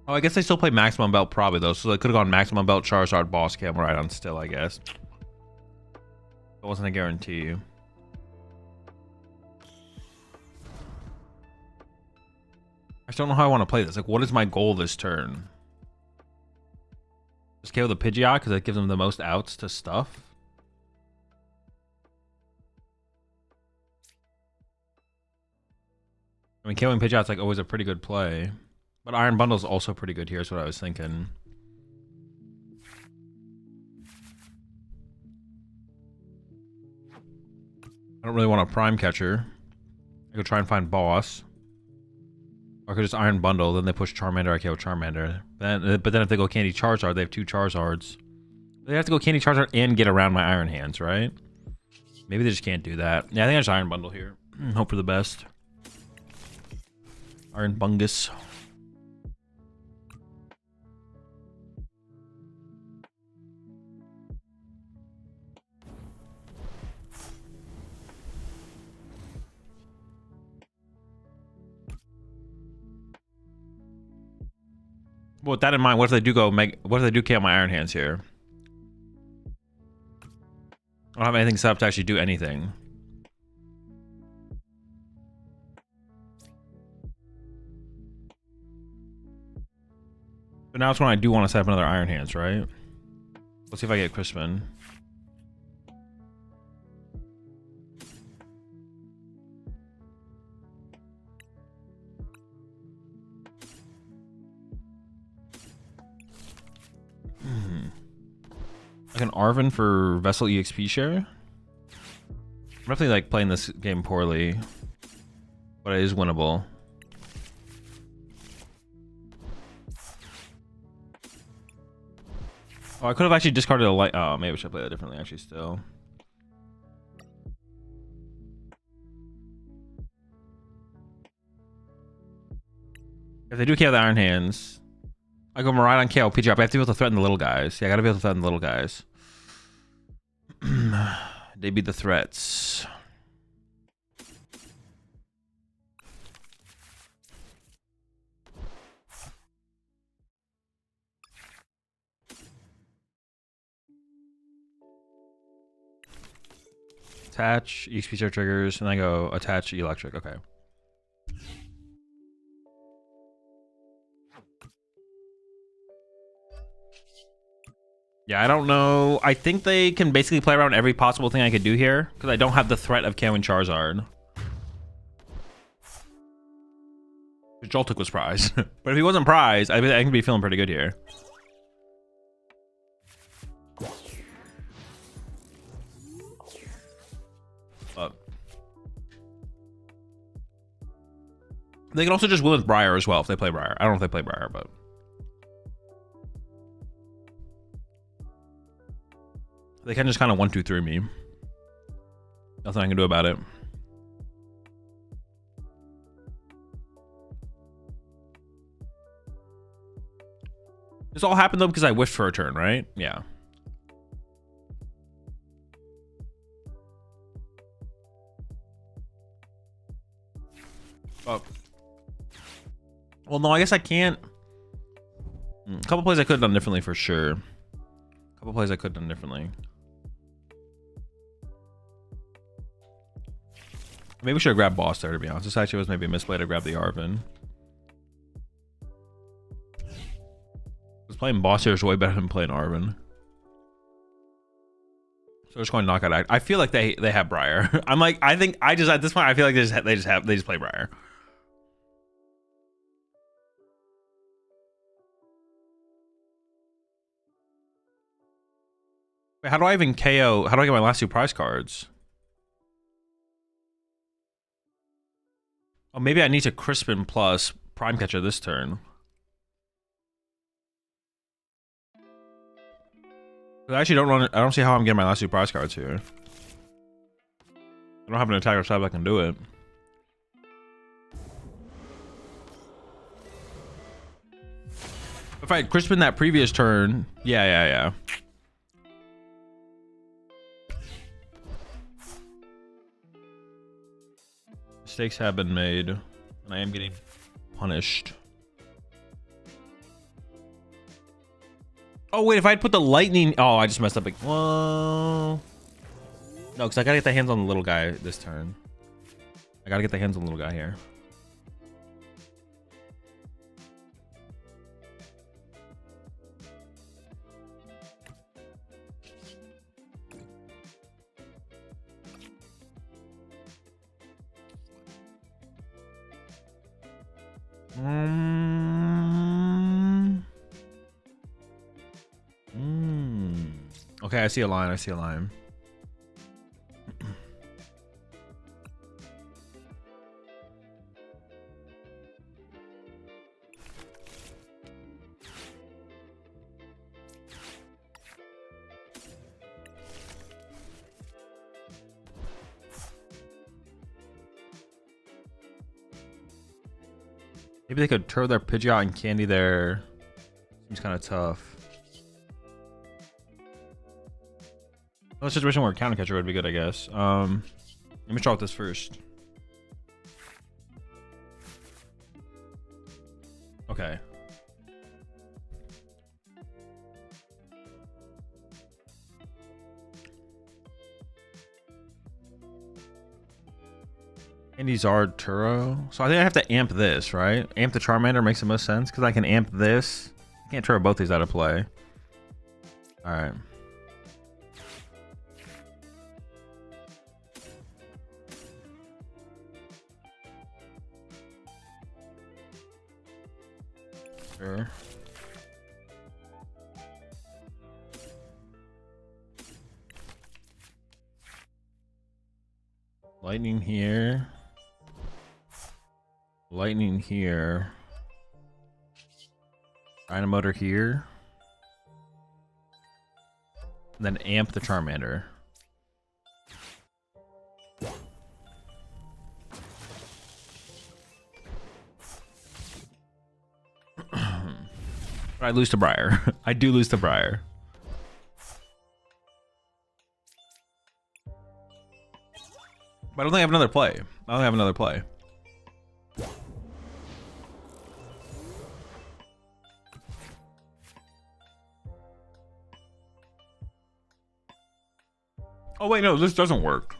Speaker 1: Oh, I guess they still play Maximum Belt probably, though. So they could have gone Maximum Belt, Charizard, Boss Cam right on still, I guess. It wasn't a guarantee. I just don't know how I want to play this. Like, what is my goal this turn? Just KO the Pidgeot because that gives them the most outs to stuff. I mean, KOing Pidgeot's like always a pretty good play. But Iron Bundle's also pretty good here, is what I was thinking. I don't really want a Prime Catcher. I could try and find Boss. Or I could just Iron Bundle, then they push Charmander, I KO Charmander. But then if they go Candy Charizard, they have 2 Charizards. They have to go Candy Charizard and get around my Iron Hands, right? Maybe they just can't do that. Yeah, I think I just Iron Bundle here. Hope for the best. Iron Bungus. Well, with that in mind, what if they do go what if they do KO my Iron Hands here? I don't have anything set up to actually do anything. But now it's when I do want to set up another Iron Hands, right? Let's see if I get Crispin. Like an Arven for Vessel EXP share? I'm definitely like playing this game poorly, but it is winnable. Oh, I could have actually discarded a light. Oh, maybe I should play that differently actually still. If they do KO the Iron Hands, I go Miraidon on KO Pidgeot, but I have to be able to threaten the little guys. Yeah, I gotta be able to threaten the little guys. They be the threats. Attach, EXP share triggers, and I go attach electric. Okay. Yeah, I don't know. I think they can basically play around every possible thing I could do here because I don't have the threat of KOing Charizard. Joltik was prize. But if he wasn't prize, I can be feeling pretty good here. But they can also just win with Briar as well if they play Briar. I don't know if they play Briar, but they can just kind of 1-2-3 me. Nothing I can do about it. This all happened though because I whiffed for a turn, right? Yeah. Oh. Well, no, I guess I can't. A couple plays I could have done differently for sure. A couple plays I could have done differently. Maybe we should have grabbed Boss there, to be honest. This actually was maybe a misplay to grab the Arven. Because playing Boss here is way better than playing Arven. So we're just going to knock out. I feel like they have Briar. I'm like, I think I just at this point I feel like they just play Briar. How do I even KO? How do I get my last 2 prize cards? Oh, maybe I need to Crispin plus Prime Catcher this turn. I actually don't run. I don't see how I'm getting my last 2 prize cards here. I don't have an attacker side that can do it. If I had Crispin that previous turn, yeah. Mistakes have been made, and I am getting punished. Oh wait, if I had put the lightning, oh, I just messed up. Well, no, because I gotta get the hands on the little guy this turn. I gotta get the hands on the little guy here. Okay, I see a line. I see a line. Maybe they could throw their Pidgeot and Candy there. Seems kind of tough. Well, situation where Counter Catcher would be good, I guess. Let me try with this first. Okay. Andy Zard Turo. So I think I have to amp this, right? Amp the Charmander makes the most sense because I can amp this. I can't throw both these out of play. All right. Sure. Lightning here. Lightning here. Dynamotor here. And then amp the Charmander. I lose to Briar. I do lose to Briar. But I don't think I have another play. I don't have another play. Oh wait, no, this doesn't work.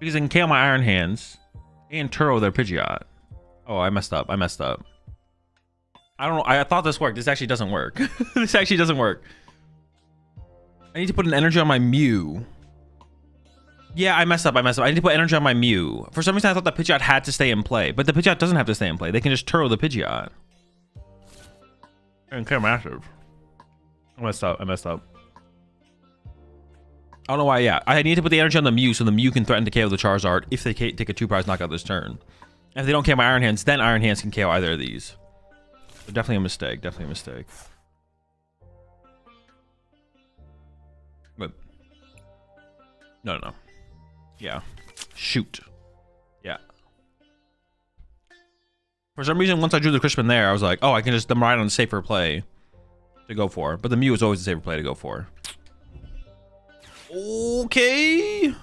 Speaker 1: Because I can KO my Iron Hands and Turo their Pidgeot. Oh, I messed up. I messed up. I don't know. I thought this worked. This actually doesn't work. This actually doesn't work. I need to put an energy on my Mew. Yeah, I messed up. I messed up. I need to put energy on my Mew. For some reason, I thought the Pidgeot had to stay in play. But the Pidgeot doesn't have to stay in play. They can just Turo the Pidgeot. And KO massive. I messed up. I messed up. I don't know why, yeah. I need to put the energy on the Mew so the Mew can threaten to KO the Charizard if they take a 2-prize knockout this turn. And if they don't KO my Iron Hands, then Iron Hands can KO either of these. So definitely a mistake. Definitely a mistake. But no. Yeah. Shoot. Yeah. For some reason, once I drew the Crispin there, I was like, oh, I can just ride on a safer play to go for. But the Mew is always a safer play to go for. Okay.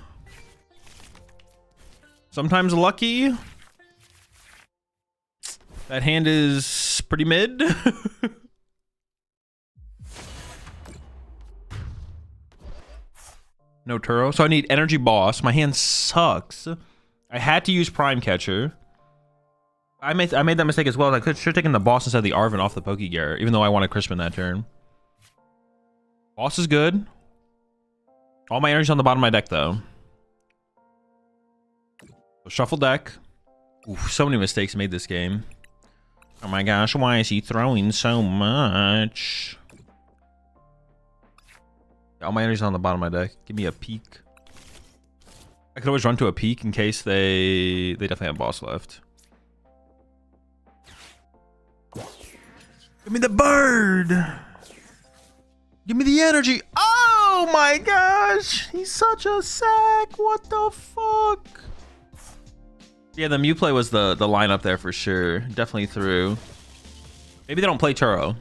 Speaker 1: Sometimes lucky. That hand is pretty mid. No Turo. So I need Energy Boss. My hand sucks. I had to use Prime Catcher. I made that mistake as well. I should have taken the Boss instead of the Arven off the Pokegear, even though I wanted Crispin that turn. Boss is good. All my energy's on the bottom of my deck, though. So shuffle deck. Oof, so many mistakes made this game. Oh my gosh, why is he throwing so much? All my energy's on the bottom of my deck. Give me a peek. I could always run to a peek in case they definitely have boss left. Give me the bird. Give me the energy. Oh my gosh. He's such a sack. What the fuck? Yeah, the Mew play was the lineup there for sure. Definitely through. Maybe they don't play Turo.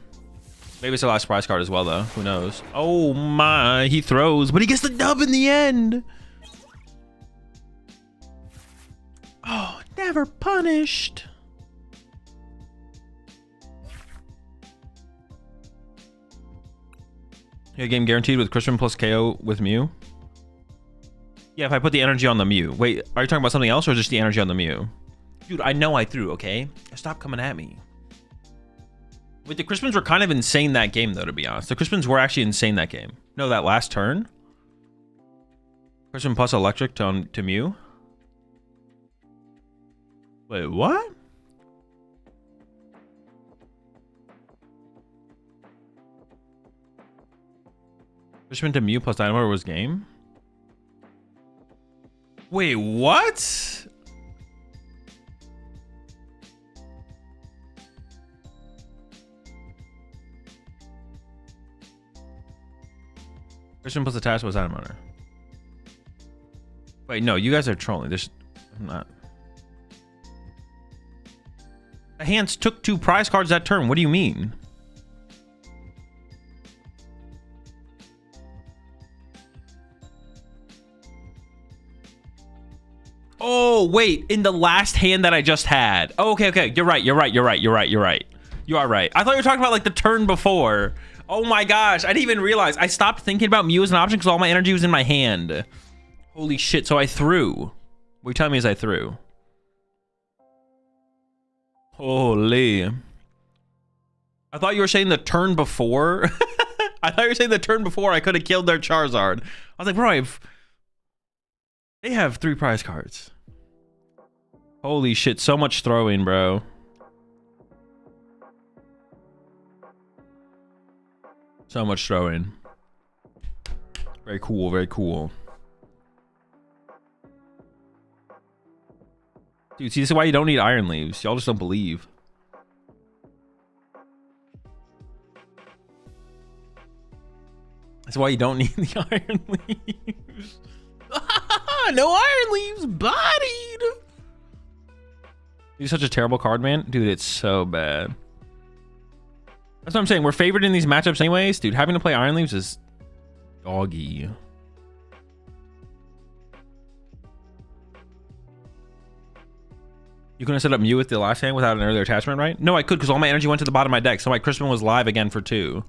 Speaker 1: Maybe it's their last prize card as well, though. Who knows? Oh my, he throws, but he gets the dub in the end. Oh, never punished. Yeah, game guaranteed with Christian plus KO with Mew. Yeah, if I put the energy on the Mew. Wait, are you talking about something else or just the energy on the Mew? Dude, I know I threw, okay? Stop coming at me. Wait, the Crispins were kind of insane that game, though, to be honest. The Crispins were actually insane that game. No, that last turn. Crispin plus electric to Mew. Wait, what? Crispin to Mew plus Dynamo was game? Wait, what? Christian plus attached was Dynamo. Wait, no, you guys are trolling. I'm not. The hands took 2 prize cards that turn. What do you mean? Oh, wait. In the last hand that I just had. Oh, okay. You're right. You are right. I thought you were talking about like the turn before. Oh my gosh. I didn't even realize. I stopped thinking about Mew as an option because all my energy was in my hand. Holy shit. So I threw. What you're telling me is I threw. Holy. I thought you were saying the turn before. I thought you were saying the turn before I could have killed their Charizard. I was like, bro, they have 3 prize cards. Holy shit, so much throwing, bro. So much throwing. Very cool, very cool. Dude, see, this is why you don't need Iron Leaves. Y'all just don't believe. That's why you don't need the Iron Leaves. No Iron Leaves, bodied. He's such a terrible card, man. Dude, it's so bad. That's what I'm saying. We're favored in these matchups anyways. Dude, having to play Iron Leaves is doggy. You couldn't set up Mew with the last hand without an earlier attachment, right? No, I could because all my energy went to the bottom of my deck. So my Crispin was live again for 2.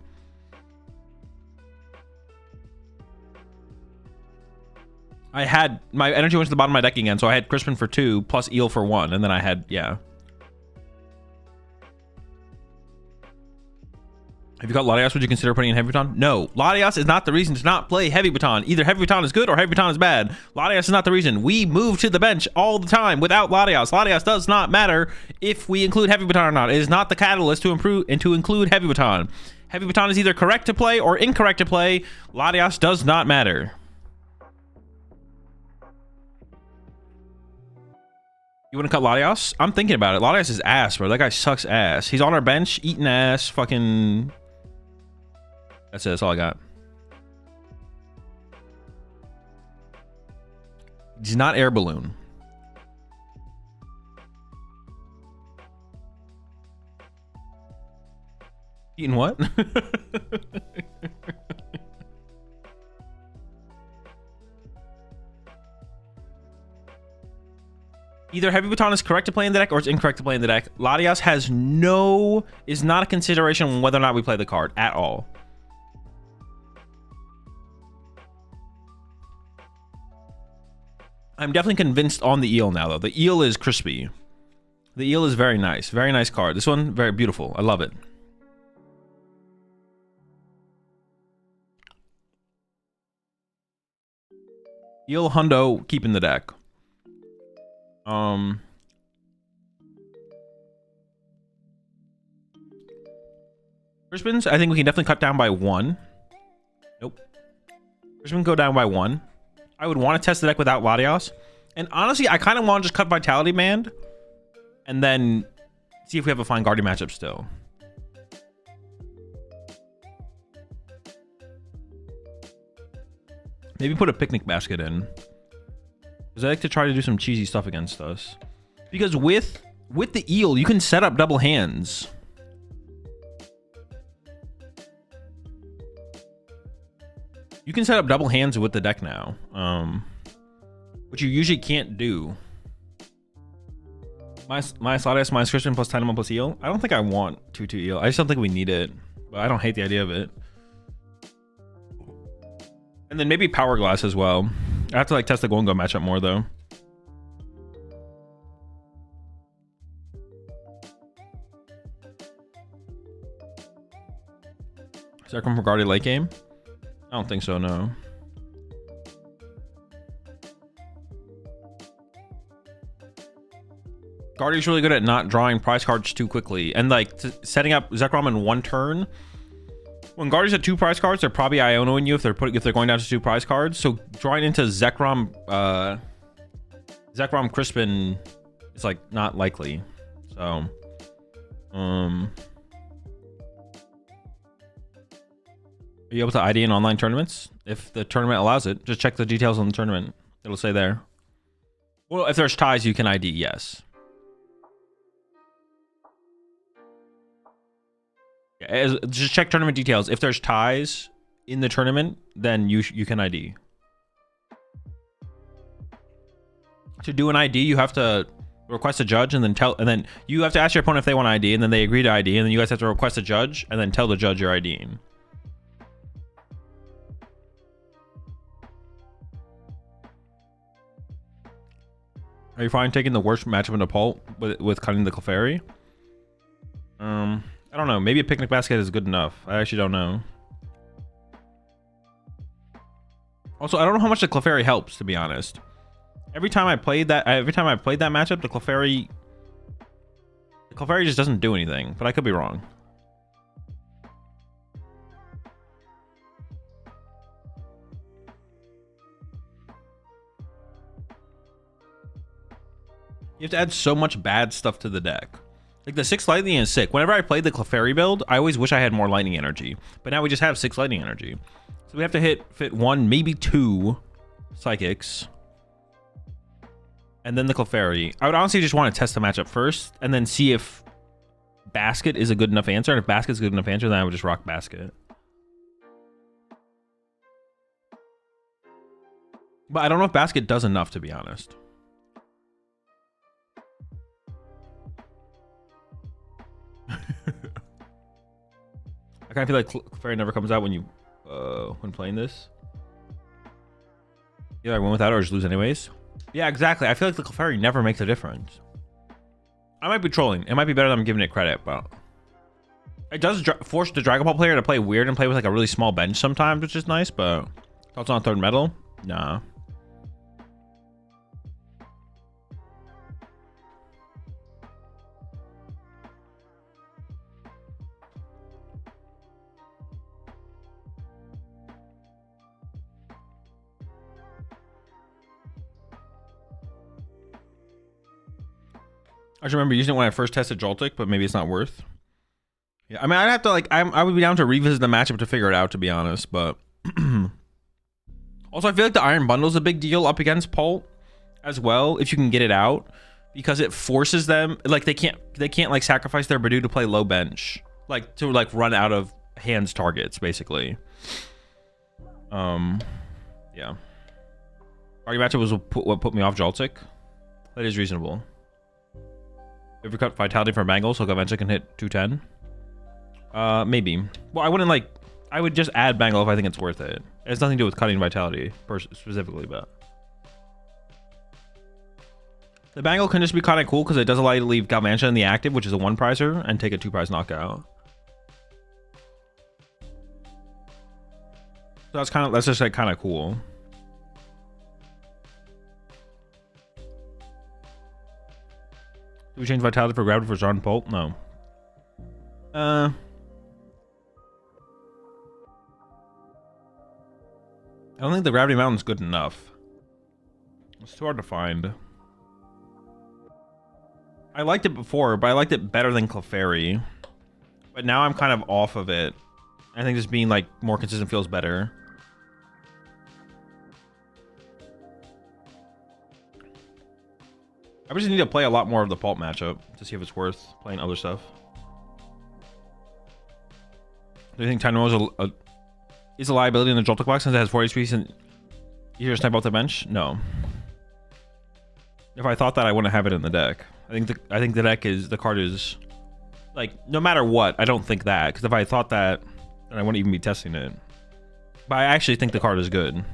Speaker 1: I had my energy went to the bottom of my deck again, so I had Crispin for 2 plus Eel for 1, and then I had, yeah. Have you got Latias? Would you consider putting in Heavy Baton? No, Latias is not the reason to not play Heavy Baton. Either Heavy Baton is good or Heavy Baton is bad. Latias is not the reason. We move to the bench all the time without Latias. Latias does not matter if we include Heavy Baton or not. It is not the catalyst to improve and to include Heavy Baton. Heavy Baton is either correct to play or incorrect to play. Latias does not matter. You want to cut Latias? I'm thinking about it. Latias is ass, bro. That guy sucks ass. He's on our bench, eating ass, fucking... That's it. That's all I got. He's not Air Balloon. Eating what? Either Heavy Baton is correct to play in the deck or it's incorrect to play in the deck. Latias is not a consideration on whether or not we play the card at all. I'm definitely convinced on the Eel now, though. The Eel is crispy. The Eel is very nice. Very nice card. This one, very beautiful. I love it. Eel Hundo, keeping the deck. Crispins, I think we can definitely cut down by 1. Nope. Crispin go down by 1. I would want to test the deck without Latios. And honestly, I kind of want to just cut Vitality Band and then see if we have a fine Guardian matchup still. Maybe put a Picnic Basket in. Because I like to try to do some cheesy stuff against us. Because with the Eel, you can set up double hands. You can set up double hands with the deck now. Which you usually can't do. My Slaughterhouse minus Christian plus Dynamo plus Eel. I don't think I want 2/2 Eel. I just don't think we need it. But I don't hate the idea of it. And then maybe Power Glass as well. I have to like test the Golden Go matchup more though. Does that come from Guardian late game? I don't think so, no. Guardian's really good at not drawing prize cards too quickly. And like setting up Zekrom in 1 turn. When Guardians have 2 prize cards, they're probably Ionoing you if they're going down to 2 prize cards. So drawing into Zekrom Crispin is like not likely. So are you able to ID in online tournaments? If the tournament allows it, just check the details on the tournament. It'll say there. Well, if there's ties, you can ID, yes. Yeah, just check tournament details. If there's ties in the tournament, then you can ID. To do an ID, you have to request a judge and then you have to ask your opponent if they want ID, and then they agree to ID, and then you guys have to request a judge and then tell the judge you're IDing. Are you fine taking the worst matchup in Nepal with cutting the Clefairy? I don't know. Maybe a Picnic Basket is good enough. I actually don't know. Also, I don't know how much the Clefairy helps, to be honest. Every time I played that matchup, the Clefairy just doesn't do anything. But I could be wrong. You have to add so much bad stuff to the deck. Like the 6 lightning is sick. Whenever I played the Clefairy build, I always wish I had more lightning energy. But now we just have 6 lightning energy. So we have to fit 1, maybe 2 psychics. And then the Clefairy. I would honestly just want to test the matchup first and then see if Basket is a good enough answer. And if Basket's a good enough answer, then I would just rock Basket. But I don't know if Basket does enough, to be honest. I kind of feel like Clefairy never comes out when playing this. Yeah, I win without it or just lose anyways. Yeah, exactly. I feel like the Clefairy never makes a difference. I might be trolling. It might be better than I'm giving it credit, but it does force the Dragon Ball player to play weird and play with like a really small bench sometimes, which is nice. But thoughts on 3rd metal? Nah. I just remember using it when I first tested Joltik, but maybe it's not worth. Yeah, I mean, I'd have to like, I would be down to revisit the matchup to figure it out, to be honest. But also, I feel like the Iron Bundle is a big deal up against Pult as well, if you can get it out, because it forces them like they can't like sacrifice their Badu to play low bench, like to like run out of hands targets, basically. Yeah. Party matchup was what put me off Joltik. That is reasonable. If we cut Vitality from Bangle, so eventually can hit 210. Maybe. Well, I wouldn't like. I would just add Bangle if I think it's worth it. It has nothing to do with cutting Vitality specifically, but the Bangle can just be kind of cool because it does allow you to leave Galvantula in the active, which is a 1-prizer, and take a 2-prize knockout. So that's just like kind of cool. Do we change Vitality for Gravity for Jean Paul? No. I don't think the Gravity Mountain's good enough. It's too hard to find. I liked it before, but I liked it better than Clefairy. But now I'm kind of off of it. I think just being like more consistent feels better. I just need to play a lot more of the Pulp matchup to see if it's worth playing other stuff. Do you think Tynamo is a liability in the Joltik box since it has 4 HP and easier to snipe off the bench? No. If I thought that, I wouldn't have it in the deck. I think the deck is, the card is, like, no matter what, I don't think that. Because if I thought that, then I wouldn't even be testing it. But I actually think the card is good.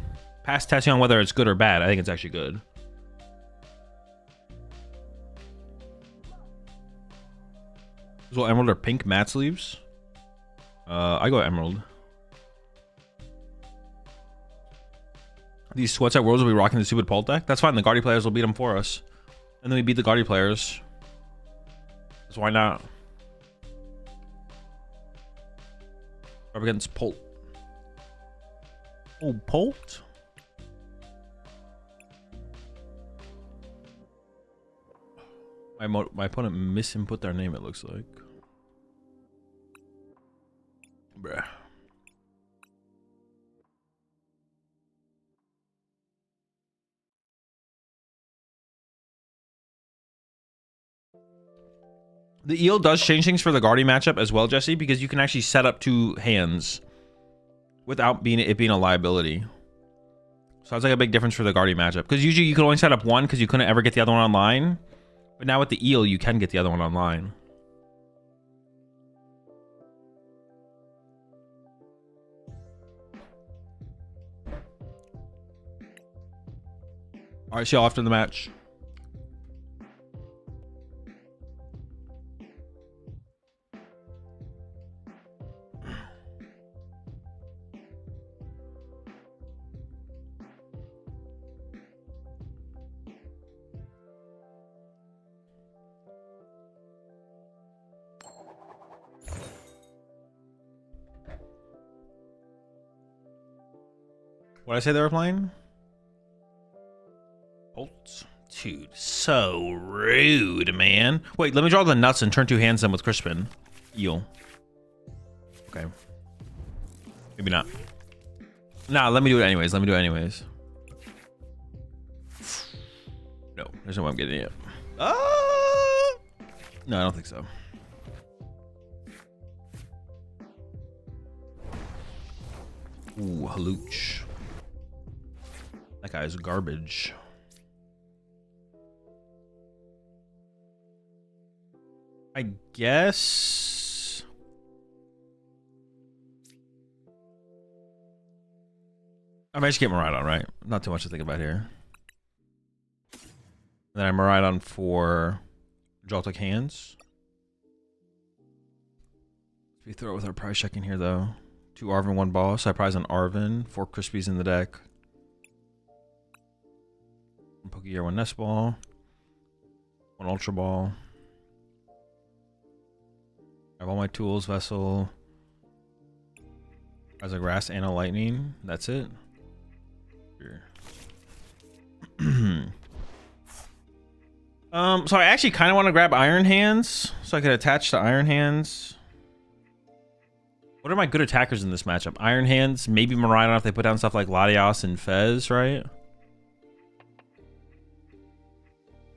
Speaker 1: Past testing on whether it's good or bad, I think it's actually good. Is what, Emerald or Pink matte sleeves? I go Emerald. These sweats at Worlds will be rocking the stupid Pulp deck. That's fine. The Guardy players will beat them for us. And then we beat the Guardy players. So why not? Up against Pulp. Oh, Pulp? My opponent misinput their name, it looks like. Bruh. The eel does change things for the Guardy matchup as well, Jesse, because you can actually set up 2 hands without it being a liability. So that's like a big difference for the Guardy matchup. Because usually you could only set up 1 because you couldn't ever get the other one online. But now with the eel, you can get the other one online. All right, see y'all after the match. What did I say they were playing? Bolts. Dude, so rude, man. Wait, let me draw the nuts and turn 2 hands in with Crispin. Eel. Okay. Maybe not. Nah, let me do it anyways. Let me do it anyways. No, there's no way I'm getting it. No, I don't think so. Ooh, Halooch. That guy's garbage. I guess. I might just get Miraidon, right? Not too much to think about here. And then I Miraidon for Joltik hands. We throw it with our prize check in here, though. 2 Arven, 1 boss. I prize on Arven. 4 Crispies in the deck. 1 Pokegear, 1 Nest Ball. 1 Ultra Ball. I have all my tools, Vessel. As a Grass and a Lightning. That's it. Here. So I actually kind of want to grab Iron Hands so I could attach to Iron Hands. What are my good attackers in this matchup? Iron Hands, maybe Miraidon if they put down stuff like Latios and Fez, right?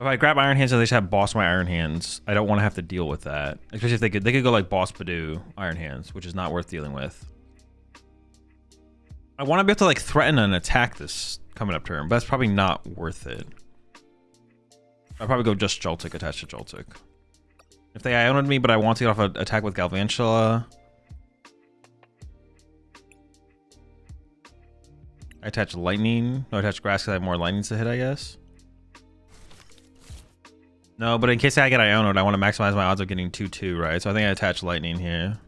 Speaker 1: If I grab Iron Hands and they just have boss my Iron Hands, I don't want to have to deal with that. Especially if they could go like boss Purdue Iron Hands, which is not worth dealing with. I want to be able to like threaten and attack this coming up turn, but that's probably not worth it. I'd probably go just Joltik attached to Joltik. If they Ioned me, but I want to get off an attack with Galvantula, I attach Lightning. No, I attach Grass because I have more Lightnings to hit, I guess. No, but in case I get Ioned, I want to maximize my odds of getting 2-2, right? So I think I attach Lightning here.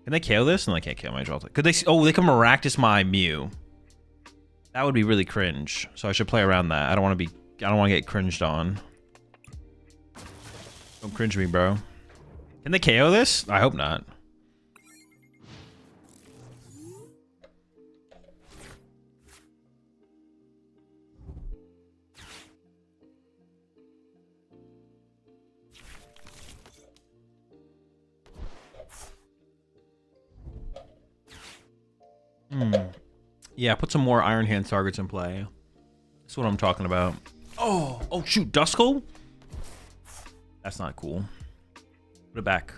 Speaker 1: Can they KO this? No, they can't KO my Joltik. Could they? Oh, they can Maractus my Mew. That would be really cringe. So I should play around that. I don't want to get cringed on. Don't cringe me, bro. Can they KO this? I hope not. Yeah, put some more Iron Hand targets in play. That's what I'm talking about. Oh shoot, Duskull? That's not cool. Put it back.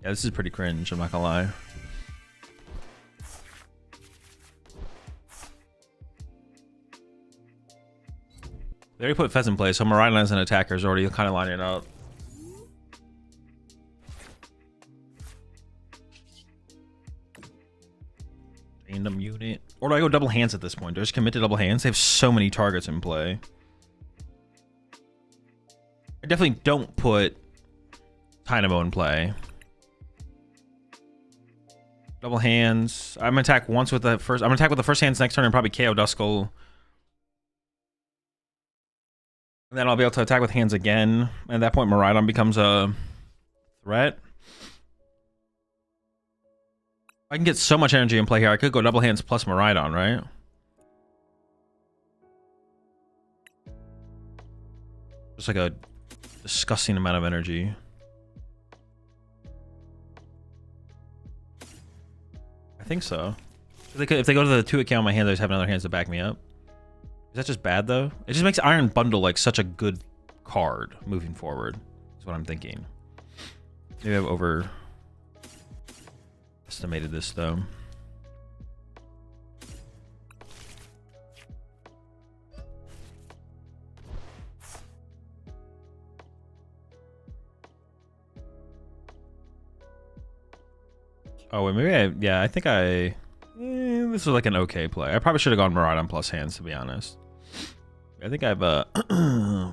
Speaker 1: Yeah, this is pretty cringe, I'm not gonna lie. They already put Fez in place, so Miraidon as an attacker is already kind of lining up. Random unit. Or do I go double hands at this point? Do I just commit to double hands? They have so many targets in play. I definitely don't put Dynamo in play. Double hands. I'm gonna attack once with the first. I'm gonna attack with the first hands next turn and probably KO Duskull. And then I'll be able to attack with hands again. And at that point, Miraidon becomes a threat. I can get so much energy in play here. I could go double hands plus Miraidon, right? Just like a disgusting amount of energy. I think so. If they go to the 2 account, my hand, I just have another hands to back me up. Is that just bad though? It just makes Iron Bundle like such a good card moving forward. That's what I'm thinking. Maybe I've overestimated this though. Oh, wait, maybe I think this was like an okay play. I probably should have gone Miraidon plus hands, to be honest. I think I've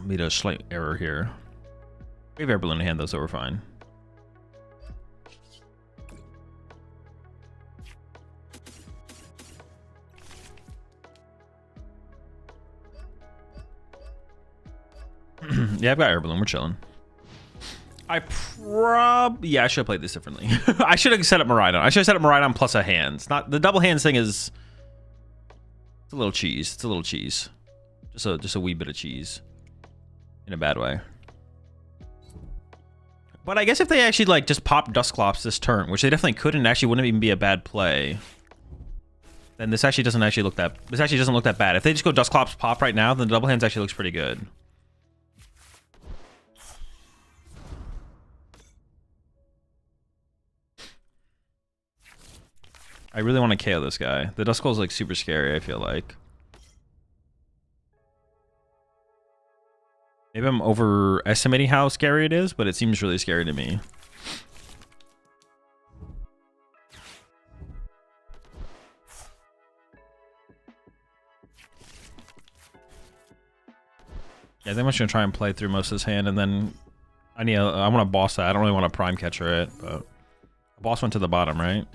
Speaker 1: made a slight error here. We have Air Balloon in hand though, so we're fine. Yeah, I've got Air Balloon. We're chilling. I should have played this differently. I should have set up Miraidon. I should have set up Miraidon plus a hands. Not the double hands thing is. It's a little cheese. It's a little cheese. Just a wee bit of cheese, in a bad way. But I guess if they actually like just pop Dusclops this turn, which they definitely could, and actually wouldn't even be a bad play, then this actually doesn't look that. This actually doesn't look that bad. If they just go Dusclops pop right now, then the double hands actually looks pretty good. I really want to KO this guy. The Duskull is like super scary, I feel like. Maybe I'm overestimating how scary it is, but it seems really scary to me. Yeah, I think I'm just gonna try and play through most of this hand, and then I want to boss that. I don't really want to prime catcher it, but boss went to the bottom, right?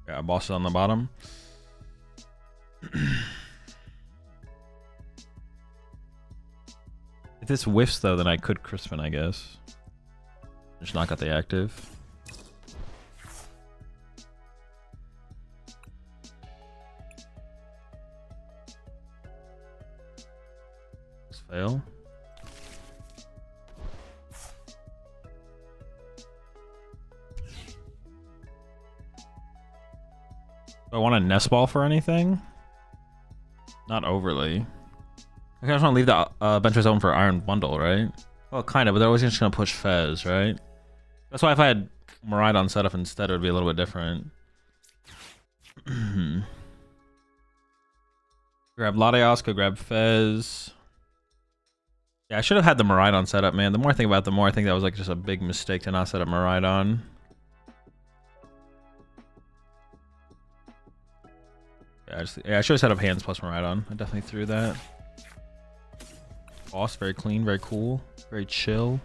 Speaker 1: Yeah, boss is on the bottom. If this whiffs though, then I could Crispin, I guess. Just not got the active. Let's fail. Do I want a nest ball for anything? Not overly. I just want to leave the bench zone for Iron Bundle, right? Well, kind of, but they're always just going to push Fez, right? That's why if I had Miraidon set up instead, it would be a little bit different. Grab Latios, go grab Fez. Yeah, I should have had the Miraidon set up, man. The more I think about it, the more I think that was like just a big mistake to not set up Miraidon. Yeah, I should have set up hands plus Miraidon. I definitely threw that. Boss, very clean, very cool, very chill.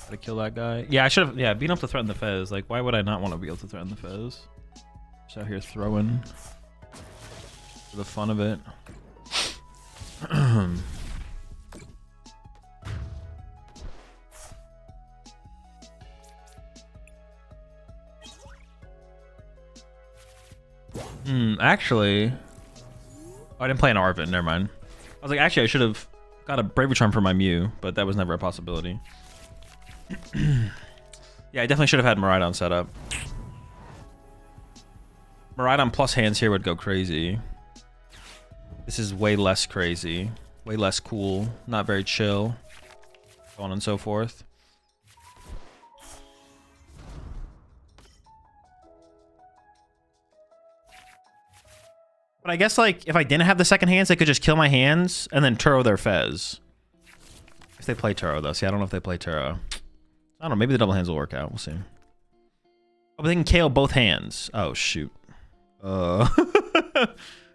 Speaker 1: Gotta kill that guy. Yeah, I should have. Yeah, being able to threaten the Fez. Like, why would I not want to be able to threaten the Fez? Just out here throwing for the fun of it. Actually, Oh, I didn't play an Arvin. Never mind. I was like, actually, I should have got a Bravery Charm for my Mew, but that was never a possibility. Yeah, I definitely should have had Miraidon set up. Miraidon plus hands here would go crazy. This is way less crazy. Way less cool. Not very chill. So on and so forth. But I guess, like, if I didn't have the second hands, they could just kill my hands and then Turo their Fez. If they play Turo, though. See, I don't know if they play Turo. I don't know. Maybe the double hands will work out. We'll see. Oh, but they can KO both hands. Oh, shoot. Yeah,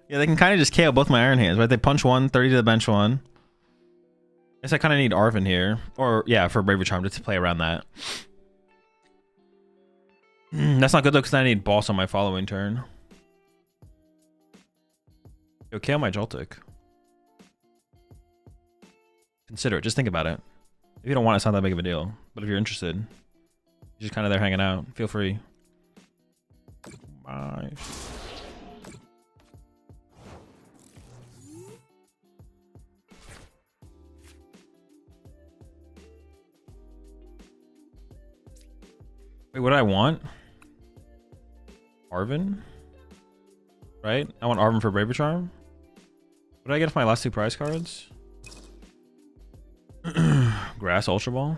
Speaker 1: they can kind of just KO both my Iron Hands, right? They punch one, 30 to the bench one. I guess I kind of need Arvin here. Or, yeah, for Bravery Charm, just to play around that. That's not good, though, because I need Boss on my following turn. Yo, KO my Joltik. Consider it. Just think about it. If you don't want it, it's not that big of a deal. But if you're interested, you're just kind of there hanging out. Feel free. Bye. Wait, what do I want? Arvin? Right? I want Arvin for Bravery Charm? What did I get for my last two prize cards? Grass Ultra Ball?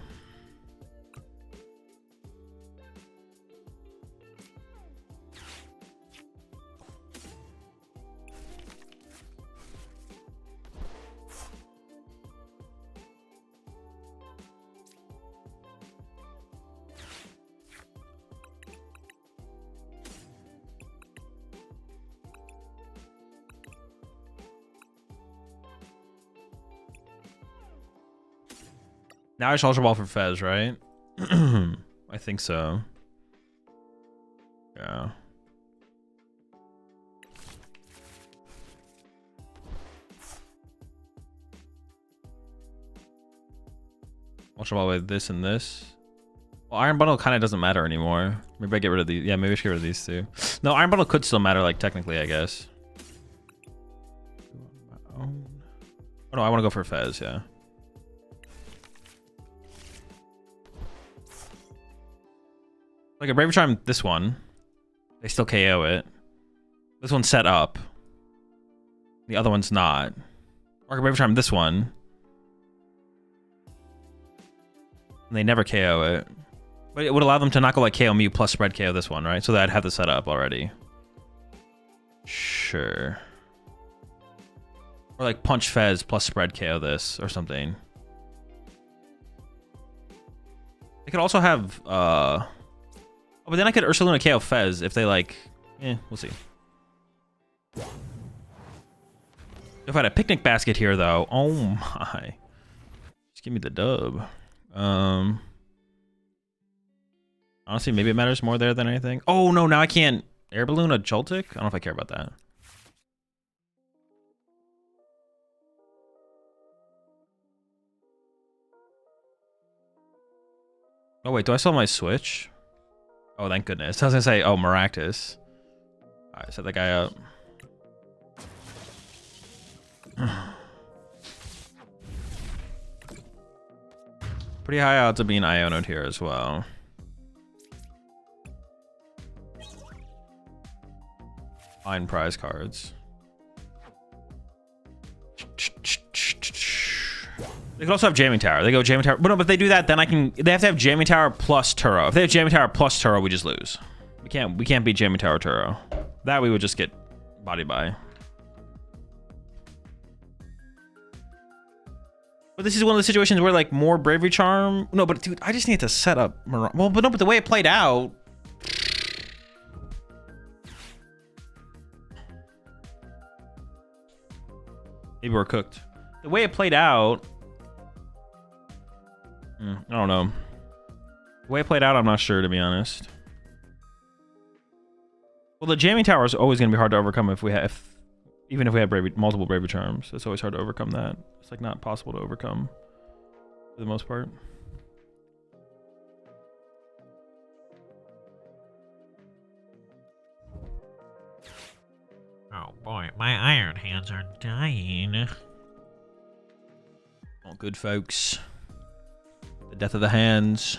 Speaker 1: Now it's Ultra Ball for Fez, right? I think so. Yeah. Ultra Ball with this and this. Well, Iron Bundle kind of doesn't matter anymore. Maybe I get rid of these. Yeah, maybe I should get rid of these two. No, Iron Bundle could still matter, like, technically, I guess. Oh, no, I want to go for Fez, yeah. Like a Bravery Charm, this one, they still KO it. This one's set up. The other one's not. Or a Bravery Charm, this one. And they never KO it. But it would allow them to not go like KO Mew plus spread KO this one, right? So that I'd have the setup already. Sure. Or like punch Fez plus spread KO this or something. They could also have but then I could Ursaluna KO Fez if they like... we'll see. If I had a picnic basket here, though... Oh my. Just give me the dub. Honestly, maybe it matters more there than anything. Oh, no, now I can't... Air Balloon a Joltik? I don't know if I care about that. Oh, wait, do I still have my Switch? Oh, thank goodness. I was gonna say, oh, Maractus. Alright, set that guy up. Pretty high odds of being Ionoed here as well. Fine prize cards. They could also have Jamming Tower. They go Jamming Tower. But no, but if they do that, then I can... They have to have Jamming Tower plus Turo. If they have Jamming Tower plus Turo, we just lose. We can't beat Jamming Tower Turo. That we would just get bodied by. But this is one of the situations where, like, more Bravery Charm... No, but dude, I just need to set up... Well, but no, but the way it played out... Maybe we're cooked. The way it played out... I don't know. The way it played out, I'm not sure, to be honest. Well, the Jamming Tower is always going to be hard to overcome if we have... Even if we have multiple Bravery Charms. It's always hard to overcome that. It's, like, not possible to overcome. For the most part.
Speaker 2: Oh boy, my iron hands are
Speaker 1: dying. All good, folks. The death of the hands.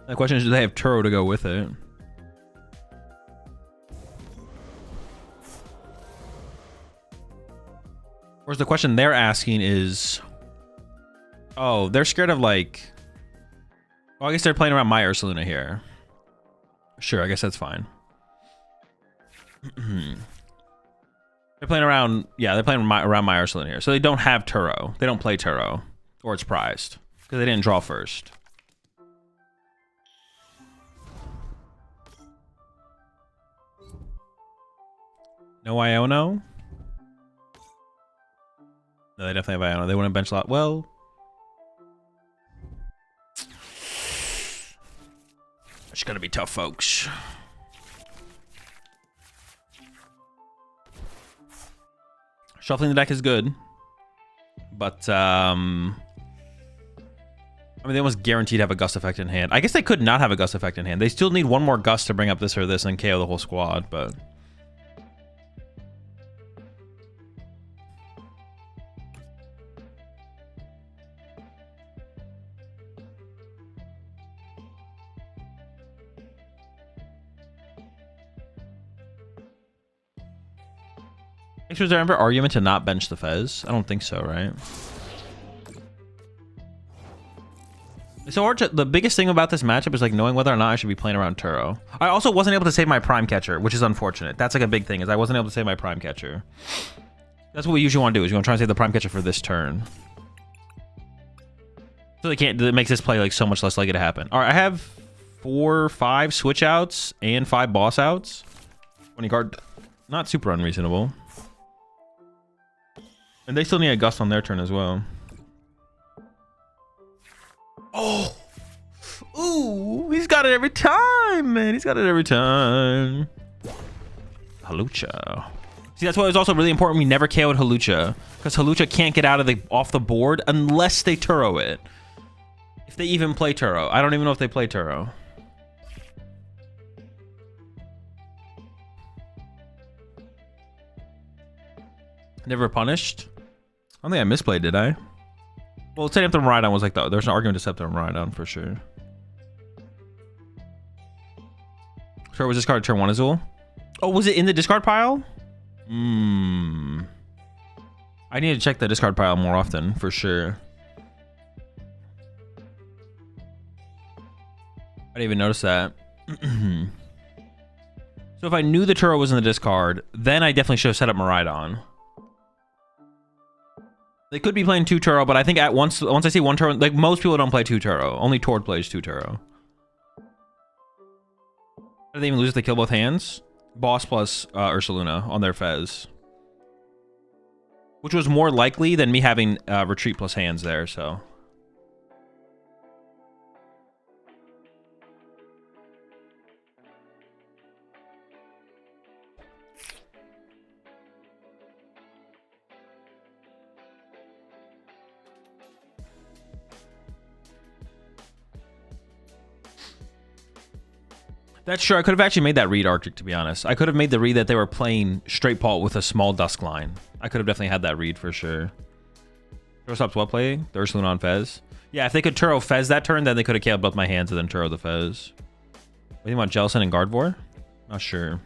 Speaker 1: The question is, do they have Turo to go with it? Whereas the question they're asking is, oh, they're scared of like, well, I guess they're playing around my Ursaluna here. Sure, I guess that's fine. They're playing around, yeah, they're playing around my Ursaluna here. So they don't have Turo. They don't play Turo, or it's prized, because they didn't draw first. No Iono? No, they definitely have Iono. They wouldn't bench a lot. Well, it's gonna be tough, folks. Shuffling the deck is good, but I mean, they almost guaranteed to have a gust effect in hand. I guess they could not have a gust effect in hand. They still need one more gust to bring up this or this and KO the whole squad, but. Was there ever argument to not bench the Fez? I don't think so, right? So the biggest thing about this matchup is like knowing whether or not I should be playing around Turo. I also wasn't able to save my Prime Catcher, which is unfortunate. That's like a big thing, is I wasn't able to save my Prime Catcher. That's what we usually want to do, is you want to try and save the Prime Catcher for this turn. So they can't, it makes this play like so much less likely to happen. All right, I have 4, 5 switch outs and 5 boss outs. 20 card, not super unreasonable. And they still need a gust on their turn as well. Oh! Ooh! He's got it every time, man. He's got it every time. Halucha. See, that's why it was also really important we never KO'd Halucha. Because Halucha can't get out of off the board unless they Turo it. If they even play Turo. I don't even know if they play Turo. Never punished? I don't think I misplayed, did I? Well, setting up the Rhydon was like, there's an argument to set up the Rhydon for sure. Sure, was discarded turn 1 Azul? Oh, was it in the discard pile? I need to check the discard pile more often, for sure. I didn't even notice that. So if I knew the Turo was in the discard, then I definitely should have set up Miraidon. They could be playing 2 Turo, but I think at once I see 1 Turo, like most people don't play 2 Turo. Only Tord plays 2 Turo. Did they even lose if they kill both hands? Boss plus Ursaluna on their Fez. Which was more likely than me having retreat plus hands there, so. That's true. I could have actually made that read, Arctic, to be honest. I could have made the read that they were playing straight Paul with a small Dusk line. I could have definitely had that read for sure. Turo stops what play? The Ursaluna on Fez? Yeah, if they could Turo Fez that turn, then they could have killed both my hands and then Turo the Fez. What do you want, Jellicent and Gardevoir? Not sure.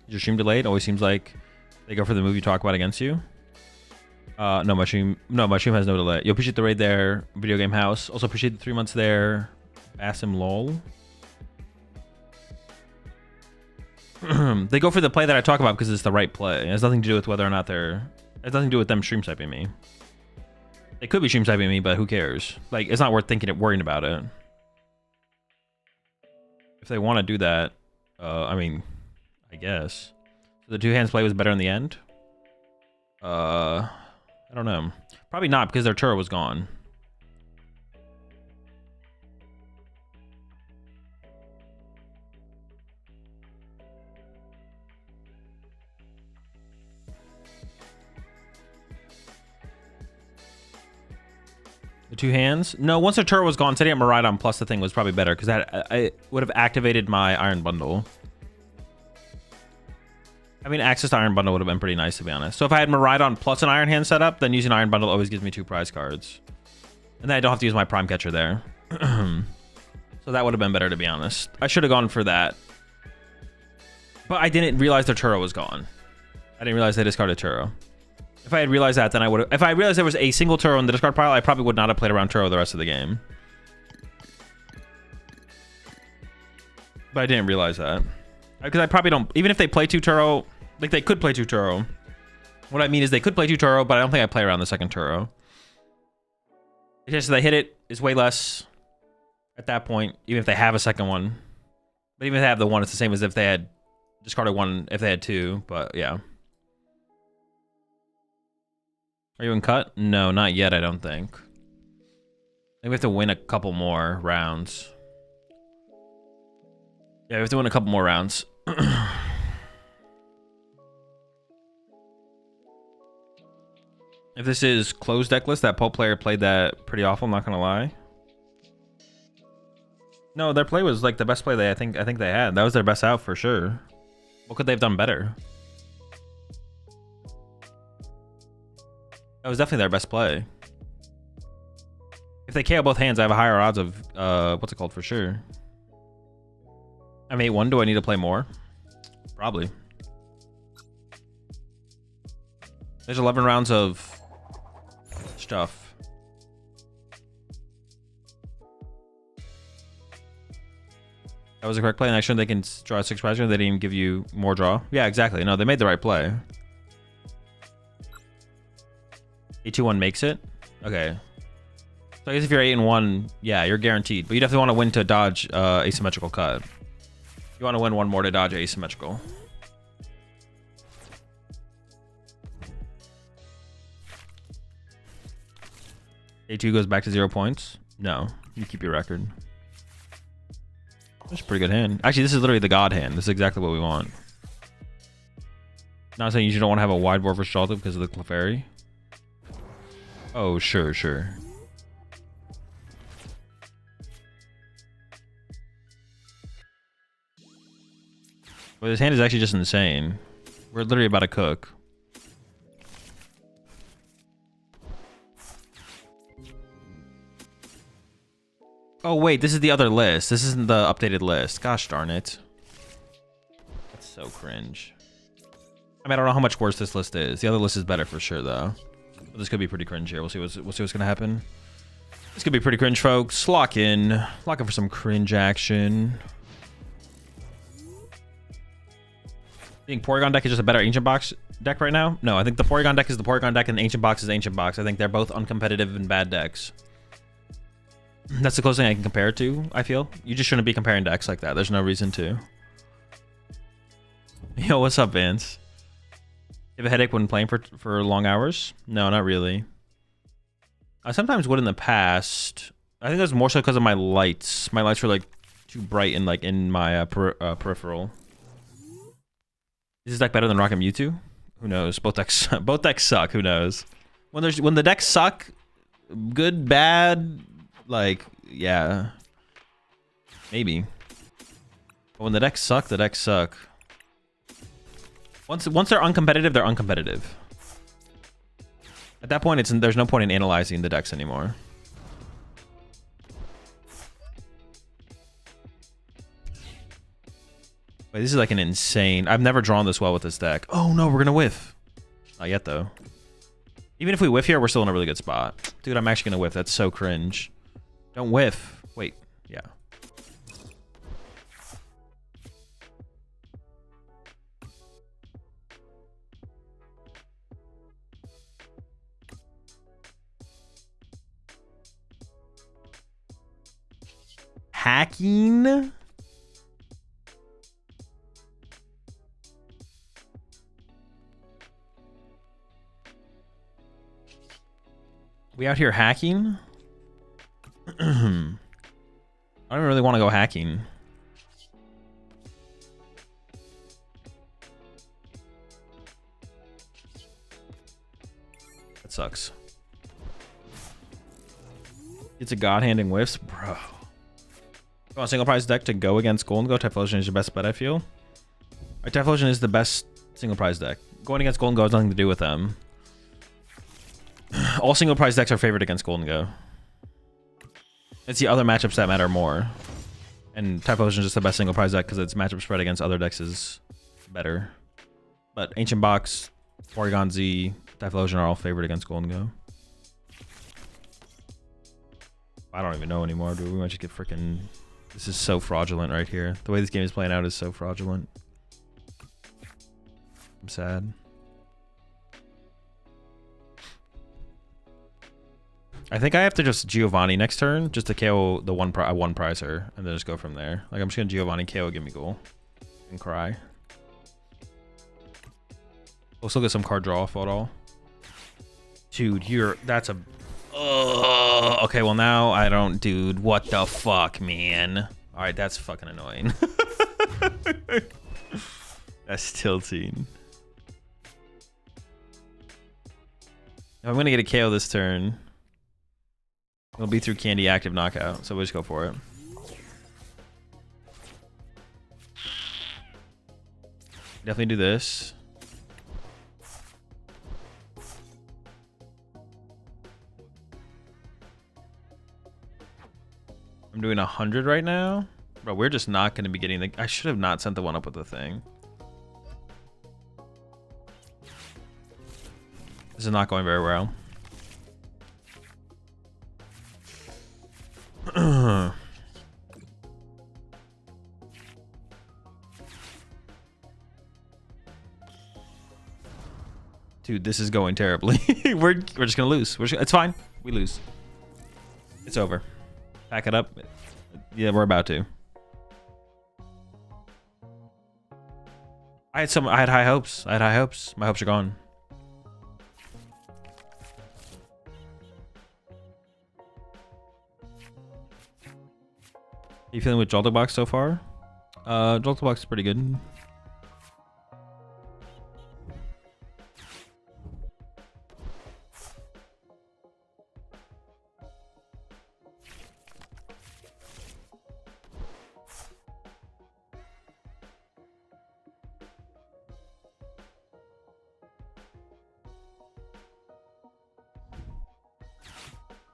Speaker 1: Is your stream delayed? Always seems like they go for the move you talk about against you. No, my stream has no delay. You appreciate the raid there. Video Game House. Also appreciate the 3 months there. Basim lol. They go for the play that I talk about because it's the right play. It has nothing to do with whether or not it has nothing to do with them stream sniping me. They could be stream sniping me, but who cares? Like, it's not worth worrying about it. If they want to do that, I mean, I guess. So the 2 hands play was better in the end? I don't know. Probably not, because their Turo was gone. The 2 hands? No, once the Turo was gone, setting up Miraidon plus the thing was probably better because I would have activated my Iron Bundle. I mean, access to Iron Bundle would have been pretty nice, to be honest. So if I had Miraidon plus an Iron Hand set up, then using Iron Bundle always gives me 2 prize cards. And then I don't have to use my Prime Catcher there. So that would have been better, to be honest. I should have gone for that. But I didn't realize their Turo was gone. I didn't realize they discarded Turo. If I had realized that, then I would have... If I realized there was a single Turo in the discard pile, I probably would not have played around Turo the rest of the game. But I didn't realize that. Because I probably don't... Even if they play 2 Turo... Like, they could play 2 Turo. What I mean is they could play 2 Turo, but I don't think I play around the second Turo. It's just they hit it is way less at that point, even if they have a second one. But even if they have the one, it's the same as if they had discarded one if they had 2. But, yeah. Are you in cut? No, not yet, I don't think. I think we have to win a couple more rounds. Yeah, we have to win a couple more rounds. If this is closed deck list, that Pope player played that pretty awful, I'm not gonna lie. No, their play was like the best play I think they had. That was their best out for sure. What could they have done better? That was definitely their best play. If they KO both hands, I have a higher odds of what's it called for sure. I'm 8-1. Do I need to play more? Probably. There's 11 rounds of stuff. That was the correct play. And actually, they can draw 6 pressure. They didn't even give you more draw. Yeah, exactly. No, they made the right play. 8-2-1 makes it. Okay. So I guess if you're 8-1, yeah, you're guaranteed. But you definitely want to win to dodge asymmetrical cut. You want to win one more to dodge asymmetrical. 8-2 goes back to 0 points. No, you keep your record. That's a pretty good hand. Actually, this is literally the god hand. This is exactly what we want. Not saying you don't want to have a wide board for Joltik because of the Clefairy. Oh, sure, sure. But this hand is actually just insane. We're literally about to cook. Oh, wait, this is the other list. This isn't the updated list. Gosh darn it. That's so cringe. I mean, I don't know how much worse this list is. The other list is better for sure, though. But this could be pretty cringe here. We'll see what's gonna happen. This could be pretty cringe, folks. Lock in. Lock in for some cringe action. You think Porygon deck is just a better Ancient Box deck right now? No, I think the Porygon deck is the Porygon deck and the Ancient Box is Ancient Box. I think they're both uncompetitive and bad decks. That's the closest thing I can compare it to, I feel. You just shouldn't be comparing decks like that. There's no reason to. Yo, what's up, Vance? You have a headache when playing for long hours? No, not really. I sometimes would in the past. I think that's more so because of my lights. My lights were like too bright and like in my peripheral. Is this deck better than Rocket Mewtwo? Who knows? Both decks suck. Who knows? When the decks suck, good, bad, like yeah, maybe. But when the decks suck, the decks suck. Once they're uncompetitive, they're uncompetitive. At that point, there's no point in analyzing the decks anymore. Wait, this is like an insane... I've never drawn this well with this deck. Oh no, we're gonna whiff. Not yet though. Even if we whiff here, we're still in a really good spot. Dude, I'm actually gonna whiff. That's so cringe. Don't whiff. Wait, yeah. Hacking? We out here hacking? I don't really want to go hacking. That sucks. It's a god hand and whiffs, bro. You want a single prize deck to go against Golden Go? Typhlosion is your best bet, I feel. Typhlosion is the best Single prize deck. Going against Golden Go has nothing to do with them. All single prize decks are favored against Golden Go. It's the other matchups that matter more. And Typhlosion is just the best single prize deck because its matchup spread against other decks is better. But Ancient Box, Porygon Z, Typhlosion are all favored against Golden Go. I don't even know anymore, dude. We might just get freaking... This is so fraudulent right here. The way this game is playing out is so fraudulent. I'm sad. I think I have to just Giovanni next turn just to KO the one prizer and then just go from there. Like I'm just gonna Giovanni KO Gimmighoul and cry. We'll still get some card draw off at all. Dude, that's a okay, well now I don't, dude. What the fuck, man? Alright, that's fucking annoying. That's tilting. If I'm gonna get a KO this turn, it'll be through Candy active knockout, so we'll just go for it. Definitely do this. I'm doing 100 right now. Bro, we're just not going to be getting the... I should have not sent the one up with the thing. This is not going very well. Dude, this is going terribly. we're just gonna lose. It's fine. We lose. It's over. Pack it up. Yeah, we're about to. I had high hopes. My hopes are gone. Are you feeling with Joltik Box so far? Joltik Box is pretty good.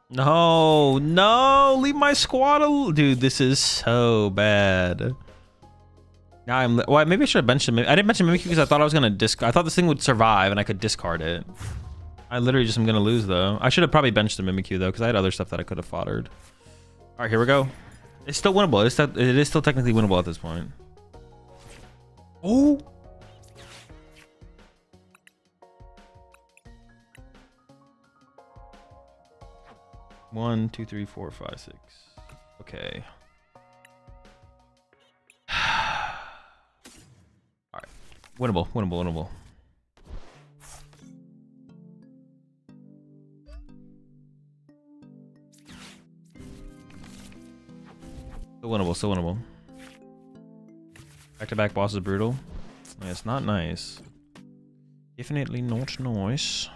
Speaker 1: No, leave my squad alone. Dude, this is so bad. Now well, maybe I should have benched him. I didn't mention Mimikyu because I thought I was gonna I thought this thing would survive and I could discard it. I literally just am gonna lose though. I should have probably benched the Mimikyu though because I had other stuff that I could have foddered. All right, here we go. It's still winnable. It is still technically winnable at this point. Oh. One, two, three, four, five, six. Okay. All right. Winnable. Still winnable. Back-to-back boss is brutal. Yeah, it's not nice. Definitely not nice.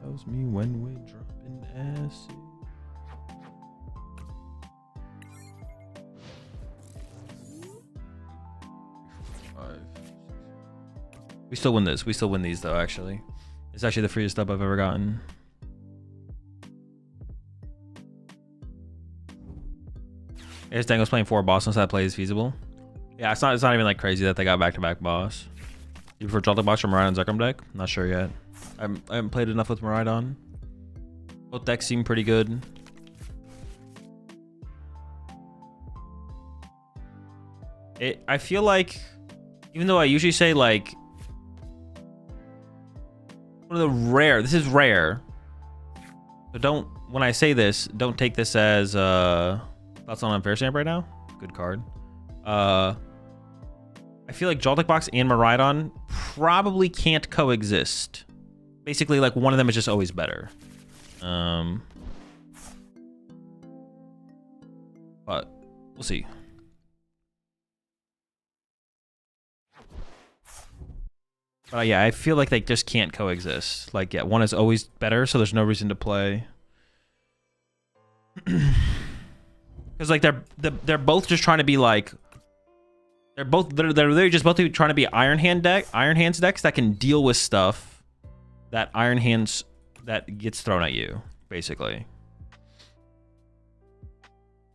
Speaker 1: Tells me when we drop in acid. We still win this. We still win these though, actually. It's actually the freest stub I've ever gotten. Ace Dango's playing 4 boss, so that play is feasible. Yeah, it's not even like crazy that they got back-to-back boss. You prefer Joltik Box or Miraidon Zekrom deck? Not sure yet. I haven't played enough with Miraidon. Both decks seem pretty good. I feel like, even though I usually say like, one of the rare, this is rare. So when I say this, don't take this as thoughts on Unfair Stamp right now. Good card. I feel like Joltik Box and Miraidon probably can't coexist. Basically, like one of them is just always better. But we'll see. But yeah, I feel like they just can't coexist. Like, yeah, one is always better, so there's no reason to play. Because like they're both just trying to be like, they're literally just both trying to be Iron Hands decks that can deal with stuff that Iron Hands that gets thrown at you, basically.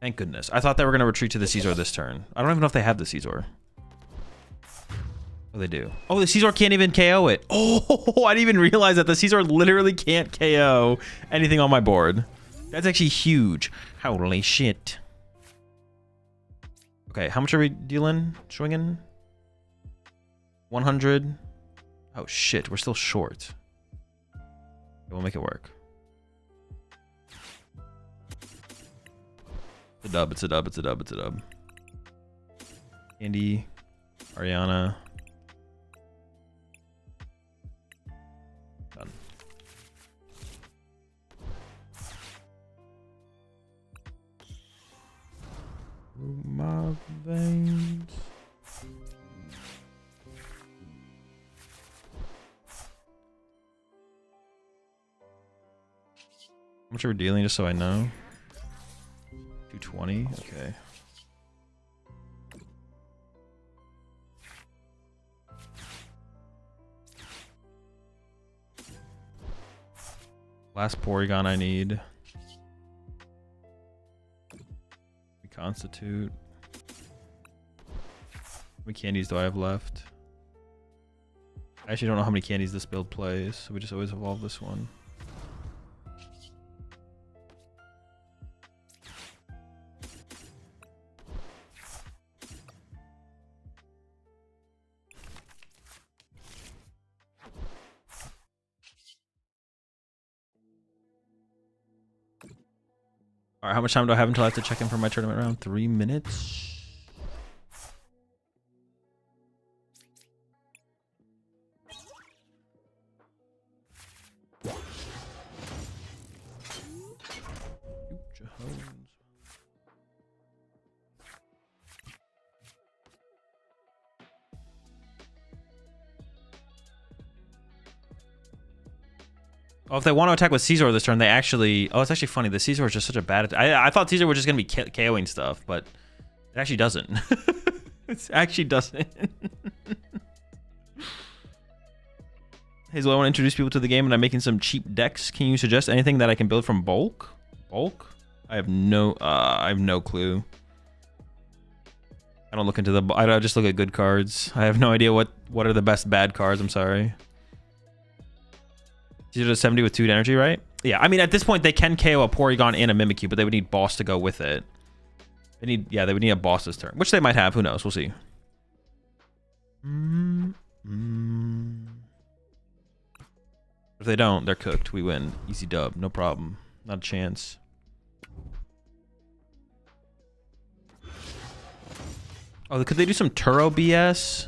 Speaker 1: Thank goodness. I thought they were gonna retreat to the Caesar this turn. I don't even know if they have the Caesar. Oh, they do. Oh, the Caesar can't even KO it. Oh, I didn't even realize that the Caesar literally can't KO anything on my board. That's actually huge. Holy shit. Okay, how much are we dealing? Swinging? 100. Oh shit, we're still short. We'll make it work. It's a dub, it's a dub, it's a dub, it's a dub. Andy, Ariana. Done. Through my veins. How much are we dealing, just so I know? 220, okay. Last Porygon I need. Reconstitute. How many candies do I have left? I actually don't know how many candies this build plays, so we just always evolve this one. Alright, how much time do I have until I have to check in for my tournament round? 3 minutes? Oh, if they want to attack with Caesar this turn, they actually... Oh, it's actually funny. The Caesar is just such a bad... I thought Caesar was just going to be KOing stuff, but it actually doesn't. It actually doesn't. Hazel, I want to introduce people to the game, and I'm making some cheap decks. Can you suggest anything that I can build from bulk? Bulk? I have no clue. I don't look into the... I just look at good cards. I have no idea what are the best bad cards. I'm sorry. Caesar does 70 with 2 energy, right? Yeah, I mean, at this point, they can KO a Porygon and a Mimikyu, but they would need boss to go with it. They would need a boss this turn, which they might have. Who knows? We'll see. If they don't, they're cooked. We win. Easy dub. No problem. Not a chance. Oh, could they do some Turo BS?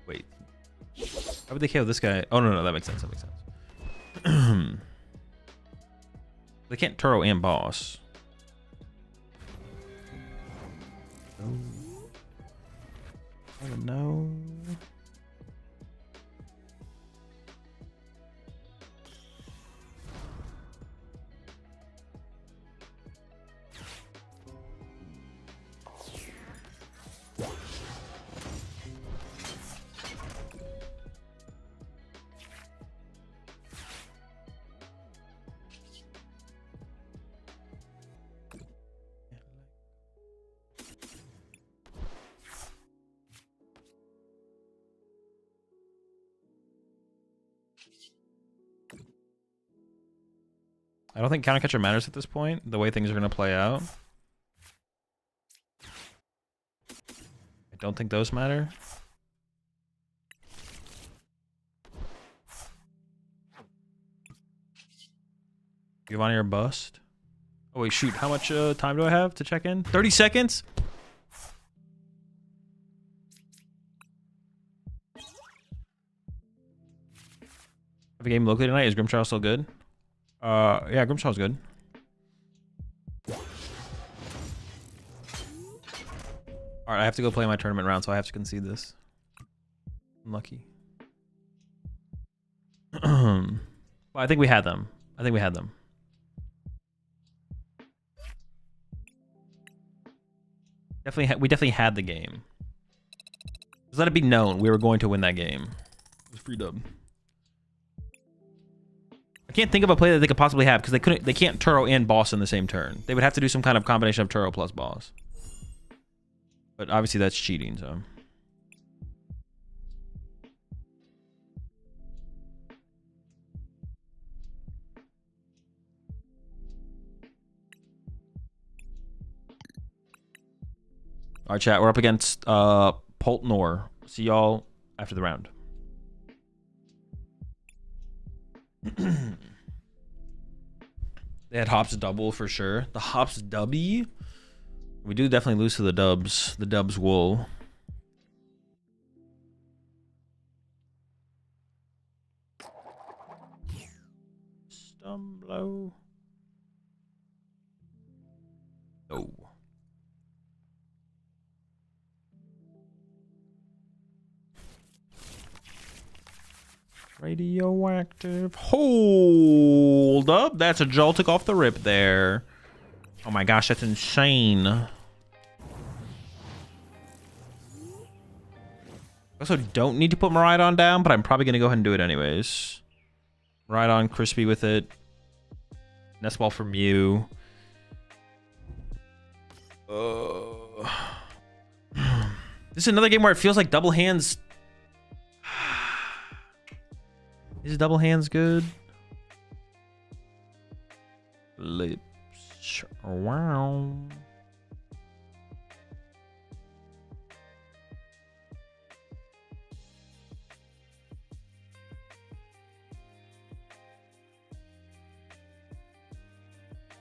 Speaker 1: Wait. How would they KO this guy? Oh, no, that makes sense. That makes sense. They can't Turo and boss. Oh, no. I don't think Counter Catcher matters at this point, the way things are going to play out. I don't think those matter. Giovanni or bust? Oh wait, shoot, how much time do I have to check in? 30 seconds? Have a game locally tonight? Is Grimshaw still good? Yeah, Grimshaw's good. All right, I have to go play my tournament round, so I have to concede this. Unlucky. Well, I think we had them. I think we had them. We definitely had the game. Just let it be known we were going to win that game. It was free dub. I can't think of a play that they could possibly have because they can't Turo and boss in the same turn. They would have to do some kind of combination of Turo plus boss. But obviously that's cheating, so. All right, chat. We're up against Poltnor. See y'all after the round. They had Hops double for sure. The Hops dubby. We do definitely lose to the dubs. The dubs wool. Stumblo. Oh. Radioactive. Hold up. That's a Joltik off the rip there. Oh my gosh, that's insane. I also don't need to put Maridon down, but I'm probably going to go ahead and do it anyways. Maridon, crispy with it. Nest Ball from you. This is another game where it feels like double hands. Is double hands good? Lips. Wow.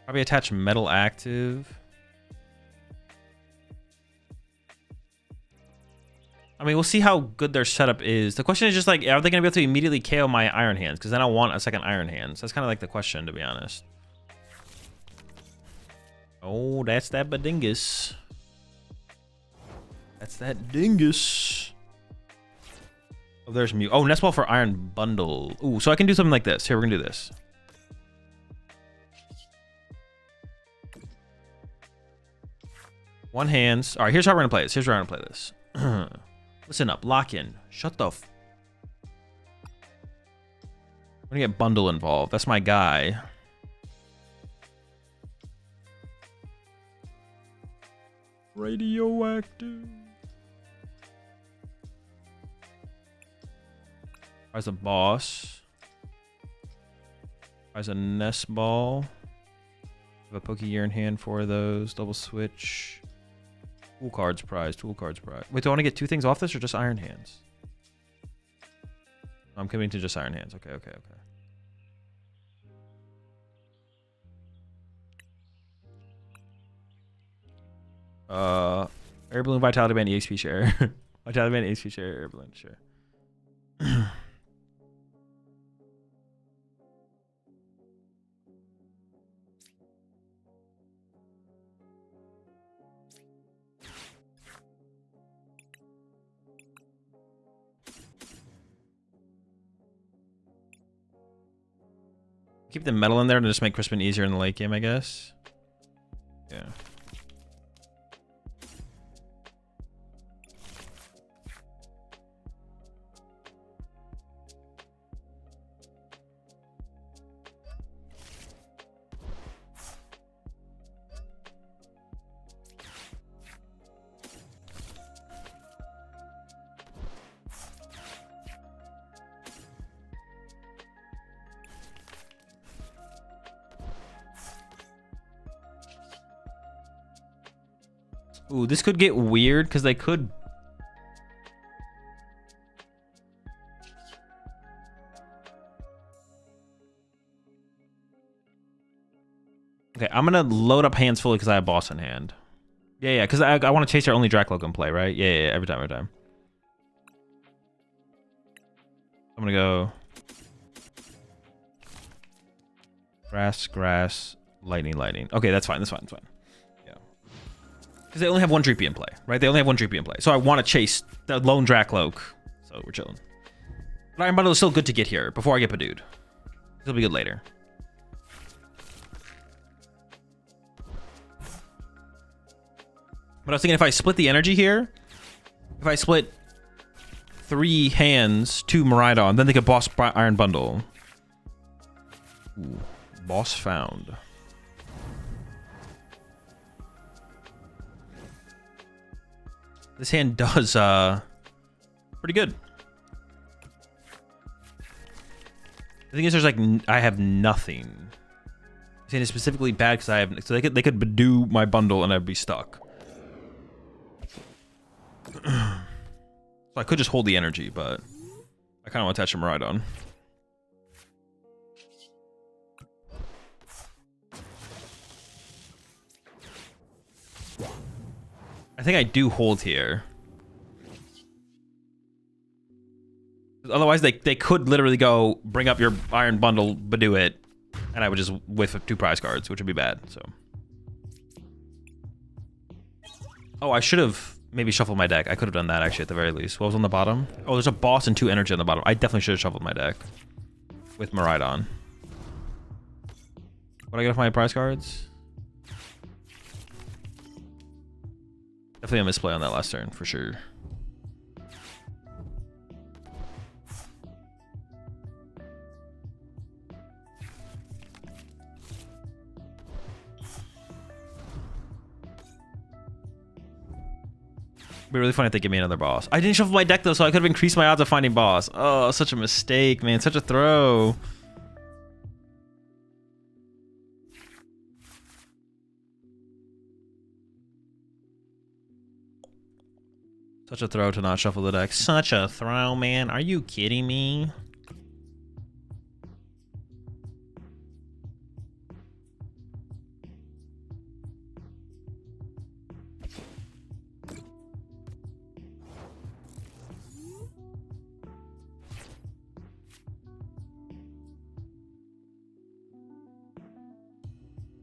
Speaker 1: Probably attach metal active. I mean, we'll see how good their setup is. The question is just like, are they going to be able to immediately KO my Iron Hands? Because then I want a second Iron Hands. That's kind of like the question, to be honest. Oh, that's that badingus. That's that dingus. Oh, there's Mew. Oh, Nest Ball for Iron Bundle. Ooh, so I can do something like this. Here, we're going to do this. One hands. All right, here's how we're going to play this. Here's how we're going to play this. Listen up. Lock in. Shut the f... I'm going to get Bundle involved. That's my guy. Radioactive. As a boss. As a Nest Ball. Have a Pokegear in hand for those. Double switch. Tool cards prize. Tool cards prize. Wait, do I want to get two things off this or just Iron Hands? I'm committing to just Iron Hands. Okay, okay, okay. Air Balloon, Vitality Band, EXP share. Vitality Band, EXP share, Air Balloon, sure. Keep the metal in there to just make Crispin easier in the late game, I guess. Yeah. Ooh, this could get weird because they could... Okay, I'm going to load up hands fully because I have boss in hand. Yeah, because I want to chase their only Dracloak and play, right? Yeah, every time. I'm going to go... Grass, lightning. Okay, that's fine. Because they only have one Dreepy in play, right? They only have one Dreepy in play. So I want to chase the lone Dracloak. So we're chilling. But Iron Bundle is still good to get here before I get Badooed. It'll be good later. But I was thinking if I split the energy here, if I split 3 hands to Miraidon, then they could boss Iron Bundle. Ooh, boss found. This hand does pretty good. The thing is, there's like I have nothing. This hand is specifically bad because I have, so they could Badoo my bundle and I'd be stuck. So I could just hold the energy, but I kind of want to attach a Miraidon. I think I do hold here. Otherwise, they could literally go bring up your Iron Bundle, Badoo it, and I would just whiff 2 prize cards, which would be bad. So, oh, I should have maybe shuffled my deck. I could have done that actually at the very least. What was on the bottom? Oh, there's a boss and 2 energy on the bottom. I definitely should have shuffled my deck with Miraidon. What do I get off my prize cards? Definitely a misplay on that last turn, for sure. It'd be really funny if they give me another boss. I didn't shuffle my deck though, so I could have increased my odds of finding boss. Oh, such a mistake, man. Such a throw. Such a throw to not shuffle the deck. Such a throw, man. Are you kidding me?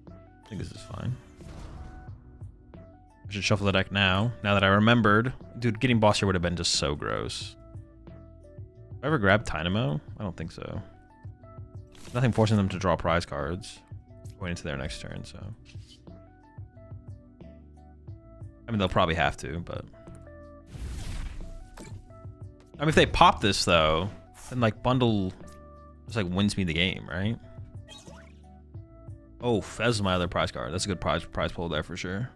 Speaker 1: I think this is fine. I should shuffle the deck now that I remembered. Dude, getting boss here would have been just so gross. Have I ever grabbed Dynamo? I don't think so. Nothing forcing them to draw prize cards going into their next turn, so. I mean, they'll probably have to, but. I mean, if they pop this, though, then, like, bundle just, like, wins me the game, right? Oh, Fez is my other prize card. That's a good prize pull there for sure.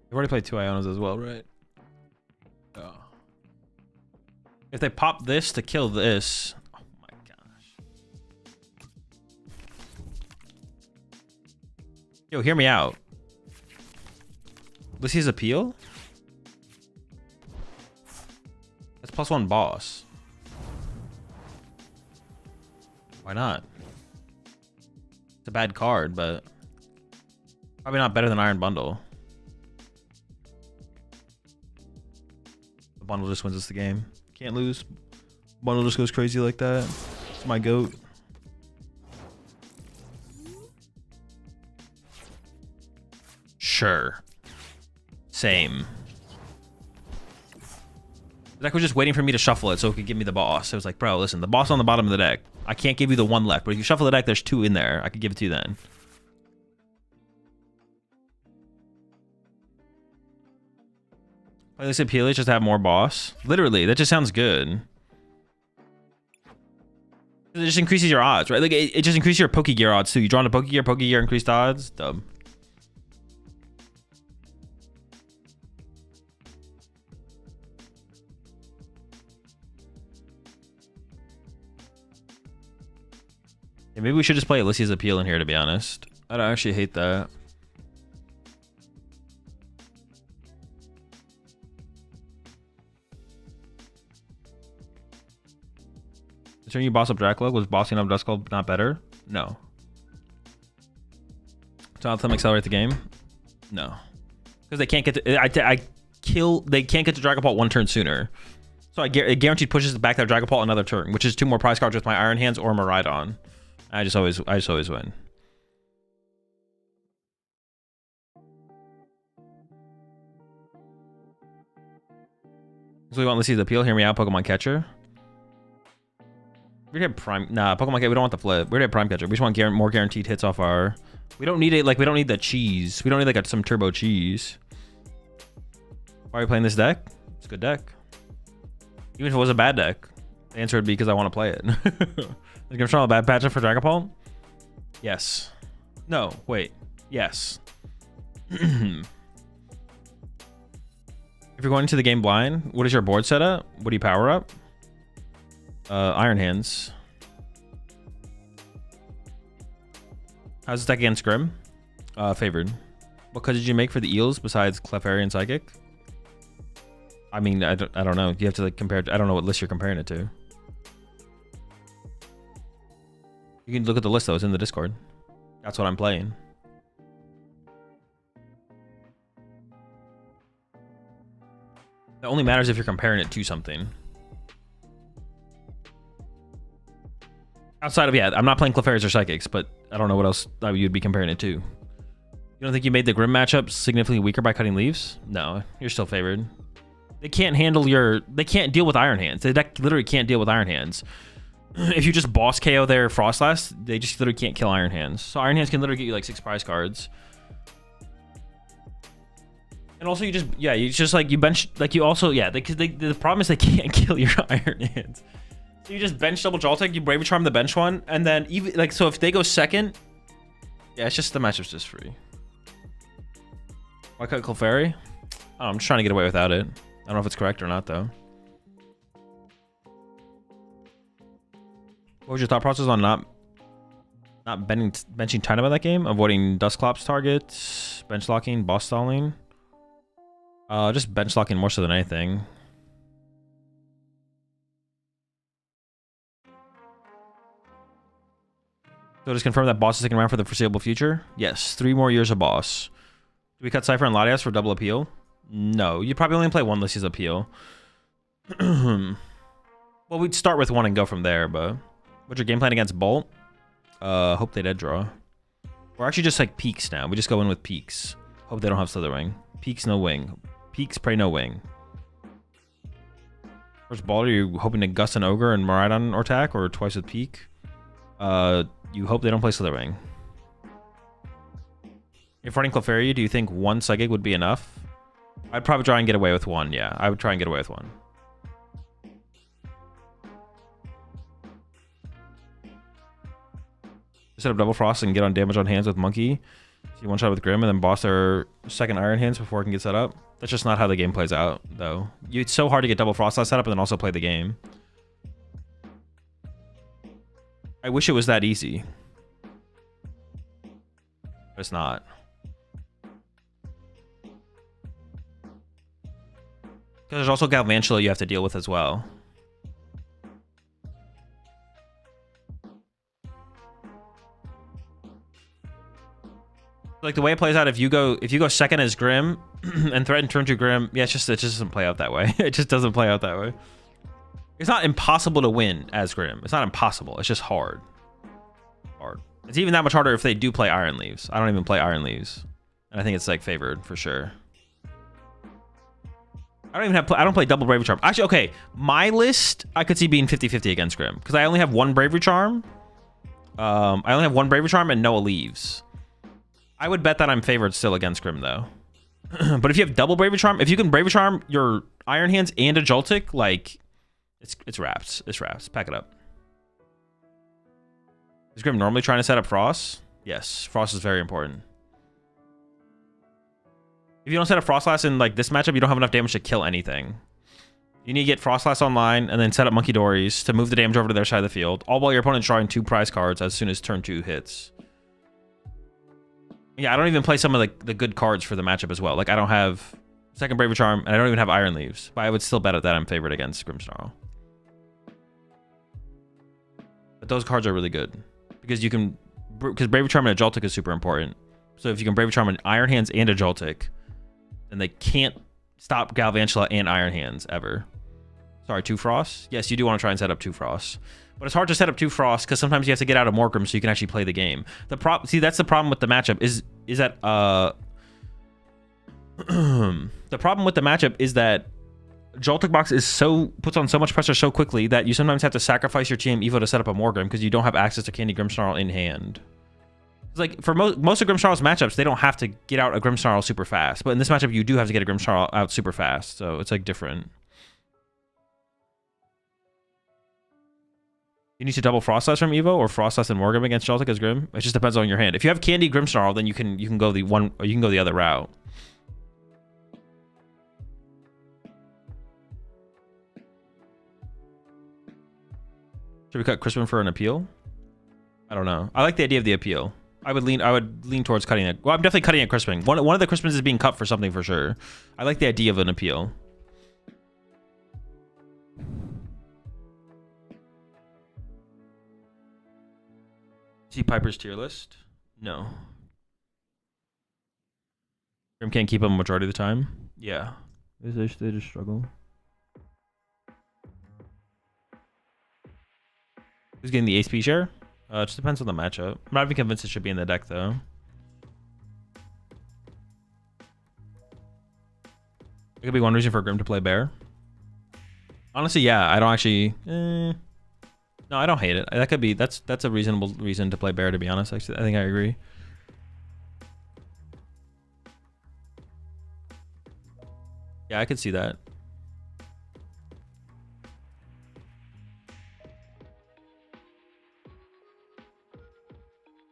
Speaker 1: You've already played 2 Ionas as well, right? Oh. If they pop this to kill this... Oh my gosh. Yo, hear me out. Lucy's appeal? That's +1 boss. Why not? It's a bad card, but... probably not better than Iron Bundle. The bundle just wins us the game. Can't lose. Bundle just goes crazy like that. It's my goat. Sure. Same. The deck was just waiting for me to shuffle it so it could give me the boss. It was like, bro, listen, the boss on the bottom of the deck. I can't give you the 1 left, but if you shuffle the deck, there's 2 in there. I could give it to you then. Play this appeal, just to have more boss. Literally, that just sounds good. It just increases your odds, right? Like it just increases your Pokegear odds too. You draw into Pokegear increased odds. Dumb. Yeah, maybe we should just play Alicia's Appeal in here, to be honest. I don't actually hate that. Turn you boss up Dracula, was bossing up Duskull not better? No. So I'll tell them accelerate the game? No. Because they can't get to, they can't get to Dragapult one turn sooner. So it guaranteed pushes back that Dragapult another turn, which is 2 more prize cards with my Iron Hands or Miraidon. I just always win. So we want Lissy's appeal. Hear me out, Pokemon Catcher. We had Prime. Nah, Pokemon Catcher. We don't want the flip. We already have Prime Catcher. We just want more guaranteed hits off our. We don't need it. Like we don't need the cheese. We don't need like some turbo cheese. Why are you playing this deck? It's a good deck. Even if it was a bad deck, the answer would be because I want to play it. Is Grimmsnarl a bad matchup for Dragapult? Yes. No. Wait. Yes. If you're going into the game blind, what is your board setup? What do you power up? Iron Hands. How's this deck against Grim? Favored. What cards did you make for the Eels besides Clefairy and Psychic? I mean, I don't know. You have to like compare it. I don't know what list you're comparing it to. You can look at the list though. It's in the Discord. That's what I'm playing. It only matters if you're comparing it to something. Outside of, yeah, I'm not playing Clefairies or Psychics, but I don't know what else you'd be comparing it to. You don't think you made the Grim matchup significantly weaker by cutting leaves? No, you're still favored. They can't handle they can't deal with Iron Hands. The deck literally can't deal with Iron Hands. If you just boss KO their Frostlass, they just literally can't kill Iron Hands. So Iron Hands can literally get you like 6 prize cards. And also you just like you bench, like you also, yeah, the problem is they can't kill your Iron Hands. So you just bench double Joltik, you Bravery Charm the bench one, and then even like, so if they go second, yeah, it's just the matchup's just free. Why cut Clefairy? Oh, I'm just trying to get away without it. I don't know if it's correct or not though. What was your thought process on not benching Tynamo that game? Avoiding Dusclops targets, bench locking, boss stalling? Just bench locking more so than anything. So just confirm that boss is sticking around for the foreseeable future? Yes, 3 more years of boss. Do we cut Cypher and Latias for double appeal? No, you probably only play one Lissy's appeal. Well, we'd start with 1 and go from there, but what's your game plan against Bolt? Hope they dead draw. We're actually just like peaks now. We just go in with peaks. Hope they don't have Slitherwing. Peaks, no wing. Peaks, pray, no wing. First ball, are you hoping to Gust and Ogre and Miraidon or attack, or twice with peak? You hope they don't play Slitherwing. If running Clefairy, do you think 1 Psychic would be enough? I'd probably try and get away with 1, yeah. I would try and get away with 1. Set up Double Frost and get on damage on hands with Monkey. So you one shot with Grim and then boss their second Iron Hands before it can get set up. That's just not how the game plays out, though. It's so hard to get Double Frost set up and then also play the game. I wish it was that easy. But it's not. Because there's also Galvantula you have to deal with as well. Like the way it plays out, if you go second as Grim and threaten turn to Grim, yeah, it just doesn't play out that way. It just doesn't play out that way. It's not impossible to win as Grim. It's not impossible. It's just hard. It's even that much harder if they do play Iron Leaves. I don't even play Iron Leaves, and I think it's like favored for sure. I don't play double Bravery Charm. Actually, okay, my list I could see being 50-50 against Grim because I only have 1 Bravery Charm. I only have 1 Bravery Charm and no Leaves. I would bet that I'm favored still against Grim though. But if you have double Bravery Charm, if you can Bravery Charm your Iron Hands and a Joltik, like it's wraps. It's wraps. Pack it up. Is Grim normally trying to set up Frost? Yes, Frost is very important. If you don't set up Frostlass in like this matchup, you don't have enough damage to kill anything. You need to get Frostlass online and then set up Monkey Dories to move the damage over to their side of the field, all while your opponent's drawing 2 prize cards as soon as turn 2 hits. Yeah, I don't even play some of the good cards for the matchup as well. Like I don't have second Bravery Charm and I don't even have Iron Leaves, but I would still bet at that I'm favored against Grimmsnarl. But those cards are really good because you can, because Brave Charm and a Joltik is super important. So if you can Brave Charm an Iron Hands and a Joltik, then they can't stop Galvantula and Iron Hands ever. Sorry, 2 Frosts? Yes, you do want to try and set up 2 Frosts. But it's hard to set up 2 Frosts because sometimes you have to get out of Morgrim so you can actually play the game. See, that's the problem with the matchup is that the problem with the matchup is that Joltik box is puts on so much pressure so quickly that you sometimes have to sacrifice your TM Evo to set up a Morgrim because you don't have access to Candy Grimmsnarl in hand. It's like for most of Grimmsnarl's matchups, they don't have to get out a Grimmsnarl super fast, but in this matchup, you do have to get a Grimmsnarl out super fast, so it's like different. You need to double Frost Slash from Evo or Frost Slash and Morgrim against Joltik as Grim. It just depends on your hand. If you have Candy Grimmsnarl, then you can go the one or you can go the other route. Should we cut Crispin for an appeal? I don't know. I like the idea of the appeal. I would lean towards cutting it. Well, I'm definitely cutting it Crispin. One of the Crispins is being cut for something for sure. I like the idea of an appeal. See Piper's tier list? No. Grim can't keep him majority of the time. Yeah. They just struggle. Who's getting the HP share? It just depends on the matchup. I'm not even convinced it should be in the deck though. It could be one reason for Grim to play Bear. Honestly, yeah, I don't actually. No, I don't hate it. That could be. That's a reasonable reason to play Bear. To be honest, actually, I think I agree. Yeah, I could see that.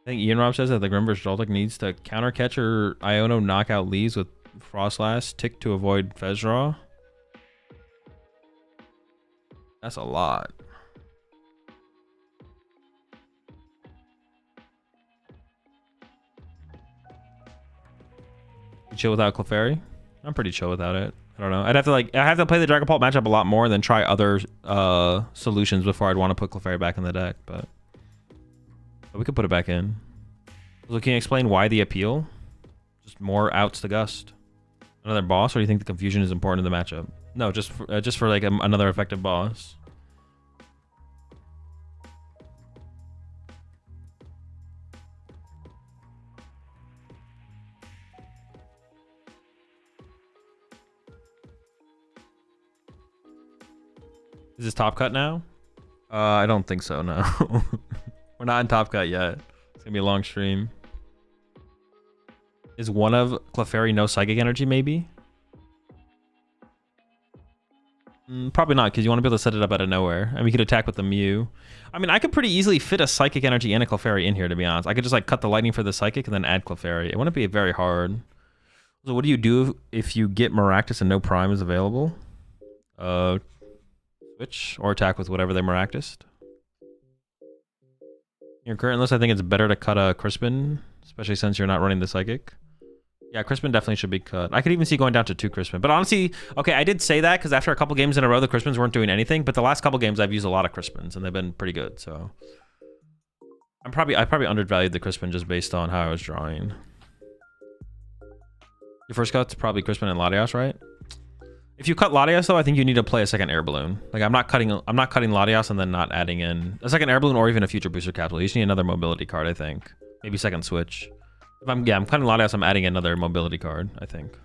Speaker 1: I think Ian Rob says that the Grim vs. Joltik needs to counter catch or Iono knockout Lees with Frostlass, tick to avoid Fez draw. That's a lot. You chill without Clefairy? I'm pretty chill without it. I don't know. I have to play the Dragon Pulp matchup a lot more than try other solutions before I'd want to put Clefairy back in the deck, but we could put it back in. So can you explain why the appeal? Just more outs to Gust. Another boss, or do you think the confusion is important in the matchup? No, just for like another effective boss. Is this Top Cut now? I don't think so, no. We're not in Top Cut yet. It's gonna be a long stream. Is one of Clefairy no Psychic Energy, maybe? Probably not, because you want to be able to set it up out of nowhere. And we could attack with the Mew. I mean, I could pretty easily fit a Psychic Energy and a Clefairy in here, to be honest. I could just like cut the Lightning for the Psychic and then add Clefairy. It wouldn't be very hard. So what do you do if you get Maractus and no Prime is available? Switch or attack with whatever they Maractused. Your current list, I think it's better to cut a Crispin, especially since you're not running the Psychic. Yeah, Crispin definitely should be cut. I could even see going down to 2 Crispin. But honestly, okay, I did say that because after a couple games in a row, the Crispins weren't doing anything. But the last couple games, I've used a lot of Crispins, and they've been pretty good. So I probably undervalued the Crispin just based on how I was drawing. Your first cut's probably Crispin and Latias, right? If you cut Latias, though, I think you need to play a second Air Balloon. Like I'm not cutting Latias and then not adding in a second Air Balloon or even a future booster capsule. You just need another mobility card, I think. Maybe second switch. If I'm cutting Latias, I'm adding another mobility card, I think.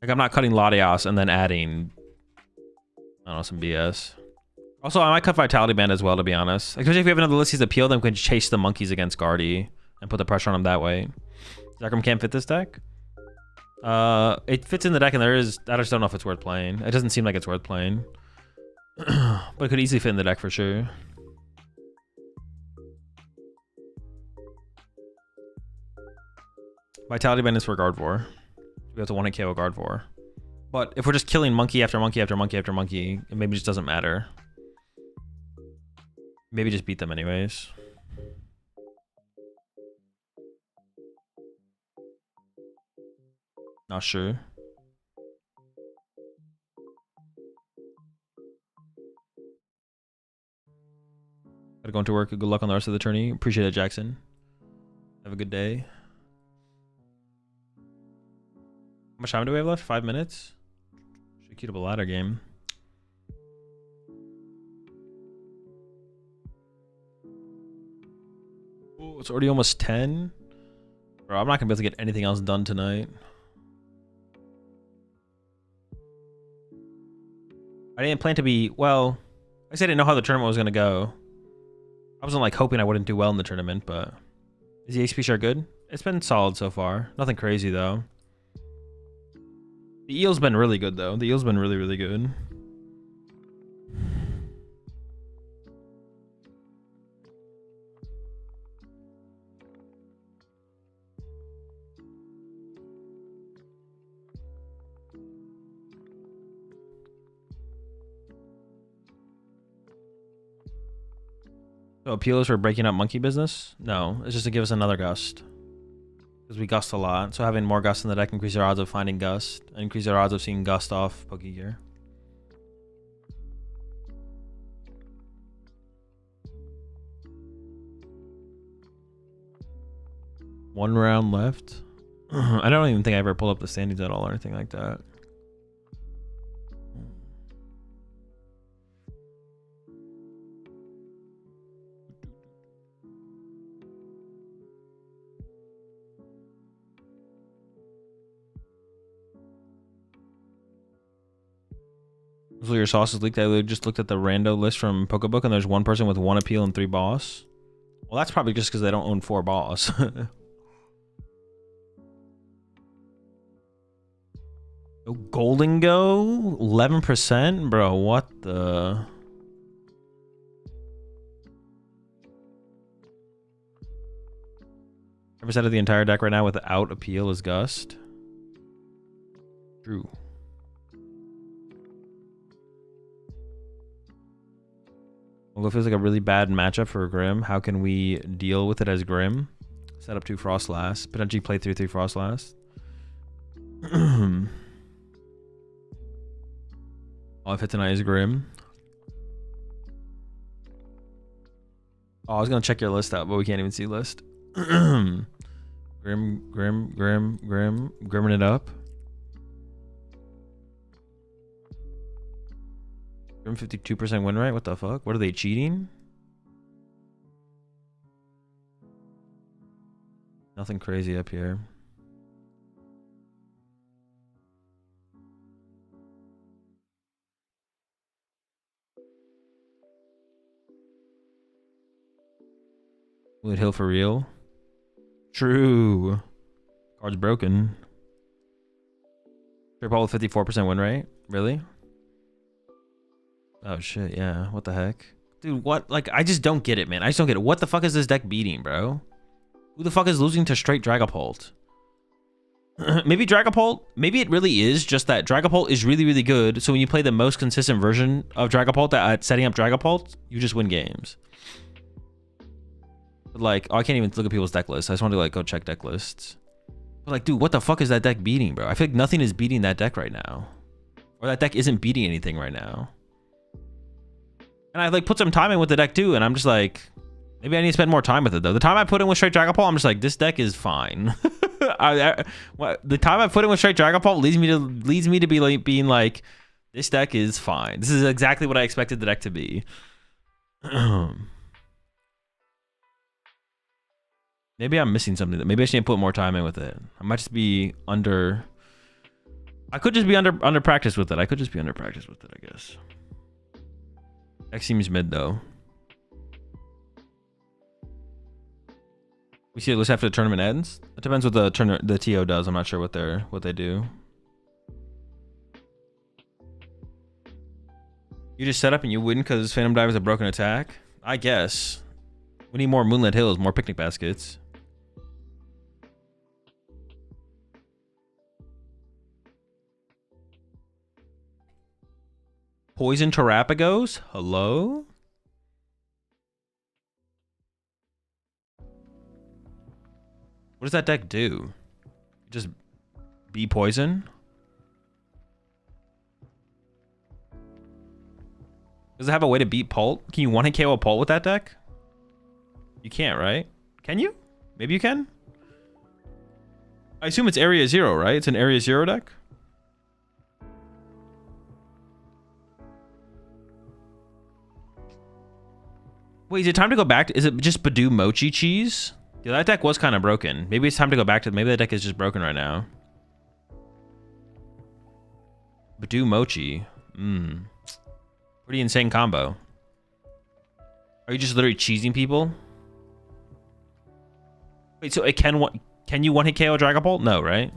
Speaker 1: Like I'm not cutting Latias and then adding, I don't know, some BS. Also, I might cut Vitality Band as well, to be honest. Especially if we have another Ulysses appeal, then we can chase the monkeys against Guardy and put the pressure on them that way. Zekrom can't fit this deck. It fits in the deck, and I just don't know if it's worth playing. It doesn't seem like it's worth playing. But it could easily fit in the deck for sure. Vitality Band is for Gardevoir. We have to 1-hit KO Gardevoir. But if we're just killing monkey after monkey after monkey after monkey, it maybe just doesn't matter. Maybe just beat them anyways. No, Not sure. Gotta go into work. Good luck on the rest of the tourney. Appreciate it, Jackson. Have a good day. How much time do we have left? 5 minutes? Should queue up a ladder game. Oh, it's already almost 10. Bro, I'm not gonna be able to get anything else done tonight. I didn't plan to be, well, I said I didn't know how the tournament was gonna go. I wasn't like hoping I wouldn't do well in the tournament, but is the HP share good? It's been solid so far. Nothing crazy though. The eel's been really good though. The eel's been really, really good. So appeal is for breaking up monkey business? No, it's just to give us another gust. Because we gust a lot. So having more gust in the deck increases our odds of finding gust. And increase our odds of seeing gust off Poke Gear. One round left. I don't even think I ever pulled up the standings at all or anything like that. So your sauce is leaked. I just looked at the rando list from Pokebook and there's one person with 1 appeal and 3 boss. Well, that's probably just because they don't own 4 boss. Oh, Golden Go? 11%? Bro, what the... % of the entire deck right now without appeal is Gust. True. Well, it feels like a really bad matchup for Grim. How can we deal with it as Grim? Set up 2 Frost Last. Potentially play 3 Frost Last. All I've hit tonight is Grim. Oh, I was gonna check your list out, but we can't even see list. Grimming it up. Grim 52% win rate. What the fuck? What are they cheating? Nothing crazy up here. Will it heal for real? True. Card's broken. Triple with 54% win rate? Really? Oh shit, yeah. What the heck? Dude, what? Like, I just don't get it, man. I just don't get it. What the fuck is this deck beating, bro? Who the fuck is losing to straight Dragapult? Maybe Dragapult, maybe it really is just that Dragapult is really, really good. So when you play the most consistent version of Dragapult at setting up Dragapult, you just win games. But like, oh, I can't even look at people's deck lists. I just want to like go check deck lists. But like, dude, what the fuck is that deck beating, bro? I feel like nothing is beating that deck right now. Or that deck isn't beating anything right now. And I like put some time in with the deck too, and I'm just like, maybe I need to spend more time with it though. The time I put in with straight Dragapult, I'm just like, this deck is fine. The time I put in with straight Dragapult leads me to be like, being like, this deck is fine. This is exactly what I expected the deck to be. Maybe I'm missing something. Maybe I should put more time in with it. I might just be under. I could just be under practice with it. I could just be under practice with it, I guess. Deck seems mid though. We see it list after the tournament ends. It depends what the TO does. I'm not sure what they do. You just set up and you win because Phantom Dive is a broken attack? I guess. We need more Moonlit Hills, more picnic baskets. Poison Terrapagos? Hello? What does that deck do? It just Bee poison. Does it have a way to beat Pult? Can you one-hit KO a Pult with that deck? You can't, right? Can you? Maybe you can? I assume it's Area 0, right? It's an Area 0 deck? Wait, is it time to go back? Is it just Badoo Mochi Cheese? Yeah, that deck was kind of broken. Maybe it's time to go back to... Maybe that deck is just broken right now. Badoo Mochi. Pretty insane combo. Are you just literally cheesing people? Wait, so it can you one-hit KO Dragon Bolt? No, right?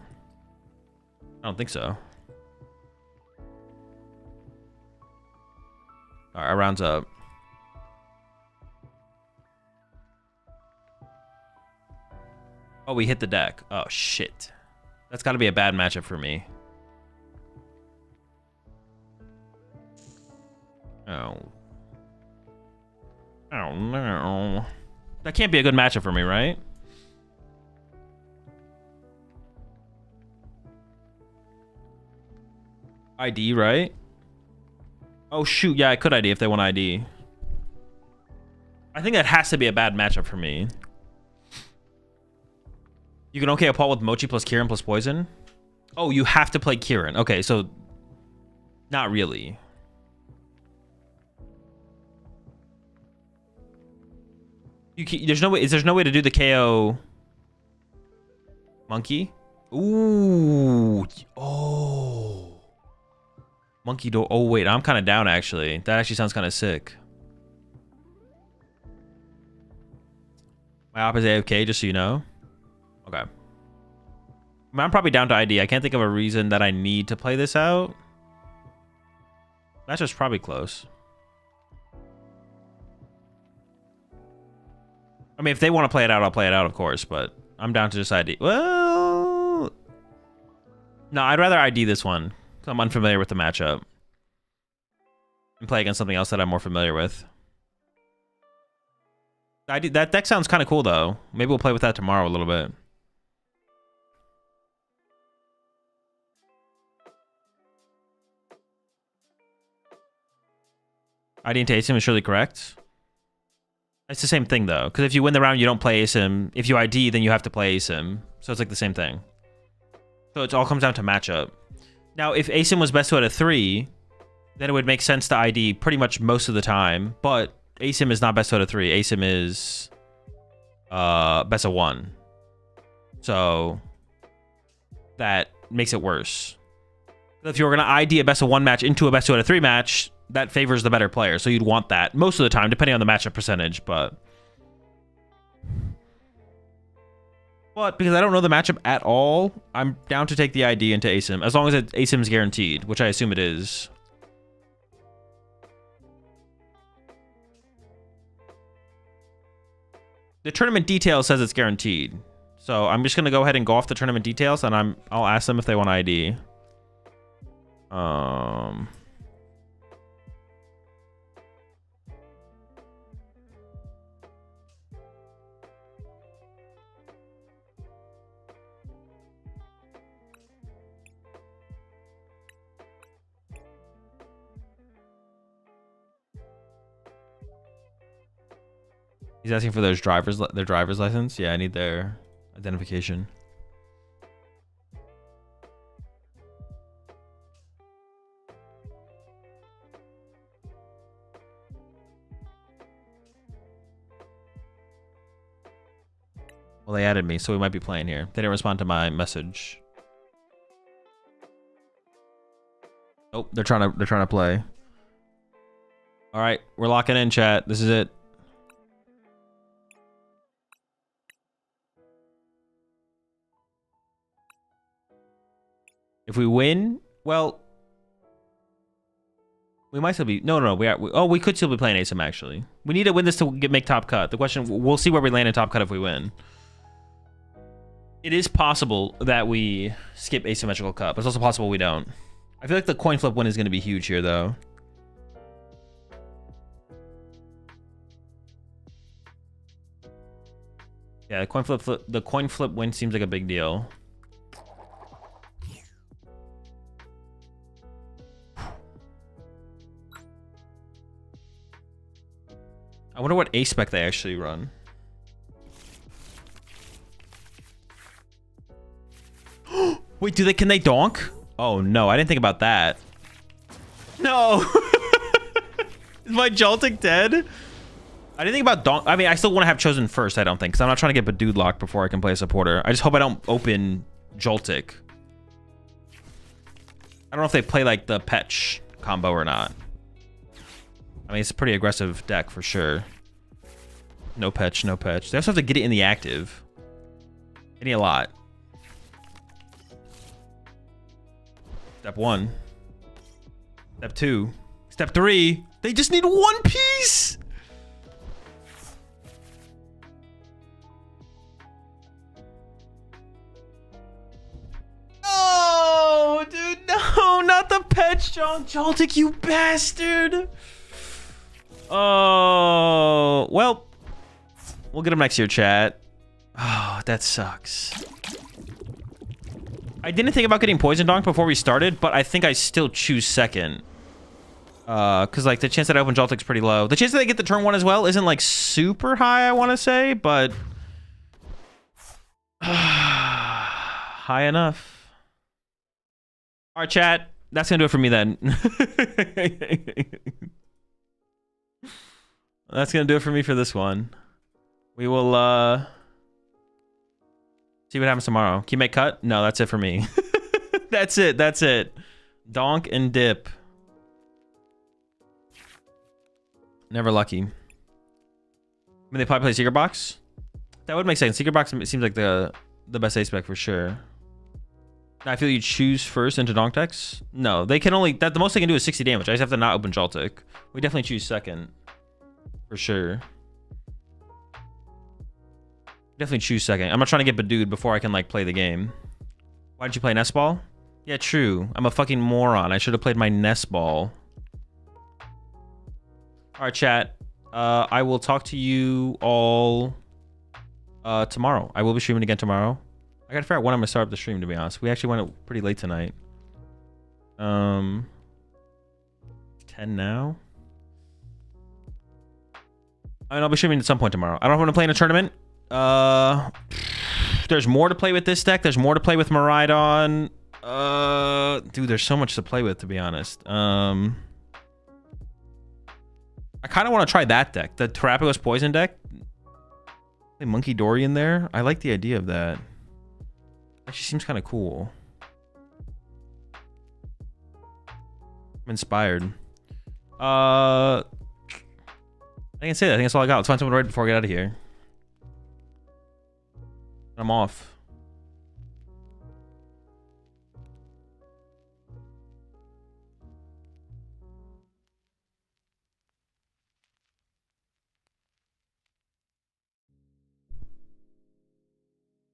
Speaker 1: I don't think so. All right, our round's up. Oh, we hit the deck. Oh, shit. That's got to be a bad matchup for me. Oh. Oh, no. That can't be a good matchup for me, right? ID, right? Oh, shoot. Yeah, I could ID if they want ID. I think that has to be a bad matchup for me. You can okay a Paul with Mochi plus Kieran plus Poison? Oh, you have to play Kieran. Okay, so... Not really. There's no way... There's no way to do the KO... Monkey? Ooh. Oh. Monkey door. Oh, wait. I'm kind of down, actually. That actually sounds kind of sick. My op is AFK, just so you know. Okay. I mean, I'm probably down to ID. I can't think of a reason that I need to play this out. That's just probably close. I mean, if they want to play it out, I'll play it out, of course. But I'm down to just ID. Well... No, I'd rather ID this one. Because I'm unfamiliar with the matchup. And play against something else that I'm more familiar with. That deck sounds kind of cool, though. Maybe we'll play with that tomorrow a little bit. ID into ASIM is surely correct. It's the same thing, though. Because if you win the round, you don't play ASIM. If you ID, then you have to play ASIM. So it's like the same thing. So it all comes down to matchup. Now, if ASIM was best out of 3, then it would make sense to ID pretty much most of the time. But ASIM is not best out of 3. ASIM is best of 1. So that makes it worse. If you were going to ID a best of 1 match into a best out of 3 match, that favors the better player. So you'd want that most of the time, depending on the matchup percentage. But because I don't know the matchup at all, I'm down to take the ID into ASIM. As long as ASIM's guaranteed, which I assume it is. The tournament detail says it's guaranteed. So I'm just going to go ahead and go off the tournament details, and I'll ask them if they want ID. He's asking for their driver's license. Yeah, I need their identification. Well, they added me, so we might be playing here. They didn't respond to my message. Oh, they're trying to play. All right, we're locking in, chat. This is it. If we win, well, we might still be... No, we could still be playing ASIM, actually. We need to win this to make top cut. The question, we'll see where we land in top cut if we win. It is possible that we skip asymmetrical cut, but it's also possible we don't. I feel like the coin flip win is going to be huge here, though. Yeah, the coin flip win seems like a big deal. I wonder what A-spec they actually run. Wait, can they donk? Oh no, I didn't think about that. No. Is my Joltik dead? I didn't think about donk. I mean, I still want to have chosen first, I don't think, because I'm not trying to get Badude locked before I can play a supporter. I just hope I don't open Joltik. I don't know if they play like the Petch combo or not. I mean, it's a pretty aggressive deck for sure. No Petch, no Petch. They also have to get it in the active. They need a lot. Step 1. Step 2. Step 3. They just need 1 piece. Oh, dude, no, not the Petch, Joltik, you bastard. Oh, well, we'll get him next year, chat. Oh, that sucks. I didn't think about getting Poison Donk before we started, but I think I still choose second. Because, like, the chance that I open Joltik's pretty low. The chance that I get the turn 1 as well isn't, like, super high, I want to say, but... high enough. All right, chat. That's going to do it for me, then. That's going to do it for me for this one. We will, see what happens tomorrow. Can you make cut? No, that's it for me. That's it. That's it. Donk and dip. Never lucky. I mean, they probably play Secret Box. That would make sense. Secret Box seems like the best A-spec for sure. I feel you choose first into Donk decks. No, they can only... the most they can do is 60 damage. I just have to not open Joltik. We definitely choose second. For sure. Definitely choose second. I'm not trying to get Badude before I can, like, play the game. Why did you play Nest Ball? Yeah, true. I'm a fucking moron. I should have played my Nest Ball. Alright, chat. I will talk to you all tomorrow. I will be streaming again tomorrow. I gotta figure out when I'm gonna start up the stream, to be honest. We actually went pretty late tonight. 10 now. I mean, I'll be streaming at some point tomorrow. I don't want to play in a tournament. There's more to play with this deck. There's more to play with Miraidon. Dude, there's so much to play with, to be honest. I kind of want to try that deck, the Terapagos Poison deck. Play Monkey Dory in there. I like the idea of that. Actually seems kind of cool. I'm inspired. I can say that. I think that's all I got. Let's find someone right before I get out of here. I'm off.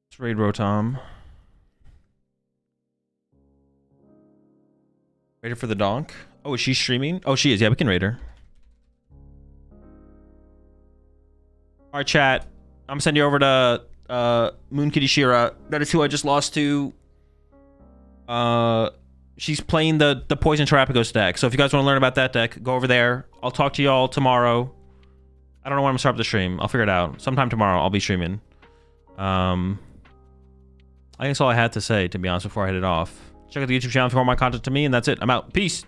Speaker 1: Let's raid Rotom. Raid her for the donk. Oh, is she streaming? Oh, she is. Yeah, we can raid her. All right, chat. I'm sending you over to Moon Kitty Shira. That is who I just lost to. She's playing the Poison Terapagos deck. So if you guys want to learn about that deck, go over there. I'll talk to y'all tomorrow. I don't know when I'm gonna start up the stream. I'll figure it out. Sometime tomorrow, I'll be streaming. I think that's all I had to say, to be honest, before I headed off. Check out the YouTube channel for more of my content to me, and that's it. I'm out. Peace.